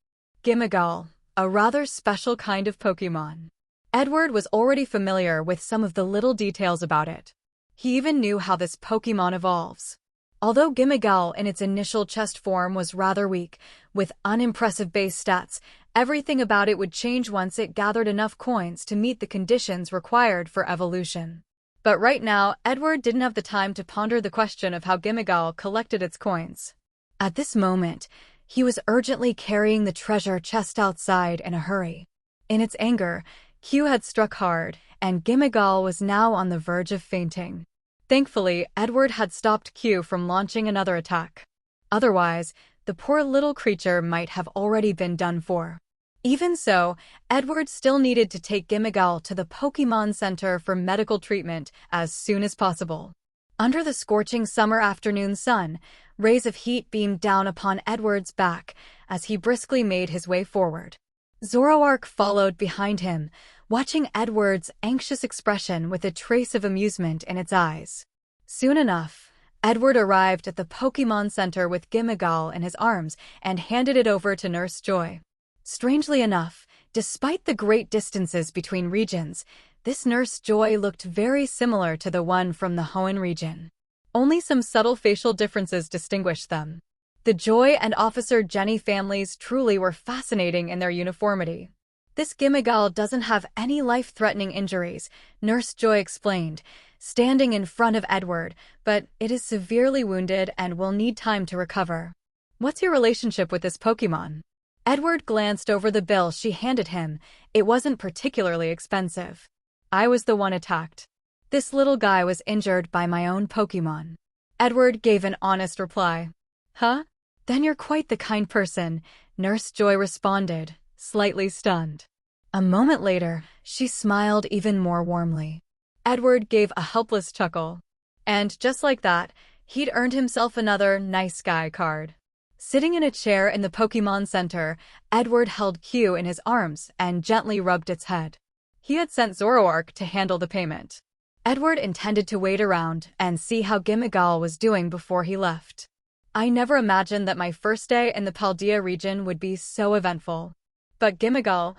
Gimmighoul, a rather special kind of Pokémon. Edward was already familiar with some of the little details about it. He even knew how this Pokémon evolves. Although Gimmighoul in its initial chest form was rather weak, with unimpressive base stats, everything about it would change once it gathered enough coins to meet the conditions required for evolution. But right now, Edward didn't have the time to ponder the question of how Gimmighoul collected its coins. At this moment, he was urgently carrying the treasure chest outside in a hurry. In its anger, Q had struck hard, and Gimmighoul was now on the verge of fainting. Thankfully, Edward had stopped Q from launching another attack. Otherwise, the poor little creature might have already been done for. Even so, Edward still needed to take Gimmighoul to the Pokémon Center for medical treatment as soon as possible. Under the scorching summer afternoon sun, rays of heat beamed down upon Edward's back as he briskly made his way forward. Zoroark followed behind him, watching Edward's anxious expression with a trace of amusement in its eyes. Soon enough, Edward arrived at the Pokémon Center with Gimmighoul in his arms and handed it over to Nurse Joy. Strangely enough, despite the great distances between regions, this Nurse Joy looked very similar to the one from the Hoenn region. Only some subtle facial differences distinguished them. The Joy and Officer Jenny families truly were fascinating in their uniformity. This Gimmighoul doesn't have any life-threatening injuries, Nurse Joy explained, standing in front of Edward, but it is severely wounded and will need time to recover. What's your relationship with this Pokémon? Edward glanced over the bill she handed him. It wasn't particularly expensive. I was the one attacked. This little guy was injured by my own Pokémon. Edward gave an honest reply. Huh? Then you're quite the kind person, Nurse Joy responded, slightly stunned. A moment later, she smiled even more warmly. Edward gave a helpless chuckle. And just like that, he'd earned himself another nice guy card. Sitting in a chair in the Pokémon Center, Edward held Q in his arms and gently rubbed its head. He had sent Zoroark to handle the payment. Edward intended to wait around and see how Gimmighoul was doing before he left. I never imagined that my first day in the Paldea region would be so eventful. But Gimmighoul,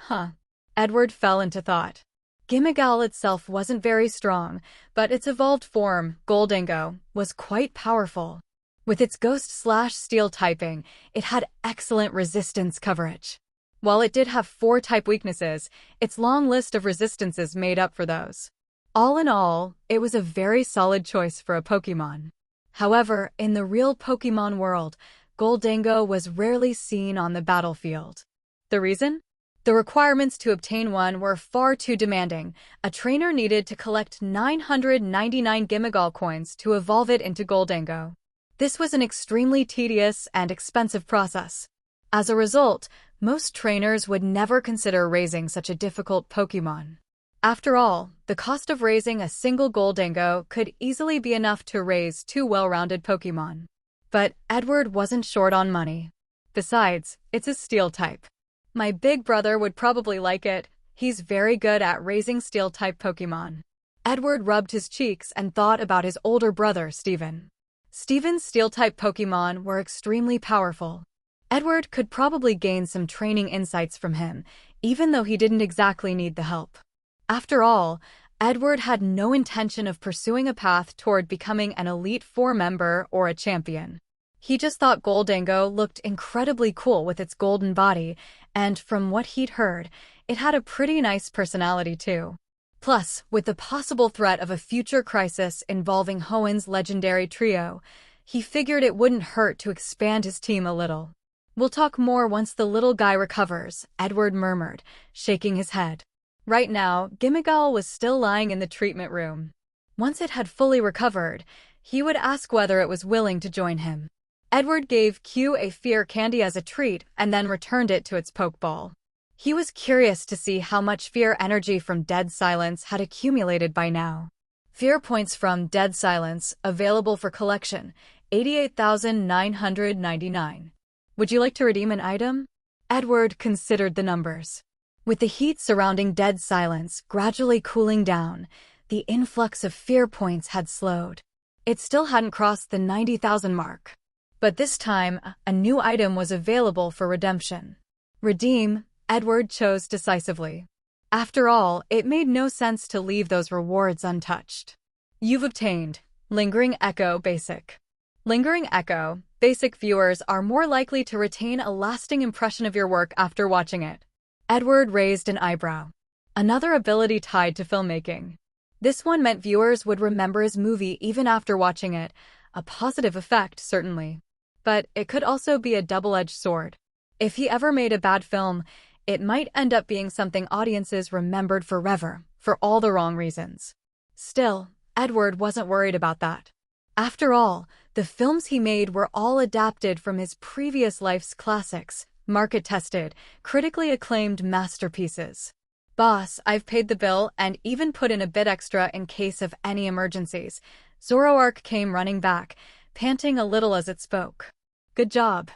Edward fell into thought. Gimmighoul itself wasn't very strong, but its evolved form, Gholdengo, was quite powerful. With its ghost/steel typing, it had excellent resistance coverage. While it did have 4 type weaknesses, its long list of resistances made up for those. All in all, it was a very solid choice for a Pokémon. However, in the real Pokémon world, Gholdengo was rarely seen on the battlefield. The reason? The requirements to obtain one were far too demanding. A trainer needed to collect 999 Gimmighoul coins to evolve it into Gholdengo. This was an extremely tedious and expensive process. As a result, most trainers would never consider raising such a difficult Pokémon. After all, the cost of raising a single Gholdengo could easily be enough to raise 2 well-rounded Pokémon. But Edward wasn't short on money. Besides, it's a steel type. My big brother would probably like it. He's very good at raising steel-type Pokémon. Edward rubbed his cheeks and thought about his older brother, Steven. Steven's steel-type Pokémon were extremely powerful. Edward could probably gain some training insights from him, even though he didn't exactly need the help. After all, Edward had no intention of pursuing a path toward becoming an Elite Four member or a champion. He just thought Gholdengo looked incredibly cool with its golden body, and from what he'd heard, it had a pretty nice personality too. Plus, with the possible threat of a future crisis involving Hoenn's legendary trio, he figured it wouldn't hurt to expand his team a little. We'll talk more once the little guy recovers, Edward murmured, shaking his head. Right now, Gimmighoul was still lying in the treatment room. Once it had fully recovered, he would ask whether it was willing to join him. Edward gave Q a fear candy as a treat and then returned it to its Pokeball. He was curious to see how much fear energy from Dead Silence had accumulated by now. Fear points from Dead Silence, available for collection, 88,999. Would you like to redeem an item? Edward considered the numbers. With the heat surrounding Dead Silence gradually cooling down, the influx of fear points had slowed. It still hadn't crossed the 90,000 mark. But this time, a new item was available for redemption. Redeem, Edward chose decisively. After all, it made no sense to leave those rewards untouched. You've obtained Lingering Echo Basic. Lingering Echo Basic viewers are more likely to retain a lasting impression of your work after watching it. Edward raised an eyebrow. Another ability tied to filmmaking. This one meant viewers would remember his movie even after watching it, a positive effect, certainly. But it could also be a double-edged sword. If he ever made a bad film, it might end up being something audiences remembered forever, for all the wrong reasons. Still, Edward wasn't worried about that. After all, the films he made were all adapted from his previous life's classics, market-tested, critically acclaimed masterpieces. Boss, I've paid the bill and even put in a bit extra in case of any emergencies. Zoroark came running back, panting a little as it spoke. Good job.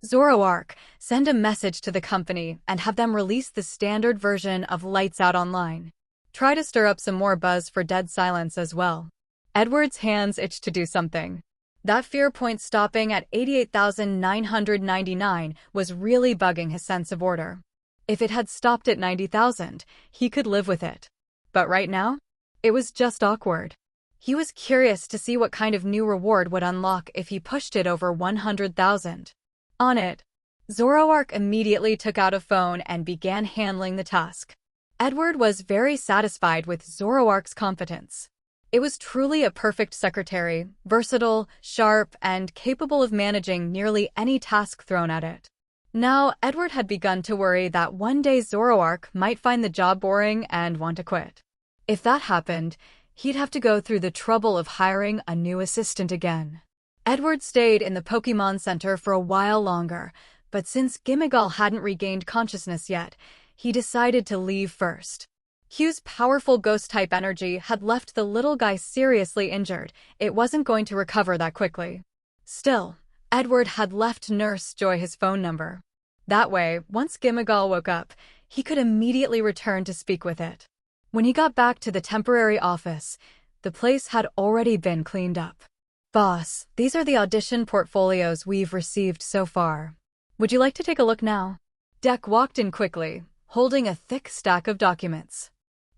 Zoroark, send a message to the company and have them release the standard version of Lights Out online. Try to stir up some more buzz for Dead Silence as well. Edward's hands itched to do something. That fear point stopping at 88,999 was really bugging his sense of order. If it had stopped at 90,000, he could live with it. But right now, it was just awkward. He was curious to see what kind of new reward would unlock if he pushed it over 100,000. On it, Zoroark immediately took out a phone and began handling the task. Edward was very satisfied with Zoroark's competence. It was truly a perfect secretary, versatile, sharp, and capable of managing nearly any task thrown at it. Now, Edward had begun to worry that one day Zoroark might find the job boring and want to quit. If that happened, he'd have to go through the trouble of hiring a new assistant again. Edward stayed in the Pokémon Center for a while longer, but since Gimmighoul hadn't regained consciousness yet, he decided to leave first. Q's powerful ghost-type energy had left the little guy seriously injured. It wasn't going to recover that quickly. Still, Edward had left Nurse Joy his phone number. That way, once Gimmighoul woke up, he could immediately return to speak with it. When he got back to the temporary office, the place had already been cleaned up. Boss, these are the audition portfolios we've received so far. Would you like to take a look now? Deck walked in quickly, holding a thick stack of documents.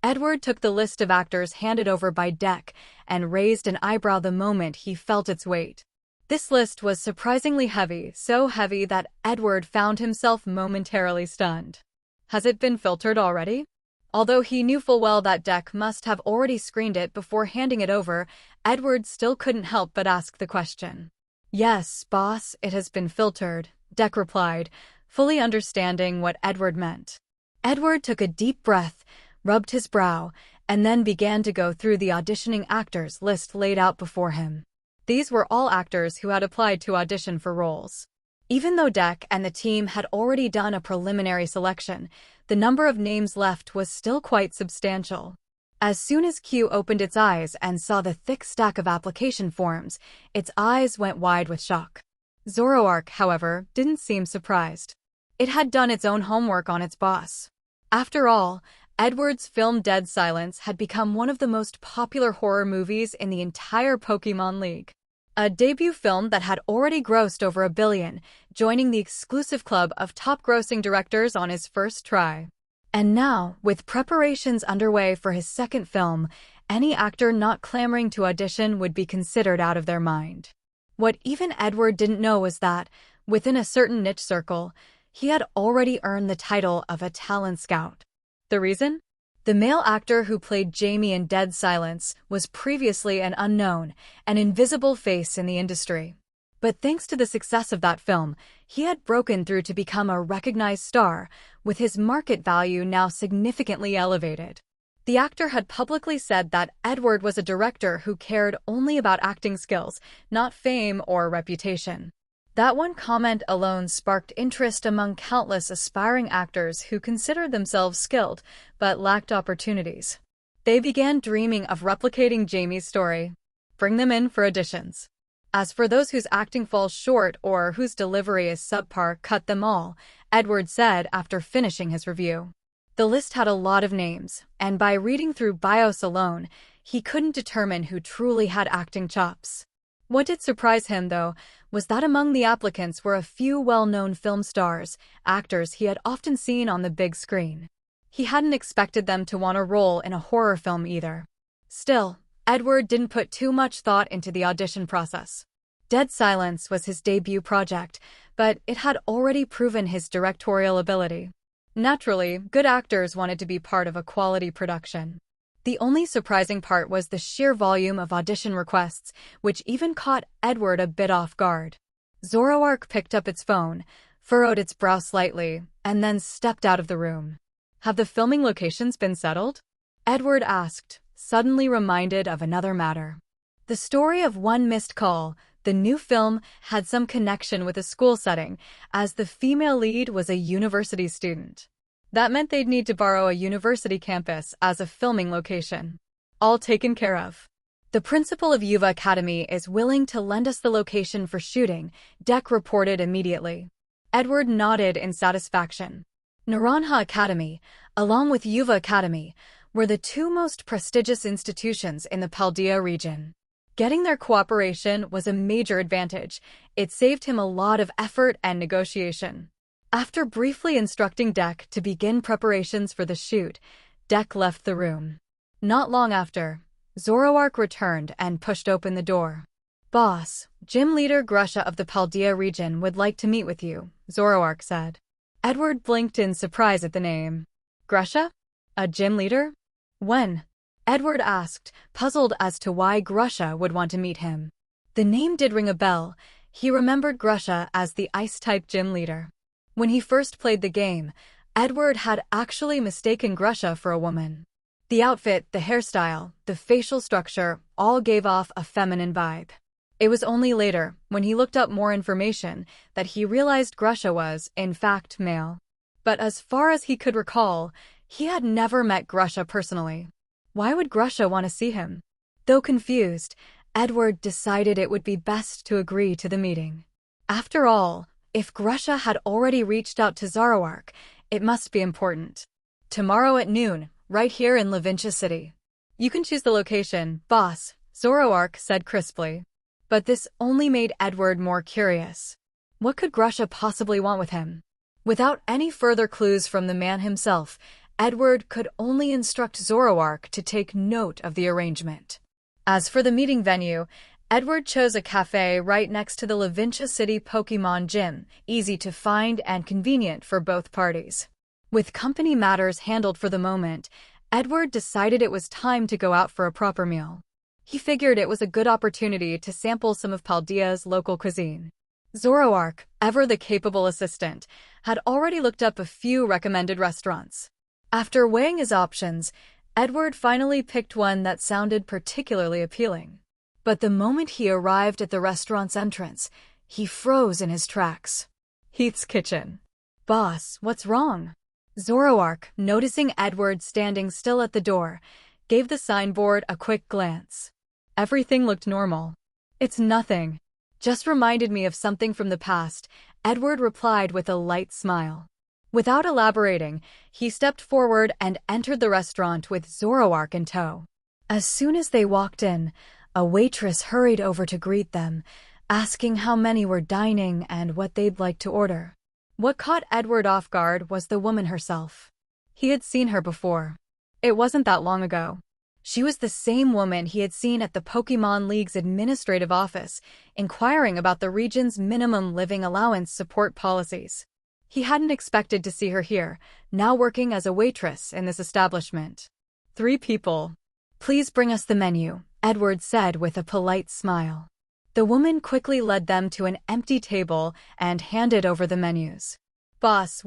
Edward took the list of actors handed over by Deck and raised an eyebrow the moment he felt its weight. This list was surprisingly heavy, so heavy that Edward found himself momentarily stunned. Has it been filtered already? Although he knew full well that Deck must have already screened it before handing it over, Edward still couldn't help but ask the question. Yes, boss, it has been filtered, Deck replied, fully understanding what Edward meant. Edward took a deep breath, rubbed his brow, and then began to go through the auditioning actors list laid out before him. These were all actors who had applied to audition for roles. Even though Deck and the team had already done a preliminary selection, the number of names left was still quite substantial. As soon as Q opened its eyes and saw the thick stack of application forms, its eyes went wide with shock. Zoroark, however, didn't seem surprised. It had done its own homework on its boss. After all, Edward's film Dead Silence had become one of the most popular horror movies in the entire Pokémon League. A debut film that had already grossed over $1 billion, joining the exclusive club of top-grossing directors on his first try. And now, with preparations underway for his second film, any actor not clamoring to audition would be considered out of their mind. What even Edward didn't know was that, within a certain niche circle, he had already earned the title of a talent scout. The reason? The male actor who played Jamie in Dead Silence was previously an unknown, an invisible face in the industry. But thanks to the success of that film, he had broken through to become a recognized star, with his market value now significantly elevated. The actor had publicly said that Edward was a director who cared only about acting skills, not fame or reputation. That one comment alone sparked interest among countless aspiring actors who considered themselves skilled but lacked opportunities. They began dreaming of replicating Jamie's story. Bring them in for auditions. As for those whose acting falls short or whose delivery is subpar, cut them all, Edward said after finishing his review. The list had a lot of names, and by reading through bios alone, he couldn't determine who truly had acting chops. What did surprise him, though, was that among the applicants were a few well-known film stars, actors he had often seen on the big screen. He hadn't expected them to want a role in a horror film either. Still, Edward didn't put too much thought into the audition process. Dead Silence was his debut project, but it had already proven his directorial ability. Naturally, good actors wanted to be part of a quality production. The only surprising part was the sheer volume of audition requests, which even caught Edward a bit off guard. Zoroark picked up its phone, furrowed its brow slightly, and then stepped out of the room. Have the filming locations been settled? Edward asked, suddenly reminded of another matter. The story of One Missed Call, the new film, had some connection with a school setting, as the female lead was a university student. That meant they'd need to borrow a university campus as a filming location. All taken care of. The principal of Yuva Academy is willing to lend us the location for shooting, Deck reported immediately. Edward nodded in satisfaction. Naranja Academy, along with Yuva Academy, were the two most prestigious institutions in the Paldea region. Getting their cooperation was a major advantage. It saved him a lot of effort and negotiation. After briefly instructing Deck to begin preparations for the shoot, Deck left the room. Not long after, Zoroark returned and pushed open the door. Boss, Gym Leader Grusha of the Paldea region would like to meet with you, Zoroark said. Edward blinked in surprise at the name. Grusha? A gym leader? When? Edward asked, puzzled as to why Grusha would want to meet him. The name did ring a bell. He remembered Grusha as the Ice-type gym leader. When he first played the game, Edward had actually mistaken Grusha for a woman. The outfit, the hairstyle, the facial structure all gave off a feminine vibe. It was only later, when he looked up more information, that he realized Grusha was, in fact, male. But as far as he could recall, he had never met Grusha personally. Why would Grusha want to see him? Though confused, Edward decided it would be best to agree to the meeting. After all, if Grusha had already reached out to Zoroark, it must be important. Tomorrow at noon, right here in Levintia City. You can choose the location, boss, Zoroark said crisply. But this only made Edward more curious. What could Grusha possibly want with him? Without any further clues from the man himself, Edward could only instruct Zoroark to take note of the arrangement. As for the meeting venue, Edward chose a cafe right next to the Levintia City Pokémon Gym, easy to find and convenient for both parties. With company matters handled for the moment, Edward decided it was time to go out for a proper meal. He figured it was a good opportunity to sample some of Paldea's local cuisine. Zoroark, ever the capable assistant, had already looked up a few recommended restaurants. After weighing his options, Edward finally picked one that sounded particularly appealing. But the moment he arrived at the restaurant's entrance, he froze in his tracks. Heath's Kitchen. Boss, what's wrong? Zoroark, noticing Edward standing still at the door, gave the signboard a quick glance. Everything looked normal. It's nothing. Just reminded me of something from the past, Edward replied with a light smile. Without elaborating, he stepped forward and entered the restaurant with Zoroark in tow. As soon as they walked in, a waitress hurried over to greet them, asking how many were dining and what they'd like to order. What caught Edward off guard was the woman herself. He had seen her before. It wasn't that long ago. She was the same woman he had seen at the Pokémon League's administrative office, inquiring about the region's minimum living allowance support policies. He hadn't expected to see her here, now working as a waitress in this establishment. 3 people. Please bring us the menu, Edward said with a polite smile. The woman quickly led them to an empty table and handed over the menus. Boss,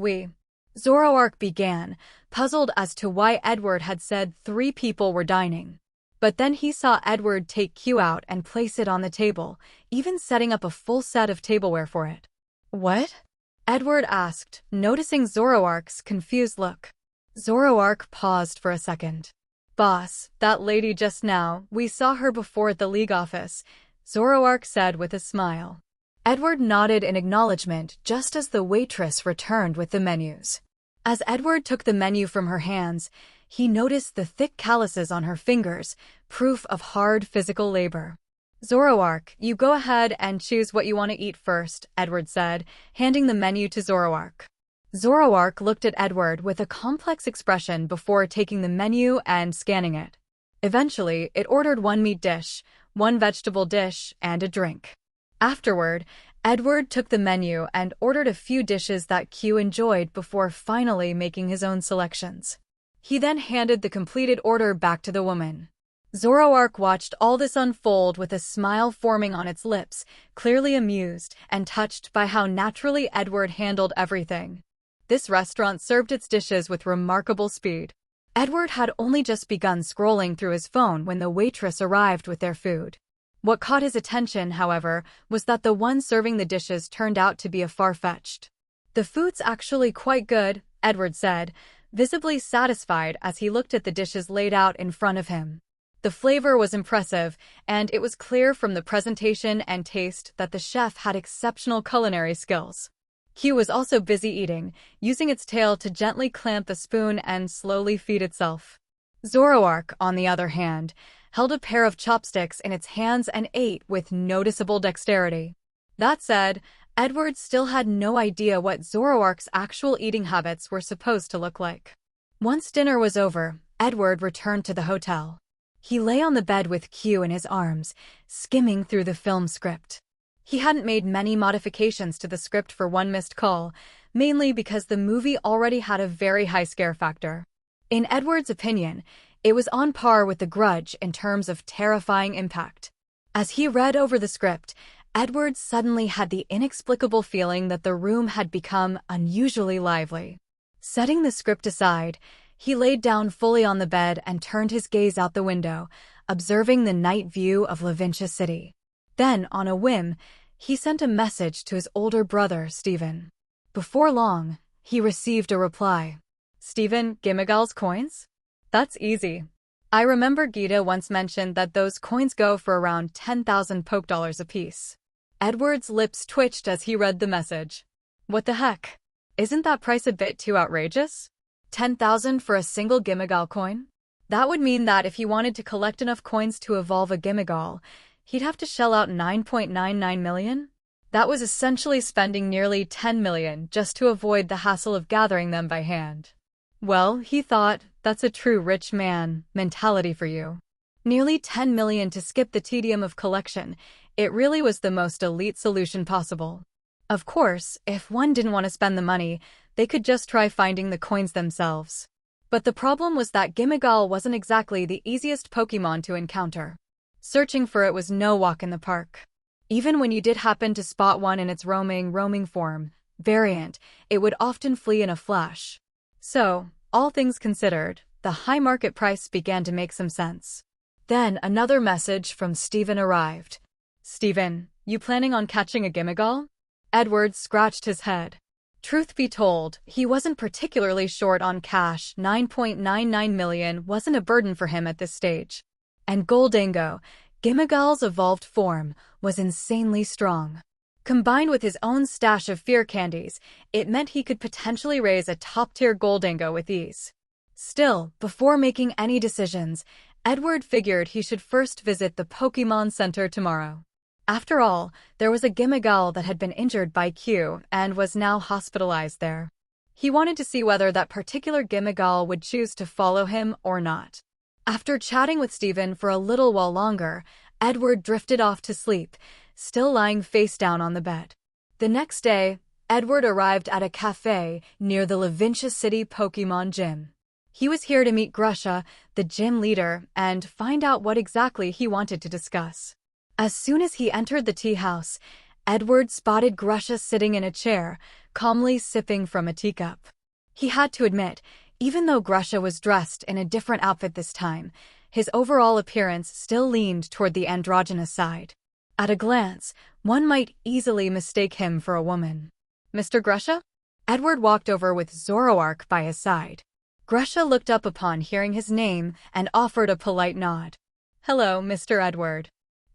Zoroark began, puzzled as to why Edward had said 3 people were dining. But then he saw Edward take Q out and place it on the table, even setting up a full set of tableware for it. "What?" Edward asked, noticing Zoroark's confused look. Zoroark paused for a second. "Boss, that lady just now, we saw her before at the League office," Zoroark said with a smile. Edward nodded in acknowledgement just as the waitress returned with the menus. As Edward took the menu from her hands, he noticed the thick calluses on her fingers, proof of hard physical labor. "Zoroark, you go ahead and choose what you want to eat first," Edward said, handing the menu to Zoroark. Zoroark looked at Edward with a complex expression before taking the menu and scanning it. Eventually, it ordered one meat dish, one vegetable dish, and a drink. Afterward, Edward took the menu and ordered a few dishes that Q enjoyed before finally making his own selections. He then handed the completed order back to the woman. Zoroark watched all this unfold with a smile forming on its lips, clearly amused and touched by how naturally Edward handled everything. This restaurant served its dishes with remarkable speed. Edward had only just begun scrolling through his phone when the waitress arrived with their food. What caught his attention, however, was that the one serving the dishes turned out to be a far-fetched. "The food's actually quite good," Edward said, visibly satisfied as he looked at the dishes laid out in front of him. The flavor was impressive, and it was clear from the presentation and taste that the chef had exceptional culinary skills. Q was also busy eating, using its tail to gently clamp the spoon and slowly feed itself. Zoroark, on the other hand, held a pair of chopsticks in its hands and ate with noticeable dexterity. That said, Edward still had no idea what Zoroark's actual eating habits were supposed to look like. Once dinner was over, Edward returned to the hotel. He lay on the bed with Q in his arms, skimming through the film script. He hadn't made many modifications to the script for One Missed Call, mainly because the movie already had a very high scare factor. In Edward's opinion, it was on par with The Grudge in terms of terrifying impact. As he read over the script, Edward suddenly had the inexplicable feeling that the room had become unusually lively. Setting the script aside, he laid down fully on the bed and turned his gaze out the window, observing the night view of Levintia City. Then, on a whim, he sent a message to his older brother, Stephen. Before long, he received a reply. "Stephen, Gimmigal's coins? That's easy. I remember Gita once mentioned that those coins go for around 10,000 poke dollars apiece." Edward's lips twitched as he read the message. What the heck? Isn't that price a bit too outrageous? 10,000 for a single Gimmigal coin? That would mean that if he wanted to collect enough coins to evolve a Gimmigal, he'd have to shell out 9.99 million? That was essentially spending nearly 10 million just to avoid the hassle of gathering them by hand. Well, he thought, that's a true rich man mentality for you. Nearly 10 million to skip the tedium of collection. It really was the most elite solution possible. Of course, if one didn't want to spend the money, they could just try finding the coins themselves. But the problem was that Gimmigal wasn't exactly the easiest Pokémon to encounter. Searching for it was no walk in the park. Even when you did happen to spot one in its roaming form variant, it would often flee in a flash. So, all things considered, the high market price began to make some sense. Then another message from Stephen arrived. "Stephen, you planning on catching a Gimmigal?" Edward scratched his head. Truth be told, he wasn't particularly short on cash. 9.99 million wasn't a burden for him at this stage. And Goldango, Gimmigal's evolved form, was insanely strong. Combined with his own stash of fear candies, it meant he could potentially raise a top-tier Goldango with ease. Still, before making any decisions, Edward figured he should first visit the Pokémon Center tomorrow. After all, there was a Gimmigal that had been injured by Q and was now hospitalized there. He wanted to see whether that particular Gimmigal would choose to follow him or not. After chatting with Stephen for a little while longer, Edward drifted off to sleep, still lying face down on the bed. The next day, Edward arrived at a cafe near the Levintia City Pokémon Gym. He was here to meet Grusha, the gym leader, and find out what exactly he wanted to discuss. As soon as he entered the tea house, Edward spotted Grusha sitting in a chair, calmly sipping from a teacup. He had to admit, even though Grusha was dressed in a different outfit this time, his overall appearance still leaned toward the androgynous side. At a glance, one might easily mistake him for a woman. Mr. Grusha? Edward walked over with Zoroark by his side. Grusha looked up upon hearing his name and offered a polite nod. "Hello, Mr. Edward."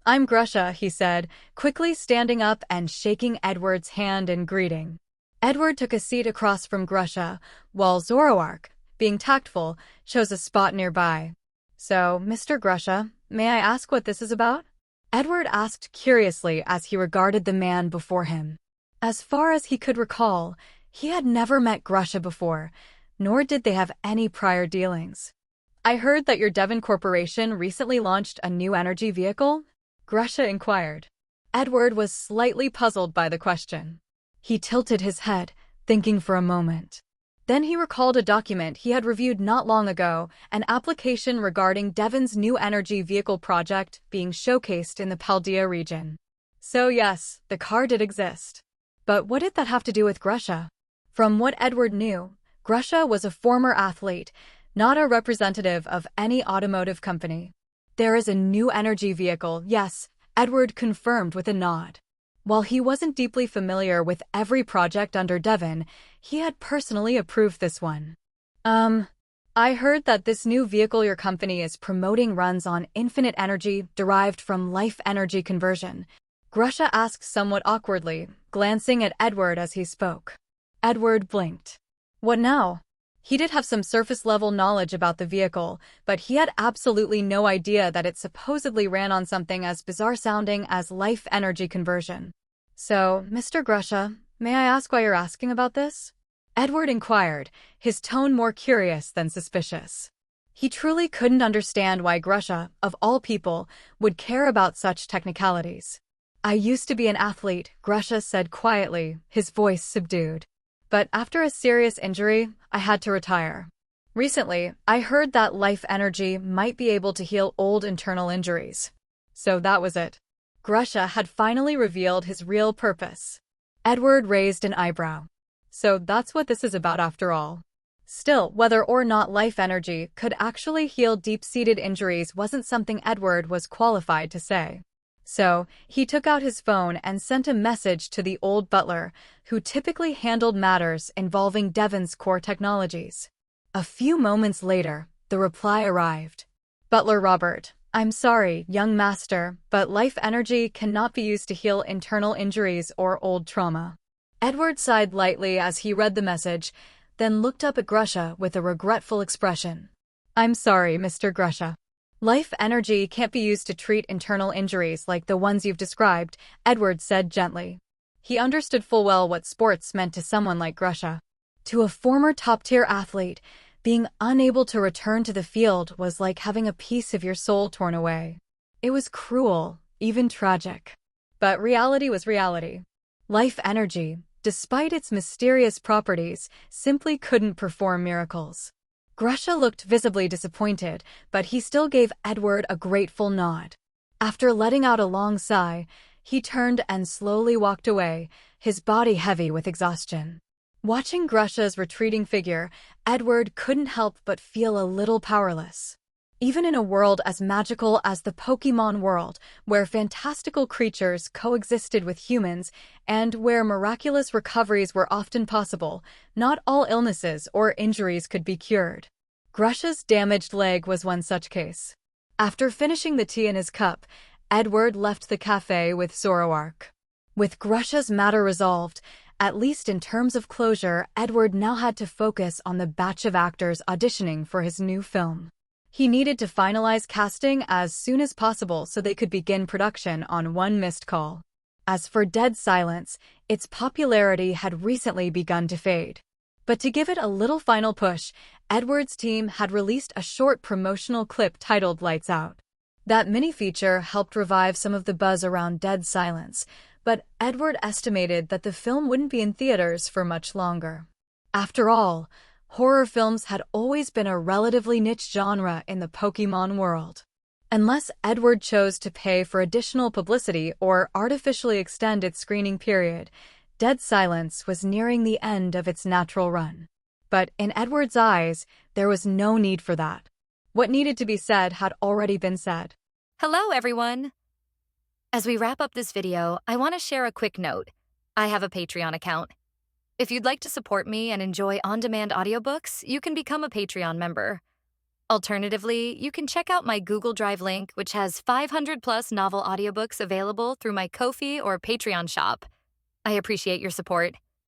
"I'm Grusha," he said, quickly standing up and shaking Edward's hand in greeting. Edward took a seat across from Grusha, while Zoroark, being tactful, chose a spot nearby. "So, Mr. Grusha, may I ask what this is about?" Edward asked curiously as he regarded the man before him. As far as he could recall, he had never met Grusha before, nor did they have any prior dealings. "I heard that your Devon Corporation recently launched a new energy vehicle?" Grusha inquired. Edward was slightly puzzled by the question. He tilted his head, thinking for a moment. Then he recalled a document he had reviewed not long ago, an application regarding Devon's new energy vehicle project being showcased in the Paldea region. So yes, the car did exist. But what did that have to do with Grusha? From what Edward knew, Grusha was a former athlete, not a representative of any automotive company. "There is a new energy vehicle, yes," Edward confirmed with a nod. While he wasn't deeply familiar with every project under Devon, he had personally approved this one. I heard that this new vehicle your company is promoting runs on infinite energy derived from life energy conversion," Grusha asked somewhat awkwardly, glancing at Edward as he spoke. Edward blinked. What now? He did have some surface-level knowledge about the vehicle, but he had absolutely no idea that it supposedly ran on something as bizarre-sounding as life energy conversion. "So, Mr. Grusha, may I ask why you're asking about this?" Edward inquired, his tone more curious than suspicious. He truly couldn't understand why Grusha, of all people, would care about such technicalities. "I used to be an athlete," Grusha said quietly, his voice subdued. "But after a serious injury, I had to retire. Recently, I heard that life energy might be able to heal old internal injuries. So that was it." Grusha had finally revealed his real purpose. Edward raised an eyebrow. "So that's what this is about after all." Still, whether or not life energy could actually heal deep-seated injuries wasn't something Edward was qualified to say. So, he took out his phone and sent a message to the old butler, who typically handled matters involving Devon's core technologies. A few moments later, the reply arrived. "Butler Robert, I'm sorry, young master, but life energy cannot be used to heal internal injuries or old trauma." Edward sighed lightly as he read the message, then looked up at Grusha with a regretful expression. "I'm sorry, Mr. Grusha. Life energy can't be used to treat internal injuries like the ones you've described," Edward said gently. He understood full well what sports meant to someone like Grusha. To a former top-tier athlete, being unable to return to the field was like having a piece of your soul torn away. It was cruel, even tragic. But reality was reality. Life energy, despite its mysterious properties, simply couldn't perform miracles. Grusha looked visibly disappointed, but he still gave Edward a grateful nod. After letting out a long sigh, he turned and slowly walked away, his body heavy with exhaustion. Watching Grusha's retreating figure, Edward couldn't help but feel a little powerless. Even in a world as magical as the Pokémon world, where fantastical creatures coexisted with humans and where miraculous recoveries were often possible, not all illnesses or injuries could be cured. Grusha's damaged leg was one such case. After finishing the tea in his cup, Edward left the cafe with Zoroark. With Grusha's matter resolved, at least in terms of closure, Edward now had to focus on the batch of actors auditioning for his new film. He needed to finalize casting as soon as possible so they could begin production on one missed call. As for Dead Silence, its popularity had recently begun to fade. But to give it a little final push, Edward's team had released a short promotional clip titled Lights Out. That mini-feature helped revive some of the buzz around Dead Silence, but Edward estimated that the film wouldn't be in theaters for much longer. After all, horror films had always been a relatively niche genre in the Pokémon world. Unless Edward chose to pay for additional publicity or artificially extend its screening period, Dead Silence was nearing the end of its natural run. But in Edward's eyes, there was no need for that. What needed to be said had already been said. Hello, everyone. As we wrap up this video, I want to share a quick note. I have a Patreon account. If you'd like to support me and enjoy on-demand audiobooks, you can become a Patreon member. Alternatively, you can check out my Google Drive link, which has 500+ novel audiobooks available through my Ko-fi or Patreon shop. I appreciate your support.